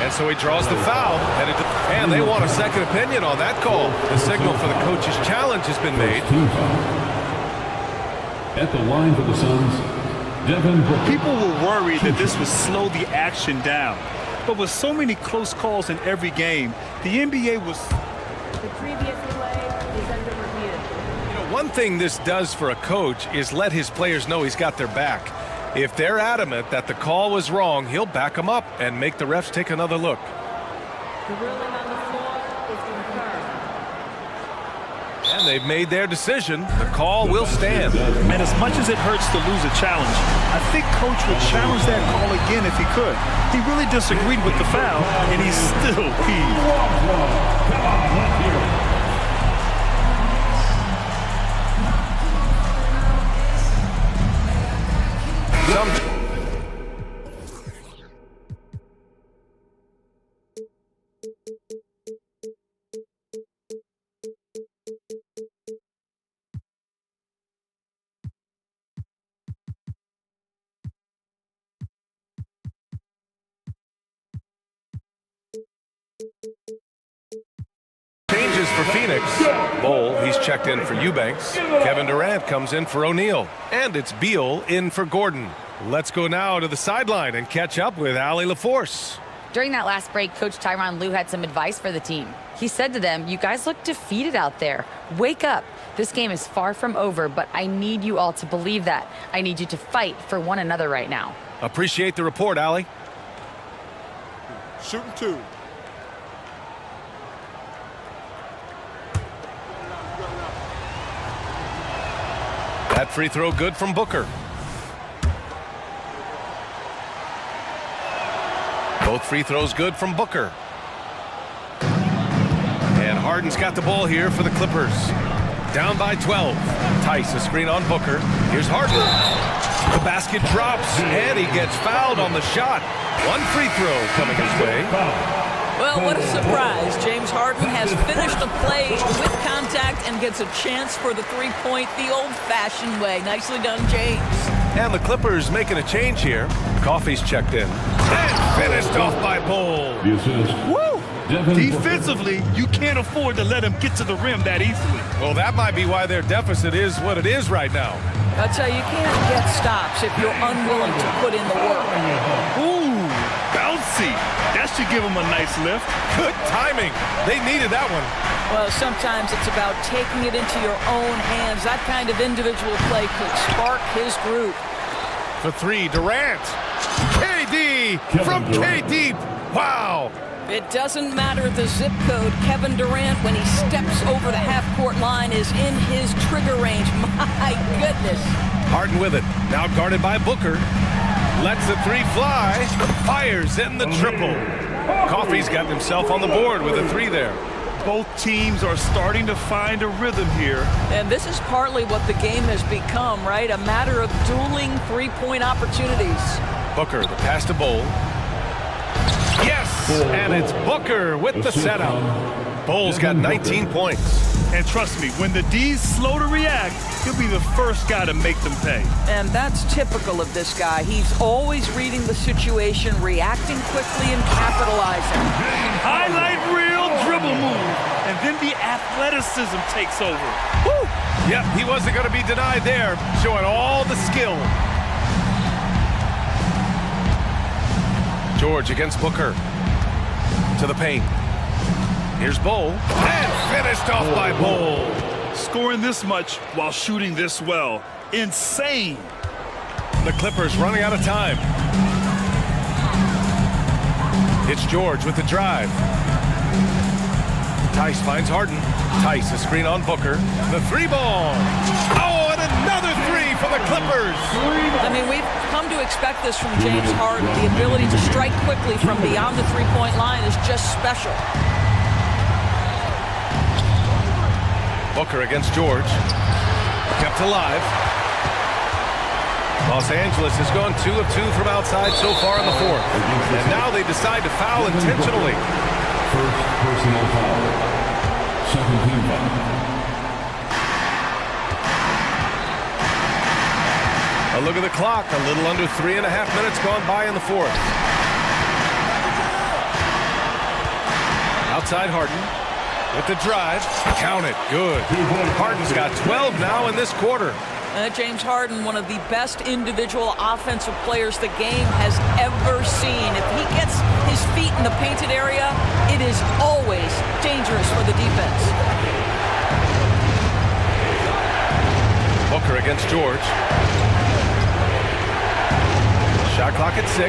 And so he draws the foul, and they want a second opinion on that call. The signal for the coach's challenge has been made. At the line for the Suns, Devin Booker. People were worried that this would slow the action down. But with so many close calls in every game, the NBA was... The previous play is under review. You know, one thing this does for a coach is let his players know he's got their back. If they're adamant that the call was wrong, he'll back them up and make the refs take another look. The ruling on the floor is confirmed. And they've made their decision. The call will stand. And as much as it hurts to lose a challenge, I think Coach would challenge that call again if he could. He really disagreed with the foul, and he's still peeved. for Phoenix. Bowl, he's checked in for Eubanks. Kevin Durant comes in for O'Neal. And it's Beal in for Gordon. Let's go now to the sideline and catch up with Allie LaForce. During that last break, Coach Tyronn Lue had some advice for the team. He said to them, "You guys look defeated out there. Wake up. This game is far from over, but I need you all to believe that. I need you to fight for one another right now." Appreciate the report, Allie. Shooting two. That free throw good from Booker. Both free throws good from Booker. And Harden's got the ball here for the Clippers. Down by 12. Tice, a screen on Booker. Here's Harden. The basket drops, and he gets fouled on the shot. One free throw coming his way. Well, what a surprise. James Harden has finished a play with contact and gets a chance for the three-point the old-fashioned way. Nicely done, James. And the Clippers making a change here. Coffey's checked in. And finished off by Bowl. Woo! Defensively, you can't afford to let him get to the rim that easily. Well, that might be why their deficit is what it is right now. I tell you, you can't get stops if you're unwilling to put in the work. Ooh, bouncy. That should give him a nice lift. Good timing. They needed that one. Well, sometimes it's about taking it into your own hands. That kind of individual play could spark his group. For three, Durant. KD from KD. Wow. It doesn't matter the zip code. Kevin Durant, when he steps over the half-court line, is in his trigger range. My goodness. Harden with it. Now guarded by Booker. Lets the three fly. Fires in the triple. Coffey's got himself on the board with a three there. Both teams are starting to find a rhythm here. And this is partly what the game has become, right? A matter of dueling three-point opportunities. Booker, the pass to Bowl. Yes! And it's Booker with the setup. Bowl's got 19 points. And trust me, when the D's slow to react, he'll be the first guy to make them pay. And that's typical of this guy. He's always reading the situation, reacting quickly and capitalizing. Highlight reel dribble move, and then the athleticism takes over. Woo! Yep, he wasn't going to be denied there, showing all the skill. George against Booker. To the paint. Here's Bowl. And finished off by Bowl. Scoring this much while shooting this well. Insane. The Clippers running out of time. It's George with the drive. Tice finds Harden. Tice, a screen on Booker. The three ball. Oh, and another three for the Clippers. I mean, we've come to expect this from James Harden. The ability to strike quickly from beyond the three-point line is just special. Booker against George. Kept alive. Los Angeles has gone 2 of 2 from outside so far in the fourth. And now they decide to foul intentionally. First personal foul. Second team foul. A look at the clock. A little under 3.5 minutes gone by in the fourth. Outside Harden. With the drive. Count it. Good. Harden's got 12 now in this quarter. James Harden, one of the best individual offensive players the game has ever seen. If he gets his feet in the painted area, it is always dangerous for the defense. Booker against George. Shot clock at 6.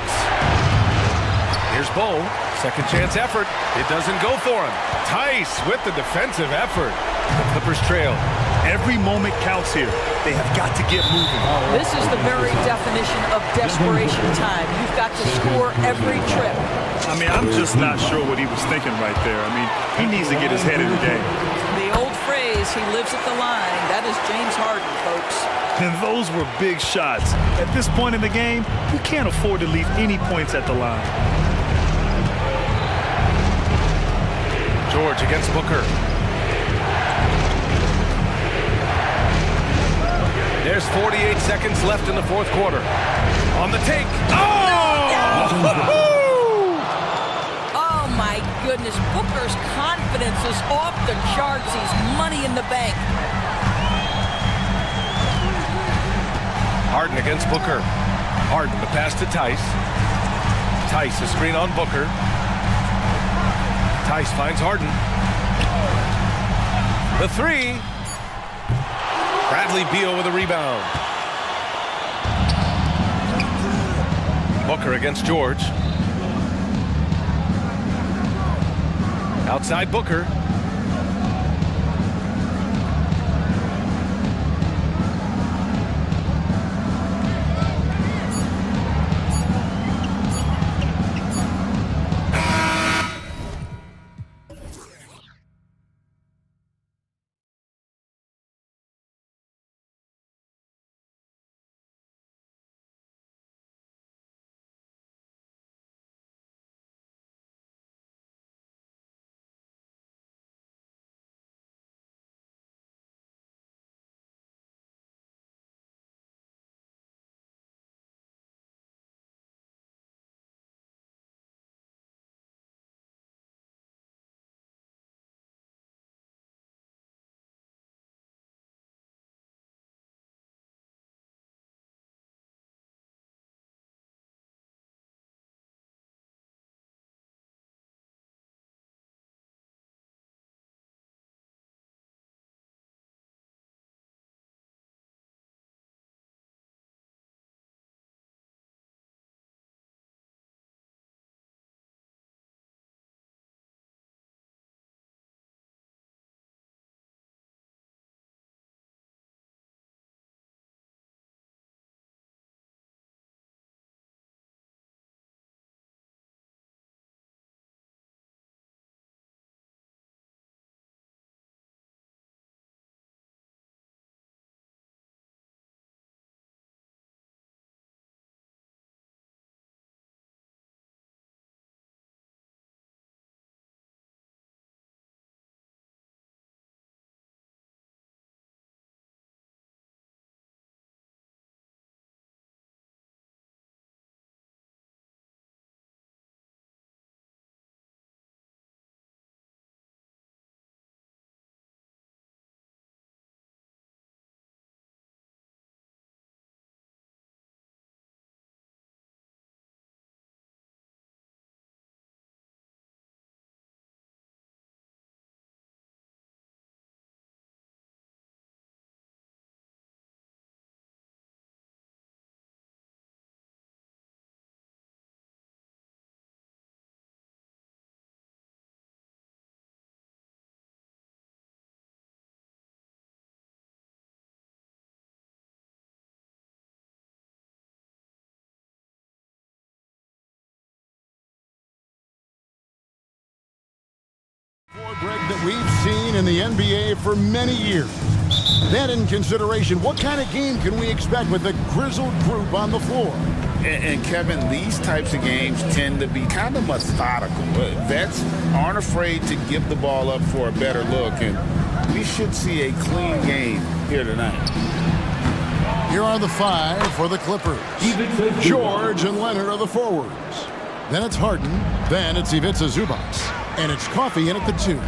Here's Bowl. Second chance effort. It doesn't go for him. Tice with the defensive effort. The Clippers trail. Every moment counts here. They have got to get moving. This is the very definition of desperation time. You've got to score every trip. I mean, I'm just not sure what he was thinking right there. I mean, he needs to get his head in the game. The old phrase, he lives at the line, that is James Harden, folks. And those were big shots. At this point in the game, you can't afford to leave any points at the line. George against Booker. There's 48 seconds left in the fourth quarter. On the take. Oh! Oh, my goodness, Booker's confidence is off the charts. He's money in the bank. Harden against Booker. Harden, the pass to Tice. Tice, a screen on Booker. Tice finds Harden. The three. Bradley Beal with a rebound. Booker against George. Outside Booker. Greg, that we've seen in the NBA for many years. That in consideration, what kind of game can we expect with a grizzled group on the floor? And Kevin, these types of games tend to be kind of methodical. Vets aren't afraid to give the ball up for a better look, and we should see a clean game here tonight. Here are the five for the Clippers. George and Leonard are the forwards. Then it's Harden. Then it's Ivica Zubac. And it's Coffee in at the 2.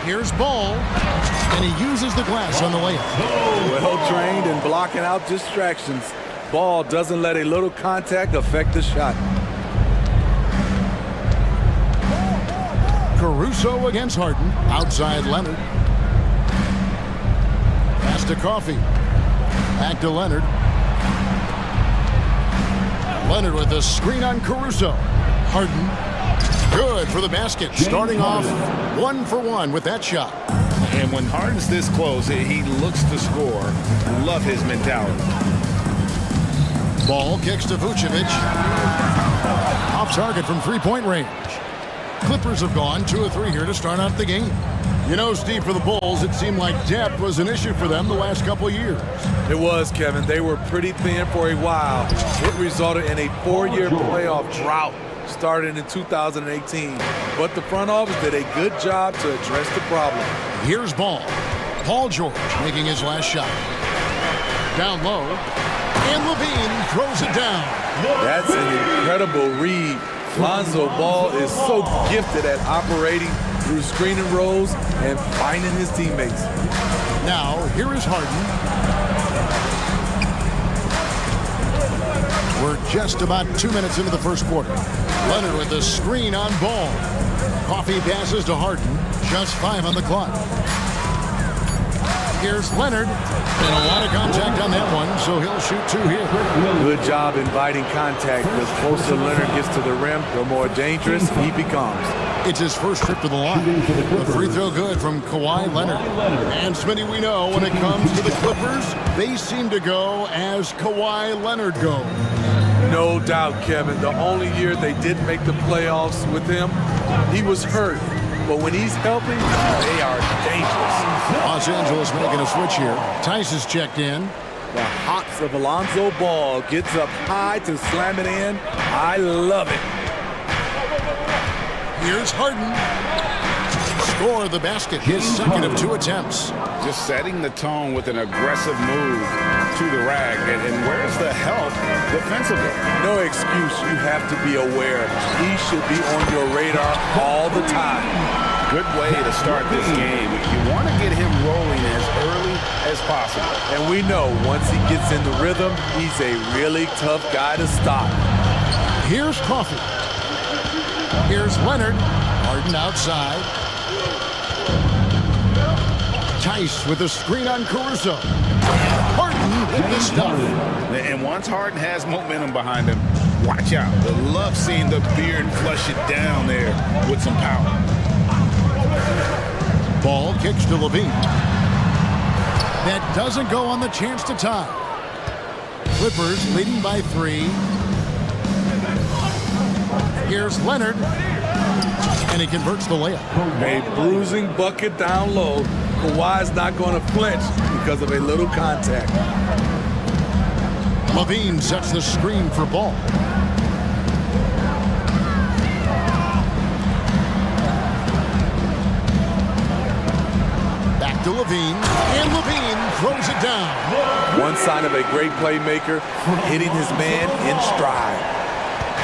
Here's Ball. And he uses the glass on the layup. Well trained in blocking out distractions. Ball doesn't let a little contact affect the shot. Caruso against Harden. Outside Leonard. Pass to Coffee. Back to Leonard. Leonard with a screen on Caruso. Harden. Good for the basket. Starting off 1 for 1 with that shot. And when Harden's this close, he looks to score. Love his mentality. Ball kicks to Vucevic. Off target from three-point range. Clippers have gone 2 of 3 here to start out the game. You know, Steve, for the Bulls, it seemed like depth was an issue for them the last couple of years. It was, Kevin. They were pretty thin for a while. It resulted in a 4-year playoff drought starting in 2018. But the front office did a good job to address the problem. Here's Ball. Paul George making his last shot. Down low. And Levine throws it down. That's an incredible read Lonzo Ball is so gifted at operating through screening roles and finding his teammates. Now, here is Harden. We're just about 2 minutes into the first quarter. Leonard with the screen on Ball. Coffee passes to Harden. Just 5 on the clock. Here's Leonard. And a lot of contact on that one, so he'll shoot 2 here. Good job inviting contact. The closer Leonard gets to the rim, the more dangerous he becomes. It's his first trip to the line. The free throw good from Kawhi Leonard. And Smitty, we know when it comes to the Clippers, they seem to go as Kawhi Leonard goes. No doubt, Kevin. The only year they didn't make the playoffs with him, he was hurt. But when he's healthy, they are dangerous. Los Angeles making a switch here. Tice is checked in. The hops of Alonzo Ball gets up high to slam it in. I love it. Here's Harden. Score the basket, his second of 2 attempts. Just setting the tone with an aggressive move to the rack. And where's the help defensively? No excuse. You have to be aware. He should be on your radar all the time. Good way to start this game. You want to get him rolling as early as possible. And we know once he gets in the rhythm, he's a really tough guy to stop. Here's Coffee. Here's Leonard. Harden outside. Tice with a screen on Caruso. Harden with the stuff. And once Harden has momentum behind him, watch out. I love seeing the beard flush it down there with some power. Ball kicks to Levine. That doesn't go on the chance to tie. Clippers leading by 3. Here's Leonard. And he converts the layup. A bruising bucket down low. Kawhi's not going to flinch because of a little contact. Levine sets the screen for Ball. Back to Levine, and Levine throws it down. One sign of a great playmaker, hitting his man in stride.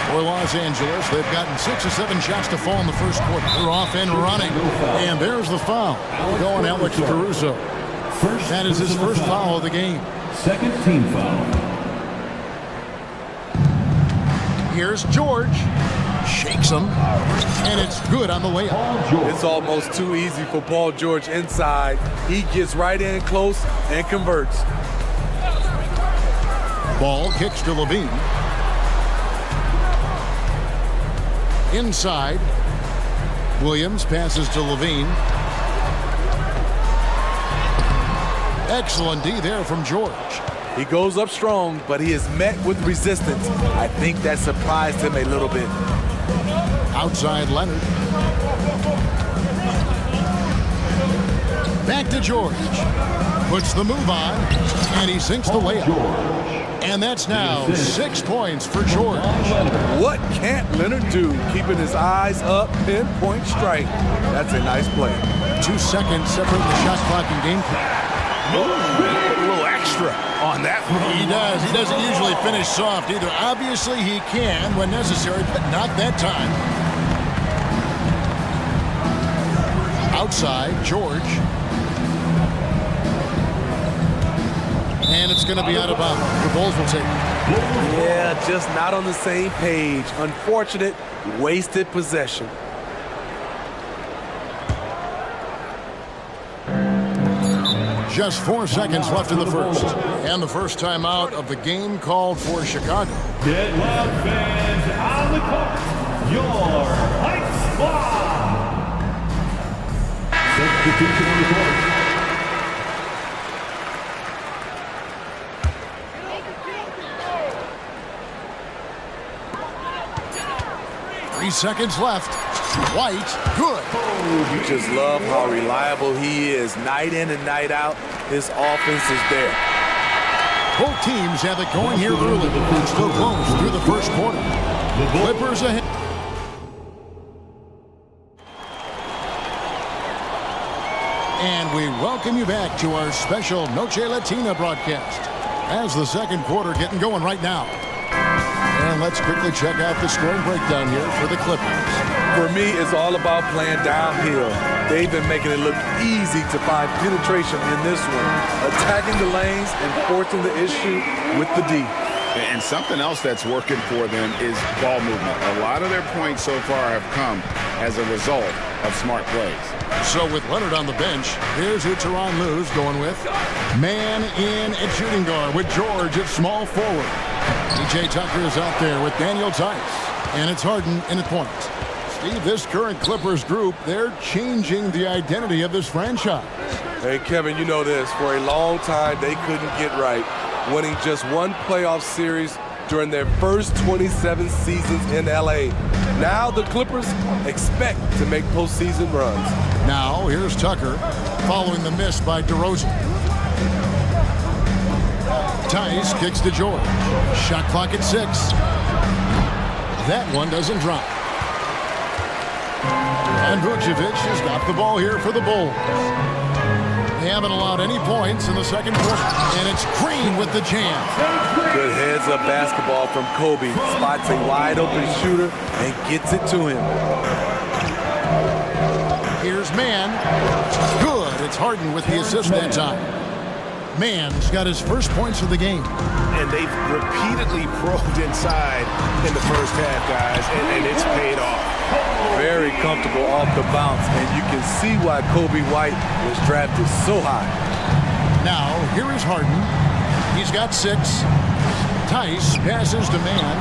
For Los Angeles, they've gotten 6 or 7 shots to fall in the first quarter. They're off and running. And there's the foul. Going Alex Caruso. That is his first foul of the game. Second team foul. Here's George. Shakes him. And it's good on the layup. It's almost too easy for Paul George inside. He gets right in close and converts. Ball kicks to Levine. Inside. Williams passes to Levine. Excellent D there from George. He goes up strong, but he is met with resistance. I think that surprised him a little bit. Outside Leonard. Back to George. Puts the move on, and he sinks the layup. And that's now 6 points for George. What can't Leonard do? Keeping his eyes up, pinpoint strike. That's a nice play. 2 seconds separating the shot clock and game clock. A little extra on that one. He does. He doesn't usually finish soft either. Obviously, he can when necessary, but not that time. Outside, George. And it's going to be out of bounds. The Bulls will take it. Yeah, just not on the same page. Unfortunate, wasted possession. Just 4 seconds left in the first. And the first timeout of the game called for Chicago. Get loud, fans, on the court, your Hype Squad. Substitution on the court. Three seconds left. White, good. You just love how reliable he is. Night in and night out, his offense is there. Both teams have it going here early. It's still close through the first quarter. The Clippers ahead. And we welcome you back to our special Noche Latina broadcast as the second quarter getting going right now. And let's quickly check out the scoring breakdown here for the Clippers. For me, it's all about playing downhill. They've been making it look easy to find penetration in this one, attacking the lanes and forcing the issue with the D. And something else that's working for them is ball movement. A lot of their points so far have come as a result of smart plays. So with Leonard on the bench, here's who Tyronn Lue's going with. Man in at shooting guard with George at small forward. PJ Tucker is out there with Daniel Tice. And it's Harden in at point. Steve, this current Clippers group, they're changing the identity of this franchise. Hey, Kevin, you know this. For a long time, they couldn't get right, winning just one playoff series during their first 27 seasons in LA. Now the Clippers expect to make postseason runs. Now here's Tucker following the miss by DeRozan. Tice kicks to George. Shot clock at 6. That one doesn't drop. And Vucevic has got the ball here for the Bulls. They haven't allowed any points in the second quarter. And it's Green with the jam. Good heads-up basketball from Kobe. Spots a wide-open shooter and gets it to him. Here's Mann. Good. It's Harden with the assist that time. Mann's got his first points of the game. And they've repeatedly probed inside in the first half, guys, and it's paid off. Very comfortable off the bounce, and you can see why Kobe White was drafted so high. Now, here is Harden. He's got 6. Tice passes to Mann.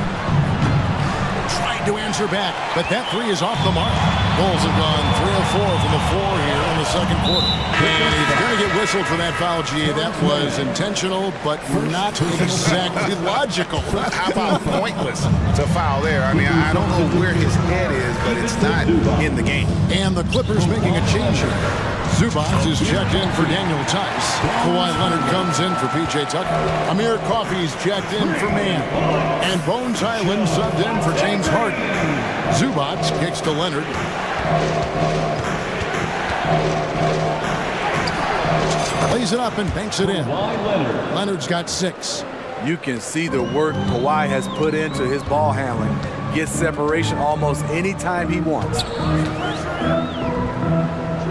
Tried to answer back, but that 3 is off the mark. Bulls have gone 3 of 4 from the floor here in the second quarter. And he's going to get whistled for that foul, G. That was intentional, but not exactly logical. How about pointless to foul there? I mean, I don't know where his head is, but it's not in the game. And the Clippers making a change here. Zubac is checked in for Daniel Tice. Kawhi Leonard comes in for PJ Tucker. Amir Coffey's checked in for Mann. And Bones Highland subbed in for James Harden. Zubac kicks to Leonard. Plays it up and banks it in. Leonard's got 6. You can see the work Kawhi has put into his ball handling. Gets separation almost any time he wants.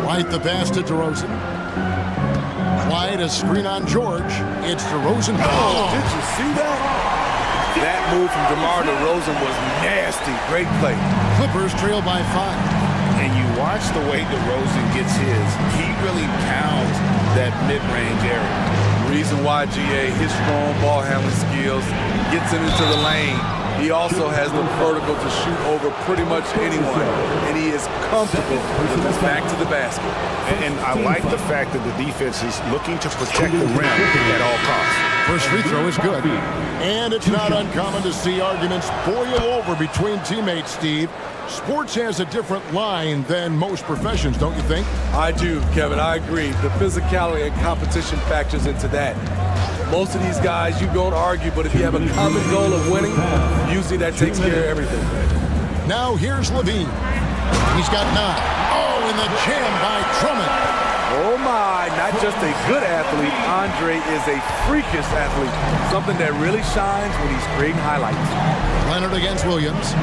White the pass to DeRozan. White a screen on George. It's DeRozan. Oh, did you see that? That move from DeMar DeRozan was nasty. Great play. Clippers trail by 5. And you watch the way DeRozan gets his. He really pounds that mid-range area. Reason why, GA, his strong ball handling skills gets him into the lane. He also has the vertical to shoot over pretty much anyone, and he is comfortable with his back to the basket. And I like the fact that the defense is looking to protect the rim at all costs. First free throw is good. And it's not uncommon to see arguments boil over between teammates, Steve. Sports has a different line than most professions, don't you think? I do, Kevin. I agree. The physicality and competition factors into that. Most of these guys, you don't argue, but if you have a common goal of winning, usually that takes care of everything. Now here's Levine. He's got 9. Oh, and the jam by Drummond. Oh my, not just a good athlete, Andre is a freakish athlete. Something that really shines when he's creating highlights. Leonard against Williams.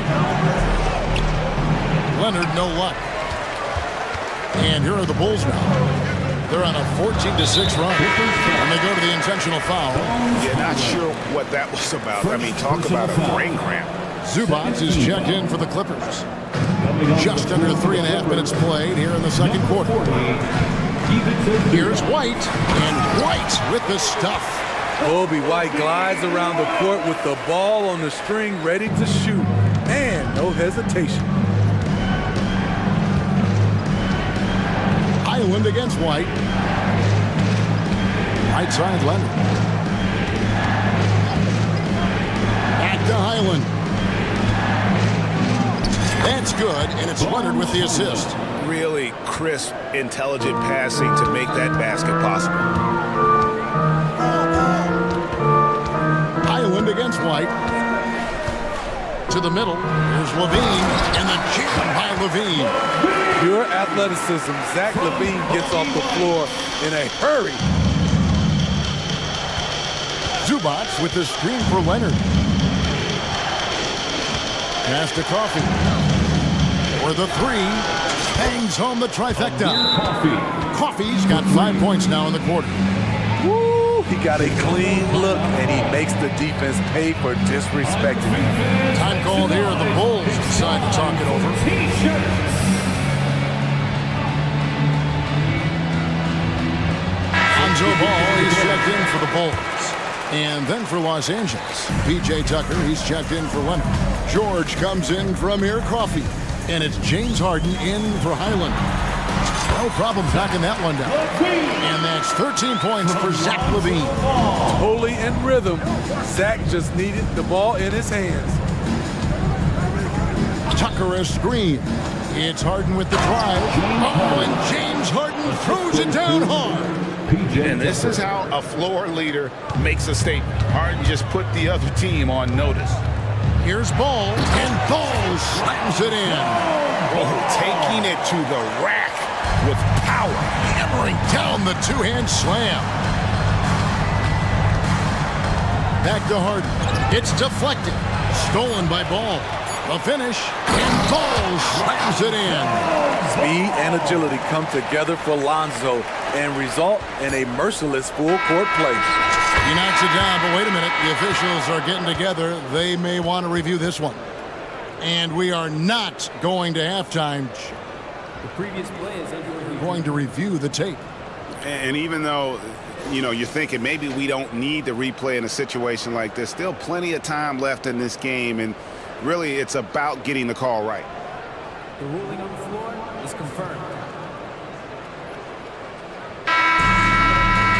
Leonard, no luck. And here are the Bulls now. They're on a 14-6 run, and they go to the intentional foul. Yeah, not sure what that was about. I mean, talk about a brain cramp. Zubac is checked in for the Clippers. Just under 3.5 minutes played here in the second quarter. Here's White, and White with the stuff. Kobe White glides around the court with the ball on the string ready to shoot, and no hesitation. Highland against White. Right side Leonard. Back to Highland. That's good, and it's Leonard with the assist. Really crisp, intelligent passing to make that basket possible. Highland against White. To the middle. Here's Levine, and the jam by Levine. Pure athleticism. Zach Levine gets off the floor in a hurry. Zubac with the screen for Leonard. Pass to Coffee. For the three. Bangs home the trifecta. Coffee's got 5 points now in the quarter. Woo! He got a clean look, and he makes the defense pay for disrespecting him. Time called here. The Bulls decide to talk it over. Lonzo Ball, he's checked in for the Bulls. And then for Los Angeles, P.J. Tucker, he's checked in for Leonard. George comes in for Amir Coffee. And it's James Harden in for Highland. No problem backing that one down. And that's 13 points for Zach LaVine. Totally in rhythm. Zach just needed the ball in his hands. Tucker a screen. It's Harden with the drive. Oh, and James Harden throws it down hard. And this is how a floor leader makes a statement. Harden just put the other team on notice. Here's Ball, and Ball slams it in. Oh, taking it to the rack with power. Hammering down the two-hand slam. Back to Harden. It's deflected. Stolen by Ball. The finish, and Ball slams it in. Speed and agility come together for Lonzo and result in a merciless full-court play. He knocks it down, but wait a minute. The officials are getting together. They may want to review this one. And we are not going to halftime. The previous play is We're going to review the tape. And even though, you're thinking maybe we don't need to replay in a situation like this, still plenty of time left in this game, and really it's about getting the call right. The ruling on the floor is confirmed.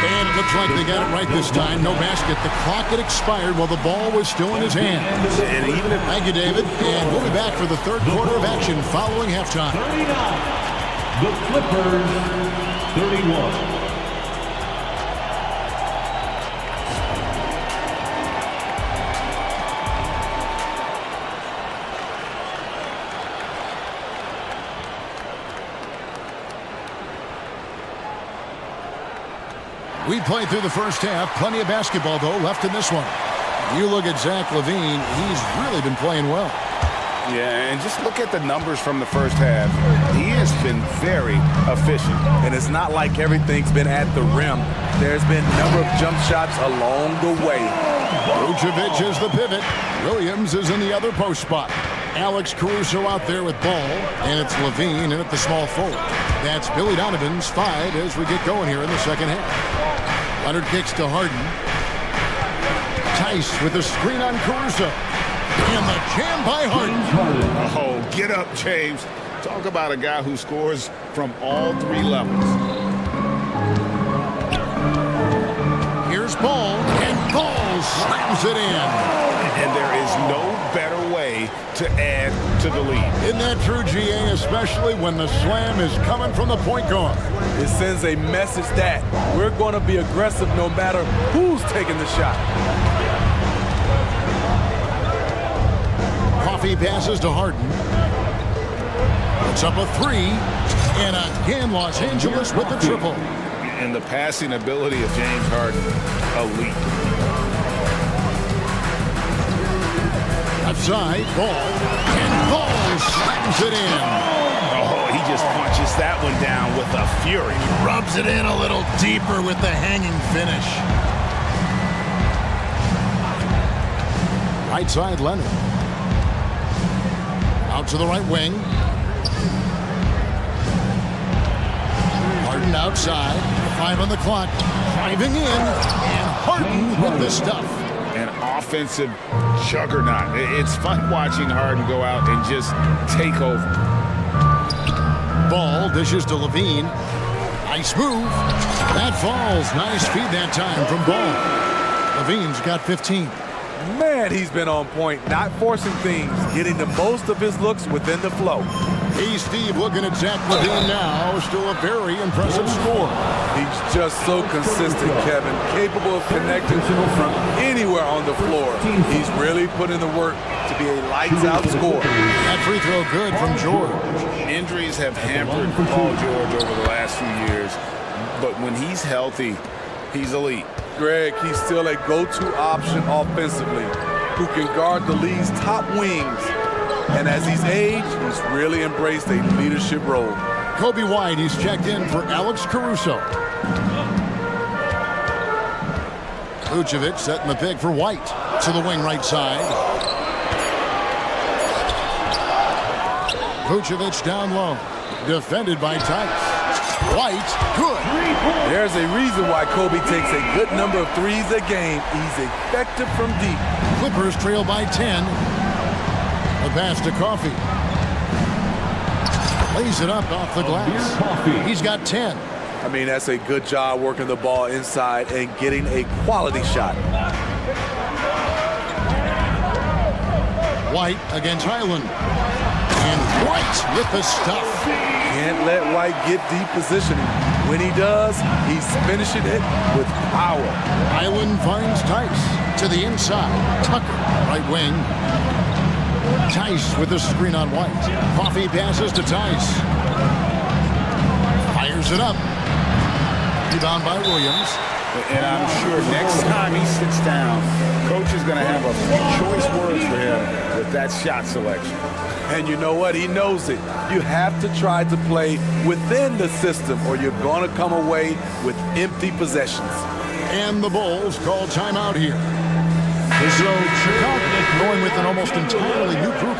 And it looks like they got it right this time. No basket. The clock had expired while the ball was still in his hands. And even if Thank you, David. And we'll be back for the third quarter of action following halftime. 39. The Clippers, 31. We played through the first half. Plenty of basketball, though, left in this one. You look at Zach LaVine. He's really been playing well. Yeah, and just look at the numbers from the first half. He has been very efficient. And it's not like everything's been at the rim. There's been a number of jump shots along the way. Vucevic is the pivot. Williams is in the other post spot. Alex Caruso out there with Ball, and it's LaVine in at the small forward. That's Billy Donovan's 5 as we get going here in the second half. Leonard kicks to Harden. Tice with a screen on Caruso. And the jam by Harden. Oh, get up, James. Talk about a guy who scores from all three levels. Here's Ball, and Ball slams it in. And there is no better way to add to the lead. Isn't that true, GA, especially when the slam is coming from the point guard? It sends a message that we're going to be aggressive no matter who's taking the shot. Coffee passes to Harden. It's up a 3, and again Los Angeles with the triple. And the passing ability of James Harden, elite. Outside, Ball, and Ball slams it in. Oh, he just punches that one down with a fury. Rubs it in a little deeper with the hanging finish. Right side, Leonard. Out to the right wing. Harden outside. 5 on the clock. Driving in. And Harden with the stuff. An offensive juggernaut. It's fun watching Harden go out and just take over. Ball dishes to LaVine. Nice move. That falls. Nice feed that time from Ball. LaVine's got 15. Man, he's been on point, not forcing things, getting the most of his looks within the flow. Hey, Steve, looking at Zach LaVine now. Still a very impressive score. He's just so consistent, Kevin, capable of connecting from anywhere on the floor. He's really put in the work to be a lights-out scorer. That free throw good from George. Injuries have hampered Paul George over the last few years, but when he's healthy, he's elite. Greg, he's still a go-to option offensively, who can guard the league's top wings And as he's aged, he's really embraced a leadership role. Kobe White, he's checked in for Alex Caruso. Vucevic setting the pick for White to the wing right side. Vucevic down low, defended by Tice. White, good. There's a reason why Kobe takes a good number of threes a game. He's effective from deep. Clippers trail by 10. A pass to Coffee. Lays it up off the glass. He's got 10. I mean, that's a good job working the ball inside and getting a quality shot. White against Highland. And White with the stuff. Can't let White get deep positioning. When he does, he's finishing it with power. Highland finds Tice to the inside. Tucker, right wing. Tice with the screen on White. Coffee passes to Tice. Fires it up. Rebound by Williams. And I'm sure next time he sits down, coach is going to have a few choice words for him with that shot selection. And you know what? He knows it. You have to try to play within the system or you're going to come away with empty possessions. And the Bulls call timeout here. So Chicago going with an almost entirely new group.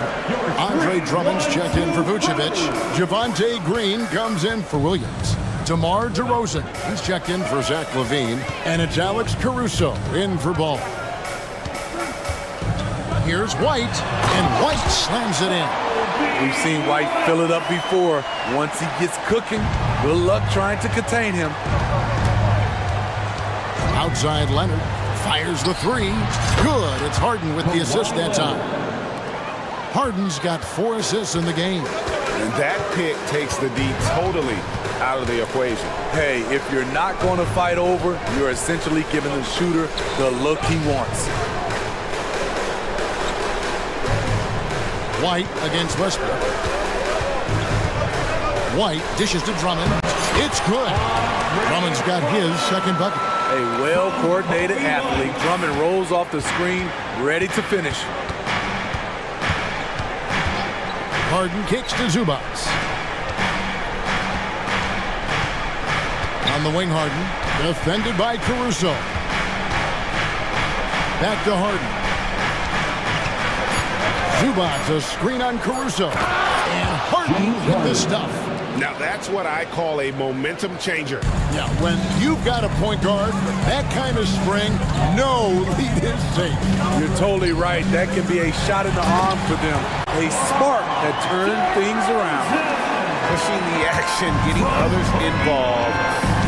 Andre Drummond's checked in for Vucevic. Javonte Green comes in for Williams. DeMar DeRozan, he's checked in for Zach LaVine. And it's Alex Caruso in for Ball. Here's White, and White slams it in. We've seen White fill it up before. Once he gets cooking, good luck trying to contain him. Outside Leonard, fires the three. Good, it's Harden with the assist that time. Harden's got 4 assists in the game. And that pick takes the D totally out of the equation. Hey, if you're not going to fight over, you're essentially giving the shooter the look he wants. White against Westbrook. White dishes to Drummond. It's good. Drummond's got his second bucket. A well-coordinated athlete. Drummond rolls off the screen, ready to finish. Harden kicks to Zubac. On the wing, Harden. Defended by Caruso. Back to Harden. Zubac, a screen on Caruso. And Harden with the stuff. Now that's what I call a momentum changer. Yeah, when you've got a point guard with that kind of spring, no lead is safe. You're totally right. That can be a shot in the arm for them. A spark that turns things around. Pushing the action, getting others involved.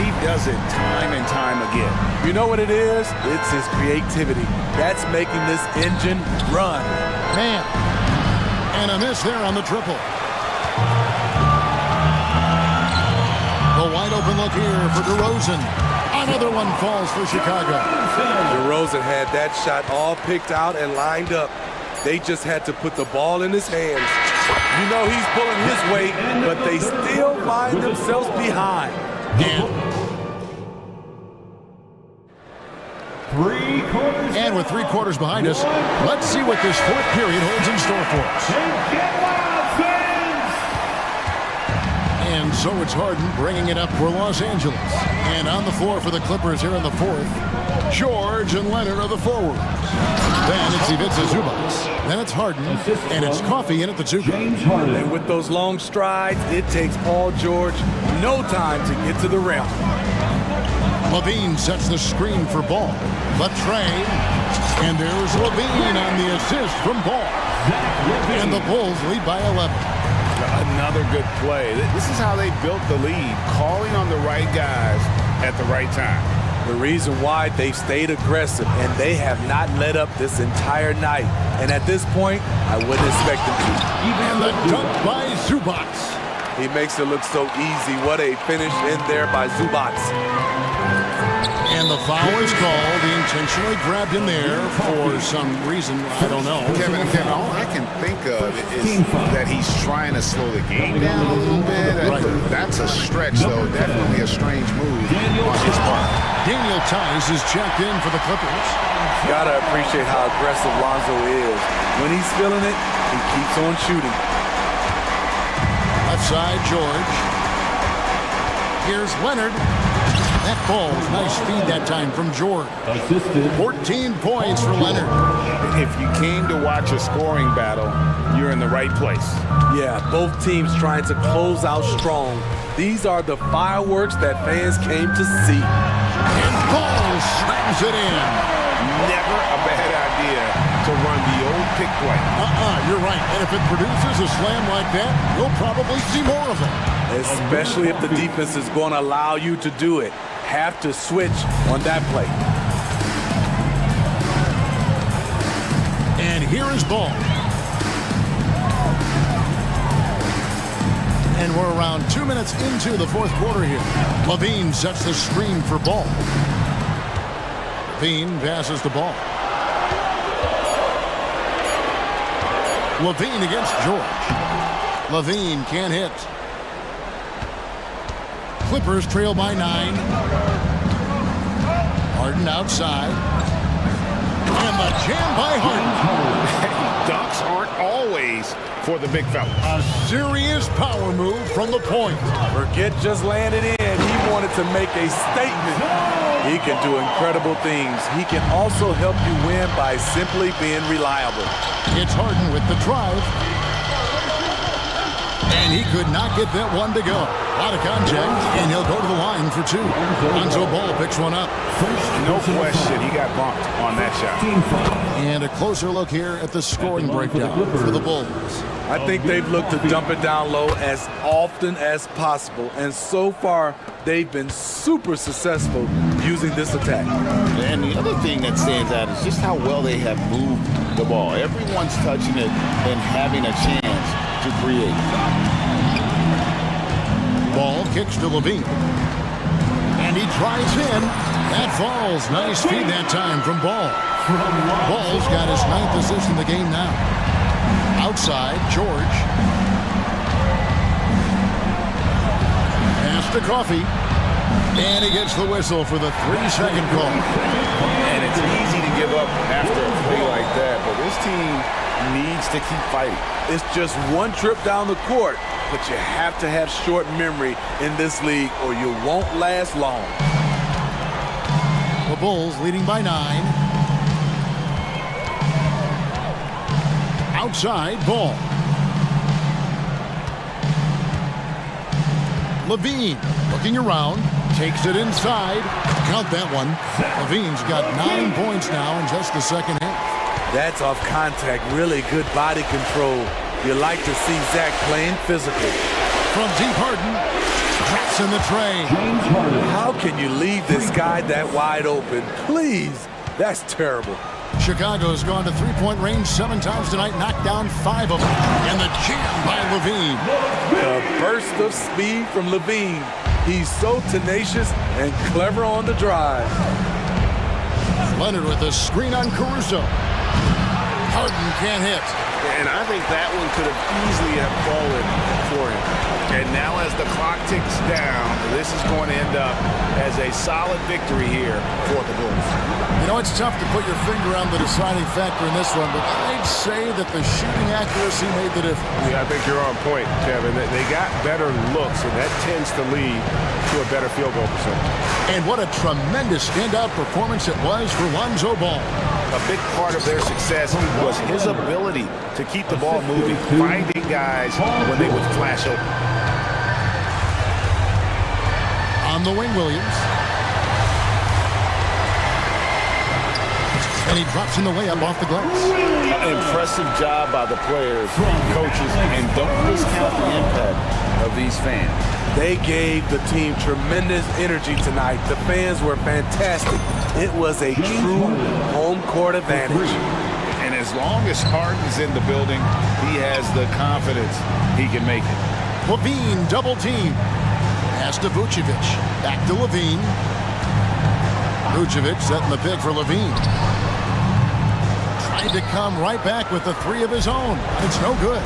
He does it time and time again. You know what it is? It's his creativity. That's making this engine run. Man, and a miss there on the triple. The wide open look here for DeRozan. Another one falls for Chicago. DeRozan had that shot all picked out and lined up. They just had to put the ball in his hands. You know he's pulling his weight, but they still find themselves behind. And with 3 quarters behind us, let's see what this 4th period holds in store for us. And so it's Harden bringing it up for Los Angeles. And on the floor for the Clippers here in the 4th, George and Leonard are the forwards. Then it's Ivica Zubac. Then it's Harden, and it's Coffee in at the 2. And with those long strides, it takes Paul George no time to get to the rim. LaVine sets the screen for Ball. But Trey, and there's LaVine on the assist from Ball. And the Bulls lead by 11. Another good play. This is how they built the lead, calling on the right guys at the right time. The reason why they've stayed aggressive, and they have not let up this entire night. And at this point, I wouldn't expect them to. And the dunk by Zubac. He makes it look so easy. What a finish in there by Zubac. And the foul is called. He intentionally grabbed him there for some reason. I don't know. Kevin, all I can think of is that he's trying to slow the game down a little bit. That's a stretch, though. Definitely a strange move on his part. Daniel Tice is checked in for the Clippers. Gotta appreciate how aggressive Lonzo is. When he's feeling it, he keeps on shooting. Left side, George. Here's Leonard. That ball's nice feed that time from George. 14 points for Leonard. If you came to watch a scoring battle, you're in the right place. Yeah, both teams trying to close out strong. These are the fireworks that fans came to see. And Ball slams it in. Never a bad idea to run the old pick play. You're right. And if it produces a slam like that, you'll probably see more of them. Especially if the defense is going to allow you to do it. Have to switch on that play. And here is Ball. And we're around 2 minutes into the fourth quarter here. Levine sets the screen for Ball. Levine passes the ball. Levine against George. Levine can't hit. Clippers trail by 9. Harden outside. And the jam by Harden. Dunks aren't always for the big fella. A serious power move from the point. Forget just landing in. He wanted to make a statement. He can do incredible things. He can also help you win by simply being reliable. It's Harden with the drive. And he could not get that one to go. A lot of contact, and he'll go to the line for 2. Lonzo Ball picks one up. No question, he got bumped on that shot. And a closer look here at the scoring breakdown for the Bulls. I think they've looked to dump it down low as often as possible, and so far they've been super successful using this attack. And the other thing that stands out is just how well they have moved the ball. Everyone's touching it and having a chance to create. Ball kicks to Levine. And he tries in. That falls. Nice feed that time from Ball. Ball's got his 9th assist in the game now. Outside, George. Pass to Coffee. And he gets the whistle for the 3-second call. And it's easy to give up after a play like that, but this team needs to keep fighting. It's just one trip down the court, but you have to have short memory in this league or you won't last long. The Bulls leading by 9. Outside, Ball. Levine looking around, takes it inside. Count that one. Levine's got 9 points now in just the second half. That's off contact, really good body control. You like to see Zach playing physical. From deep, Harden drops in the tray. How can you leave this guy that wide open? Please, that's terrible. Chicago's gone to three-point range 7 times tonight, knocked down 5 of them. And the jam by Levine. The burst of speed from Levine. He's so tenacious and clever on the drive. Leonard with a screen on Caruso. Harden can't hit. And I think that one could have easily have fallen for him. And now as the clock ticks down, this is going to end up as a solid victory here for the Bulls. You know, it's tough to put your finger on the deciding factor in this one, but I'd say that the shooting accuracy made the difference. Yeah, I think you're on point, Kevin. They got better looks, and that tends to lead to a better field goal percentage. And what a tremendous standout performance it was for Lonzo Ball. A big part of their success was his ability to keep the ball moving, finding guys when they would flash open. On the wing, Williams. And he drops in the layup off the glass. Impressive job by the players, coaches, and don't discount the impact of these fans. They gave the team tremendous energy tonight. The fans were fantastic. It was a true home court advantage. And as long as Harden's in the building, he has the confidence he can make it. Levine double team. Pass to Vucevic. Back to Levine. Vucevic setting the pick for Levine. Tried to come right back with the 3 of his own. It's no good.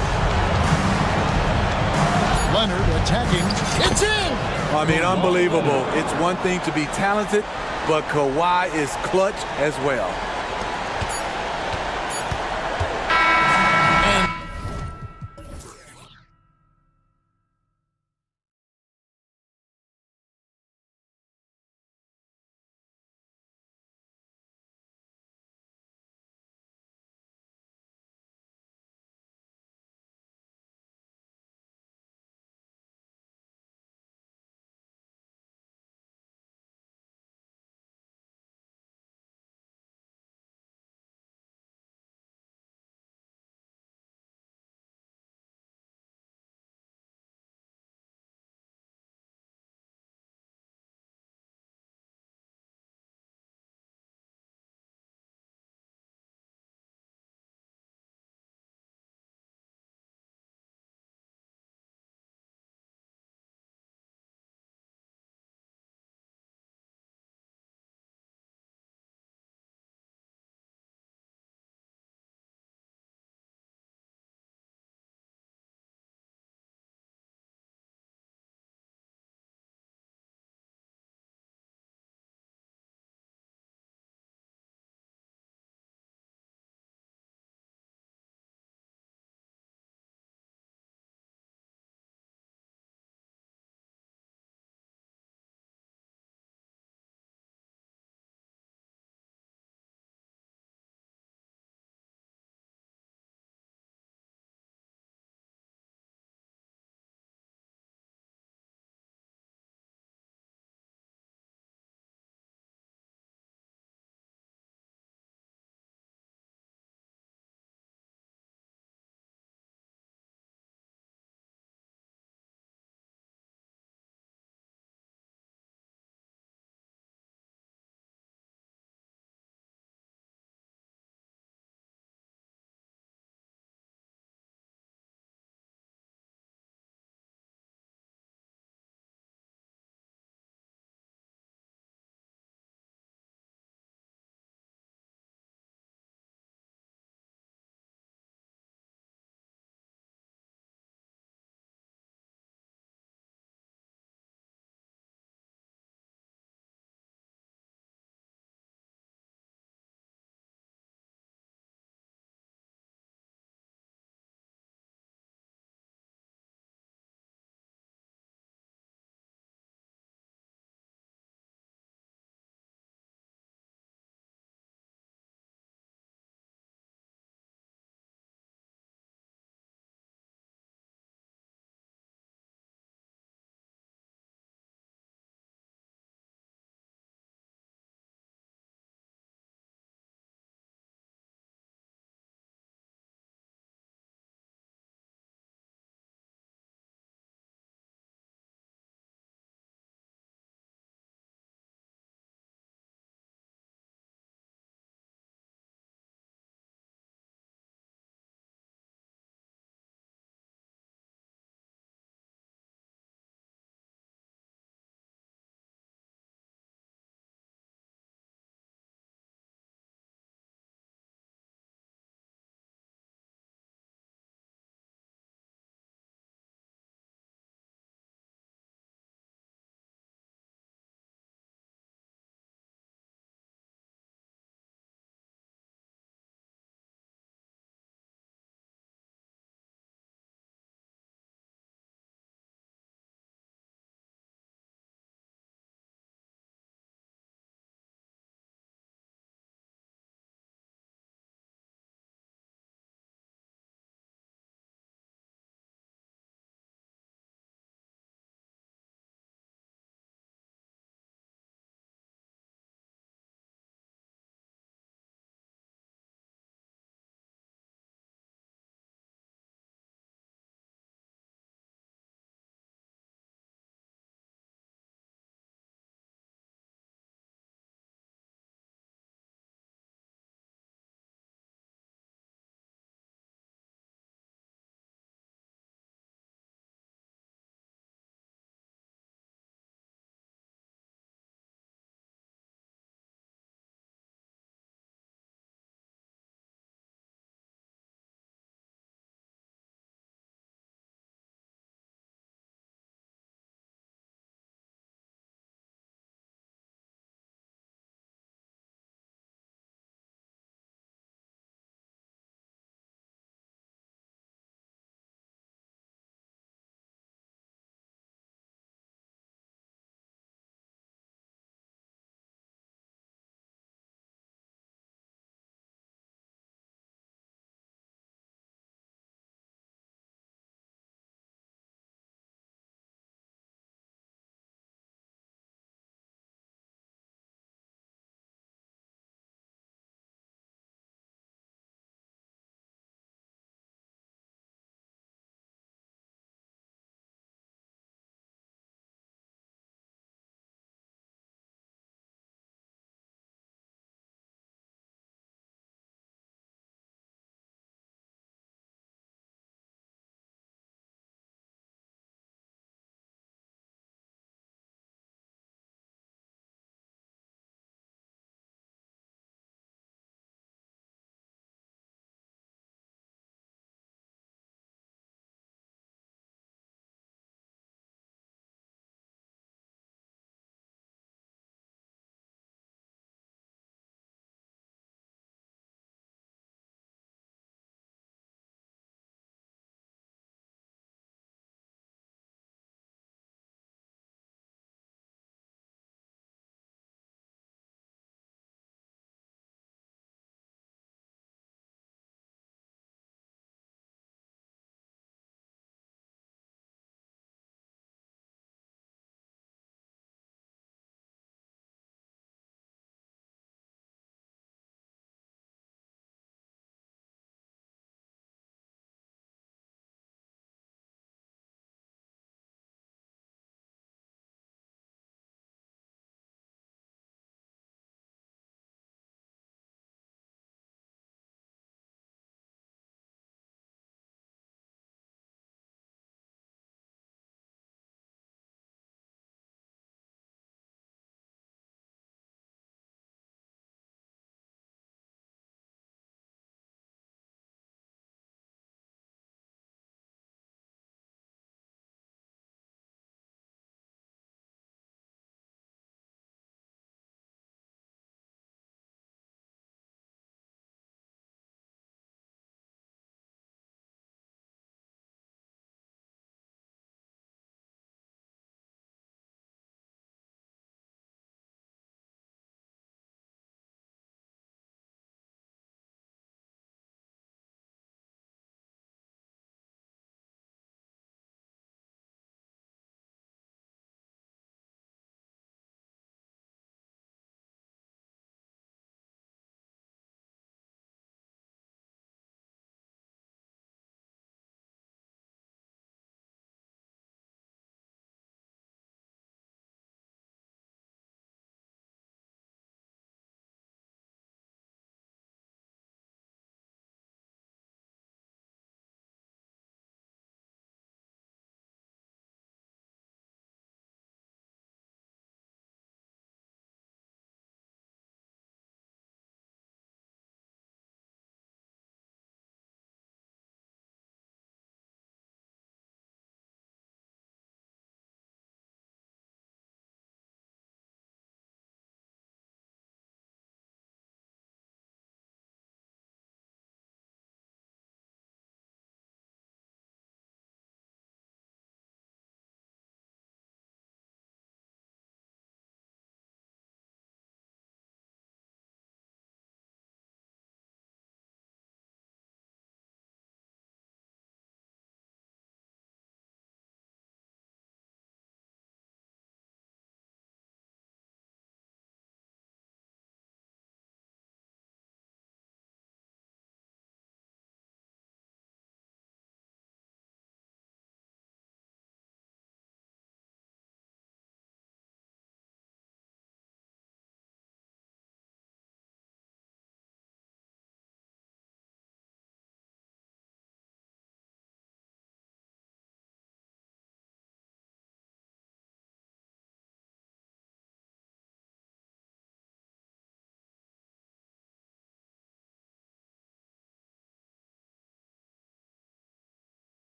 Leonard attacking. It's in! I mean, unbelievable. It's one thing to be talented, but Kawhi is clutch as well.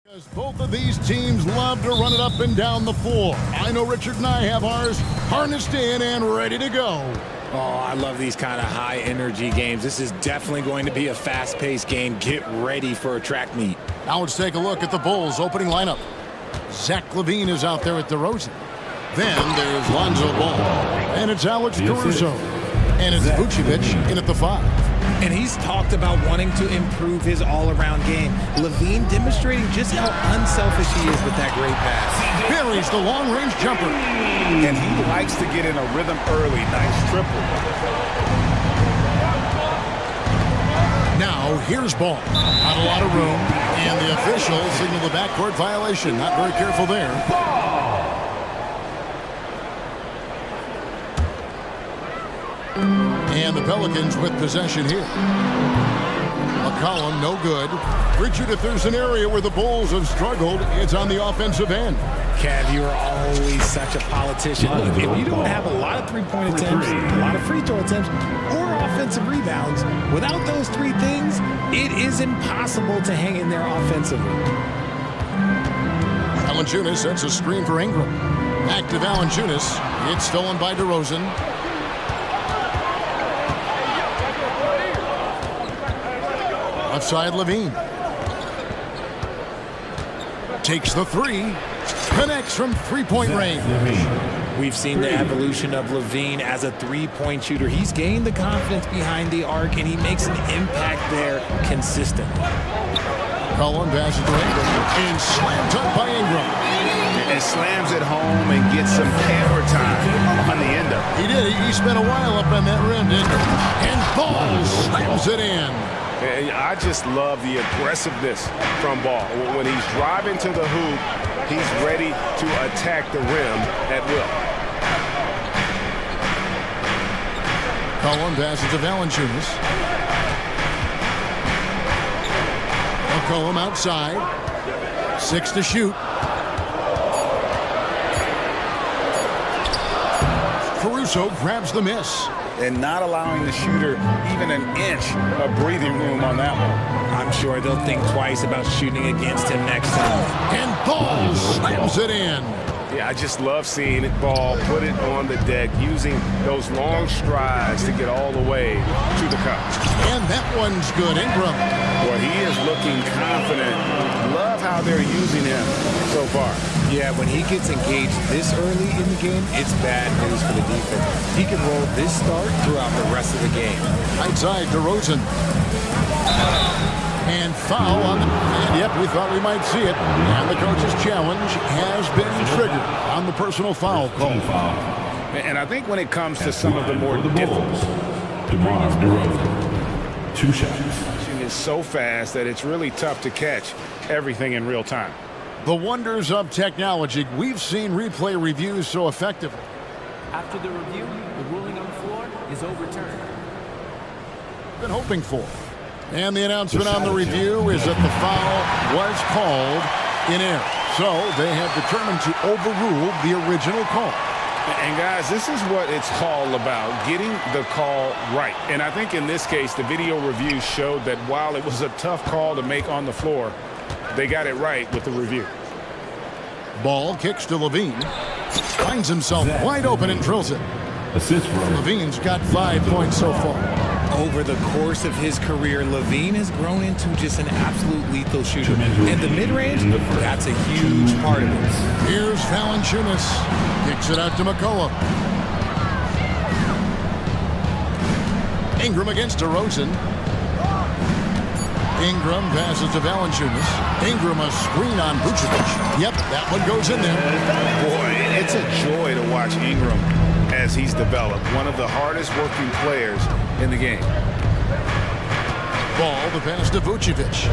Because both of these teams love to run it up and down the floor. I know Richard and I have ours harnessed in and ready to go. Oh, I love these kind of high-energy games. This is definitely going to be a fast-paced game. Get ready for a track meet. Now let's take a look at the Bulls' opening lineup. Zach LaVine is out there at DeRozan. Then there's Lonzo Ball. And it's Alex Caruso. And it's Vucevic in at the 5. And he's talked about wanting to improve his all-around game. LaVine demonstrating just how unselfish he is with that great pass. Buries the long-range jumper. And he likes to get in a rhythm early. Nice triple. Now, here's Ball. Not a lot of room. And the officials signal the backcourt violation. Not very careful there. And the Pelicans with possession here. McCollum, no good. Richard, if there's an area where the Bulls have struggled, it's on the offensive end. Cav, you are always such a politician. Look, if you don't have a lot of three-point attempts, a lot of free throw attempts, or offensive rebounds, without those three things, it is impossible to hang in there offensively. Valanciunas sets a screen for Ingram. Back to Valanciunas. It's stolen by DeRozan. Left side, LaVine. Takes the three. Connects from three-point range. We've seen the evolution of LaVine as a three-point shooter. He's gained the confidence behind the arc, and he makes an impact there consistently. Cullen passes to Ingram. And slammed up by Ingram. And slams it home and gets some camera time on the end of it. He did. He spent a while up on that rim, didn't he? And Ball slams it in. I just love the aggressiveness from Ball. When he's driving to the hoop, he's ready to attack the rim at will. Cullen passes to Valanciunas. McCollum outside. 6 to shoot. Caruso grabs the miss. And not allowing the shooter even an inch of breathing room on that one. I'm sure they'll think twice about shooting against him next time. And Ball slams it in. Yeah, I just love seeing it. Ball put it on the deck, using those long strides to get all the way to the cup. And that one's good. Ingram. Boy, he is looking confident. Love how they're using him so far. Yeah, when he gets engaged this early in the game, it's bad news for the defense. He can roll this start throughout the rest of the game. Outside DeRozan. And foul on the... And yep, we thought we might see it. And the coach's challenge has been triggered on the personal foul call. And I think when it comes to some of the more difficult... DeMar DeRozan. 2 shots. Shooting is so fast that it's really tough to catch everything in real time. The wonders of technology. We've seen replay reviews so effectively. After the review, the ruling on the floor is overturned. Been hoping for. And the announcement on the review is that the foul was called in error. So they have determined to overrule the original call. And guys, this is what it's all about, getting the call right. And I think in this case, the video review showed that while it was a tough call to make on the floor, they got it right with the review. Ball kicks to LaVine. Finds himself wide open and drills it. Assist from LaVine's got 5 points so far. Over the course of his career, LaVine has grown into just an absolute lethal shooter. And the mid-range, that's a huge part of it. Here's Valanciunas. Kicks it out to McCollum. Ingram against DeRozan. Ingram passes to Valanciunas. Ingram a screen on Vucevic. Yep, that one goes in there. Boy, it's a joy to watch Ingram as he's developed. One of the hardest working players in the game. Ball, the pass to Vucevic.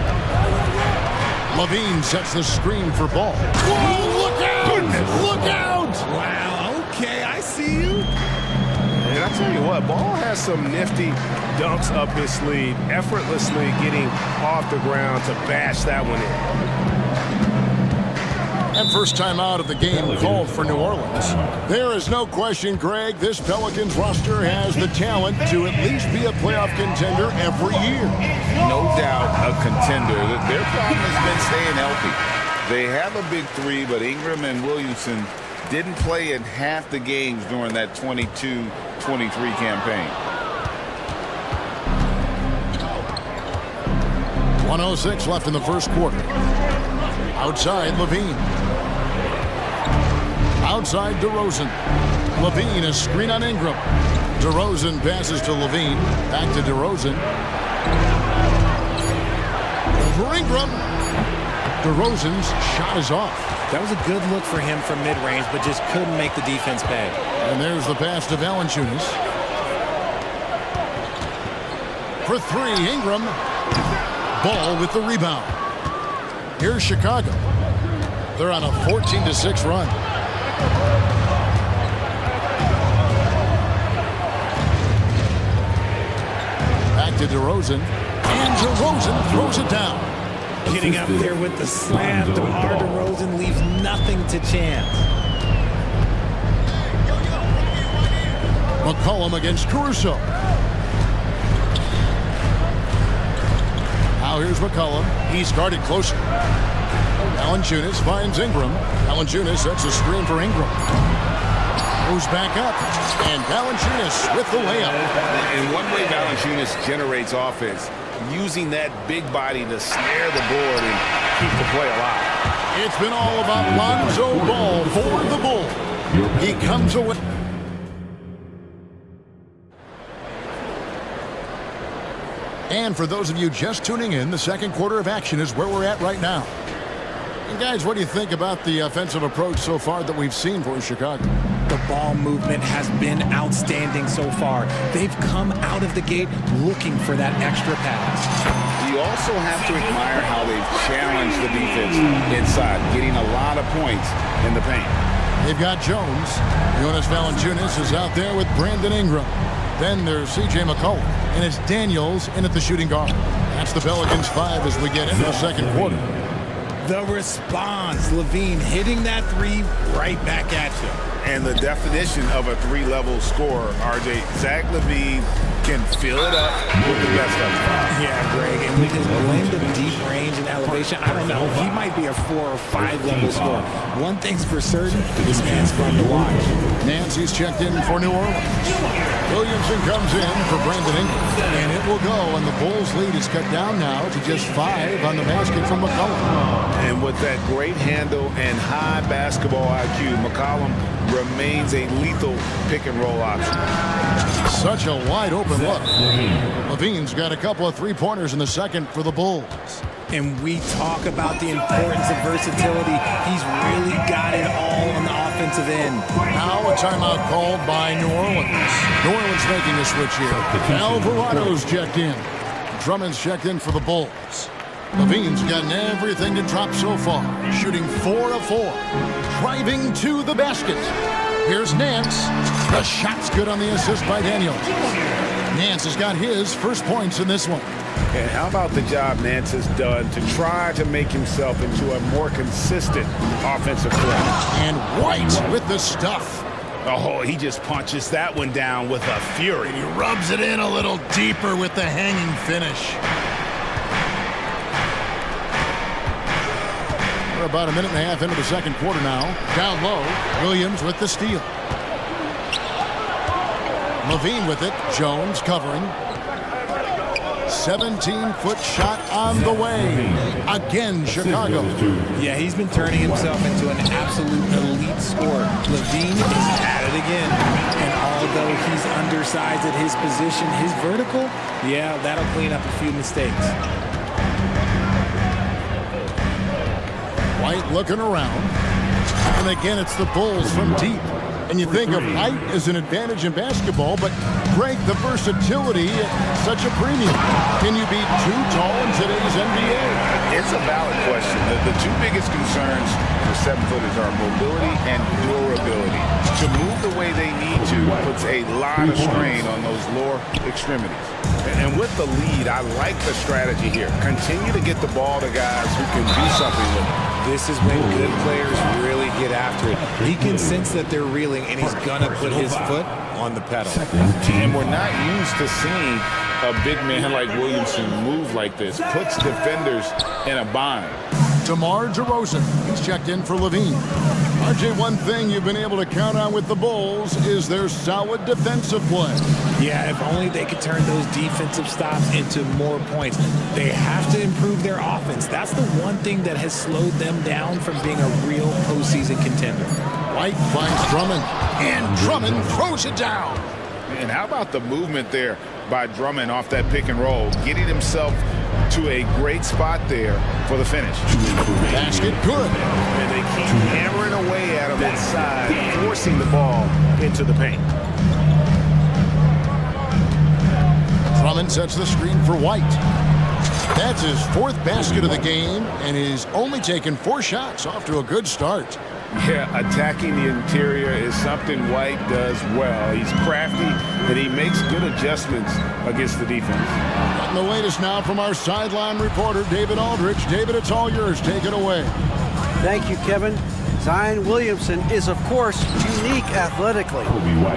LaVine sets the screen for Ball. Whoa, look out! Look out! Wow, okay, I see you. And I tell you what, Ball has some nifty dunks up his sleeve, effortlessly getting off the ground to bash that one in. And first time out of the game called for New Orleans. There is no question, Greg, this Pelicans roster has the talent to at least be a playoff contender every year. No doubt a contender. Their problem has been staying healthy. They have a big three, but Ingram and Williamson didn't play in half the games during that 22-23 campaign. 1:06 left in the first quarter. Outside, Levine. Outside, DeRozan. Levine, a screen on Ingram. DeRozan passes to Levine. Back to DeRozan. For Ingram. DeRozan's shot is off. That was a good look for him from mid-range, but just couldn't make the defense pay. And there's the pass to Valanciunas. For three, Ingram. Ball with the rebound. Here's Chicago. They're on a 14-6 run. Back to DeRozan. And DeRozan throws it down. Getting up there with the slam. DeMar DeRozan leaves nothing to chance. McCollum against Caruso. Now here's McCollum. He's guarded closer. Valanciunas finds Ingram. Valanciunas sets a screen for Ingram. Moves back up. And Valanciunas with the layup. In one way, Valanciunas generates offense, using that big body to snare the board and keep the play alive. It's been all about Lonzo Ball for the Bull. He comes away. And for those of you just tuning in, the second quarter of action is where we're at right now. And guys, what do you think about the offensive approach so far that we've seen for Chicago? The ball movement has been outstanding so far. They've come out of the gate looking for that extra pass. You also have to admire how they've challenged the defense inside, getting a lot of points in the paint. They've got Jones. Jonas Valanciunas is out there with Brandon Ingram. Then there's C.J. McCollum, and it's Daniels in at the shooting guard. That's the Pelicans 5 as we get into the second quarter. The response, Levine hitting that three right back at you. And the definition of a three-level scorer, RJ, Zach LaVine can fill it up with the best of them. Yeah, Greg, and with his blend of deep range and elevation, I don't know, he might be a 4 or 5 level scorer. One thing's for certain, this man's fun to watch. Nancy's checked in for New Orleans. Williamson comes in for Brandon Ingram, and it will go, and the Bulls' lead is cut down now to just 5 on the basket from McCollum. And with that great handle and high basketball IQ, McCollum remains a lethal pick-and-roll option. Such a wide-open look. Levine's got a couple of three-pointers in the second for the Bulls. And we talk about the importance of versatility. He's really got it all on the offensive end. Now a timeout called by New Orleans. New Orleans making a switch here. Alvarado's checked in. Drummond's checked in for the Bulls. Levine's gotten everything to drop so far. Shooting 4 of 4. Driving to the basket. Here's Nance. The shot's good on the assist by Daniels. Nance has got his first points in this one. And how about the job Nance has done to try to make himself into a more consistent offensive threat? And White with the stuff. Oh, he just punches that one down with a fury. He rubs it in a little deeper with the hanging finish. We're about a minute and a half into the second quarter now. Down low, Williams with the steal. Levine with it. Jones covering. 17-foot shot on the way. Again, Chicago. Yeah, he's been turning himself into an absolute elite scorer. Levine is at it again. And although he's undersized at his position, his vertical, yeah, that'll clean up a few mistakes. White looking around. And again, it's the Bulls from deep. And you think of height as an advantage in basketball, but Greg, the versatility at such a premium. Can you be too tall in today's NBA? It's a valid question. The two biggest concerns for 7-footers are mobility and durability. To move the way they need to puts a lot of strain on those lower extremities. And with the lead, I like the strategy here. Continue to get the ball to guys who can do something with it. This is when good players really get after it. He can sense that they're reeling, and he's going to put his foot on the pedal. And we're not used to seeing a big man like Williamson move like this. Puts defenders in a bind. DeMar DeRozan, he's checked in for Levine. RJ, one thing you've been able to count on with the Bulls is their solid defensive play. Yeah, if only they could turn those defensive stops into more points. They have to improve their offense. That's the one thing that has slowed them down from being a real postseason contender. White finds Drummond, and Drummond throws it down. And how about the movement there by Drummond off that pick and roll, getting himself to a great spot there for the finish. Basket good. And they keep hammering away at him inside, forcing the ball into the paint. Drummond sets the screen for White. That's his 4th basket of the game, and he's only taken 4 shots. Off to a good start. Yeah, attacking the interior is something White does well. He's crafty, and he makes good adjustments against the defense. And the latest now from our sideline reporter, David Aldrich. David, it's all yours. Take it away. Thank you, Kevin. Zion Williamson is, of course, unique athletically.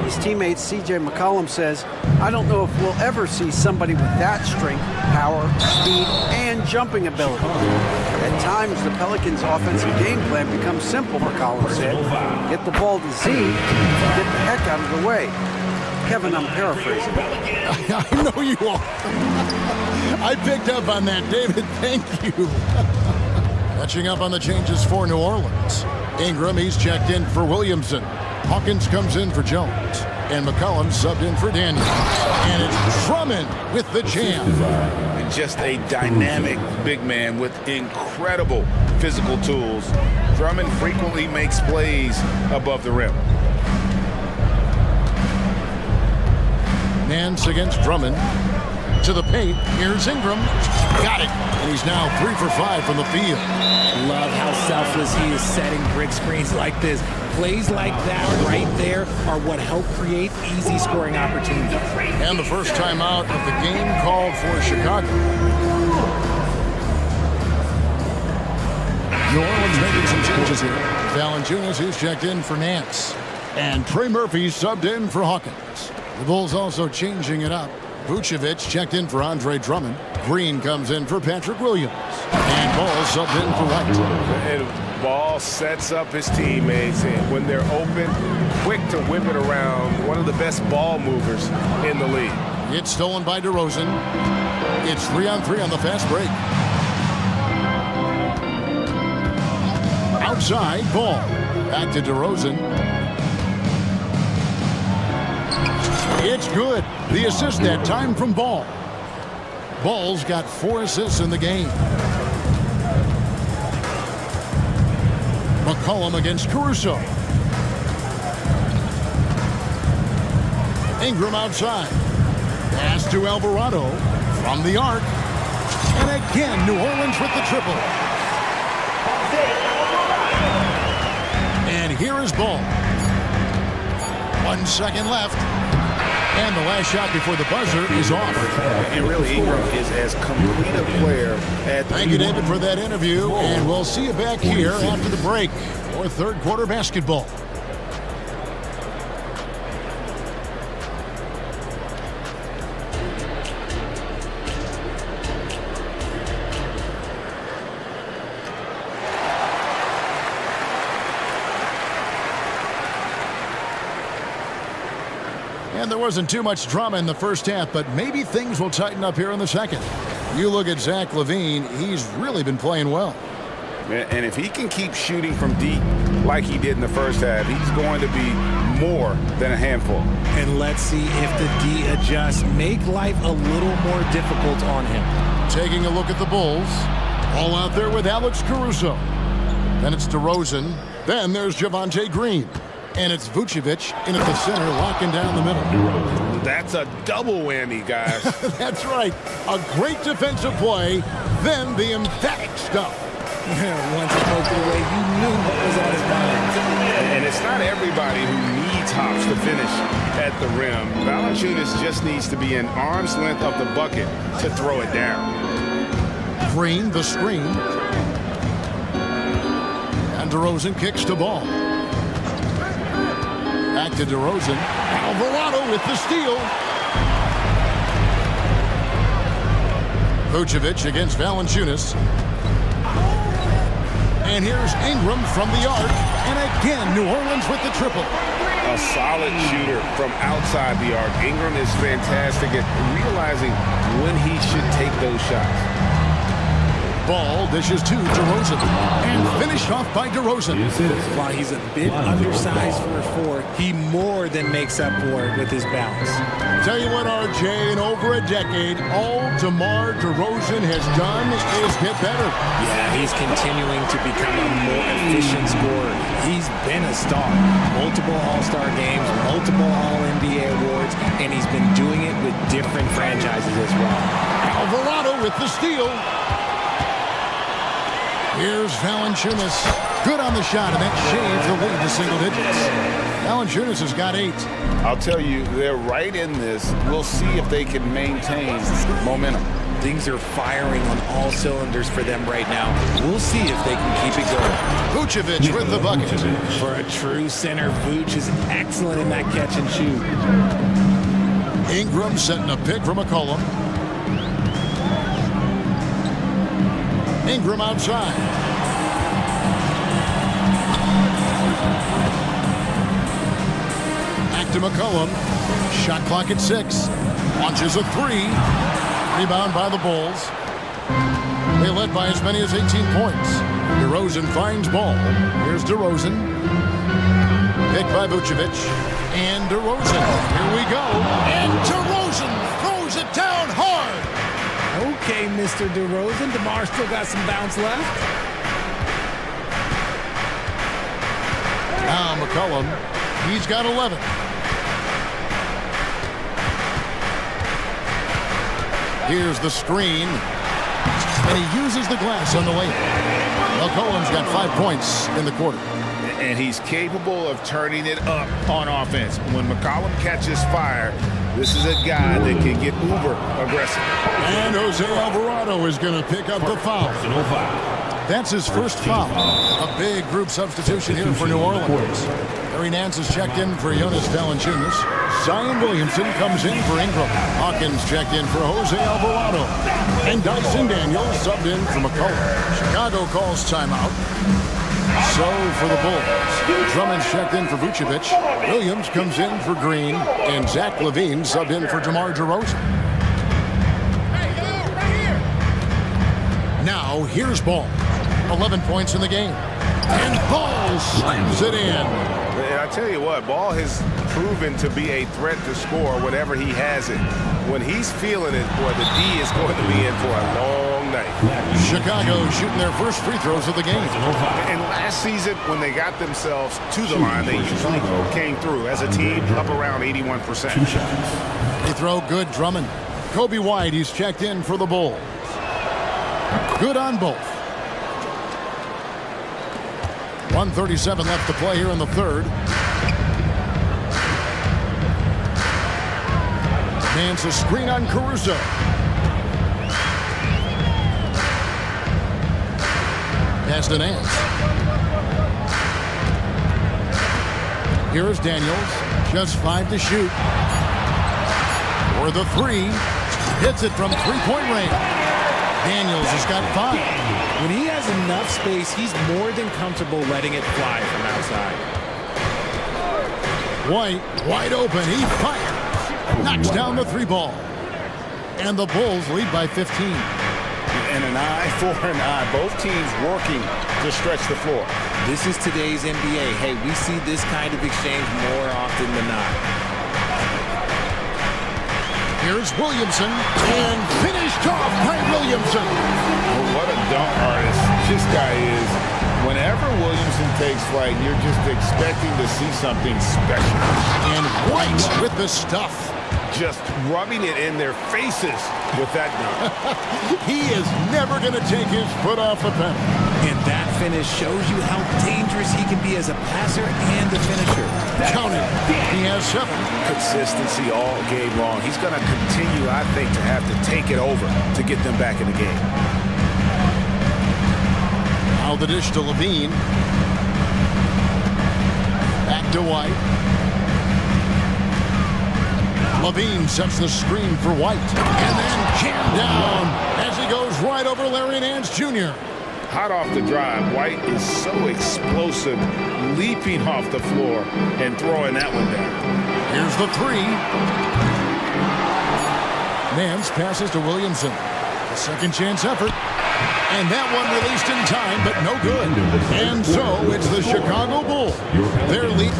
His teammate C.J. McCollum says, I don't know if we'll ever see somebody with that strength, power, speed, and jumping ability. At times, the Pelicans' offensive game plan becomes simple, McCollum said. Get the ball to Z, get the heck out of the way. Kevin, I'm paraphrasing. I know you are. I picked up on that, David. Thank you. Catching up on the changes for New Orleans. Ingram, he's checked in for Williamson. Hawkins comes in for Jones. And McCollum subbed in for Daniels. And it's Drummond with the jam. And just a dynamic big man with incredible physical tools. Drummond frequently makes plays above the rim. Nance against Drummond. To the paint. Here's Ingram. Got it. And he's now 3 for 5 from the field. Love how selfless he is setting brick screens like this. Plays like that right there are what help create easy scoring opportunities. And the first timeout of the game called for Chicago. New Orleans making some changes here. Valanciunas, who's checked in for Nance. And Trey Murphy subbed in for Hawkins. The Bulls also changing it up. Vucevic checked in for Andre Drummond. Green comes in for Patrick Williams. And Ball subbed in for White. And Ball sets up his teammates, and when they're open, quick to whip it around. One of the best ball movers in the league. It's stolen by DeRozan. It's 3-on-3 on the fast break. Outside, Ball. Back to DeRozan. It's good. The assist that time from Ball. Ball's got 4 assists in the game. McCollum against Caruso. Ingram outside. Pass to Alvarado from the arc. And again, New Orleans with the triple. And here is Ball. 1 second left. And the last shot before the buzzer is off. And really, Ingram is as complete a player at the... Thank you, David, for that interview. And we'll see you back here after the break for third quarter basketball. And there wasn't too much drama in the first half, but maybe things will tighten up here in the second. You look at Zach LaVine, he's really been playing well. And if he can keep shooting from deep like he did in the first half, he's going to be more than a handful. And let's see if the D adjusts, make life a little more difficult on him. Taking a look at the Bulls, all out there with Alex Caruso. Then it's DeRozan. Then there's Javonte Green. And it's Vucevic in at the center, locking down the middle. That's a double whammy, guys. That's right. A great defensive play, then the emphatic stuff. Once it broke away, you knew what was on his mind. And it's not everybody who needs hops to finish at the rim. Valanciunas just needs to be an arm's length of the bucket to throw it down. Green, the screen. And DeRozan kicks to Ball. Back to DeRozan. Alvarado with the steal. Vucevic against Valanciunas. And here's Ingram from the arc. And again, New Orleans with the triple. A solid shooter from outside the arc. Ingram is fantastic at realizing when he should take those shots. Ball dishes to DeRozan. And finished off by DeRozan. While he's a bit undersized for a four, he more than makes up for it with his bounce. Tell you what, RJ, in over a decade, all DeMar DeRozan has done is get better. Yeah, he's continuing to become a more efficient scorer. He's been a star. Multiple All-Star games, multiple All-NBA awards, and he's been doing it with different franchises as well. Alvarado with the steal. Here's Valanciunas. Good on the shot, and that shaves the lead to single digits. Valanciunas has got 8. I'll tell you, they're right in this. We'll see if they can maintain momentum. Things are firing on all cylinders for them right now. We'll see if they can keep it going. Vucevic with the bucket. For a true center, Vuce is excellent in that catch and shoot. Ingram setting a pick from McCollum. Ingram outside. Back to McCollum. Shot clock at 6. Launches a 3. Rebound by the Bulls. They led by as many as 18 points. DeRozan finds ball. Here's DeRozan. Picked by Vucevic. And DeRozan. Here we go. And DeRozan throws it down hard. Okay, Mr. DeRozan. DeMar still got some bounce left. Now McCollum. He's got 11. Here's the screen. And he uses the glass on the way. McCollum's got 5 points in the quarter. And he's capable of turning it up on offense. When McCollum catches fire, this is a guy that can get uber aggressive. And Jose Alvarado is going to pick up the foul. That's his first foul. A big group substitution here for New Orleans. Larry Nance has checked in for Jonas Valanciunas. Zion Williamson comes in for Ingram. Hawkins checked in for Jose Alvarado. And Dyson Daniels subbed in for McCollum. Chicago calls timeout. So for the Bulls, Drummond's checked in for Vucevic. Williams comes in for Green. And Zach LaVine subbed in for DeMar DeRozan. Now here's Ball. 11 points in the game. And Ball slams it in. And I tell you what, Ball has proven to be a threat to score whenever he has it. When he's feeling it, boy, the D is going to be in for a long night. Chicago shooting their first free throws of the game. And last season, when they got themselves to the line, they usually came through as a team up around 81%. They throw good. Drummond. Kobe White, he's checked in for the Bulls. Good on both. 1:37 left to play here in the third. Nance a screen on Caruso. Pass to Nance. Here's Daniels. Just 5 to shoot. For the 3. Hits it from three-point range. Daniels has got 5. When he has enough space, he's more than comfortable letting it fly from outside. White, wide open. He fires. Knocks down the 3 ball. And the Bulls lead by 15. And an eye for an eye. Both teams working to stretch the floor. This is today's NBA. Hey, we see this kind of exchange more often than not. Here's Williamson, and finished off by Williamson. Well, what a dunk artist this guy is. Whenever Williamson takes flight, you're just expecting to see something special. And White with the stuff. Just rubbing it in their faces with that dunk. He is never going to take his foot off the pedal. And that finish shows you how dangerous he can be as a passer and a finisher. Count it. He has 7. Consistency all game long. He's going to continue, I think, to have to take it over to get them back in the game. Now the dish to LaVine. Back to White. LaVine sets the screen for White. And then jammed down as he goes right over Larry Nance Jr. hot off the drive. White is so explosive, leaping off the floor and throwing that one down. Here's the three. Nance passes to Williamson. A second chance effort. And that one released in time, but no good. And so it's the Chicago Bulls. Their lead.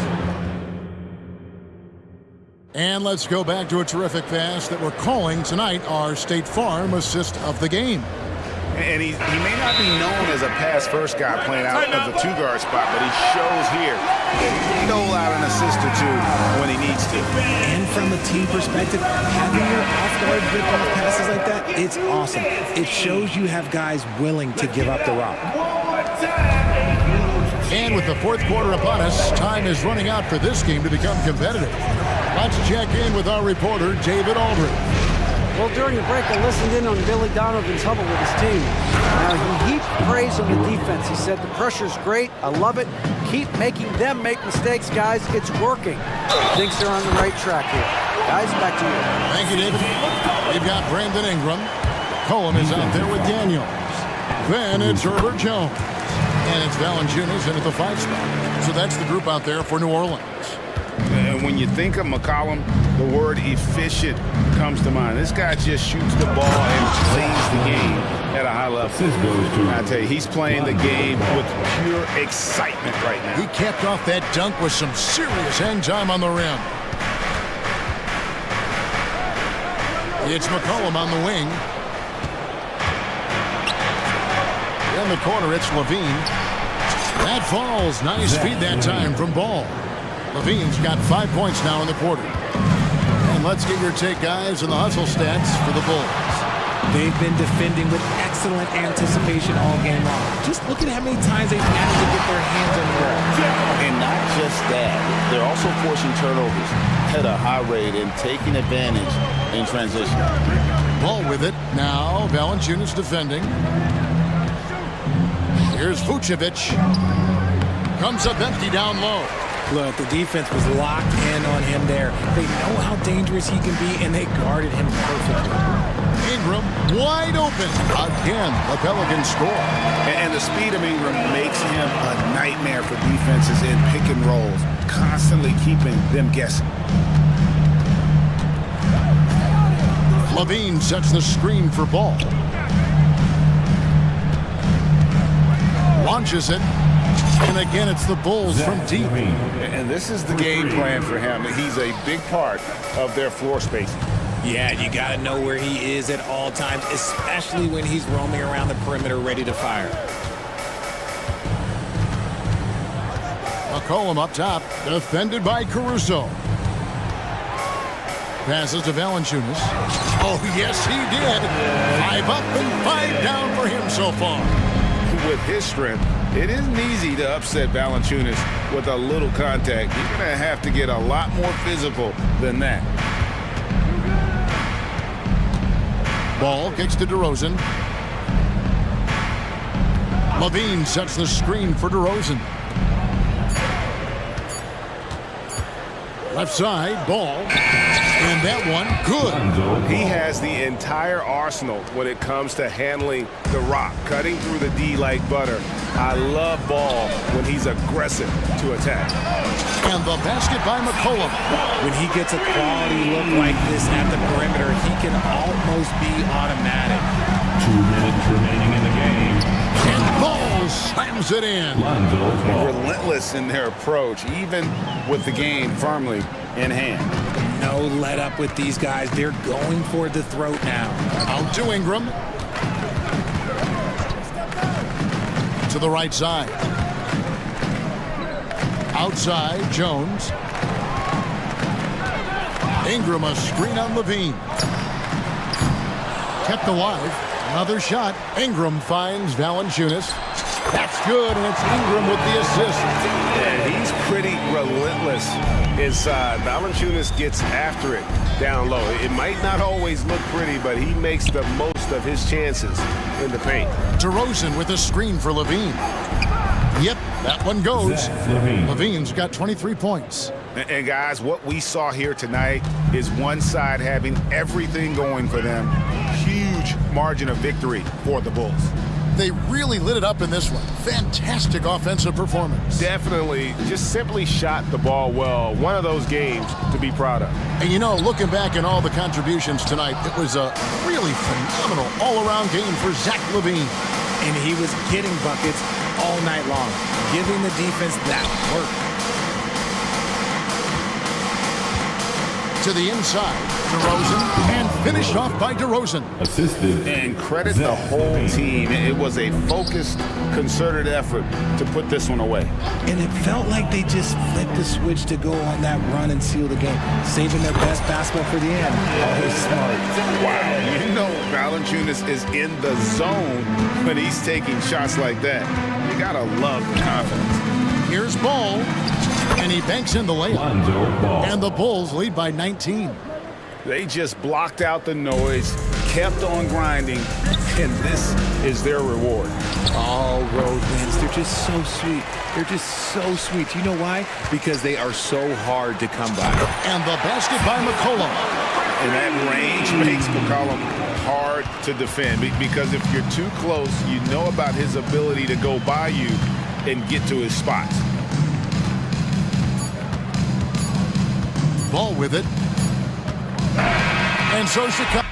And let's go back to a terrific pass that we're calling tonight our State Farm assist of the game. And he may not be known as a pass-first guy playing out of the two-guard spot, but he shows here that he can dole out an assist or two when he needs to. And from a team perspective, having your off-guard rip-off passes like that, it's awesome. It shows you have guys willing to give up the rock. And with the fourth quarter upon us, time is running out for this game to become competitive. Let's check in with our reporter, David Aldridge. Well, during the break, I listened in on Billy Donovan's huddle with his team. Now, he heaped praise on the defense. He said, the pressure's great. I love it. Keep making them make mistakes, guys. It's working. He thinks they're on the right track here. Guys, back to you. Thank you, David. We've got Brandon Ingram. Cohen is out there with Daniels. Then it's Herbert Jones. And it's Valanciunas in at the 5 spot. So that's the group out there for New Orleans. And when you think of McCollum, the word efficient comes to mind. This guy just shoots the ball and plays the game at a high level. I tell you, he's playing the game with pure excitement right now. He capped off that dunk with some serious hang time on the rim. It's McCollum on the wing. In the corner, it's Levine. That falls. Nice feed that time from Ball. Levine's got 5 points now in the quarter. And let's get your take, guys, on the hustle stats for the Bulls. They've been defending with excellent anticipation all game long. Just look at how many times they've managed to get their hands on the ball. And not just that, they're also forcing turnovers at a high rate and taking advantage in transition. Ball with it. Now, Valanciunas defending. Here's Vucevic. Comes up empty down low. Look, the defense was locked in on him there. They know how dangerous he can be, and they guarded him perfectly. Ingram wide open. Again, the Pelicans score. And the speed of Ingram makes him a nightmare for defenses in pick and rolls, constantly keeping them guessing. Levine sets the screen for Ball. Launches it. And again, it's the Bulls from deep. And this is the game plan for him. He's a big part of their floor spacing. Yeah, you got to know where he is at all times, especially when he's roaming around the perimeter ready to fire. McCollum up top, defended by Caruso. Passes to Valanciunas. Oh, yes, he did. 5 up and 5 down for him so far. With his strength, it isn't easy to upset Valanciunas with a little contact. You're going to have to get a lot more physical than that. Ball kicks to DeRozan. Levine sets the screen for DeRozan. Left side, Ball. And that one, good. He has the entire arsenal when it comes to handling the rock, cutting through the D like butter. I love Ball when he's aggressive to attack. And the basket by McCollum. When he gets a quality look like this at the perimeter, he can almost be automatic. 2 minutes remaining in the game. And Ball slams it in. Relentless in their approach, even with the game firmly in hand. No let up with these guys. They're going for the throat now. Out to Ingram. To the right side. Outside, Jones. Ingram, a screen on Levine. Kept alive. Another shot. Ingram finds Valanciunas. That's good, and it's Ingram with the assist. And he's pretty relentless inside. Valanciunas gets after it down low. It might not always look pretty, but he makes the most of his chances in the paint. DeRozan with a screen for Levine. Yep, that one goes. Levine's got 23 points. And guys, what we saw here tonight is one side having everything going for them. Huge margin of victory for the Bulls. they really lit it up in this one. Fantastic offensive performance. Definitely just simply shot the ball well. One of those games to be proud of. And you know, looking back at all the contributions tonight, it was a really phenomenal all-around game for Zach LaVine. And he was getting buckets all night long, giving the defense that work. To the inside, DeRozan, and finished off by DeRozan. Assisted. And credit the whole team. It was a focused, concerted effort to put this one away. And it felt like they just flipped the switch to go on that run and seal the game, saving their best basketball for the end. Always smart. Wow, you know Valanciunas is in the zone when he's taking shots like that. You gotta love the confidence. Here's Ball, and he banks in the layup. And the Bulls lead by 19. They just blocked out the noise, kept on grinding, and this is their reward. All road wins. They're just so sweet. They're just so sweet. You know why? Because they are so hard to come by. And the basket by McCollum. And that range makes McCollum hard to defend, because if you're too close, you know about his ability to go by you and get to his spots. Ball with it. And so Chicago.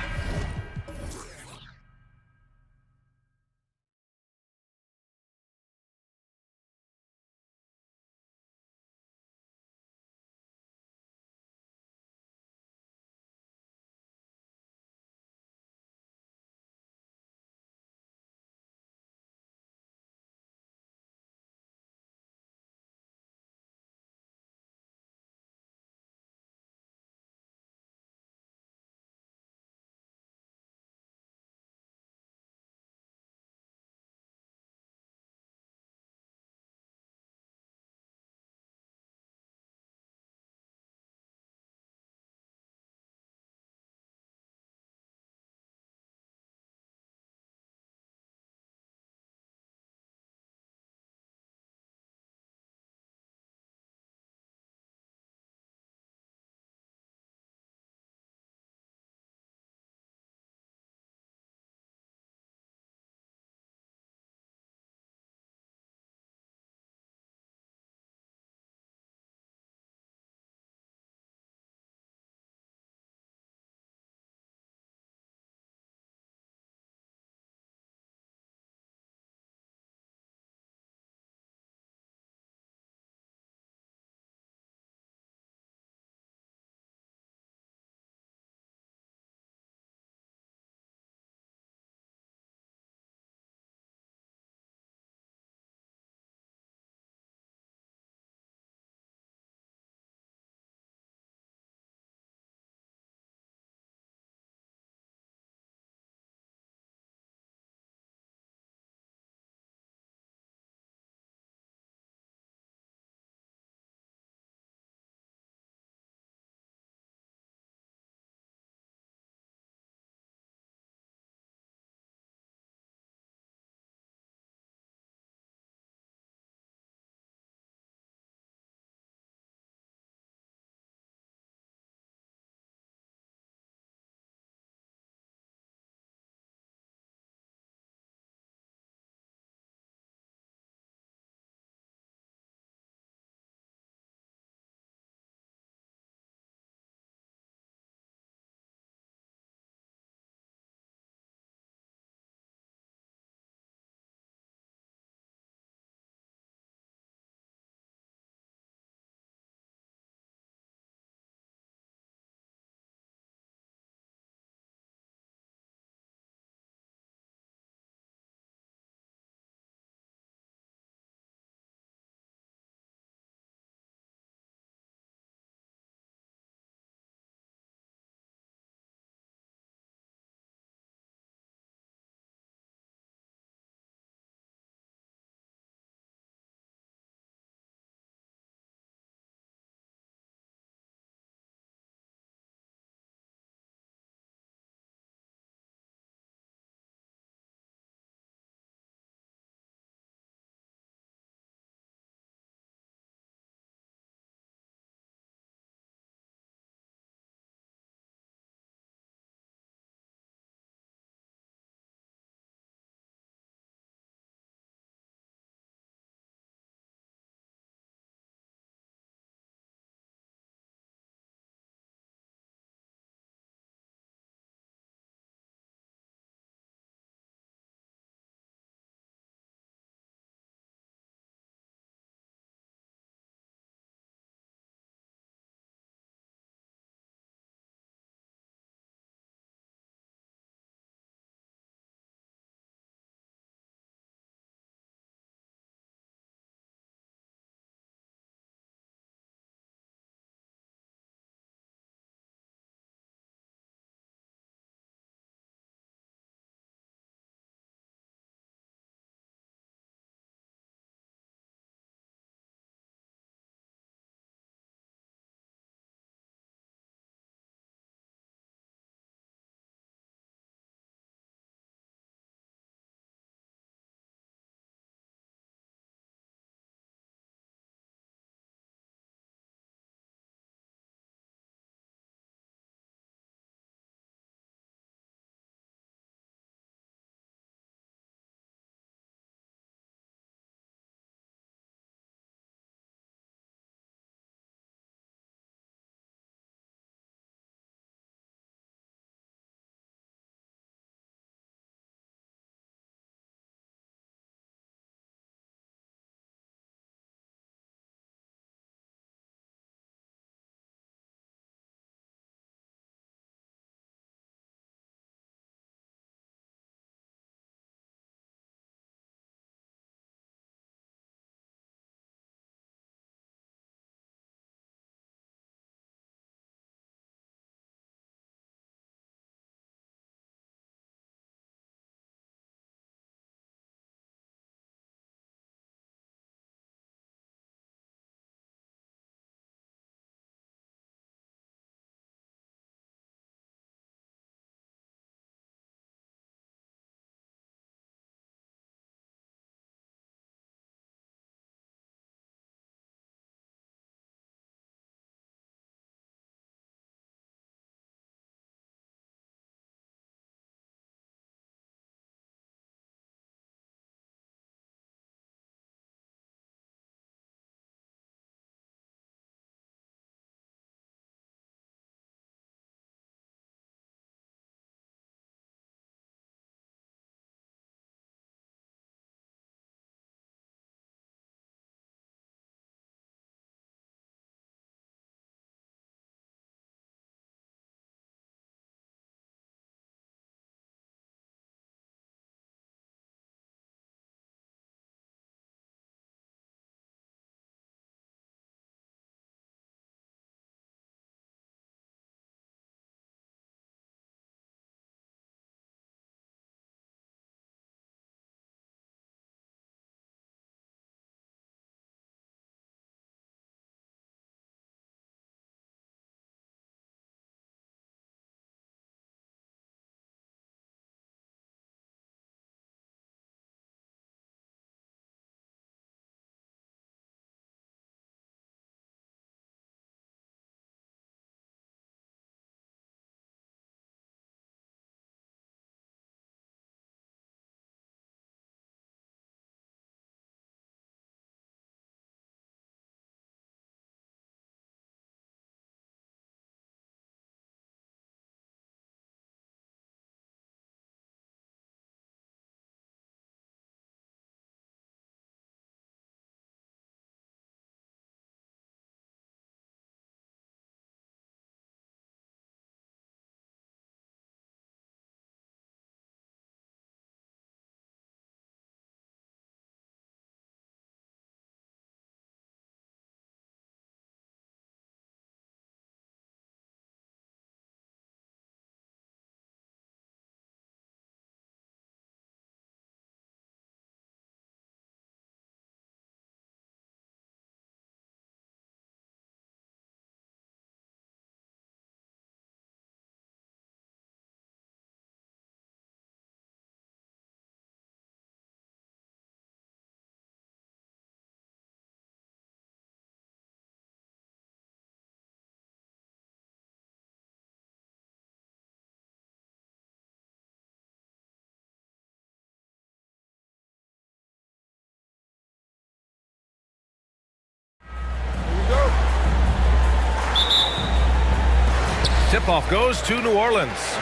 Tip-off goes to New Orleans.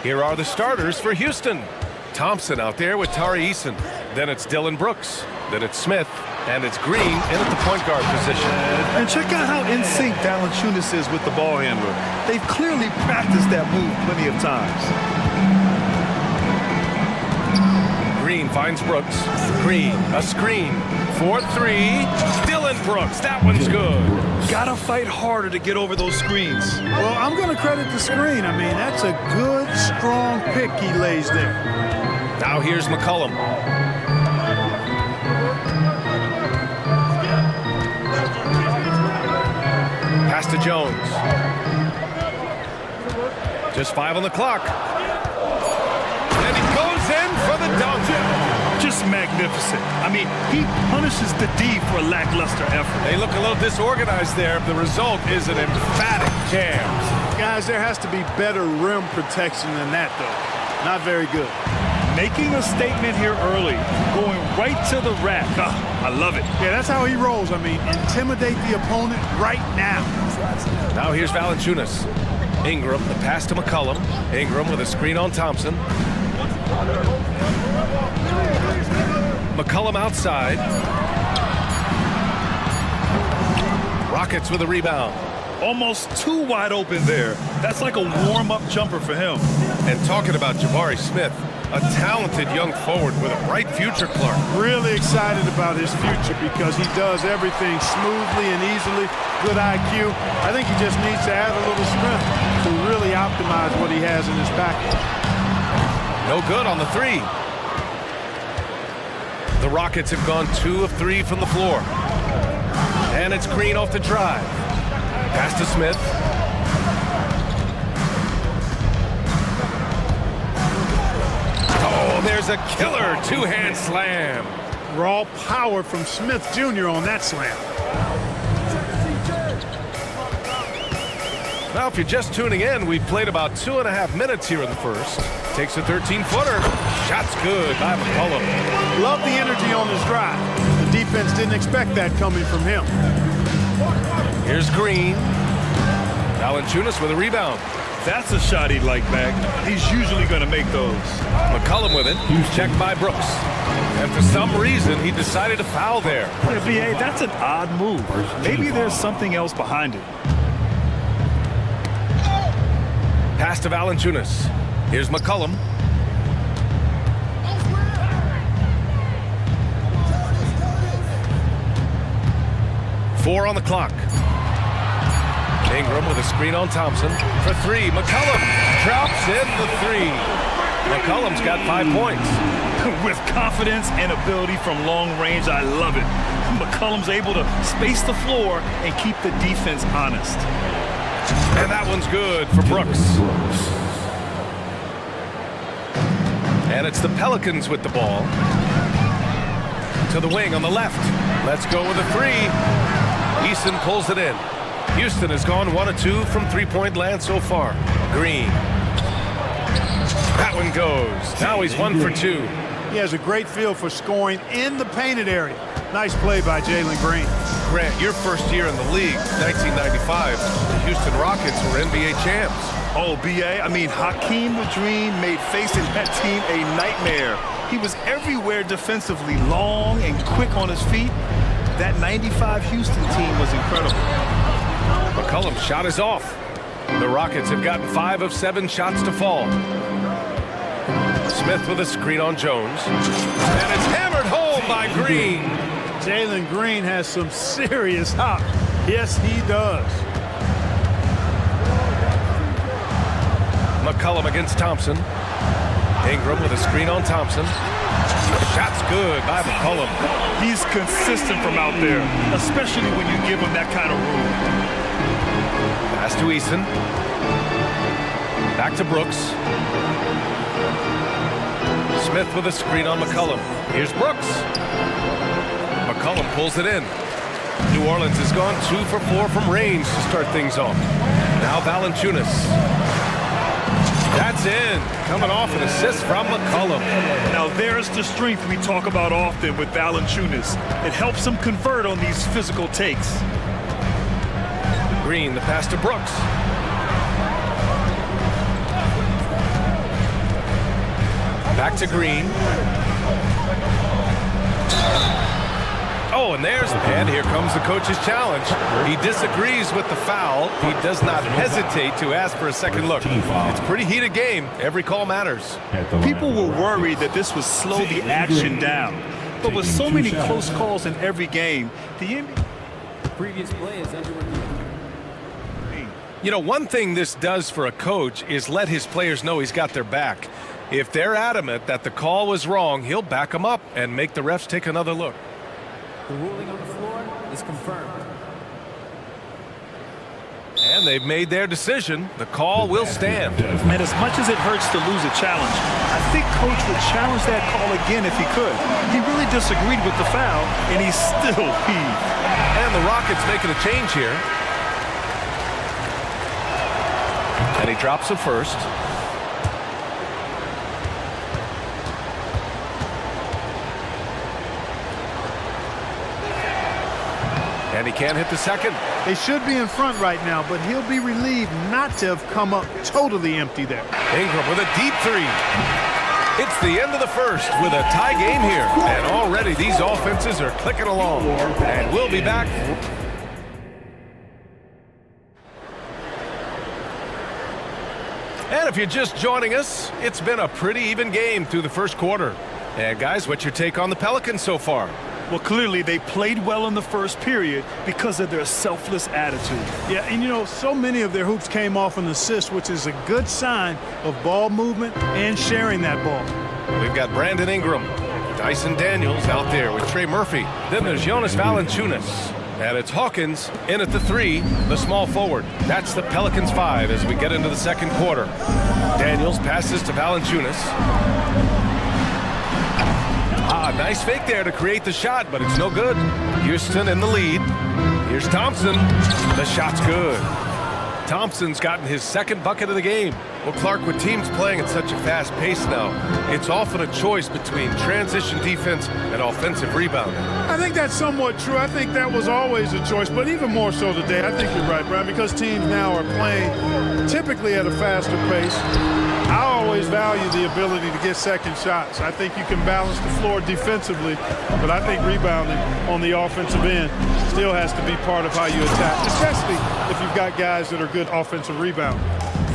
Here are the starters for Houston. Thompson out there with Tari Eason. Then it's Dylan Brooks. Then it's Smith. And it's Green in at the point guard position. And check out how in sync Valanciunas is with the ball handler. They've clearly practiced that move plenty of times. Green finds Brooks. Green, a screen. 4-3. Dylan Brooks, that one's good. Gotta fight harder to get over those screens. Well, I'm going to credit the screen. I mean, that's a good, strong pick he lays there. Now here's McCollum. Pass to Jones. Just 5 on the clock. And he goes in for the dunk. Just magnificent. I mean, he punishes the D for a lackluster effort. They look a little disorganized there. The result is an emphatic jam. Guys, there has to be better rim protection than that, though. Not very good. Making a statement here early, going right to the rack. I love it. Yeah, that's how he rolls. I mean, intimidate the opponent right now. Now here's Valanciunas. Ingram, the pass to McCollum. Ingram with a screen on Thompson. McCollum outside. Rockets with a rebound. Almost too wide open there. That's like a warm-up jumper for him. And talking about Jabari Smith, a talented young forward with a bright future, Clark. Really excited about his future because he does everything smoothly and easily. Good IQ. I think he just needs to add a little strength to really optimize what he has in his package. No good on the three. The Rockets have gone 2 of 3 from the floor. And it's Green off the drive. Pass to Smith. Oh, there's a killer two-hand slam. Raw power from Smith Jr. on that slam. Now, if you're just tuning in, we've played about 2.5 minutes here in the first. Takes a 13-footer. Shot's good by McCollum. Love the energy on his drive. The defense didn't expect that coming from him. Here's Green. Valanciunas with a rebound. That's a shot he'd like back. He's usually going to make those. McCollum with it. Checked by Brooks. And for some reason, he decided to foul there. Yeah, B.A., that's an odd move. Maybe there's something else behind it. Pass to Valanciunas. Here's McCollum. Four on the clock. Ingram with a screen on Thompson. For 3, McCollum drops in the 3. McCollum's got 5 points. With confidence and ability from long range, I love it. McCollum's able to space the floor and keep the defense honest. And that one's good for Brooks. And it's the Pelicans with the ball. To the wing on the left. Let's go with a 3. Eason pulls it in. Houston has gone 1 of 2 from three-point land so far. Green. That one goes. Now he's 1 for 2. He has a great feel for scoring in the painted area. Nice play by Jalen Green. Grant, your first year in the league, 1995, the Houston Rockets were NBA champs. Oh, B.A., I mean, Hakeem Ladrine made facing that team a nightmare. He was everywhere defensively, long and quick on his feet. That 95 Houston team was incredible. McCollum's shot is off. The Rockets have gotten 5 of 7 shots to fall. Smith with a screen on Jones. And it's hammered home by Green. Jalen Green has some serious hop. Yes, he does. McCollum against Thompson. Ingram with a screen on Thompson. Shot's good by McCollum. He's consistent from out there, especially when you give him that kind of room. Pass to Eason. Back to Brooks. Smith with a screen on McCollum. Here's Brooks. McCollum pulls it in. New Orleans has gone 2 for 4 from range to start things off. Now Valanciunas. That's in. Coming off an assist from McCollum. Now there's the strength we talk about often with Valanciunas. It helps him convert on these physical takes. Green, the pass to Brooks. Back to Green. Oh, and here comes the coach's challenge. He disagrees with the foul. He does not hesitate to ask for a second look. It's a pretty heated game. Every call matters. People were worried that this would slow the action down. But with so many close calls in every game, the NBA... Previous play is under review. You know, one thing this does for a coach is let his players know he's got their back. If they're adamant that the call was wrong, he'll back them up and make the refs take another look. The ruling on the floor is confirmed. And they've made their decision. The call will stand. And as much as it hurts to lose a challenge, I think Coach would challenge that call again if he could. He really disagreed with the foul, and he's still peeved. And the Rockets making a change here. And he drops it first. And he can't hit the second. They should be in front right now, but he'll be relieved not to have come up totally empty there. Ingram with a deep three. It's the end of the first with a tie game here. And already these offenses are clicking along. And we'll be back. And if you're just joining us, it's been a pretty even game through the first quarter. And guys, what's your take on the Pelicans so far? Well, clearly they played well in the first period because of their selfless attitude. Yeah, and you know, so many of their hoops came off an assist, which is a good sign of ball movement and sharing that ball. We've got Brandon Ingram, Dyson Daniels out there with Trey Murphy. Then there's Jonas Valanciunas. And it's Hawkins in at the 3, the small forward. That's the Pelicans 5 as we get into the second quarter. Daniels passes to Valanciunas. Nice fake there to create the shot, but it's no good. Houston in the lead. Here's Thompson. The shot's good. Thompson's gotten his second bucket of the game. Well, Clark, with teams playing at such a fast pace now, it's often a choice between transition defense and offensive rebounding. I think that's somewhat true. I think that was always a choice, but even more so today. I think you're right, Brian, because teams now are playing typically at a faster pace. I always value the ability to get second shots. I think you can balance the floor defensively, but I think rebounding on the offensive end still has to be part of how you attack, especially if you've got guys that are good offensive rebounders.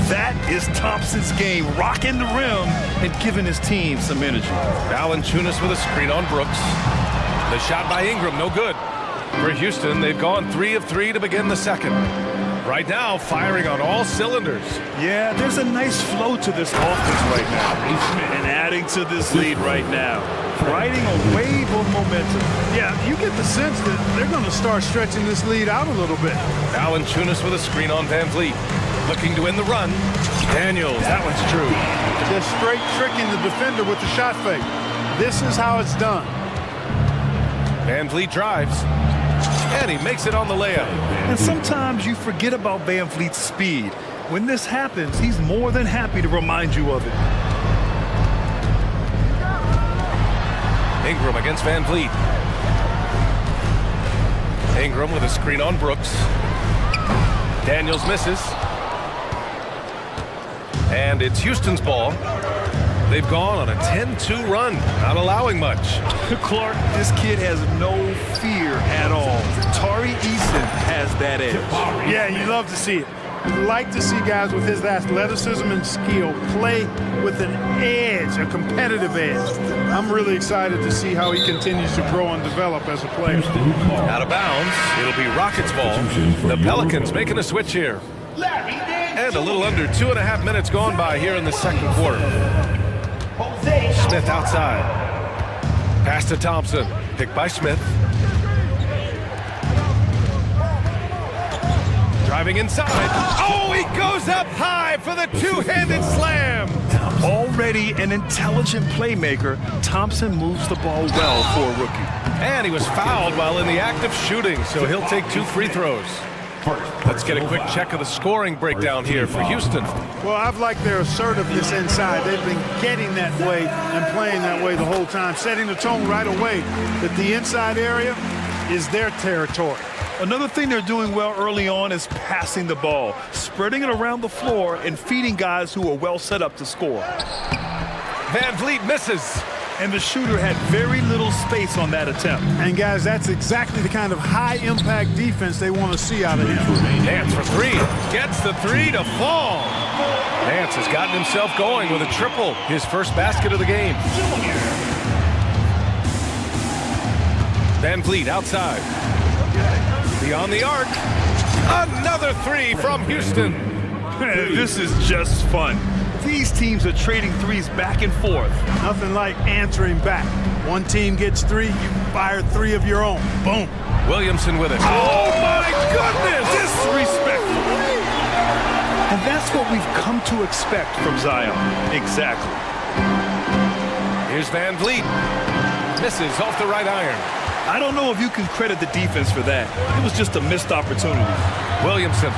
That is Thompson's game, rocking the rim and giving his team some energy. Valanciunas with a screen on Brooks. The shot by Ingram, no good. For Houston, they've gone 3 of 3 to begin the second. Right now, firing on all cylinders. Yeah, there's a nice flow to this offense right now. And adding to this lead right now. Riding a wave of momentum. Yeah, you get the sense that they're going to start stretching this lead out a little bit. Valanciunas with a screen on Van Vliet. Looking to win the run. Daniels, that one's true. Just straight tricking the defender with the shot fake. This is how it's done. Van Vliet drives. And he makes it on the layup. And sometimes you forget about Van Vliet's speed. When this happens, he's more than happy to remind you of it. Ingram against Van Vliet. Ingram with a screen on Brooks. Daniels misses. And it's Houston's ball. They've gone on a 10-2 run, not allowing much. Clark, this kid has no fear at all. Tari Eason has that edge. Yeah, you love to see it. You like to see guys with his athleticism and skill play with an edge, a competitive edge. I'm really excited to see how he continues to grow and develop as a player. Out of bounds, it'll be Rockets ball. The Pelicans making a switch here. And a little under 2.5 minutes gone by here in the second quarter. Smith outside. Pass to Thompson. Picked by Smith. Driving inside. Oh, he goes up high for the two-handed slam. Already an intelligent playmaker, Thompson moves the ball well for a rookie. And he was fouled while in the act of shooting, so he'll take 2 free throws. Let's get a quick check of the scoring breakdown here for Houston. Well, I've liked their assertiveness inside. They've been getting that way and playing that way the whole time, setting the tone right away that the inside area is their territory. Another thing they're doing well early on is passing the ball, spreading it around the floor and feeding guys who are well set up to score. Van Vliet misses. And the shooter had very little space on that attempt. And guys, that's exactly the kind of high-impact defense they want to see out of him. Nance for three. Gets the three to fall. Nance has gotten himself going with a triple. His first basket of the game. Van Vliet outside. Beyond the arc. Another three from Houston. This is just fun. These teams are trading threes back and forth. Nothing like answering back. One team gets three, you fire three of your own. Boom. Williamson with it. Oh my goodness! Disrespectful. And that's what we've come to expect from Zion. Exactly. Here's Van Vliet. Misses off the right iron. I don't know if you can credit the defense for that. It was just a missed opportunity. Williamson.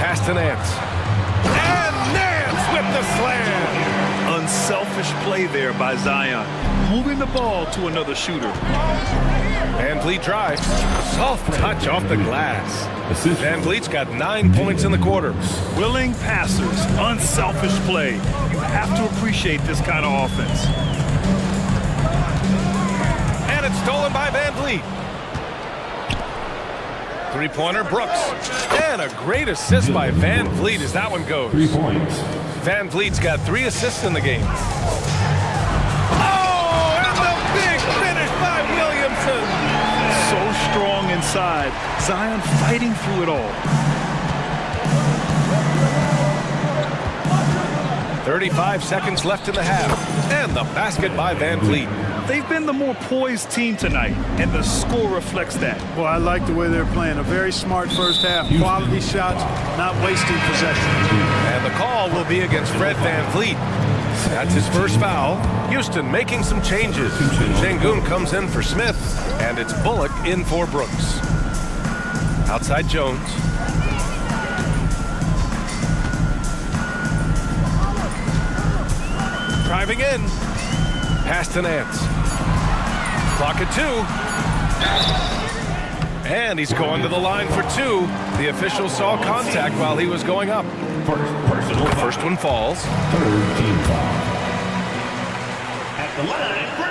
Pass to Nance. And Nance with the slam. Unselfish play there by Zion. Moving the ball to another shooter. Van Vliet drives. Soft touch off the glass. Van Vliet's got 9 points in the quarter. Willing passers. Unselfish play. You have to appreciate this kind of offense. And it's stolen by Van Vliet. Three-pointer, Brooks. And a great assist by Van Vliet as that one goes. 3 points. Van Vliet's got 3 assists in the game. Oh, and the big finish by Williamson. So strong inside. Zion fighting through it all. 35 seconds left in the half. And the basket by Van Vliet. They've been the more poised team tonight, and the score reflects that. Well, I like the way they're playing. A very smart first half. Quality shots, not wasting possessions. And the call will be against Fred Van Vliet. That's his first foul. Houston making some changes. Şengün comes in for Smith, and it's Bullock in for Brooks. Outside Jones. Driving in. Pass to Nance. Clock at 2. And he's going to the line for 2. The official saw contact while he was going up. The first one falls. Third team foul. At the line for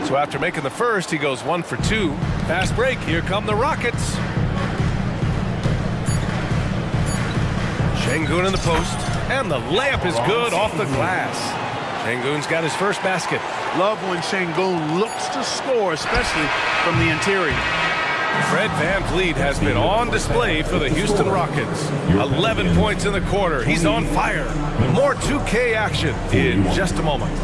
2. So after making the first, he goes 1 for 2. Fast break. Here come the Rockets. Şengün in the post. And the layup is good off the glass. Şengün's got his first basket. Love when Şengün looks to score, especially from the interior. Fred Van Vliet has been on display for the Houston Rockets. 11 points in the quarter. He's on fire. More 2K action in just a moment.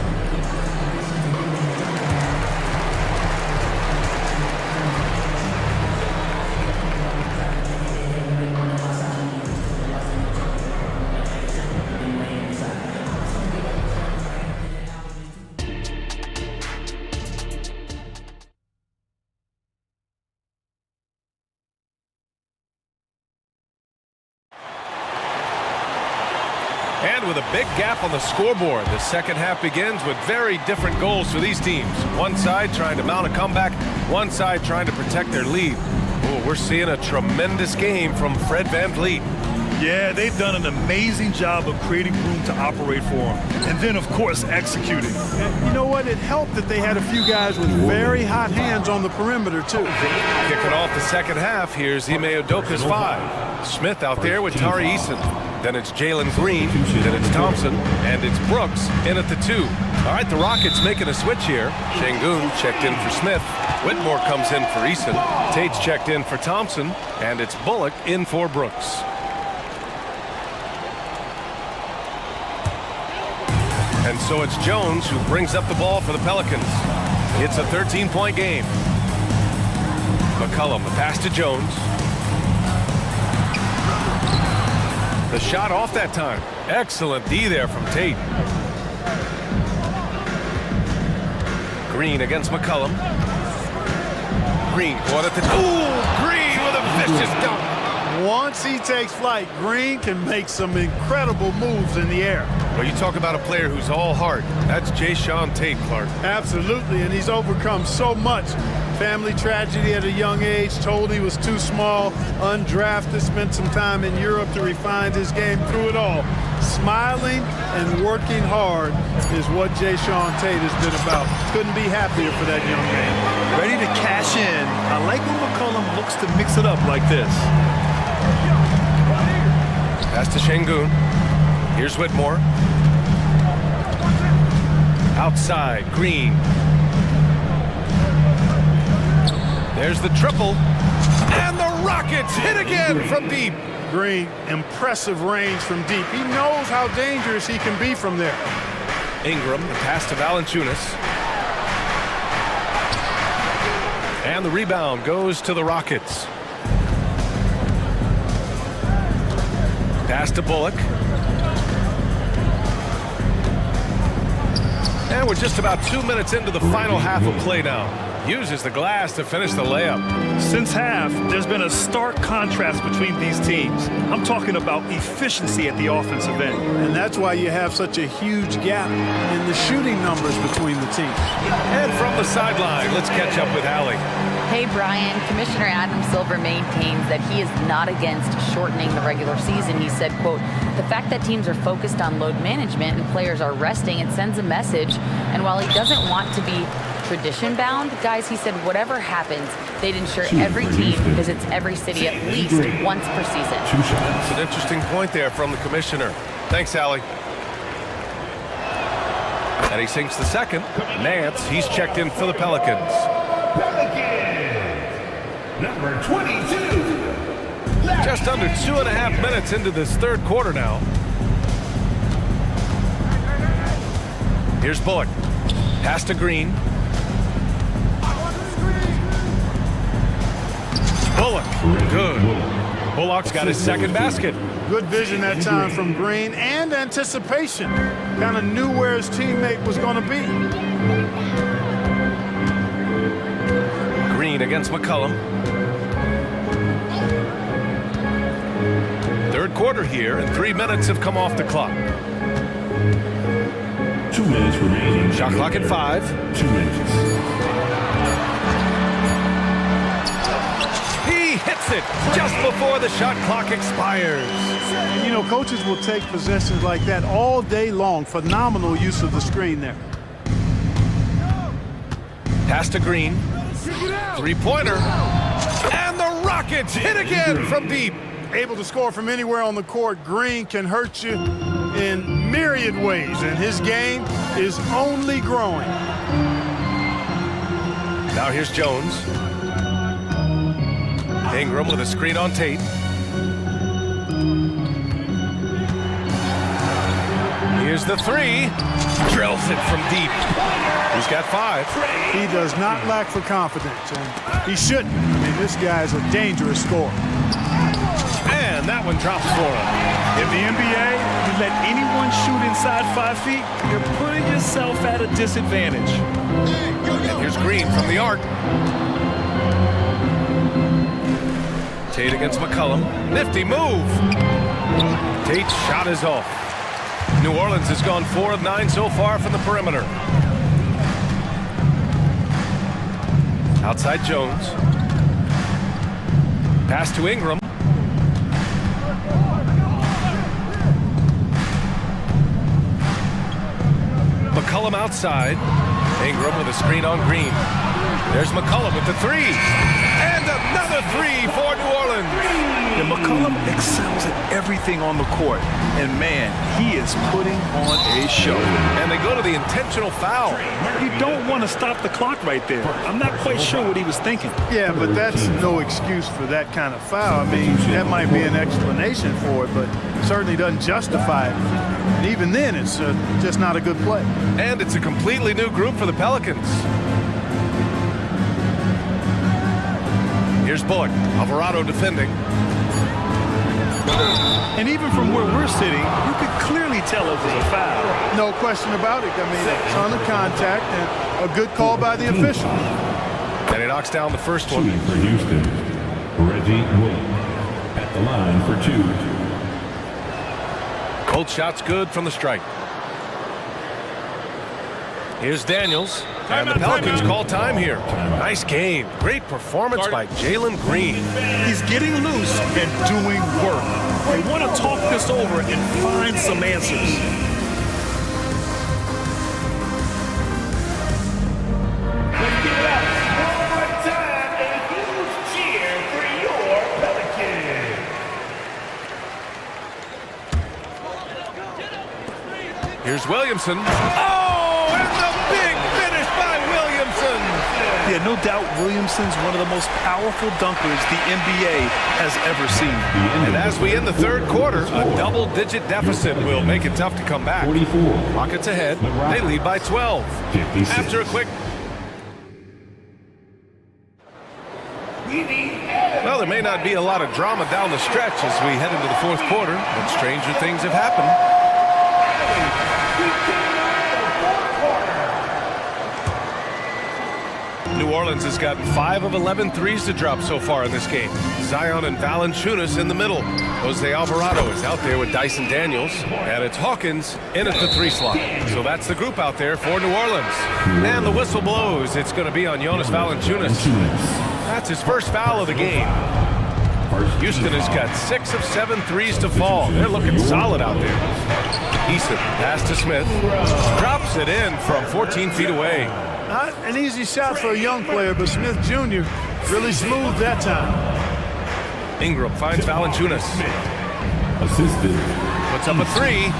And with a big gap on the scoreboard, the second half begins with very different goals for these teams. One side trying to mount a comeback, one side trying to protect their lead. Oh, we're seeing a tremendous game from Fred Van Vliet. Yeah, they've done an amazing job of creating room to operate for him. And then, of course, executing. And you know what? It helped that they had a few guys with very hot hands on the perimeter, too. Kicking off the second half, here's Ime Udoka's 5. Smith out there with Tari Eason. Then it's Jalen Green, then it's Thompson, and it's Brooks in at the 2. All right, the Rockets making a switch here. Şengün checked in for Smith. Whitmore comes in for Eason. Tate's checked in for Thompson, and it's Bullock in for Brooks. And so it's Jones who brings up the ball for the Pelicans. It's a 13-point game. McCollum, the pass to Jones. The shot off that time. Excellent D there from Tate. Green against McCollum. Green caught at the... Ooh, Green with a vicious dunk. Once he takes flight, Green can make some incredible moves in the air. Well, you talk about a player who's all heart. That's Jae'Sean Tate, Clark. Absolutely, and he's overcome so much Family tragedy at a young age, told he was too small, undrafted, spent some time in Europe to refine his game through it all. Smiling and working hard is what Jay Sean Tate has been about. Couldn't be happier for that young man. Ready to cash in. I like when McCollum looks to mix it up like this. Pass to Şengün. Here's Whitmore. Outside, Green. There's the triple. And the Rockets hit again from deep. Green, impressive range from deep. He knows how dangerous he can be from there. Ingram, the pass to Valanciunas. And the rebound goes to the Rockets. Pass to Bullock. And we're just about 2 minutes into the final half of play now. Uses the glass to finish the layup. Since half, there's been a stark contrast between these teams. I'm talking about efficiency at the offensive end. And that's why you have such a huge gap in the shooting numbers between the teams. And from the sideline, let's catch up with Allie. Hey, Brian. Commissioner Adam Silver maintains that he is not against shortening the regular season. He said, quote, the fact that teams are focused on load management and players are resting, it sends a message. And while he doesn't want to be tradition-bound, guys, he said whatever happens, they'd ensure every team visits every city at least once per season. That's an interesting point there from the commissioner. Thanks, Allie. And he sinks the second. Nance, he's checked in for the Pelicans. Number 22. Just under 2.5 minutes into this third quarter now. Here's Bullock. Pass to Green. Bullock, good. Bullock's got his second basket. Good vision that time from Green and anticipation. Kind of knew where his teammate was going to be. Green against McCollum. Third quarter here, and 3 minutes have come off the clock. 2 minutes remaining. Shot clock at 5. 2 minutes. He hits it just before the shot clock expires. And, you know, coaches will take possessions like that all day long. Phenomenal use of the screen there. Pass to Green. Three-pointer. And the Rockets hit again from deep. Able to score from anywhere on the court. Green can hurt you in myriad ways, and his game is only growing. Now here's Jones. Ingram with a screen on Tate. Here's the three. Drills it from deep. He's got 5. He does not lack for confidence, and he shouldn't. I mean, this guy's a dangerous scorer. And that one drops for him. In the NBA, you let anyone shoot inside 5 feet, you're putting yourself at a disadvantage. And here's Green from the arc. Tate against McCollum. Nifty move. Tate's shot is off. New Orleans has gone 4 of 9 so far from the perimeter. Outside Jones. Pass to Ingram. McCollum outside. Ingram with a screen on Green. There's McCollum with the 3. And another 3 for New Orleans. And McCollum excels at everything on the court. And man, he is putting on a show. And they go to the intentional foul. You don't want to stop the clock right there. I'm not quite sure what he was thinking. Yeah, but that's no excuse for that kind of foul. I mean, that might be an explanation for it, but certainly doesn't justify it. And even then, it's just not a good play. And it's a completely new group for the Pelicans. Here's Bullock. Alvarado defending. And even from where we're sitting, you could clearly tell it was a foul. No question about it. I mean, a ton of contact and a good call by the official. And he knocks down the first one. For Houston, Reggie Williams at the line for 2. Cold shot's good from the strike. Here's Daniels. And the Pelicans call time here. Nice game. Great performance by Jalen Green. He's getting loose and doing work. They want to talk this over and find some answers. Let's give it up one more time. A huge cheer for your Pelicans. Here's Williamson. Oh, and the big finish by Williamson. Yeah, no doubt Williamson's one of the most powerful dunkers the NBA has ever seen. And as we end the third quarter, a double-digit deficit will make it tough to come back. Rockets ahead. They lead by 12. After a quick... Well, there may not be a lot of drama down the stretch as we head into the fourth quarter, but stranger things have happened. New Orleans has gotten 5 of 11 threes to drop so far in this game. Zion and Valanciunas in the middle. Jose Alvarado is out there with Dyson Daniels. And it's Hawkins in at the 3 slot. So that's the group out there for New Orleans. And the whistle blows. It's going to be on Jonas Valanciunas. That's his first foul of the game. Houston has got 6 of 7 threes to fall. They're looking solid out there. Eason pass to Smith. Drops it in from 14 feet away. Not an easy shot for a young player, but Smith Jr. really smooth that time. Ingram finds Valanciunas. Assisted. Puts up a 3.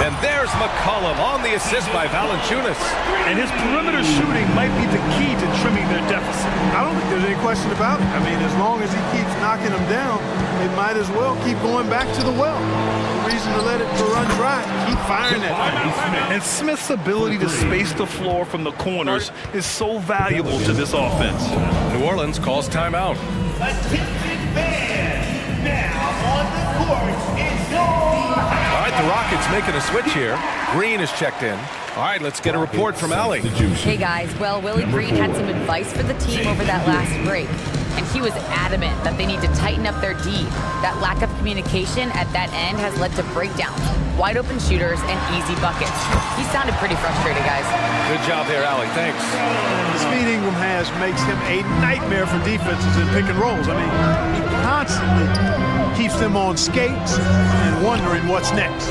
And there's McCollum on the assist by Valanciunas. And his perimeter shooting might be the key to trimming their deficit. I don't think there's any question about it. I mean, as long as he keeps knocking them down, they might as well keep going back to the well. No reason to let it run dry. Keep firing that. And Smith's ability to space the floor from the corners is so valuable to this offense. New Orleans calls timeout. Attention fans, now on the court is All right, the Rockets making a switch here. Green is checked in. All right, let's get a report from Allie. Hey guys, well, Willie Green had some advice for the team over that last break, and he was adamant that they need to tighten up their D. That lack of communication at that end has led to breakdowns, wide open shooters, and easy buckets. He sounded pretty frustrated, guys. Good job there, Allie. Thanks. The speed Ingram has makes him a nightmare for defenses in pick and rolls. I mean, he constantly keeps them on skates and wondering what's next.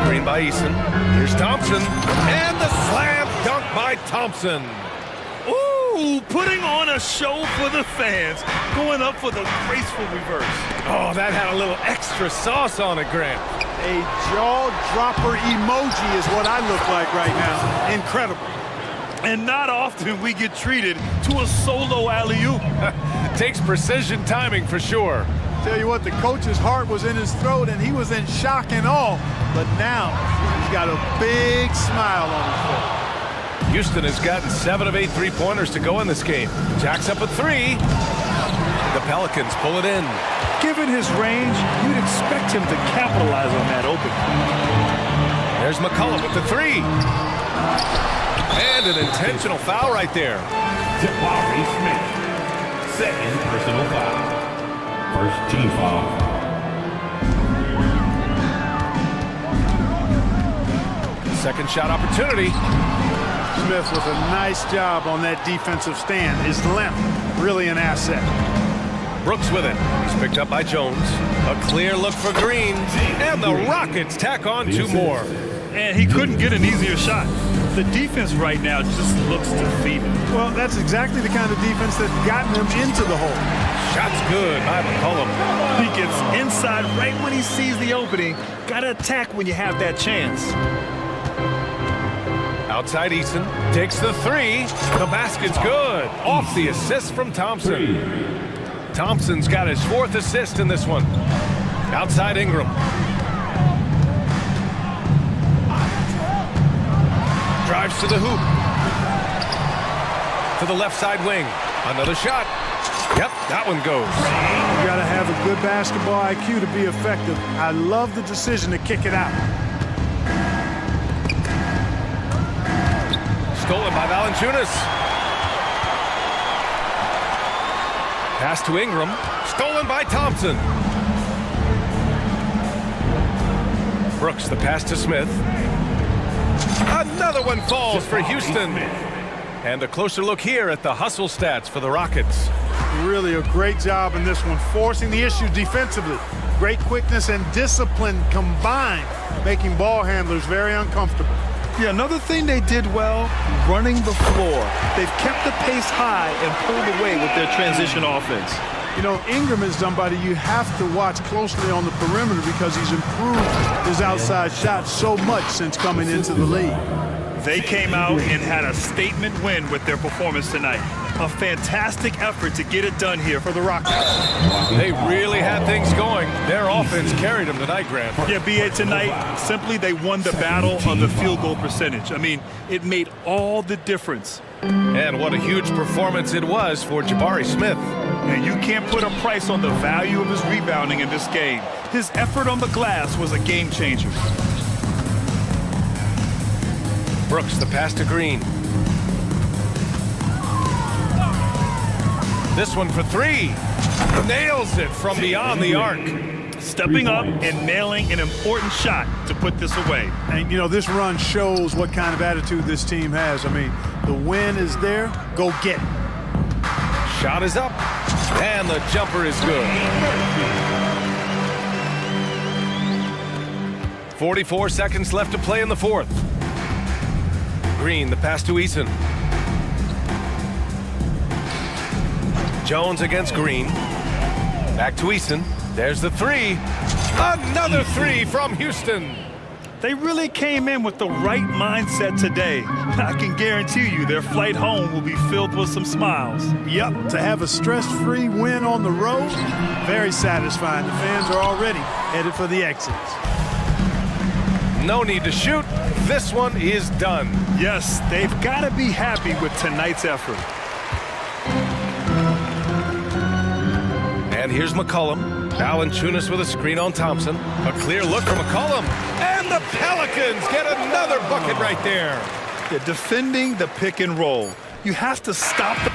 Screen by Eason. Here's Thompson. And the slam dunk by Thompson. Ooh, putting on a show for the fans, going up for the graceful reverse. Oh, that had a little extra sauce on it, Grant. A jaw-dropper emoji is what I look like right now. Incredible. And not often we get treated to a solo alley-oop. Takes precision timing for sure. Tell you what, the coach's heart was in his throat and he was in shock and awe. But now he's got a big smile on his face. Houston has gotten 7 of 8 3-pointers to go in this game. Jacks up a 3. The Pelicans pull it in. Given his range, you'd expect him to capitalize on that open. There's McCollum with the 3. And an intentional foul right there. Jabari Smith. Second personal foul. First team foul. Second shot opportunity. Smith with a nice job on that defensive stand. His length, really an asset. Brooks with it. He's picked up by Jones. A clear look for Green. And the Rockets tack on 2 more. And he couldn't get an easier shot. The defense right now just looks defeated. Well, that's exactly the kind of defense that's gotten them into the hole. Shot's good by McCollum. He gets inside right when he sees the opening. Gotta attack when you have that chance. Outside Eason takes the 3. The basket's good. Off the assist from Thompson. Thompson's got his 4th assist in this one. Outside Ingram. Drives to the hoop. To the left side wing. Another shot. Yep, that one goes. You got to have a good basketball IQ to be effective. I love the decision to kick it out. Stolen by Valanciunas. Pass to Ingram. Stolen by Thompson. Brooks, the pass to Smith. Another one falls for Houston. And a closer look here at the hustle stats for the Rockets. Really a great job in this one, forcing the issue defensively. Great quickness and discipline combined, making ball handlers very uncomfortable. Yeah, another thing they did well, running the floor. They've kept the pace high and pulled away with their transition offense. You know, Ingram is somebody you have to watch closely on the perimeter because he's improved his outside shot so much since coming into the league. They came out and had a statement win with their performance tonight. A fantastic effort to get it done here for the Rockets. They really had things going. Their offense carried them tonight, Grant. Yeah, BA, tonight, simply they won the battle on the field goal percentage. I mean, it made all the difference. And what a huge performance it was for Jabari Smith. And you can't put a price on the value of his rebounding in this game. His effort on the glass was a game changer. Brooks, the pass to Green. This one for three. Nails it from beyond the arc. Stepping up and nailing an important shot to put this away. And, you know, this run shows what kind of attitude this team has. I mean, the win is there. Go get it. Shot is up. And the jumper is good. 44 seconds left to play in the fourth. Green, the pass to Eason. Jones against Green. Back to Eason. There's the three. Another three from Houston. They really came in with the right mindset today. I can guarantee you their flight home will be filled with some smiles. Yep, to have a stress-free win on the road, very satisfying. The fans are already headed for the exits. No need to shoot. This one is done. Yes, they've got to be happy with tonight's effort. And here's McCollum. Valanciunas with a screen on Thompson. A clear look from McCollum. And the Pelicans get another bucket right there. Yeah, defending the pick and roll. You have to stop the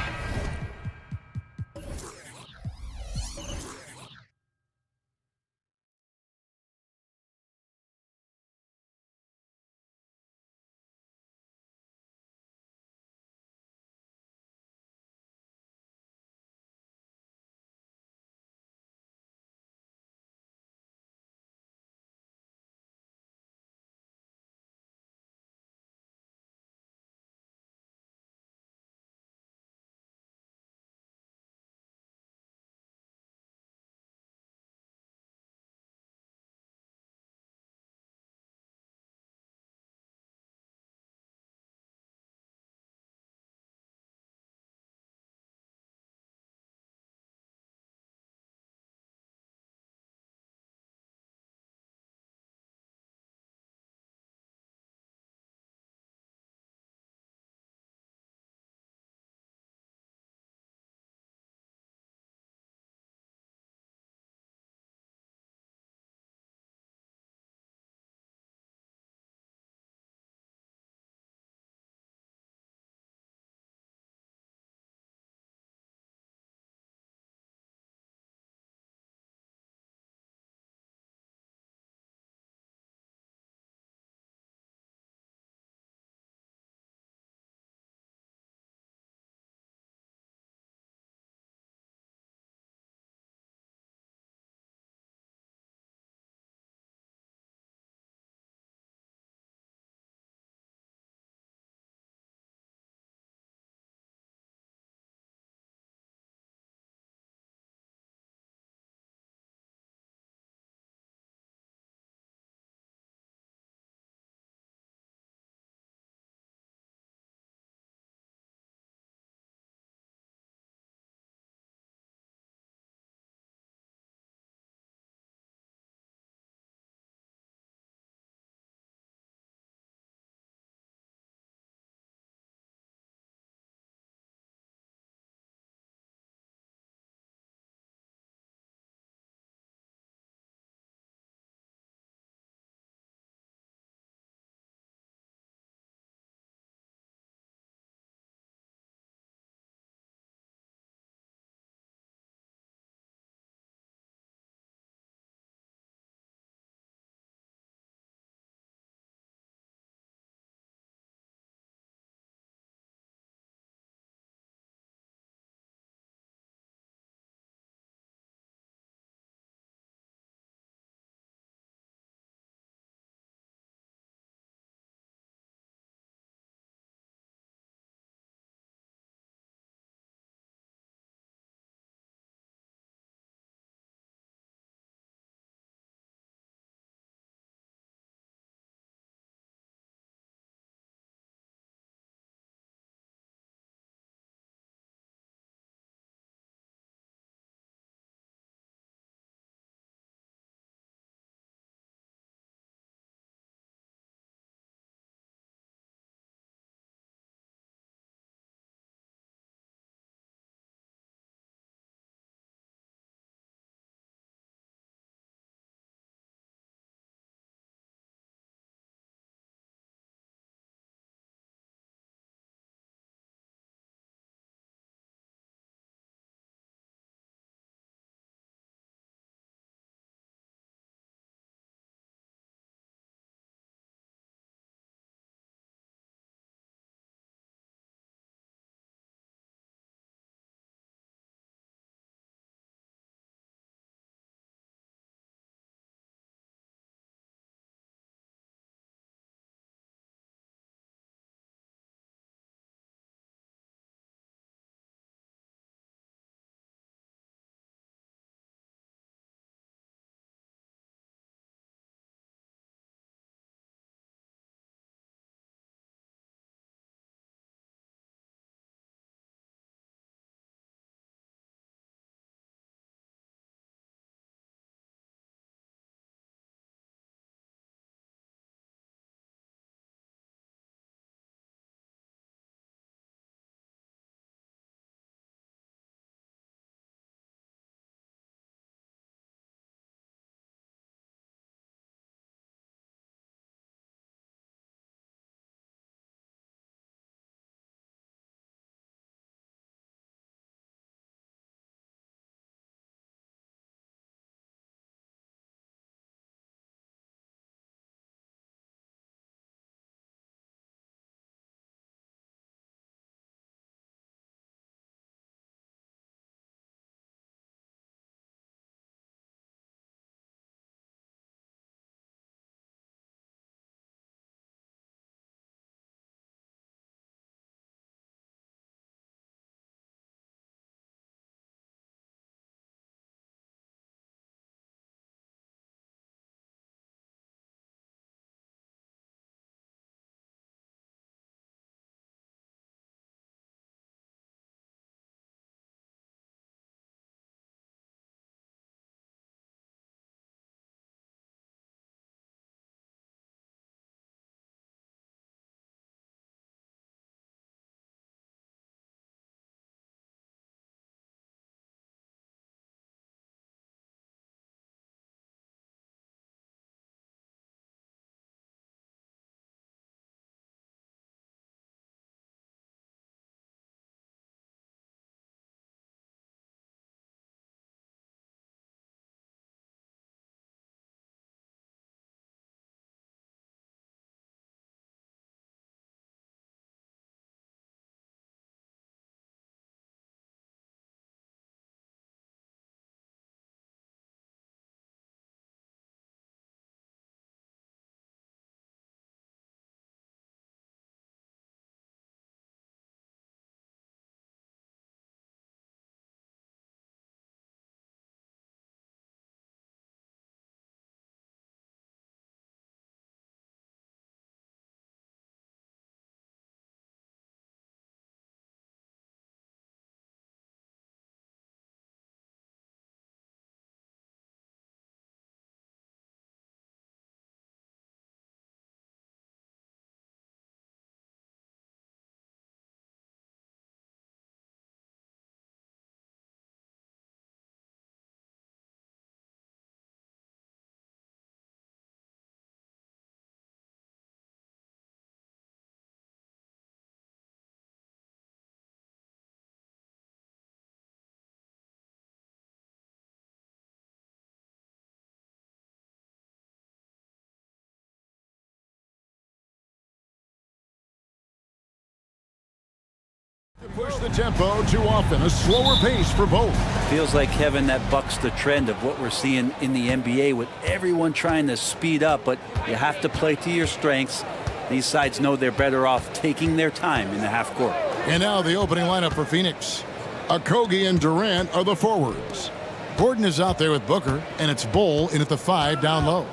the tempo too often. A slower pace for both. Feels like, Kevin, that bucks the trend of what we're seeing in the NBA with everyone trying to speed up, but you have to play to your strengths. These sides know they're better off taking their time in the half court. And now the opening lineup for Phoenix. Okogie and Durant are the forwards. Gordon is out there with Booker, and it's Bol in at the 5 down low.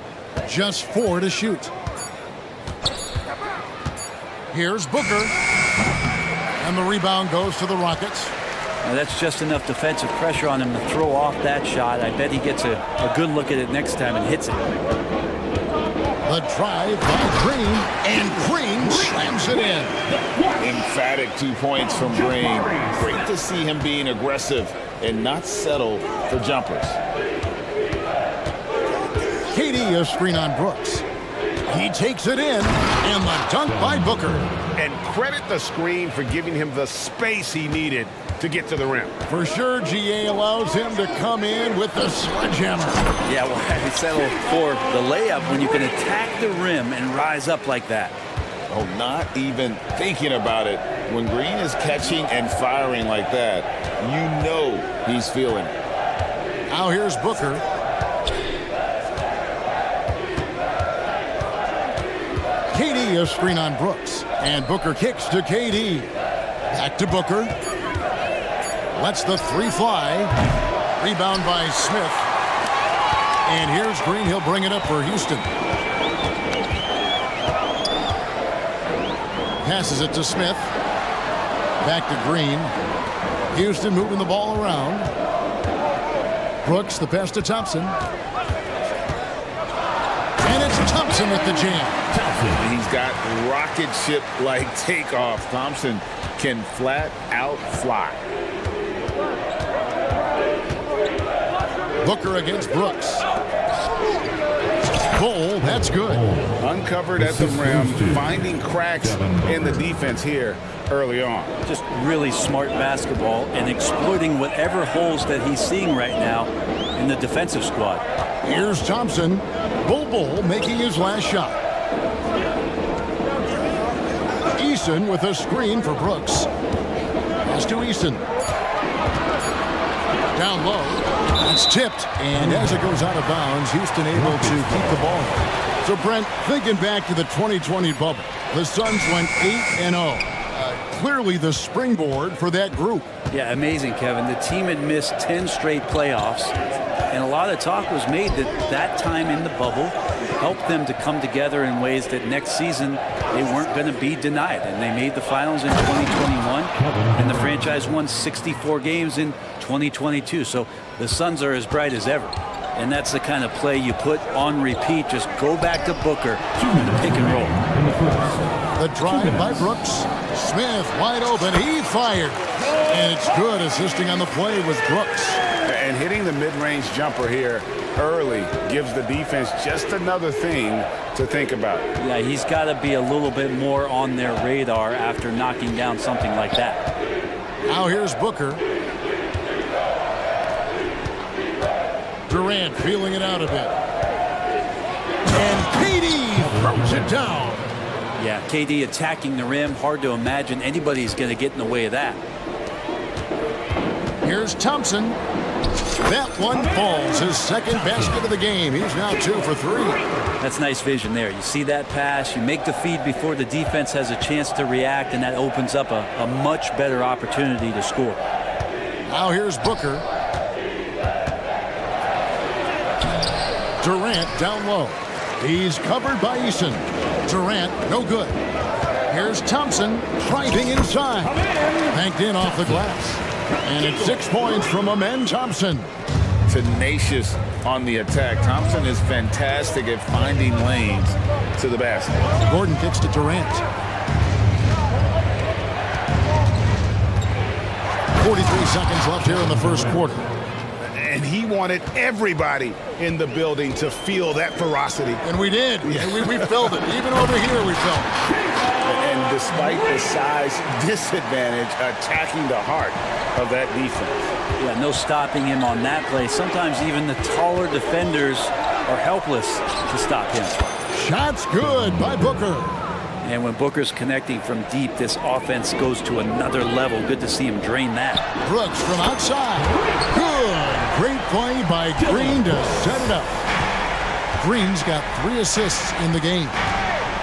Just 4 to shoot. Here's Booker. And the rebound goes to the Rockets. Now that's just enough defensive pressure on him to throw off that shot. I bet he gets a good look at it next time and hits it. The drive by Green, and Green slams it in. Emphatic 2 points from Green. Great to see him being aggressive and not settle for jumpers. KD a screen on Brooks. He takes it in, and the dunk by Booker. And credit the screen for giving him the space he needed to get to the rim. For sure, GA allows him to come in with the sledgehammer. Yeah, well, he settled for the layup when you can attack the rim and rise up like that. Oh, not even thinking about it. When Green is catching and firing like that, you know he's feeling it. Now here's Booker. KD a screen on Brooks. And Booker kicks to KD. Back to Booker. Lets the 3 fly. Rebound by Smith. And here's Green. He'll bring it up for Houston. Passes it to Smith. Back to Green. Houston moving the ball around. Brooks, the pass to Thompson. And it's Thompson with the jam. He's got rocket ship-like takeoff. Thompson can flat out fly. Booker against Brooks. Bol, that's good. Uncovered at the rim, finding cracks in the defense here early on. Just really smart basketball and exploiting whatever holes that he's seeing right now in the defensive squad. Here's Thompson. Bol making his last shot. Eason with a screen for Brooks. Pass to Eason. Down low. It's tipped, and as it goes out of bounds, Houston able to keep the ball. So, Brent, thinking back to the 2020 bubble, the Suns went 8-0. Clearly the springboard for that group. Yeah, amazing, Kevin. The team had missed 10 straight playoffs, and a lot of talk was made that time in the bubble helped them to come together in ways that next season they weren't going to be denied. And they made the finals in 2021, and the franchise won 64 games in 2022. So the Suns are as bright as ever. And that's the kind of play you put on repeat. Just go back to Booker and the pick and roll. The drive by Brooks. Smith wide open. He fired. And it's good. Assisting on the play was Brooks. And hitting the mid-range jumper here early gives the defense just another thing to think about. Yeah, he's got to be a little bit more on their radar after knocking down something like that. Now here's Booker. Durant feeling it out a bit. And KD throws it down. Yeah, KD attacking the rim. Hard to imagine anybody's going to get in the way of that. Here's Thompson. That one falls. His second basket of the game. He's now 2 for 3. That's nice vision there. You see that pass. You make the feed before the defense has a chance to react, and that opens up a much better opportunity to score. Now here's Booker. Durant down low. He's covered by Eason. Durant, no good. Here's Thompson driving inside. Banked in off the glass. And it's 6 points from Amen Thompson. Tenacious on the attack. Thompson is fantastic at finding lanes to the basket. Gordon kicks to Durant. 43 seconds left here in the first quarter. And he wanted everybody in the building to feel that ferocity. And we did. Yeah. We felt it. Even over here we felt it. And despite the size disadvantage, attacking the heart of that defense. Yeah, no stopping him on that play. Sometimes even the taller defenders are helpless to stop him. Shots good by Booker. And when Booker's connecting from deep, this offense goes to another level. Good to see him drain that. Brooks from outside. Good. Great play by Green to set it up. Green's got 3 assists in the game.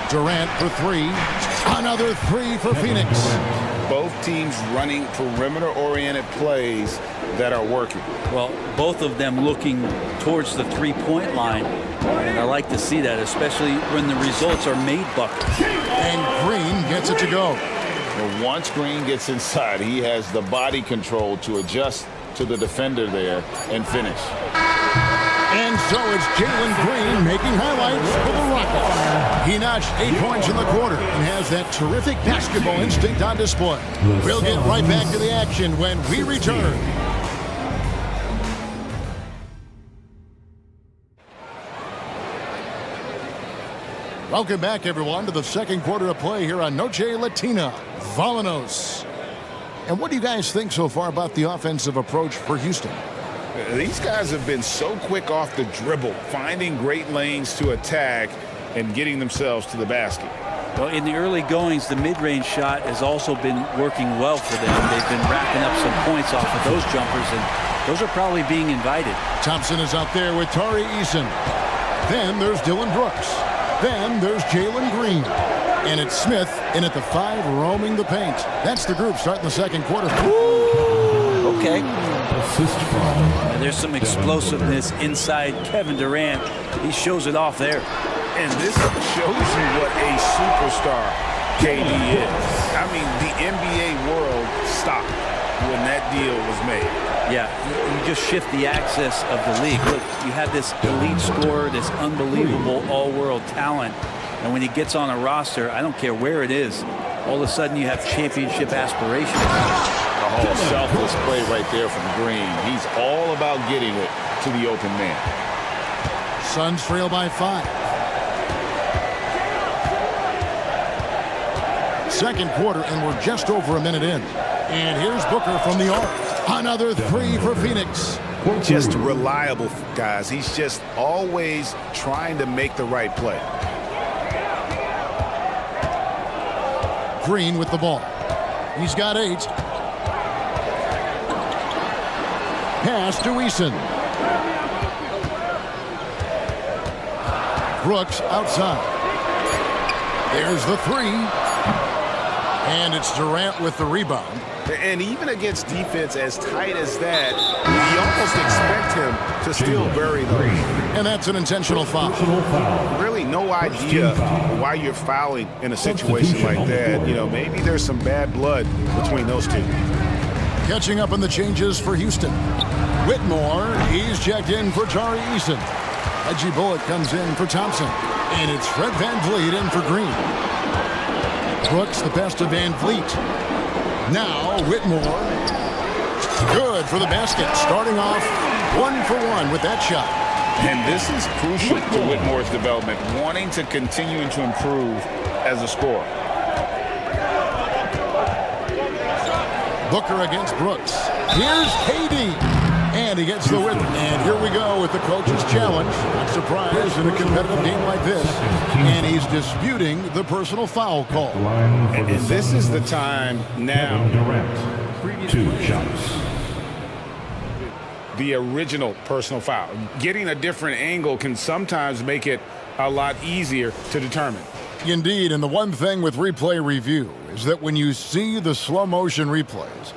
Durant for 3. Another 3 for Phoenix. Both teams running perimeter-oriented plays that are working. Well, both of them looking towards the three-point line. And I like to see that, especially when the results are made buckets. And Green gets it to go. Well, once Green gets inside, he has the body control to adjust to the defender there and finish. And so it's Jalen Green making highlights for the Rockets. He notched 8 points in the quarter and has that terrific basketball instinct on display. We'll get right back to the action when we return. Welcome back, everyone, to the second quarter of play here on Noche Latina. Vámonos. And what do you guys think so far about the offensive approach for Houston? These guys have been so quick off the dribble, finding great lanes to attack and getting themselves to the basket. Well, in the early goings, the mid-range shot has also been working well for them. They've been racking up some points off of those jumpers, and those are probably being invited. Thompson is out there with Tari Eason. Then there's Dylan Brooks. Then there's Jalen Green. And it's Smith in at the 5, roaming the paint. That's the group starting the second quarter. Okay. There's some explosiveness inside Kevin Durant. He shows it off there. And this shows you what a superstar KD is. I mean, the NBA world stopped when that deal was made. Yeah, you just shift the axis of the league. Look, you have this elite scorer, this unbelievable all-world talent, and when he gets on a roster, I don't care where it is, all of a sudden you have championship aspirations. A whole selfless play right there from Green. He's all about getting it to the open man. Suns trail by 5. Second quarter, and we're just over a minute in. And here's Booker from the arc. Another 3 for Phoenix. Just reliable, guys. He's just always trying to make the right play. Green with the ball. He's got 8. Pass to Eason. Brooks outside. There's the 3. And it's Durant with the rebound. And even against defense as tight as that, you almost expect him to still bury those. And that's an intentional foul. Really no idea why you're fouling in a situation like that. You know, maybe there's some bad blood between those two. Catching up on the changes for Houston. Whitmore, he's checked in for Tari Eason. Reggie Bullock comes in for Thompson. And it's Fred VanVleet in for Green. Brooks the best of VanVleet. Now Whitmore. Good for the basket. Starting off 1 for 1 with that shot. And this is crucial to Whitmore's development, wanting to continue to improve as a scorer. Booker against Brooks. Here's KD. And he gets the width. And here we go with the coach's challenge. Not surprised in a competitive game like this. And he's disputing the personal foul call. And this is the time now. 2 shots. The original personal foul. Getting a different angle can sometimes make it a lot easier to determine. Indeed, and the one thing with replay review is that when you see the slow motion replays,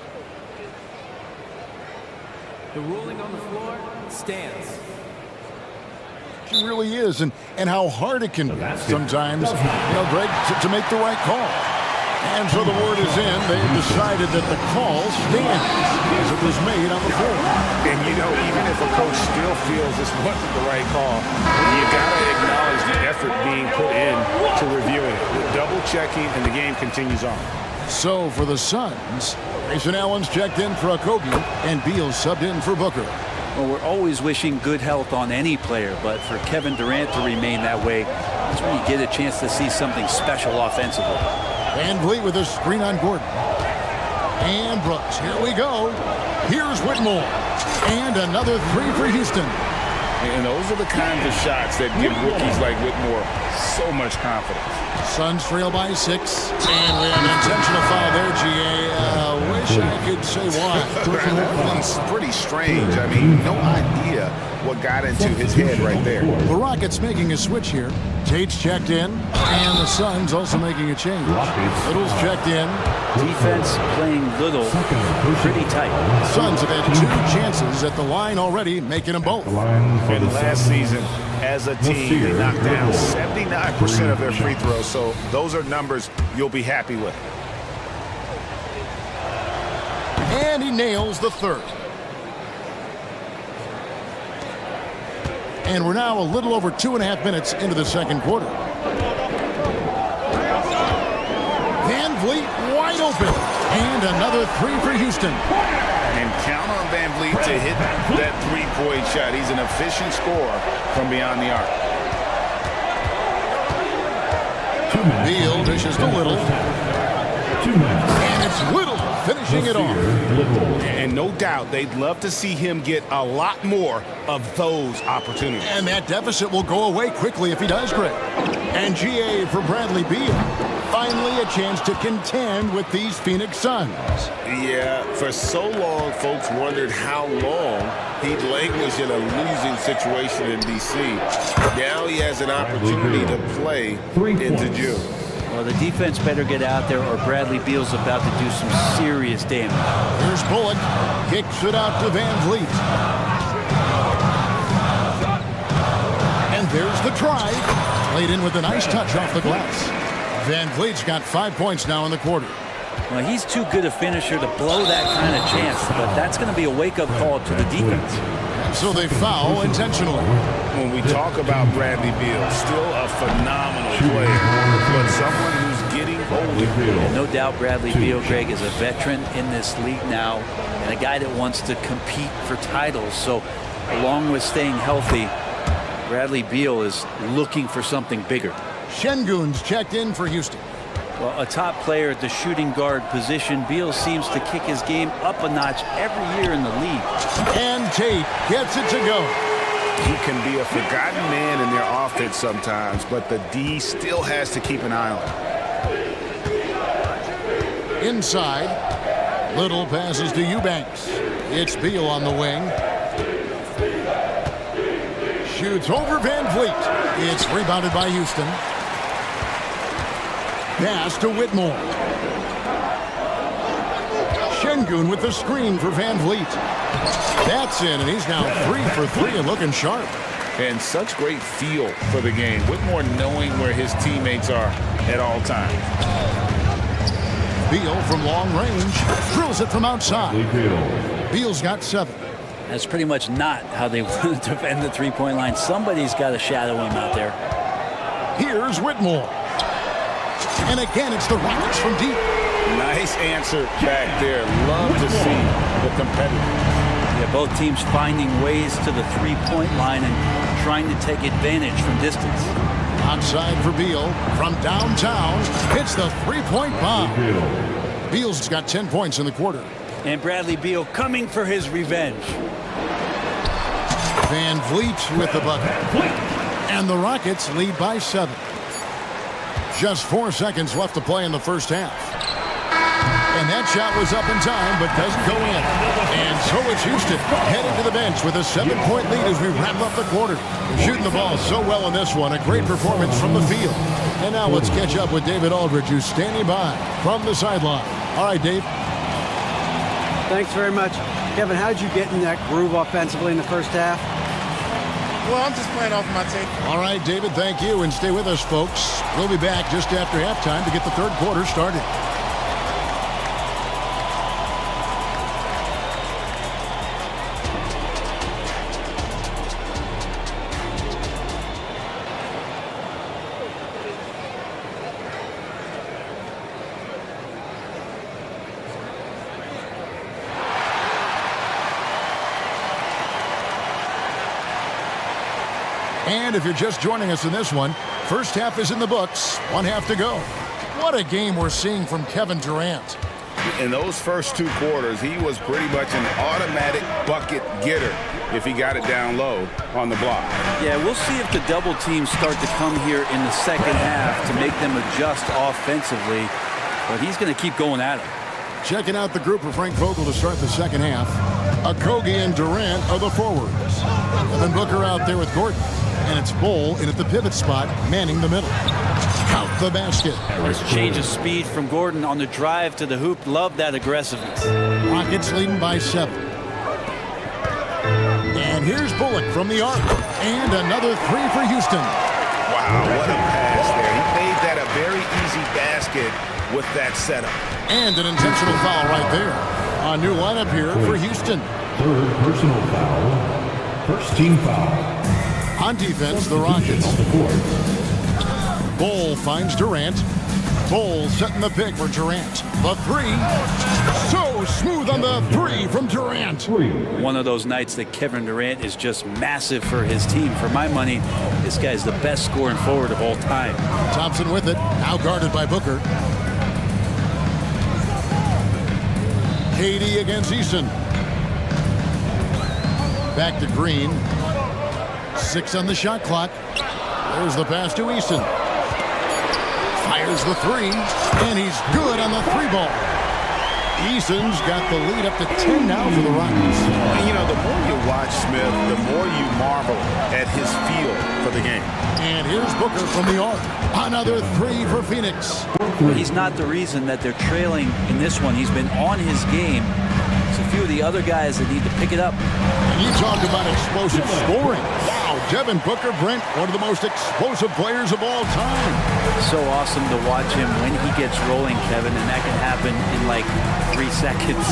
the ruling on the floor stands. It really is, and how hard it can be sometimes, Greg, to make the right call. And so the word is in. They've decided that the call stands as it was made on the floor. And, even if a coach still feels this wasn't the right call, you got to acknowledge the effort being put in to reviewing it. The double checking, and the game continues on. So for the Suns, Grayson Allen's checked in for Okogie, and Beal subbed in for Booker. Well, we're always wishing good health on any player, but for Kevin Durant to remain that way, that's when you get a chance to see something special offensively. VanVleet with a screen on Gordon. And Brooks, here we go. Here's Whitmore. And another 3 for Houston. And those are the kinds of shots that give rookies like Whitmore so much confidence. Suns trail by 6. And we have an intentional foul there, GA. Wish I could say why. That one's pretty strange. I mean, no idea what got into his head right there. The Rockets making a switch here. Tate's checked in, and the Suns also making a change. Little's checked in. Defense playing Little pretty tight. Suns have had 2 chances at the line already, making them both. And last season, as a team, they knocked down 79% of their free throws, so those are numbers you'll be happy with. And he nails the third. And we're now a little over 2.5 minutes into the second quarter. Van Vliet wide open. And another 3 for Houston. And count on Van Vliet to hit that three-point shot. He's an efficient scorer from beyond the arc. Beal dishes to Little. And it's Little finishing it off. And no doubt they'd love to see him get a lot more of those opportunities. And that deficit will go away quickly if he does great. And GA for Bradley Beal. Finally a chance to contend with these Phoenix Suns. Yeah, for so long, folks wondered how long he'd languish in a losing situation in D.C. Now he has an opportunity to play into June. Well, the defense better get out there or Bradley Beal's about to do some serious damage. Here's Bullock. Kicks it out to Van Vliet. And there's the try. Played in with a nice touch off the glass. Van Vliet's got 5 points now in the quarter. Well, he's too good a finisher to blow that kind of chance, but that's going to be a wake-up call to the defense. So they foul intentionally. When we talk about Bradley Beal, still a phenomenal player, but someone who's getting older. And no doubt Bradley Beal, Greg, is a veteran in this league now and a guy that wants to compete for titles. So along with staying healthy, Bradley Beal is looking for something bigger. Şengün's checked in for Houston. Well, a top player at the shooting guard position, Beal seems to kick his game up a notch every year in the league. And Tate gets it to go. He can be a forgotten man in their offense sometimes, but the D still has to keep an eye on him. Inside, Little passes to Eubanks. It's Beal on the wing. Shoots over Van Vliet. It's rebounded by Houston. Pass to Whitmore. Şengün with the screen for Van Vliet. That's in, and he's now 3 for 3 and looking sharp. And such great feel for the game. Whitmore knowing where his teammates are at all times. Beal from long range drills it from outside. Beal's got 7. That's pretty much not how they want to defend the three-point line. Somebody's got to shadow him out there. Here's Whitmore. And again, it's the Rockets from deep. Nice answer back there. Love to see the competitors. Yeah, both teams finding ways to the three-point line and trying to take advantage from distance. Outside for Beal from downtown. Hits the three-point bomb. Beal's got 10 points in the quarter. And Bradley Beal coming for his revenge. Van Vliet with the bucket. And the Rockets lead by 7. Just 4 seconds left to play in the first half. And that shot was up in time, but doesn't go in. And so it's Houston heading to the bench with a 7-point lead as we wrap up the quarter. Shooting the ball so well in this one. A great performance from the field. And now let's catch up with David Aldridge, who's standing by from the sideline. All right, Dave. Thanks very much. Kevin, how did you get in that groove offensively in the first half? Well, I'm just playing off my team. All right, David, thank you. And stay with us, folks. We'll be back just after halftime to get the third quarter started. And if you're just joining us in this one, first half is in the books. 1 half to go. What a game we're seeing from Kevin Durant. In those first 2 quarters, he was pretty much an automatic bucket getter. if he got it down low on the block. Yeah, we'll see if the double teams start to come here in the second half to make them adjust offensively. But he's going to keep going at it. Checking out the group for Frank Vogel to start the second half. Okogie and Durant are the forwards. Devin Booker out there with Gordon. And it's Bol in at the pivot spot, manning the middle. Count the basket. Nice change of speed from Gordon on the drive to the hoop. Love that aggressiveness. Rockets leading by 7. And here's Bullock from the arc. And another 3 for Houston. Wow, what a pass there. He made that a very easy basket with that setup. And an intentional foul right there. A new lineup here for Houston. Third personal foul. First team foul. On defense, the Rockets. Bol finds Durant. Bol setting the pick for Durant. The 3. So smooth on the 3 from Durant. One of those nights that Kevin Durant is just massive for his team. For my money, this guy's the best scoring forward of all time. Thompson with it. Now guarded by Booker. KD against Eason. Back to Green. 6 on the shot clock. There's the pass to Eason. Fires the 3, and he's good on the 3 ball. Eason's got the lead up to 10 now for the Rockets. And you know, the more you watch Smith, the more you marvel at his feel for the game. And here's Booker from the arc. Another 3 for Phoenix. He's not the reason that they're trailing in this one. He's been on his game. It's a few of the other guys that need to pick it up. And you talk about explosive scoring. Wow, Devin Booker, Brent, one of the most explosive players of all time. So awesome to watch him when he gets rolling, Kevin, and that can happen in like 3 seconds.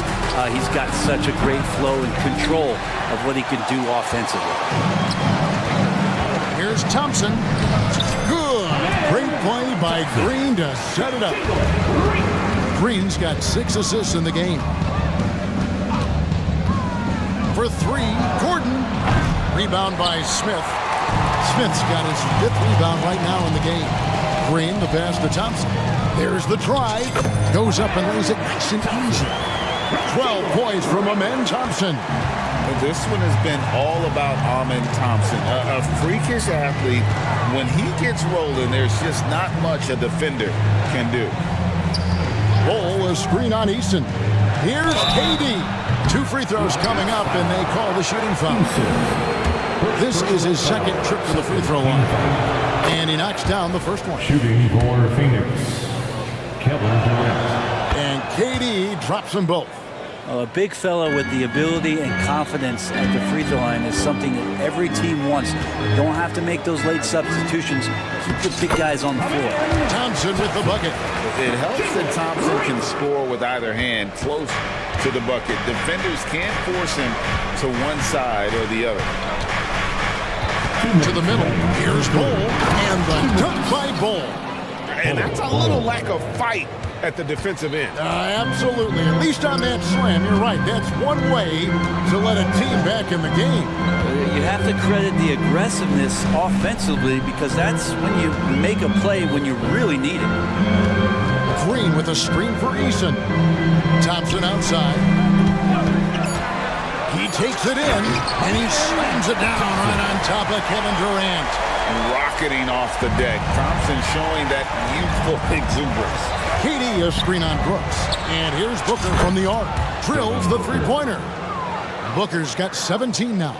He's got such a great flow and control of what he can do offensively. Here's Thompson. Good. Great play by Green to set it up. Green's got 6 assists in the game. For 3, Gordon. Rebound by Smith. Smith's got his 5th rebound right now in the game. Green, the pass to Thompson. There's the drive. Goes up and lays it nice and easy. 12 points from Amen Thompson. This one has been all about Amen Thompson. A freakish athlete. When he gets rolling, there's just not much a defender can do. Bol, a screen on Easton. Here's KD. 2 free throws coming up, and they call the shooting foul. This is his 2nd trip to the free throw line. And he knocks down the first one. Shooting for Phoenix, Kevin Durant. And KD drops them both. A big fella with the ability and confidence at the free throw line is something that every team wants. Don't have to make those late substitutions. Keep the big guys on the floor. Thompson with the bucket. It helps that Thompson can score with either hand close to the bucket. Defenders can't force him to one side or the other. To the middle. Here's Bol. And the dunk by Bol. And that's a little lack of fight at the defensive end. Absolutely. At least on that slam, you're right. That's one way to let a team back in the game. You have to credit the aggressiveness offensively because that's when you make a play when you really need it. Green with a screen for Eason. Thompson outside. He takes it in, and he slams it down right on top of Kevin Durant. Rocketing off the deck. Thompson showing that youthful exuberance. KD a screen on Brooks. And here's Booker from the arc. Drills the 3-pointer. Booker's got 17 now.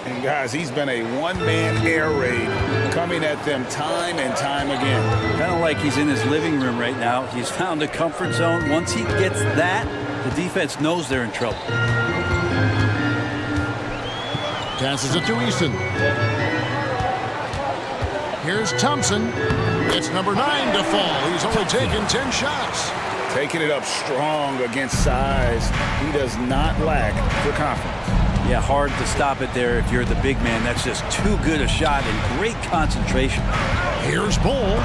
And guys, he's been a one-man air raid coming at them time and time again. Kind of like he's in his living room right now. He's found a comfort zone. Once he gets that, the defense knows they're in trouble. Passes it to Easton. Here's Thompson. It's number 9 to fall. He's only taken 10 shots. Taking it up strong against size. He does not lack for confidence. Yeah, hard to stop it there if you're the big man. That's just too good a shot and great concentration. Here's Bol.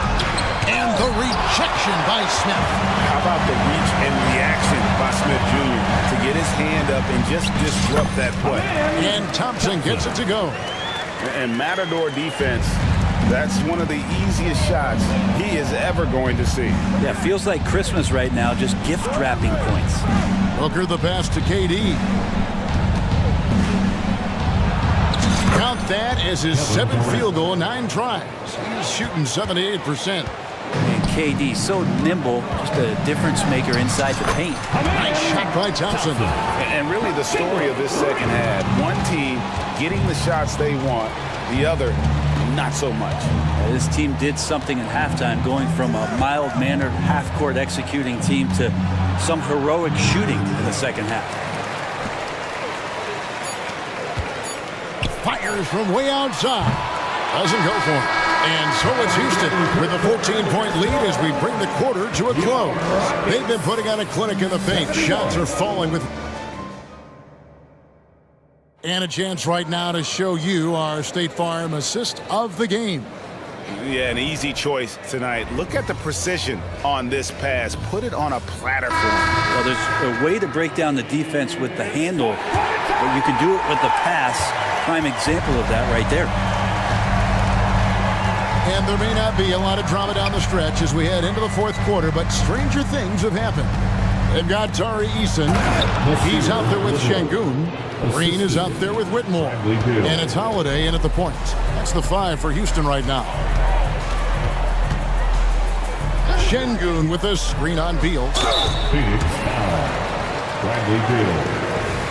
And the rejection by Smith. How about the reach and reaction by Smith Jr. to get his hand up and just disrupt that play. And Thompson gets it to go. And Matador defense, that's one of the easiest shots he is ever going to see. Yeah, feels like Christmas right now, just gift wrapping points. Booker the pass to KD. Count that as his 7th field goal in 9 tries. He's shooting 78%. And KD so nimble, just a difference maker inside the paint. Nice shot by Thompson. And really the story of this second half, one team getting the shots they want, the other not so much. This team did something at halftime, going from a mild-mannered half-court executing team to some heroic shooting in the second half. Fires from way outside. Doesn't go for it. And so it's Houston with a 14-point lead as we bring the quarter to a close. They've been putting on a clinic in the paint. Shots are falling with... And a chance right now to show you our State Farm assist of the game. Yeah, an easy choice tonight. Look at the precision on this pass. Put it on a platter for him. Well, there's a way to break down the defense with the handle, but you can do it with the pass. Prime example of that right there. And there may not be a lot of drama down the stretch as we head into the 4th quarter, but stranger things have happened. They've got Tari Eason. He's out there with Şengün. Green is out there with Whitmore. And it's Holiday in at the point. That's the 5 for Houston right now. Şengün with a screen on Beal.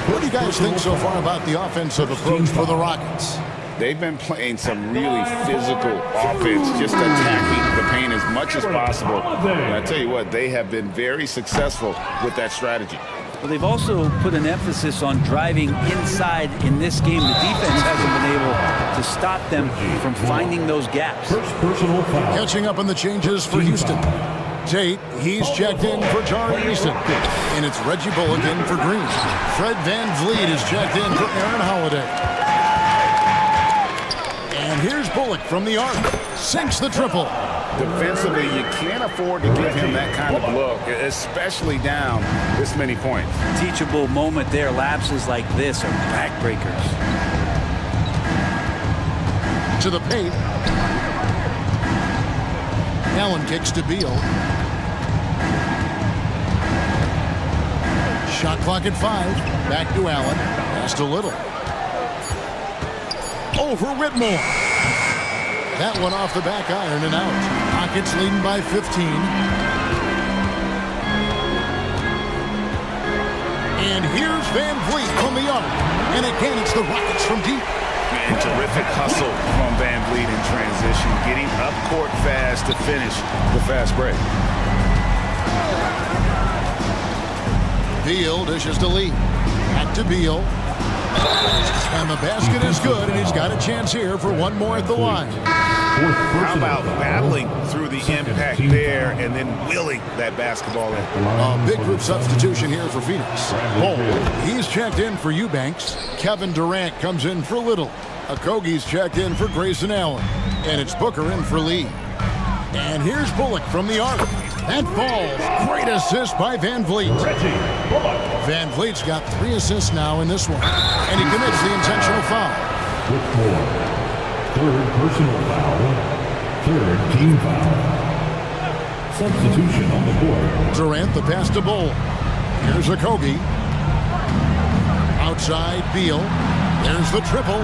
What do you guys think so far about the offensive approach for the Rockets? They've been playing some really physical offense, just attacking the paint as much as possible. And I tell you what, they have been very successful with that strategy. Well, they've also put an emphasis on driving inside in this game. The defense hasn't been able to stop them from finding those gaps. Catching up on the changes for Houston. Tate, he's checked in for Tari Eason. And it's Reggie Bullock in for Green. Fred VanVleet is checked in for Aaron Holiday. And here's Bullock from the arc. Sinks the triple. Defensively, you can't afford to give him that kind of look, especially down this many points. Teachable moment there. Lapses like this are backbreakers. To the paint. Allen kicks to Beal. Shot clock at 5. Back to Allen. Pass to Little. Over Whitmore. That one off the back iron and out. Rockets leading by 15. And here's VanVleet from the arc. And again, it's the Rockets from deep. And terrific hustle from VanVleet in transition, getting up court fast to finish the fast break. Beal dishes to Lee. Back to Beal. And the basket is good, and he's got a chance here for one more at the line. How about battling through the impact there and then willing that basketball in? A big group substitution here for Phoenix. Bol, he's checked in for Eubanks. Kevin Durant comes in for Little. Okogie's checked in for Grayson Allen. And it's Booker in for Lee. And here's Bullock from the arc. That falls. Great assist by VanVleet. VanVleet's got 3 assists now in this one. And he commits the intentional foul. Whitmore. 3rd personal foul. 3rd team foul. Substitution on the court. Durant, the pass to Bol. Here's Okogie. Outside, Beal. There's the triple.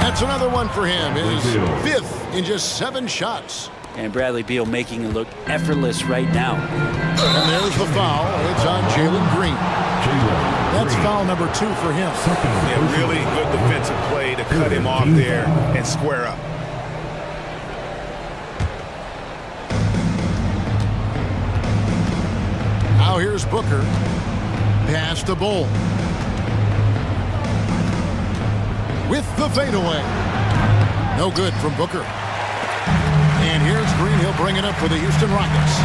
That's another one for him. His 5th in just 7 shots. And Bradley Beal making it look effortless right now. And there's the foul. It's on Jalen Green. That's foul number 2 for him. Yeah, really good defensive play to cut him off there and square up. Now here's Booker. Pass to Bol. With the fadeaway. No good from Booker. And here's Green. He'll bring it up for the Houston Rockets.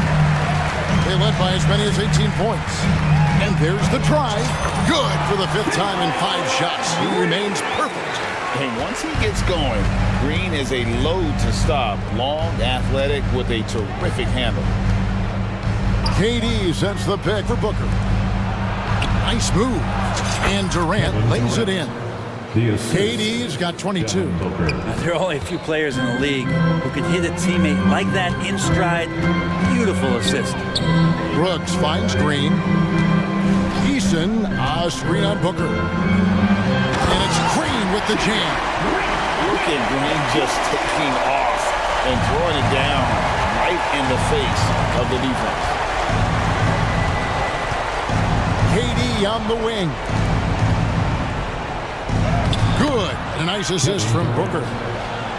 They led by as many as 18 points. And there's the try. Good for the 5th time in 5 shots. He remains perfect. And once he gets going, Green is a load to stop. Long, athletic, with a terrific handle. KD sets the pick for Booker. Nice move. And Durant lays it in. KD's got 22. There are only a few players in the league who can hit a teammate like that in stride. Beautiful assist. Brooks finds Green. Eason, a screen on Booker. And it's Green with the jam. at Green just taking off and throwing it down right in the face of the defense. KD on the wing. Good. And a nice assist from Booker.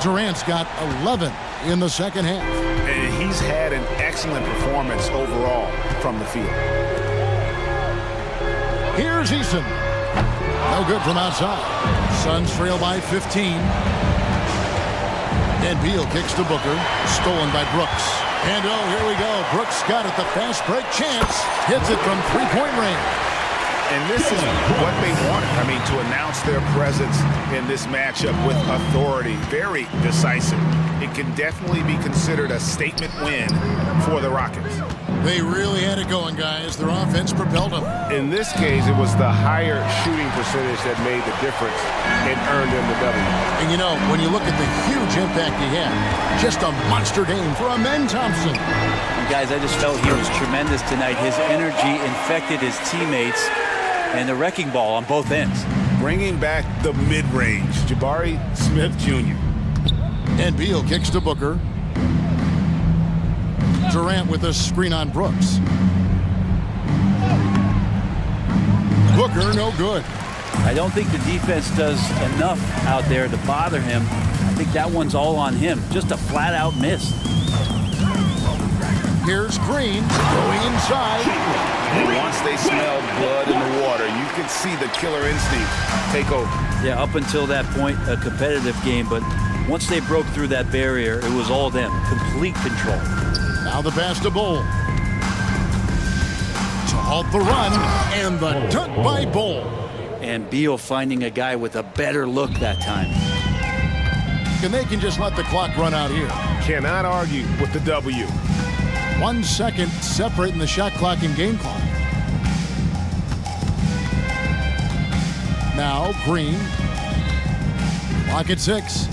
Durant's got 11 in the second half. And he's had an excellent performance overall from the field. Here's Eason. No good from outside. Suns trail by 15. And Beal kicks to Booker. Stolen by Brooks. And oh, here we go. Brooks got it. The fast break chance. Hits it from three-point range. And this is what they wanted. I mean, to announce their presence in this matchup with authority. Very decisive. It can definitely be considered a statement win for the Rockets. They really had it going, guys. Their offense propelled them. In this case, it was the higher shooting percentage that made the difference and earned them the W. And you know, when you look at the huge impact he had, just a monster game for Amen Thompson. And guys, I just felt he was tremendous tonight. His energy infected his teammates, and the wrecking ball on both ends. Bringing back the mid-range. Jabari Smith Jr. And Beal kicks to Booker. Durant with a screen on Brooks. Booker, no good. I don't think the defense does enough out there to bother him. I think that one's all on him. Just a flat-out miss. Here's Green going inside. And once they smelled blood in the water, you could see the killer instinct take over. Yeah, up until that point, a competitive game, but once they broke through that barrier, it was all them. Complete control. Now the pass to Bull. To halt the run, and the dunk by Bull. And Beal finding a guy with a better look that time. And they can just let the clock run out here. Cannot argue with the W. 1 second separating the shot clock and game clock. Now Green. Clock at 6.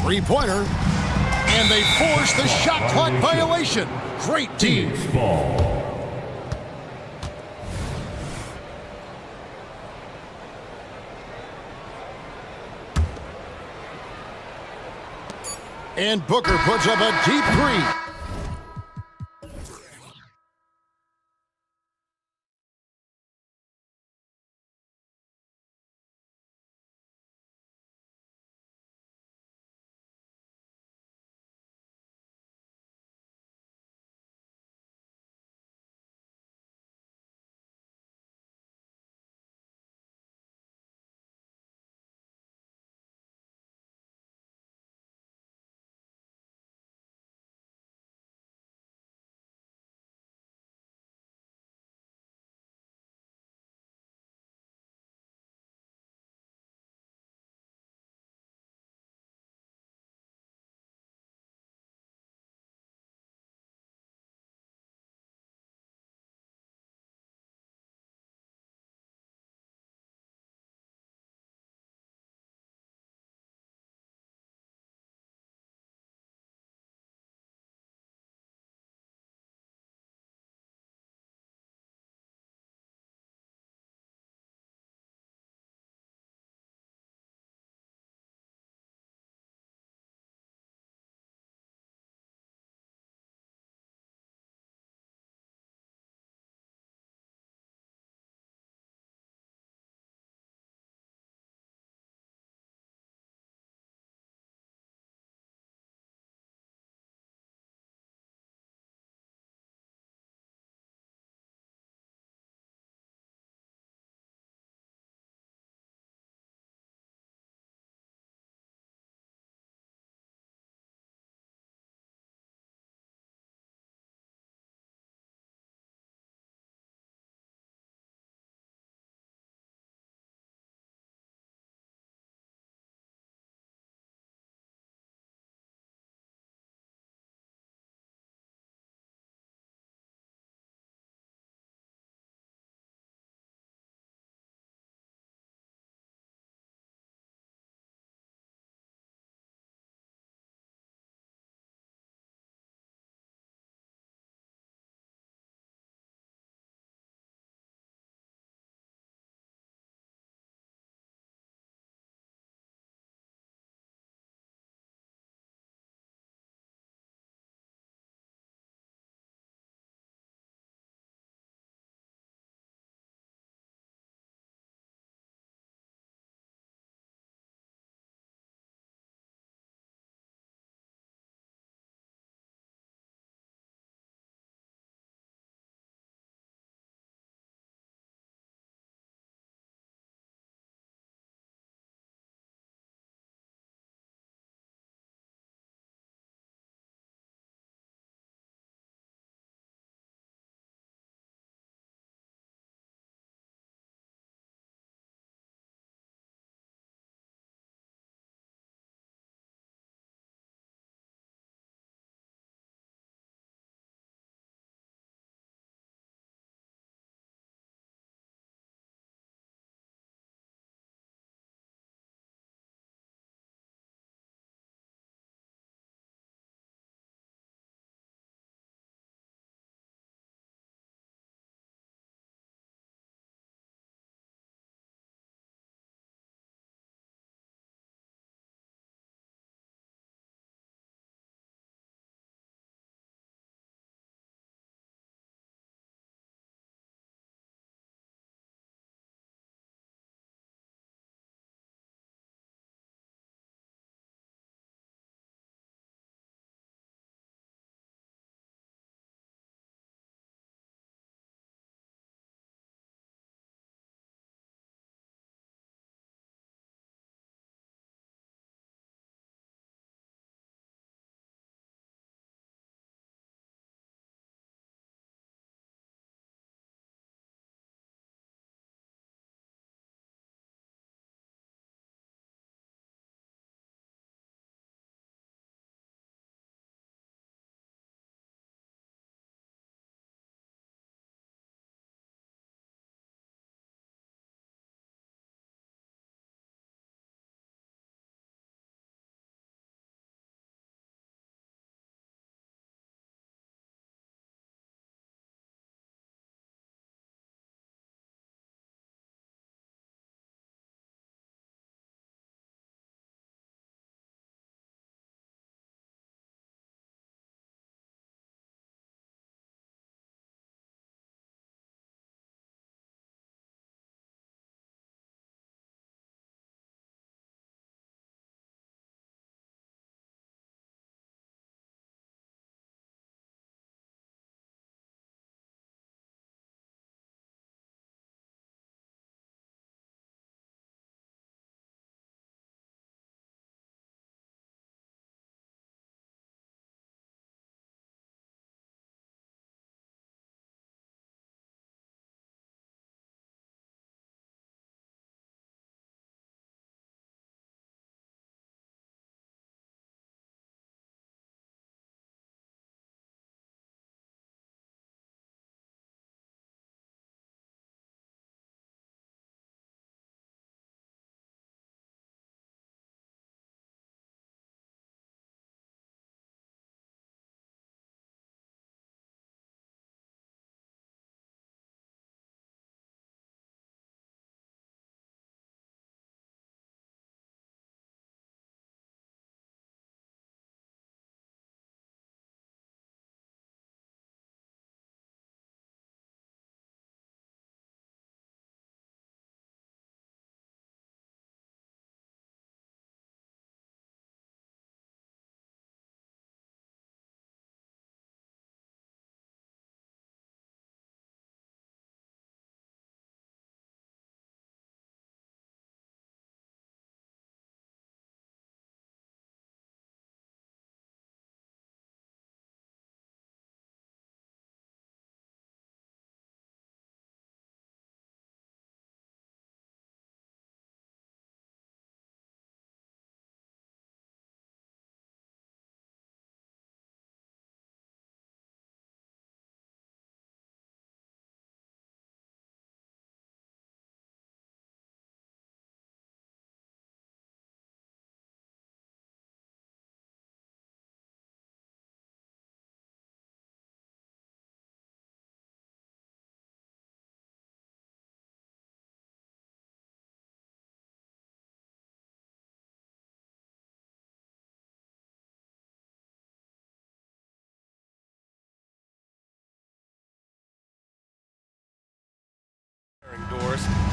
Three-pointer. And they force the shot clock violation. Great team. And Booker puts up a deep three.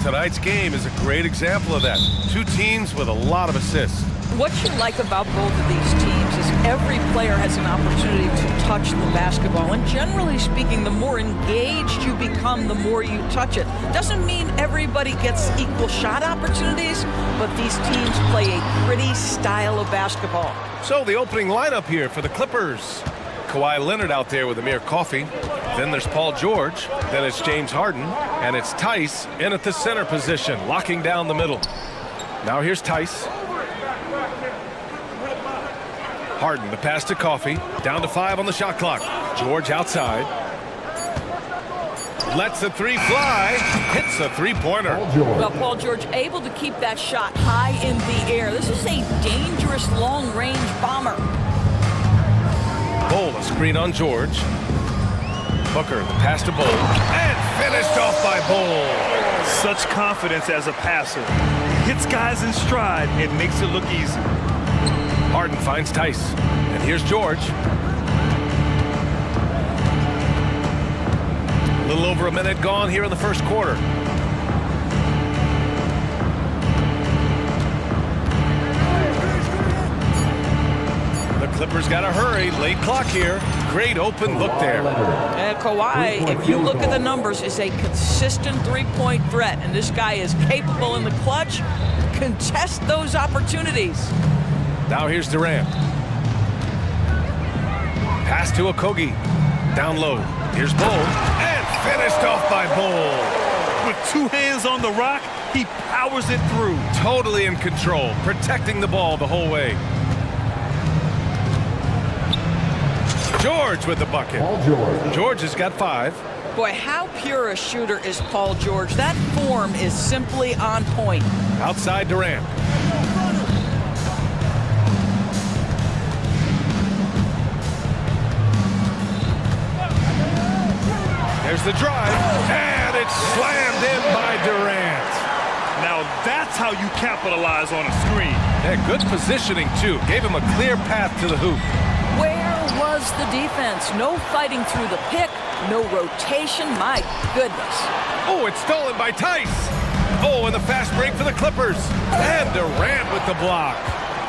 Tonight's game is a great example of that. Two teams with a lot of assists. What you like about both of these teams is every player has an opportunity to touch the basketball. And generally speaking, the more engaged you become, the more you touch it. Doesn't mean everybody gets equal shot opportunities, but these teams play a pretty style of basketball. So the opening lineup here for the Clippers. Kawhi Leonard out there with Amir Coffey. Then there's Paul George. Then it's James Harden. And it's Tice in at the center position, locking down the middle. Now here's Tice. Harden, the pass to Coffey. Down to 5 on the shot clock. George outside. Lets a three fly. Hits a three-pointer. Well, Paul George able to keep that shot high in the air. This is a dangerous long-range bomber. Bol, a screen on George. Booker, the pass to Bol. And finished off by Bol. Such confidence as a passer. Hits guys in stride and makes it look easy. Harden finds Tice. And here's George. A little over a minute gone here in the first quarter. The Clippers got to hurry. Late clock here. Great open look there. Kawhi, if you look at the numbers, is a consistent three-point threat. And this guy is capable in the clutch. Contest those opportunities. Now here's Durant. Pass to Okogie. Down low. Here's Bol. And finished off by Bol. With two hands on the rock, he powers it through. Totally in control, protecting the ball the whole way. George with the bucket. George has got 5. Boy, how pure a shooter is Paul George. That form is simply on point. Outside Durant. There's the drive, and it's slammed in by Durant. Now that's how you capitalize on a screen. Yeah, good positioning, too. Gave him a clear path to the hoop. Where was the defense? No fighting through the pick, no rotation. My goodness. Oh, it's stolen by Tice. Oh, and the fast break for the Clippers. And Durant with the block.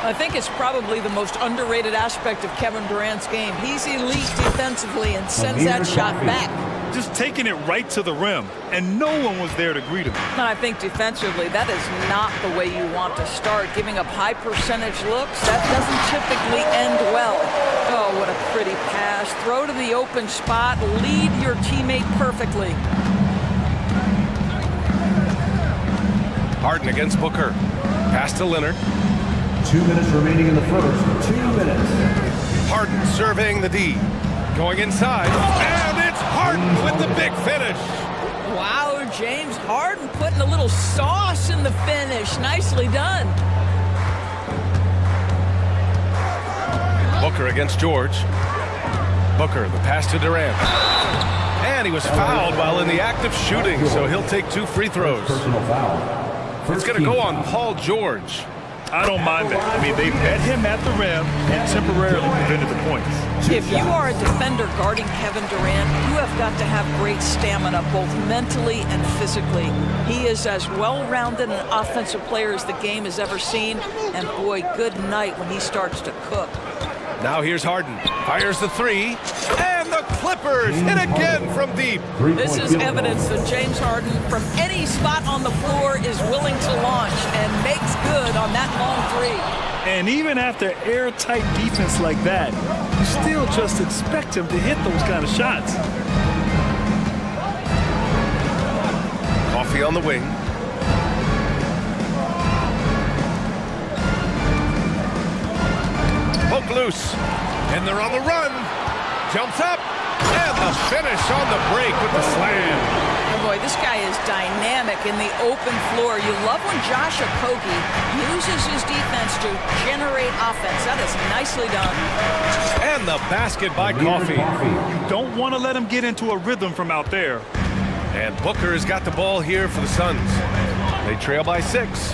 I think it's probably the most underrated aspect of Kevin Durant's game. He's elite defensively and sends that shot back. Just taking it right to the rim, and no one was there to greet him. And I think defensively, that is not the way you want to start. Giving up high percentage looks, that doesn't typically end well. Oh, what a pretty pass. Throw to the open spot, lead your teammate perfectly. Harden against Booker. Pass to Leonard. 2 minutes remaining in the first. 2 minutes. Harden surveying the D. Going inside. And it's Harden with the big finish. Wow, James Harden putting a little sauce in the finish. Nicely done. Booker against George. Booker, the pass to Durant. And he was fouled while in the act of shooting, so he'll take 2 free throws. It's going to go on Paul George. I don't mind that. I mean, they met him at the rim and temporarily prevented the points. If you are a defender guarding Kevin Durant, you have got to have great stamina, both mentally and physically. He is as well-rounded an offensive player as the game has ever seen. And boy, good night when he starts to cook. Now here's Harden. Fires the 3. And the Clippers hit again from deep. This is evidence that James Harden, from any spot on the floor, is willing to launch and makes good on that long 3. And even after airtight defense like that, you still just expect him to hit those kind of shots. Coffey on the wing. Poke loose. And they're on the run. Jumps up. And the finish on the break with the slam. Oh boy, this guy is dynamic in the open floor. You love when Josh Okogie uses his defense to generate offense. That is nicely done. And the basket by Coffey. You don't want to let him get into a rhythm from out there. And Booker has got the ball here for the Suns. They trail by 6.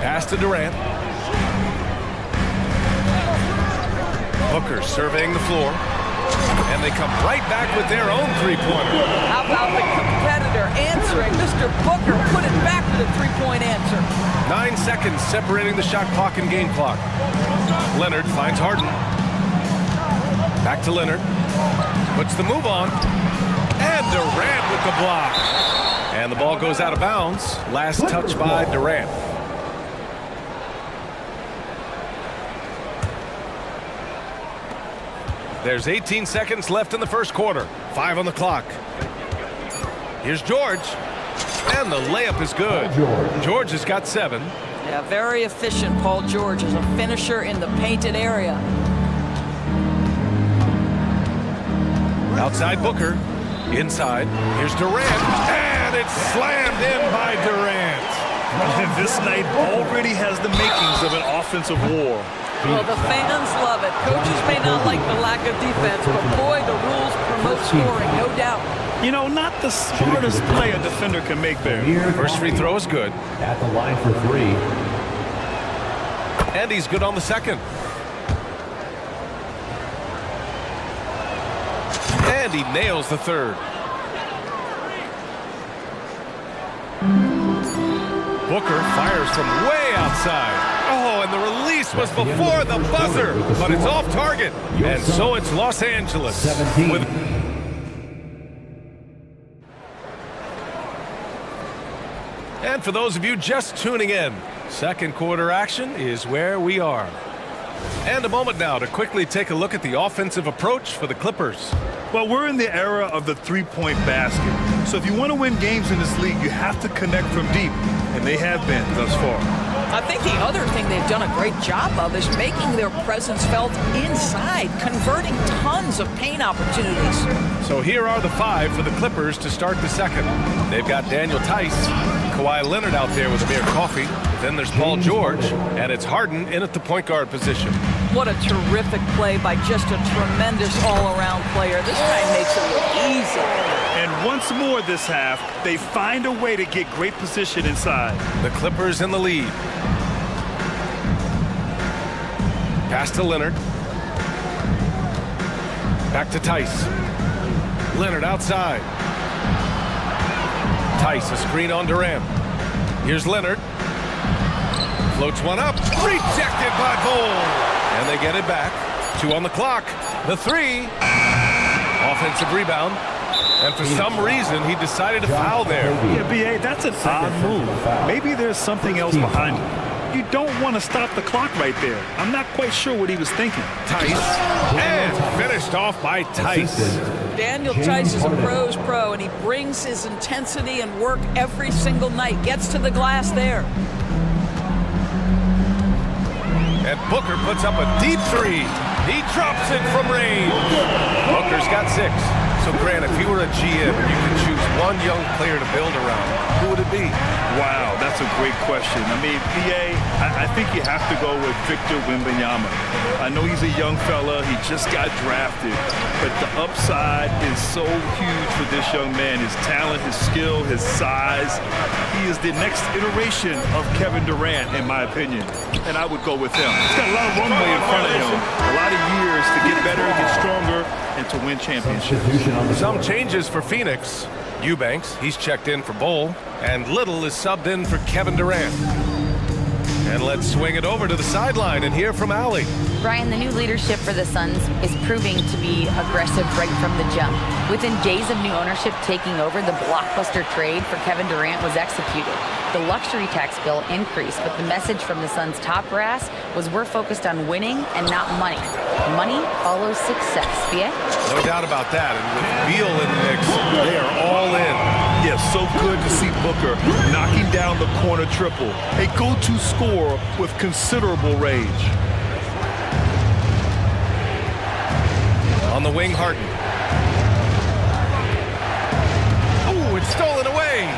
Pass to Durant. Booker surveying the floor. And they come right back with their own three-pointer. How about the competitor answering? Mr. Booker put it back with a three-point answer. 9 seconds separating the shot clock and game clock. Leonard finds Harden. Back to Leonard. Puts the move on. And Durant with the block. And the ball goes out of bounds. Last touch by Durant. There's 18 seconds left in the first quarter. 5 on the clock. Here's George. And the layup is good. George has got 7. Yeah, very efficient, Paul George, as a finisher in the painted area. Outside Booker. Inside. Here's Durant. And it's slammed in by Durant. And this night already has the makings of an offensive war. Well, the fans love it. Coaches may not like the lack of defense, but boy, the rules promote scoring, no doubt. You know, not the smartest play a defender can make there. First free throw is good. At the line for 3. And he's good on the second. And he nails the third. Booker fires from way outside. Oh, and the release was before the buzzer, but it's off target. And so it's Los Angeles. 17. And for those of you just tuning in, second quarter action is where we are. And a moment now to quickly take a look at the offensive approach for the Clippers. Well, we're in the era of the three-point basket. So if you want to win games in this league, you have to connect from deep. And they have been thus far. I think the other thing they've done a great job of is making their presence felt inside, converting tons of paint opportunities. So here are the 5 for the Clippers to start the second. They've got Daniel Tice, Kawhi Leonard out there with Amir Coffey. Then there's Paul George, and it's Harden in at the point guard position. What a terrific play by just a tremendous all-around player. This guy makes it look easy. And once more this half, they find a way to get great position inside. The Clippers in the lead. Pass to Leonard. Back to Tice. Leonard outside. Tice, a screen on Durant. Here's Leonard. Floats one up. Rejected by Bol. And they get it back. 2 on the clock. The 3. Offensive rebound. And for some reason, he decided to foul there. Yeah, B.A., that's an odd move. Maybe there's something else behind it. You don't want to stop the clock right there. I'm not quite sure what he was thinking. Tice. And finished off by Tice. Daniel Tice is a pro's pro, and he brings his intensity and work every single night. Gets to the glass there. And Booker puts up a deep 3. He drops it from range. Booker's got 6. So, Grant, if you were a GM and you could choose one young player to build around, who would it be? Wow, that's a great question. I mean, PA, I think you have to go with Victor Wembanyama. I know he's a young fella. He just got drafted. But the upside is so huge for this young man. His talent, his skill, his size. He is the next iteration of Kevin Durant, in my opinion. And I would go with him. He's got a lot of runway in front of him. A lot of years to get better, get stronger, and to win championships. Some changes for Phoenix. Eubanks, he's checked in for Bol, and Little is subbed in for Kevin Durant. And let's swing it over to the sideline and hear from Allie. Brian, the new leadership for the Suns is proving to be aggressive right from the jump. Within days of new ownership taking over, the blockbuster trade for Kevin Durant was executed. The luxury tax bill increased, but the message from the Suns' top brass was we're focused on winning and not money. Money follows success. Yeah? No doubt about that. And with Beal in the mix, they are all in. Yes, so good to see Booker knocking down the corner triple. A go-to scorer with considerable range. On the wing, Harden. Oh, it's stolen away.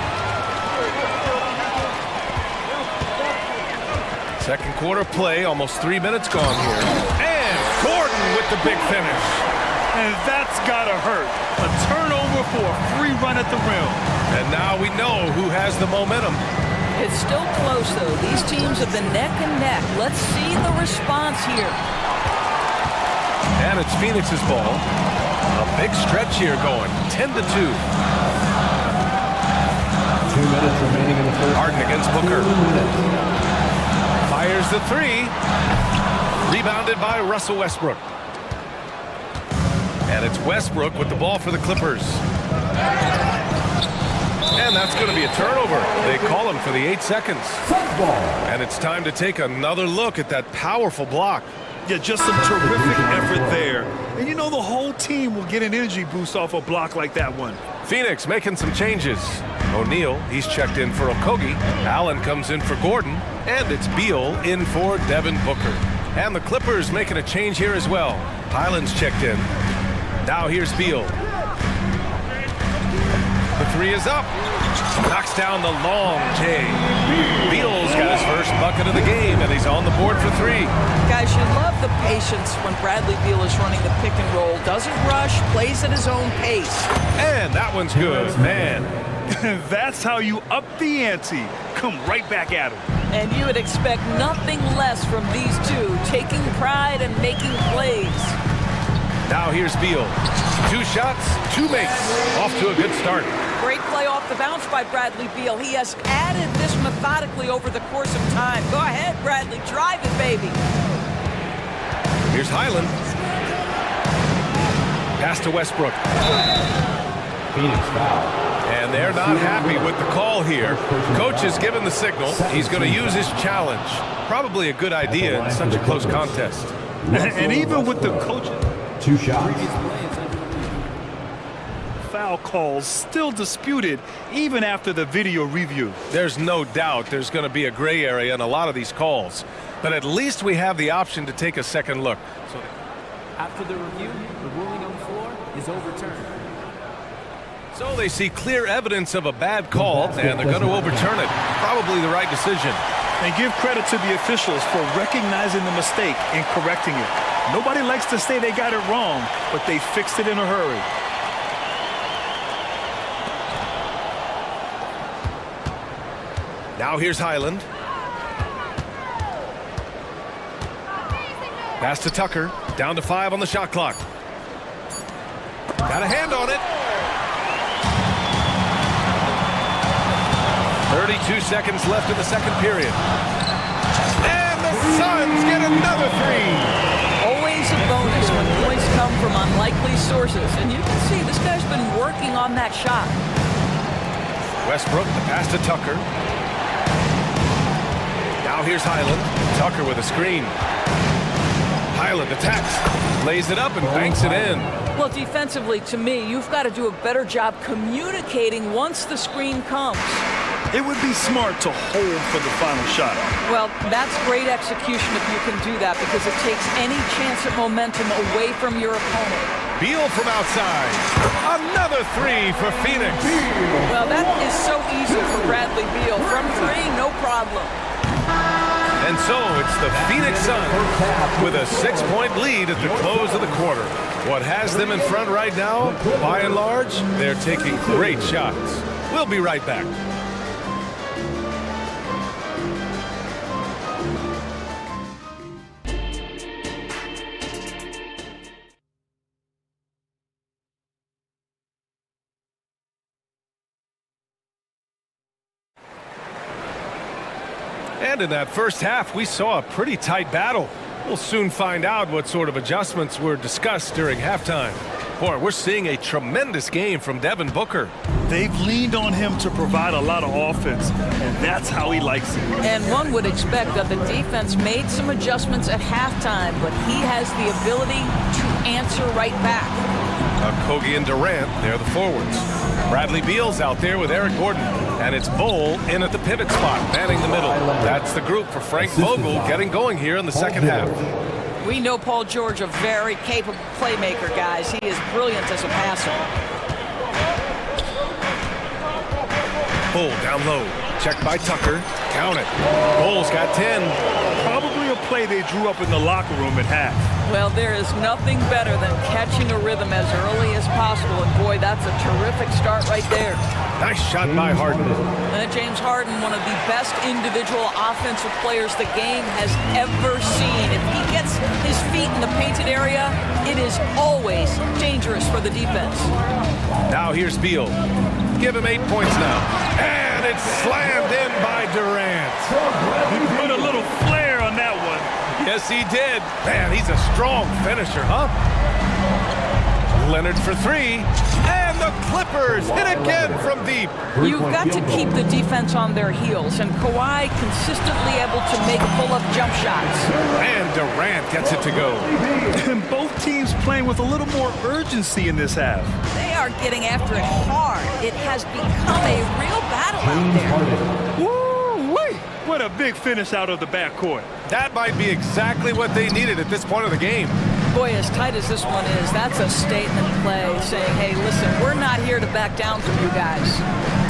Second quarter play, almost 3 minutes gone here. And Gordon with the big finish. And that's gotta hurt. A turnover for a free run at the rim. And now we know who has the momentum. It's still close, though. These teams have been neck and neck. Let's see the response here. And it's Phoenix's ball. A big stretch here going, 10-2. 2 minutes remaining in the first. Harden against Booker. Fires the three. Rebounded by Russell Westbrook. And it's Westbrook with the ball for the Clippers. And that's going to be a turnover. They call him for the 8 seconds. And it's time to take another look at that powerful block. Yeah, just some terrific effort there. And you know the whole team will get an energy boost off a block like that one. Phoenix making some changes. O'Neal, he's checked in for Okogie. Allen comes in for Gordon. And it's Beal in for Devin Booker. And the Clippers making a change here as well. Highland's checked in. Now here's Beal. The three is up. Knocks down the long J. Beal's got his first bucket of the game, and he's on the board for three. Guys, you love the patience when Bradley Beal is running the pick and roll. Doesn't rush, plays at his own pace. And that one's good, man. That's how you up the ante. Come right back at him. And you would expect nothing less from these two, taking pride and making plays. Now here's Beal. 2 shots, 2 makes. Off to a good start. Great play off the bounce by Bradley Beal. He has added this methodically over the course of time. Go ahead, Bradley. Drive it, baby. Here's Highland. Pass to Westbrook. Phoenix foul. And they're not happy with the call here. Coach has given the signal. He's going to use his challenge. Probably a good idea in such a close contest. And even with the coach... 2 shots. Foul calls still disputed even after the video review. There's no doubt there's going to be a gray area in a lot of these calls. But at least we have the option to take a second look. So After the review, the ruling on the floor is overturned. So they see clear evidence of a bad call, and they're going to overturn it. Probably the right decision. And give credit to the officials for recognizing the mistake and correcting it. Nobody likes to say they got it wrong, but they fixed it in a hurry. Now here's Highland. Pass to Tucker. Down to 5 on the shot clock. Got a hand on it. 32 seconds left in the second period. And the Suns get another three. Always a bonus when points come from unlikely sources. And you can see this guy's been working on that shot. Westbrook, the pass to Tucker. Now here's Highland. Tucker with a screen. Highland attacks, lays it up and banks it in. Well, defensively, to me, you've got to do a better job communicating once the screen comes. It would be smart to hold for the final shot. Well, that's great execution if you can do that, because it takes any chance at momentum away from your opponent. Beal from outside. Another three for Phoenix. Well, that is so easy for Bradley Beal. From 3, no problem. And so it's the Phoenix Suns with a 6-point lead at the close of the quarter. What has them in front right now, by and large, they're taking great shots. We'll be right back. And in that first half, we saw a pretty tight battle. We'll soon find out what sort of adjustments were discussed during halftime. Boy, we're seeing a tremendous game from Devin Booker. They've leaned on him to provide a lot of offense, and that's how he likes it. And one would expect that the defense made some adjustments at halftime, but he has the ability to answer right back. Okogie and Durant, they're the forwards. Bradley Beal's out there with Eric Gordon. And it's Bull in at the pivot spot, manning the middle. That's the group for Frank Vogel getting going here in the second half. We know Paul George, a very capable playmaker, guys. He is brilliant as a passer. Bull down low. Checked by Tucker. Count it. Bull's got 10. Probably a play they drew up in the locker room at half. Well, there is nothing better than catching a rhythm as early as possible, and boy, that's a terrific start right there. Nice shot by Harden. And James Harden, one of the best individual offensive players the game has ever seen. If he gets his feet in the painted area, it is always dangerous for the defense. Now here's Beal. Give him 8 points now. And it's slammed in by Durant. He put a little flair on that one. Yes, he did. Man, he's a strong finisher, huh? Leonard for three. And the Clippers hit again from deep. You've got to keep the defense on their heels, and Kawhi consistently able to make pull-up jump shots. And Durant gets it to go. And both teams playing with a little more urgency in this half. They are getting after it hard. It has become a real battle out there. Woo-wee! What a big finish out of the backcourt. That might be exactly what they needed at this point of the game. Boy, as tight as this one is, that's a statement play saying, hey, listen, we're not here to back down from you guys.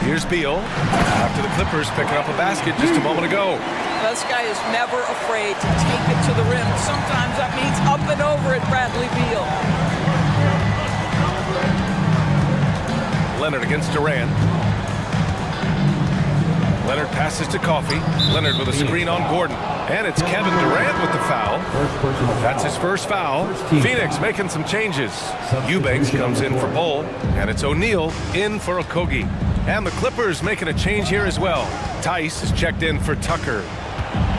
Here's Beal after the Clippers picking up a basket just a moment ago. This guy is never afraid to take it to the rim. Sometimes that means up and over at Bradley Beal. Leonard against Durant. Leonard passes to Coffey. Leonard with a screen on Gordon. And it's Kevin Durant with the foul. That's his first foul. Phoenix making some changes. Eubanks comes in for Bull. And it's O'Neal in for Okogie. And the Clippers making a change here as well. Tice is checked in for Tucker.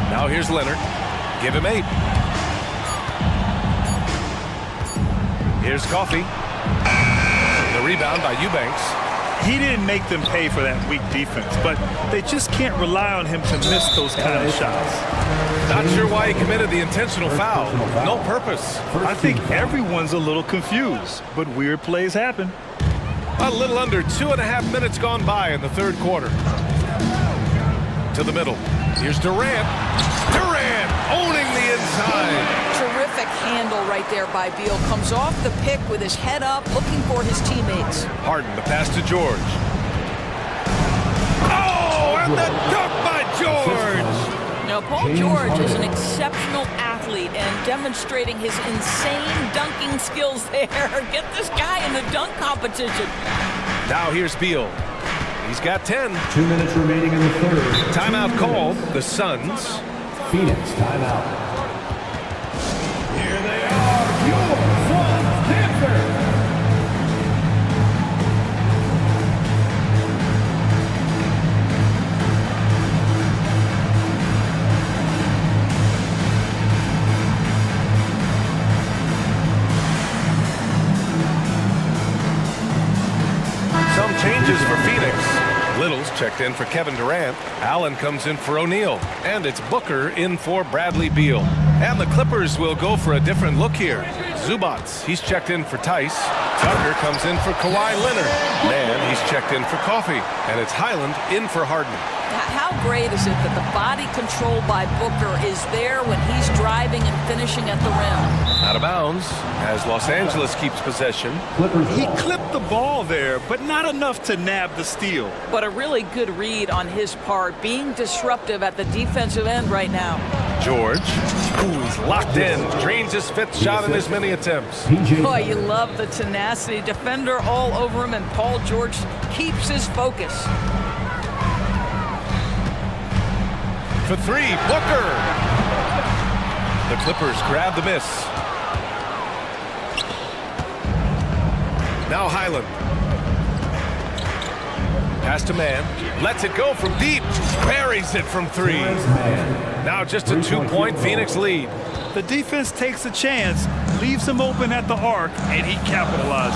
Now here's Leonard. Give him 8. Here's Coffey. The rebound by Eubanks. He didn't make them pay for that weak defense, but they just can't rely on him to miss those kind of shots. Not sure why he committed the intentional foul. No purpose. I think everyone's a little confused, but weird plays happen. A little under 2.5 minutes gone by in the third quarter. To the middle. Here's Durant. Durant owning the inside. Terrific handle right there by Beal. Comes off the pick with his head up, looking for his teammates. Harden, the pass to George. Oh, and the dunk by George! Now, Paul George is an exceptional athlete and demonstrating his insane dunking skills there. Get this guy in the dunk competition. Now here's Beal. He's got 10. 2 minutes remaining in the third. Timeout called. The Suns. Phoenix timeout. Here they are, your Suns Panthers. Some changes for Phoenix. Little's checked in for Kevin Durant. Allen comes in for O'Neal. And it's Booker in for Bradley Beal. And the Clippers will go for a different look here. Zubats, he's checked in for Tice. Tucker comes in for Kawhi Leonard. Man, he's checked in for Coffey. And it's Highland in for Harden. How great is it that the body control by Booker is there when he's driving and finishing at the rim? Out of bounds as Los Angeles keeps possession. He clipped the ball there, but not enough to nab the steal. But a really good read on his part, being disruptive at the defensive end right now. George, ooh, he's locked in. Drains his 5th shot in as many attempts. Boy, you love the tenacity. Defender all over him, and Paul George keeps his focus. For 3, Booker. The Clippers grab the miss. Now Highland. Pass to Man. Lets it go from deep. Buries it from 3. Now just a 2-point Phoenix lead. The defense takes a chance, leaves him open at the arc, and he capitalizes.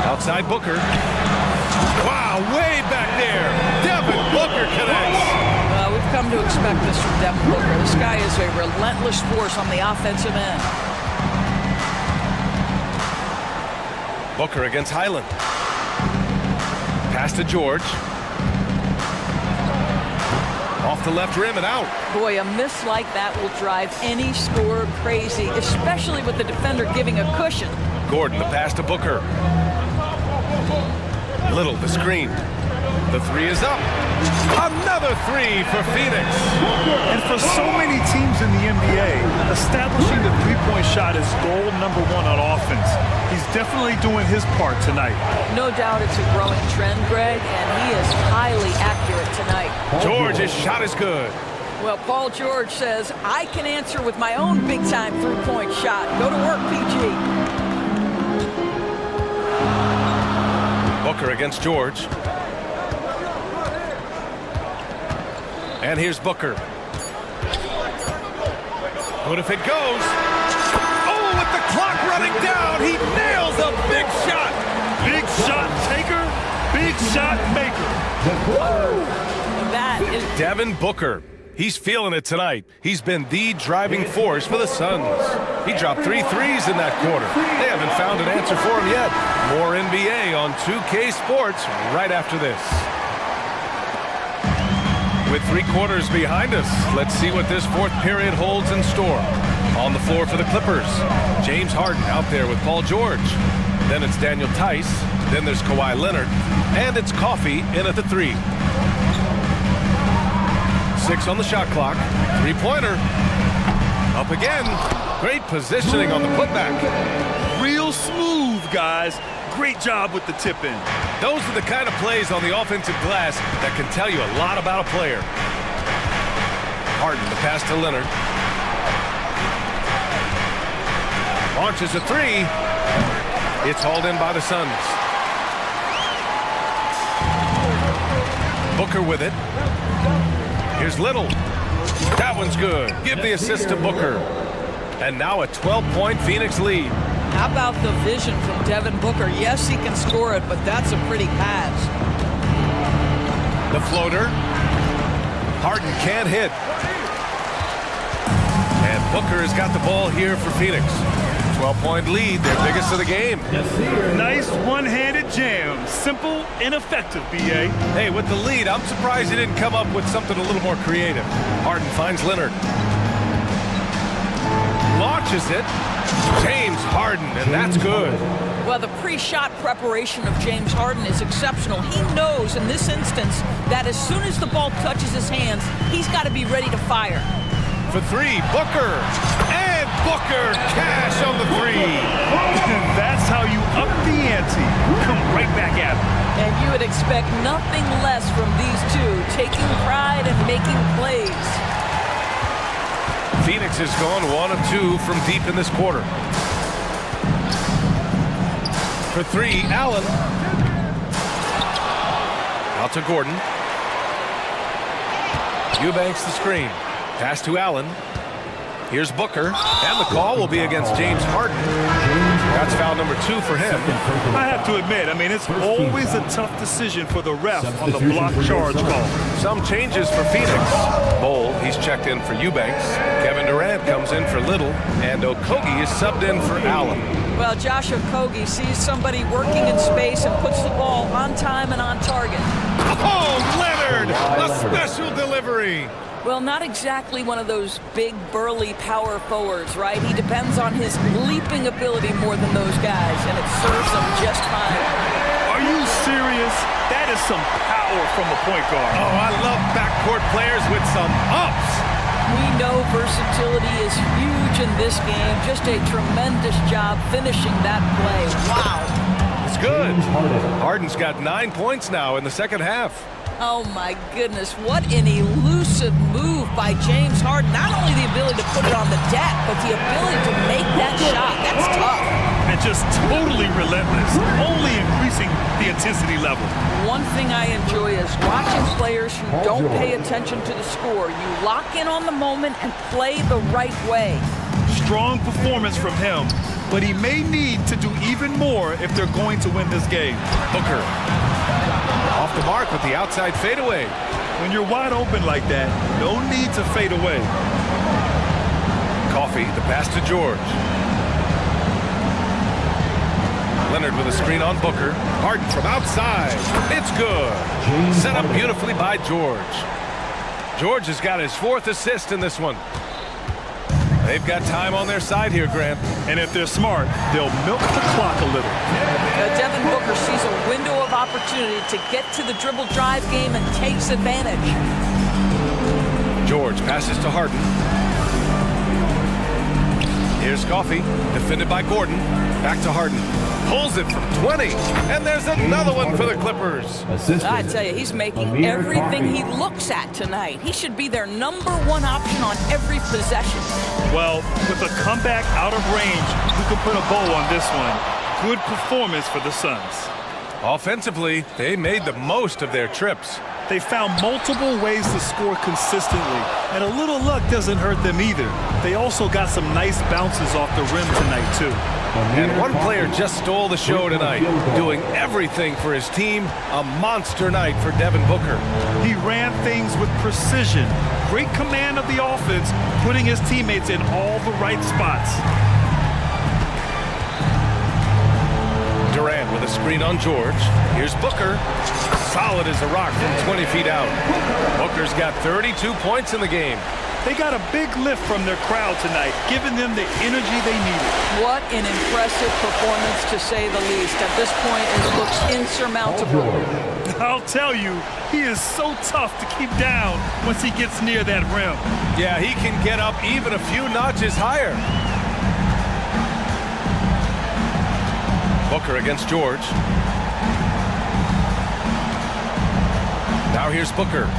Outside Booker. Wow, way back there. Devin Booker connects. We've come to expect this from Devin Booker. This guy is a relentless force on the offensive end. Booker against Highland. Pass to George. Off the left rim and out. Boy, a miss like that will drive any scorer crazy, especially with the defender giving a cushion. Gordon, the pass to Booker. Little, the screen. The 3 is up. Another three for Phoenix. And for so many teams in the NBA, establishing the three-point shot is goal number one on offense. He's definitely doing his part tonight. No doubt it's a growing trend, Greg, and he is highly accurate tonight. George's shot is good. Well, Paul George says, I can answer with my own big-time three-point shot. Go to work, PG. Booker against George. And here's Booker. What if it goes? Oh, with the clock running down, he nails a big shot. Big shot taker, big shot maker. Woo! That is Devin Booker. He's feeling it tonight. He's been the driving force for the Suns. He dropped 3 threes in that quarter. They haven't found an answer for him yet. More NBA on 2K Sports right after this. With 3 quarters behind us, let's see what this fourth period holds in store. On the floor for the Clippers, James Harden out there with Paul George. Then it's Daniel Tice. Then there's Kawhi Leonard. And it's Coffee in at the 3. 6 on the shot clock. 3-pointer. Up again. Great positioning on the putback. Real smooth, guys. Great job with the tip in. Those are the kind of plays on the offensive glass that can tell you a lot about a player. Harden, the pass to Leonard. Launches a 3. It's hauled in by the Suns. Booker with it. Here's Little. That one's good. Give the assist to Booker. And now a 12-point Phoenix lead. How about the vision from Devin Booker? Yes, he can score it, but that's a pretty pass. The floater. Harden can't hit. And Booker has got the ball here for Phoenix. 12-point lead, their biggest of the game. Nice one-handed jam. Simple and effective, B.A. Hey, with the lead, I'm surprised he didn't come up with something a little more creative. Harden finds Leonard. Launches it. James Harden, and that's good. Well, the pre-shot preparation of James Harden is exceptional. He knows in this instance that as soon as the ball touches his hands, he's got to be ready to fire. For 3, Booker. And Booker, cash on the 3. And that's how you up the ante. Come right back at him. And you would expect nothing less from these two, taking pride and making plays. Phoenix has gone 1 of 2 from deep in this quarter. For 3, Allen. Out to Gordon. Eubanks the screen. Pass to Allen. Here's Booker. And the call will be against James Harden. That's foul number 2 for him. I have to admit, it's always a tough decision for the ref on the block charge call. Some changes for Phoenix. Bowl, he's checked in for Eubanks. Kevin Durant comes in for Little. And Okogie is subbed in for Allen. Well, Josh Okogie sees somebody working in space and puts the ball on time and on target. Oh, Leonard! A special delivery! Well, not exactly one of those big, burly power forwards, right? He depends on his leaping ability more than those guys, and it serves him just fine. Are you serious? That is some power from a point guard. Oh, I love backcourt players with some ups. We know versatility is huge in this game. Just a tremendous job finishing that play. Wow. It's good. Harden's got 9 points now in the second half. Oh, my goodness. What an elusive move by James Harden. Not only the ability to put it on the deck, but the ability to make that shot. That's tough. And just totally relentless, only increasing the intensity level. One thing I enjoy is watching players who don't pay attention to the score. You lock in on the moment and play the right way. Strong performance from him, but he may need to do even more if they're going to win this game. Booker. Off the mark with the outside fadeaway. When you're wide open like that, no need to fade away. Coffee, the pass to George. Leonard with a screen on Booker. Harden from outside. It's good. Set up beautifully by George. George has got his 4th assist in this one. They've got time on their side here, Grant. And if they're smart, they'll milk the clock a little. Devin Booker sees a window of opportunity to get to the dribble drive game and takes advantage. George passes to Harden. Here's Coffey, defended by Gordon. Back to Harden. Pulls it from 20. And there's another one for the Clippers. I tell you, he's making everything he looks at tonight. He should be their #1 option on every possession. Well, with a comeback out of range, we can put a bow on this one. Good performance for the Suns. Offensively, they made the most of their trips. They found multiple ways to score consistently, and a little luck doesn't hurt them either. They also got some nice bounces off the rim tonight, too. And one player just stole the show tonight, doing everything for his team. A monster night for Devin Booker. He ran things with precision, great command of the offense, putting his teammates in all the right spots. Durant with a screen on George. Here's Booker. Solid as a rock from 20 feet out. Booker's got 32 points in the game. They got a big lift from their crowd tonight, giving them the energy they needed. What an impressive performance, to say the least. At this point, it looks insurmountable. I'll tell you, he is so tough to keep down once he gets near that rim. Yeah, he can get up even a few notches higher. Booker against George. Now here's Booker.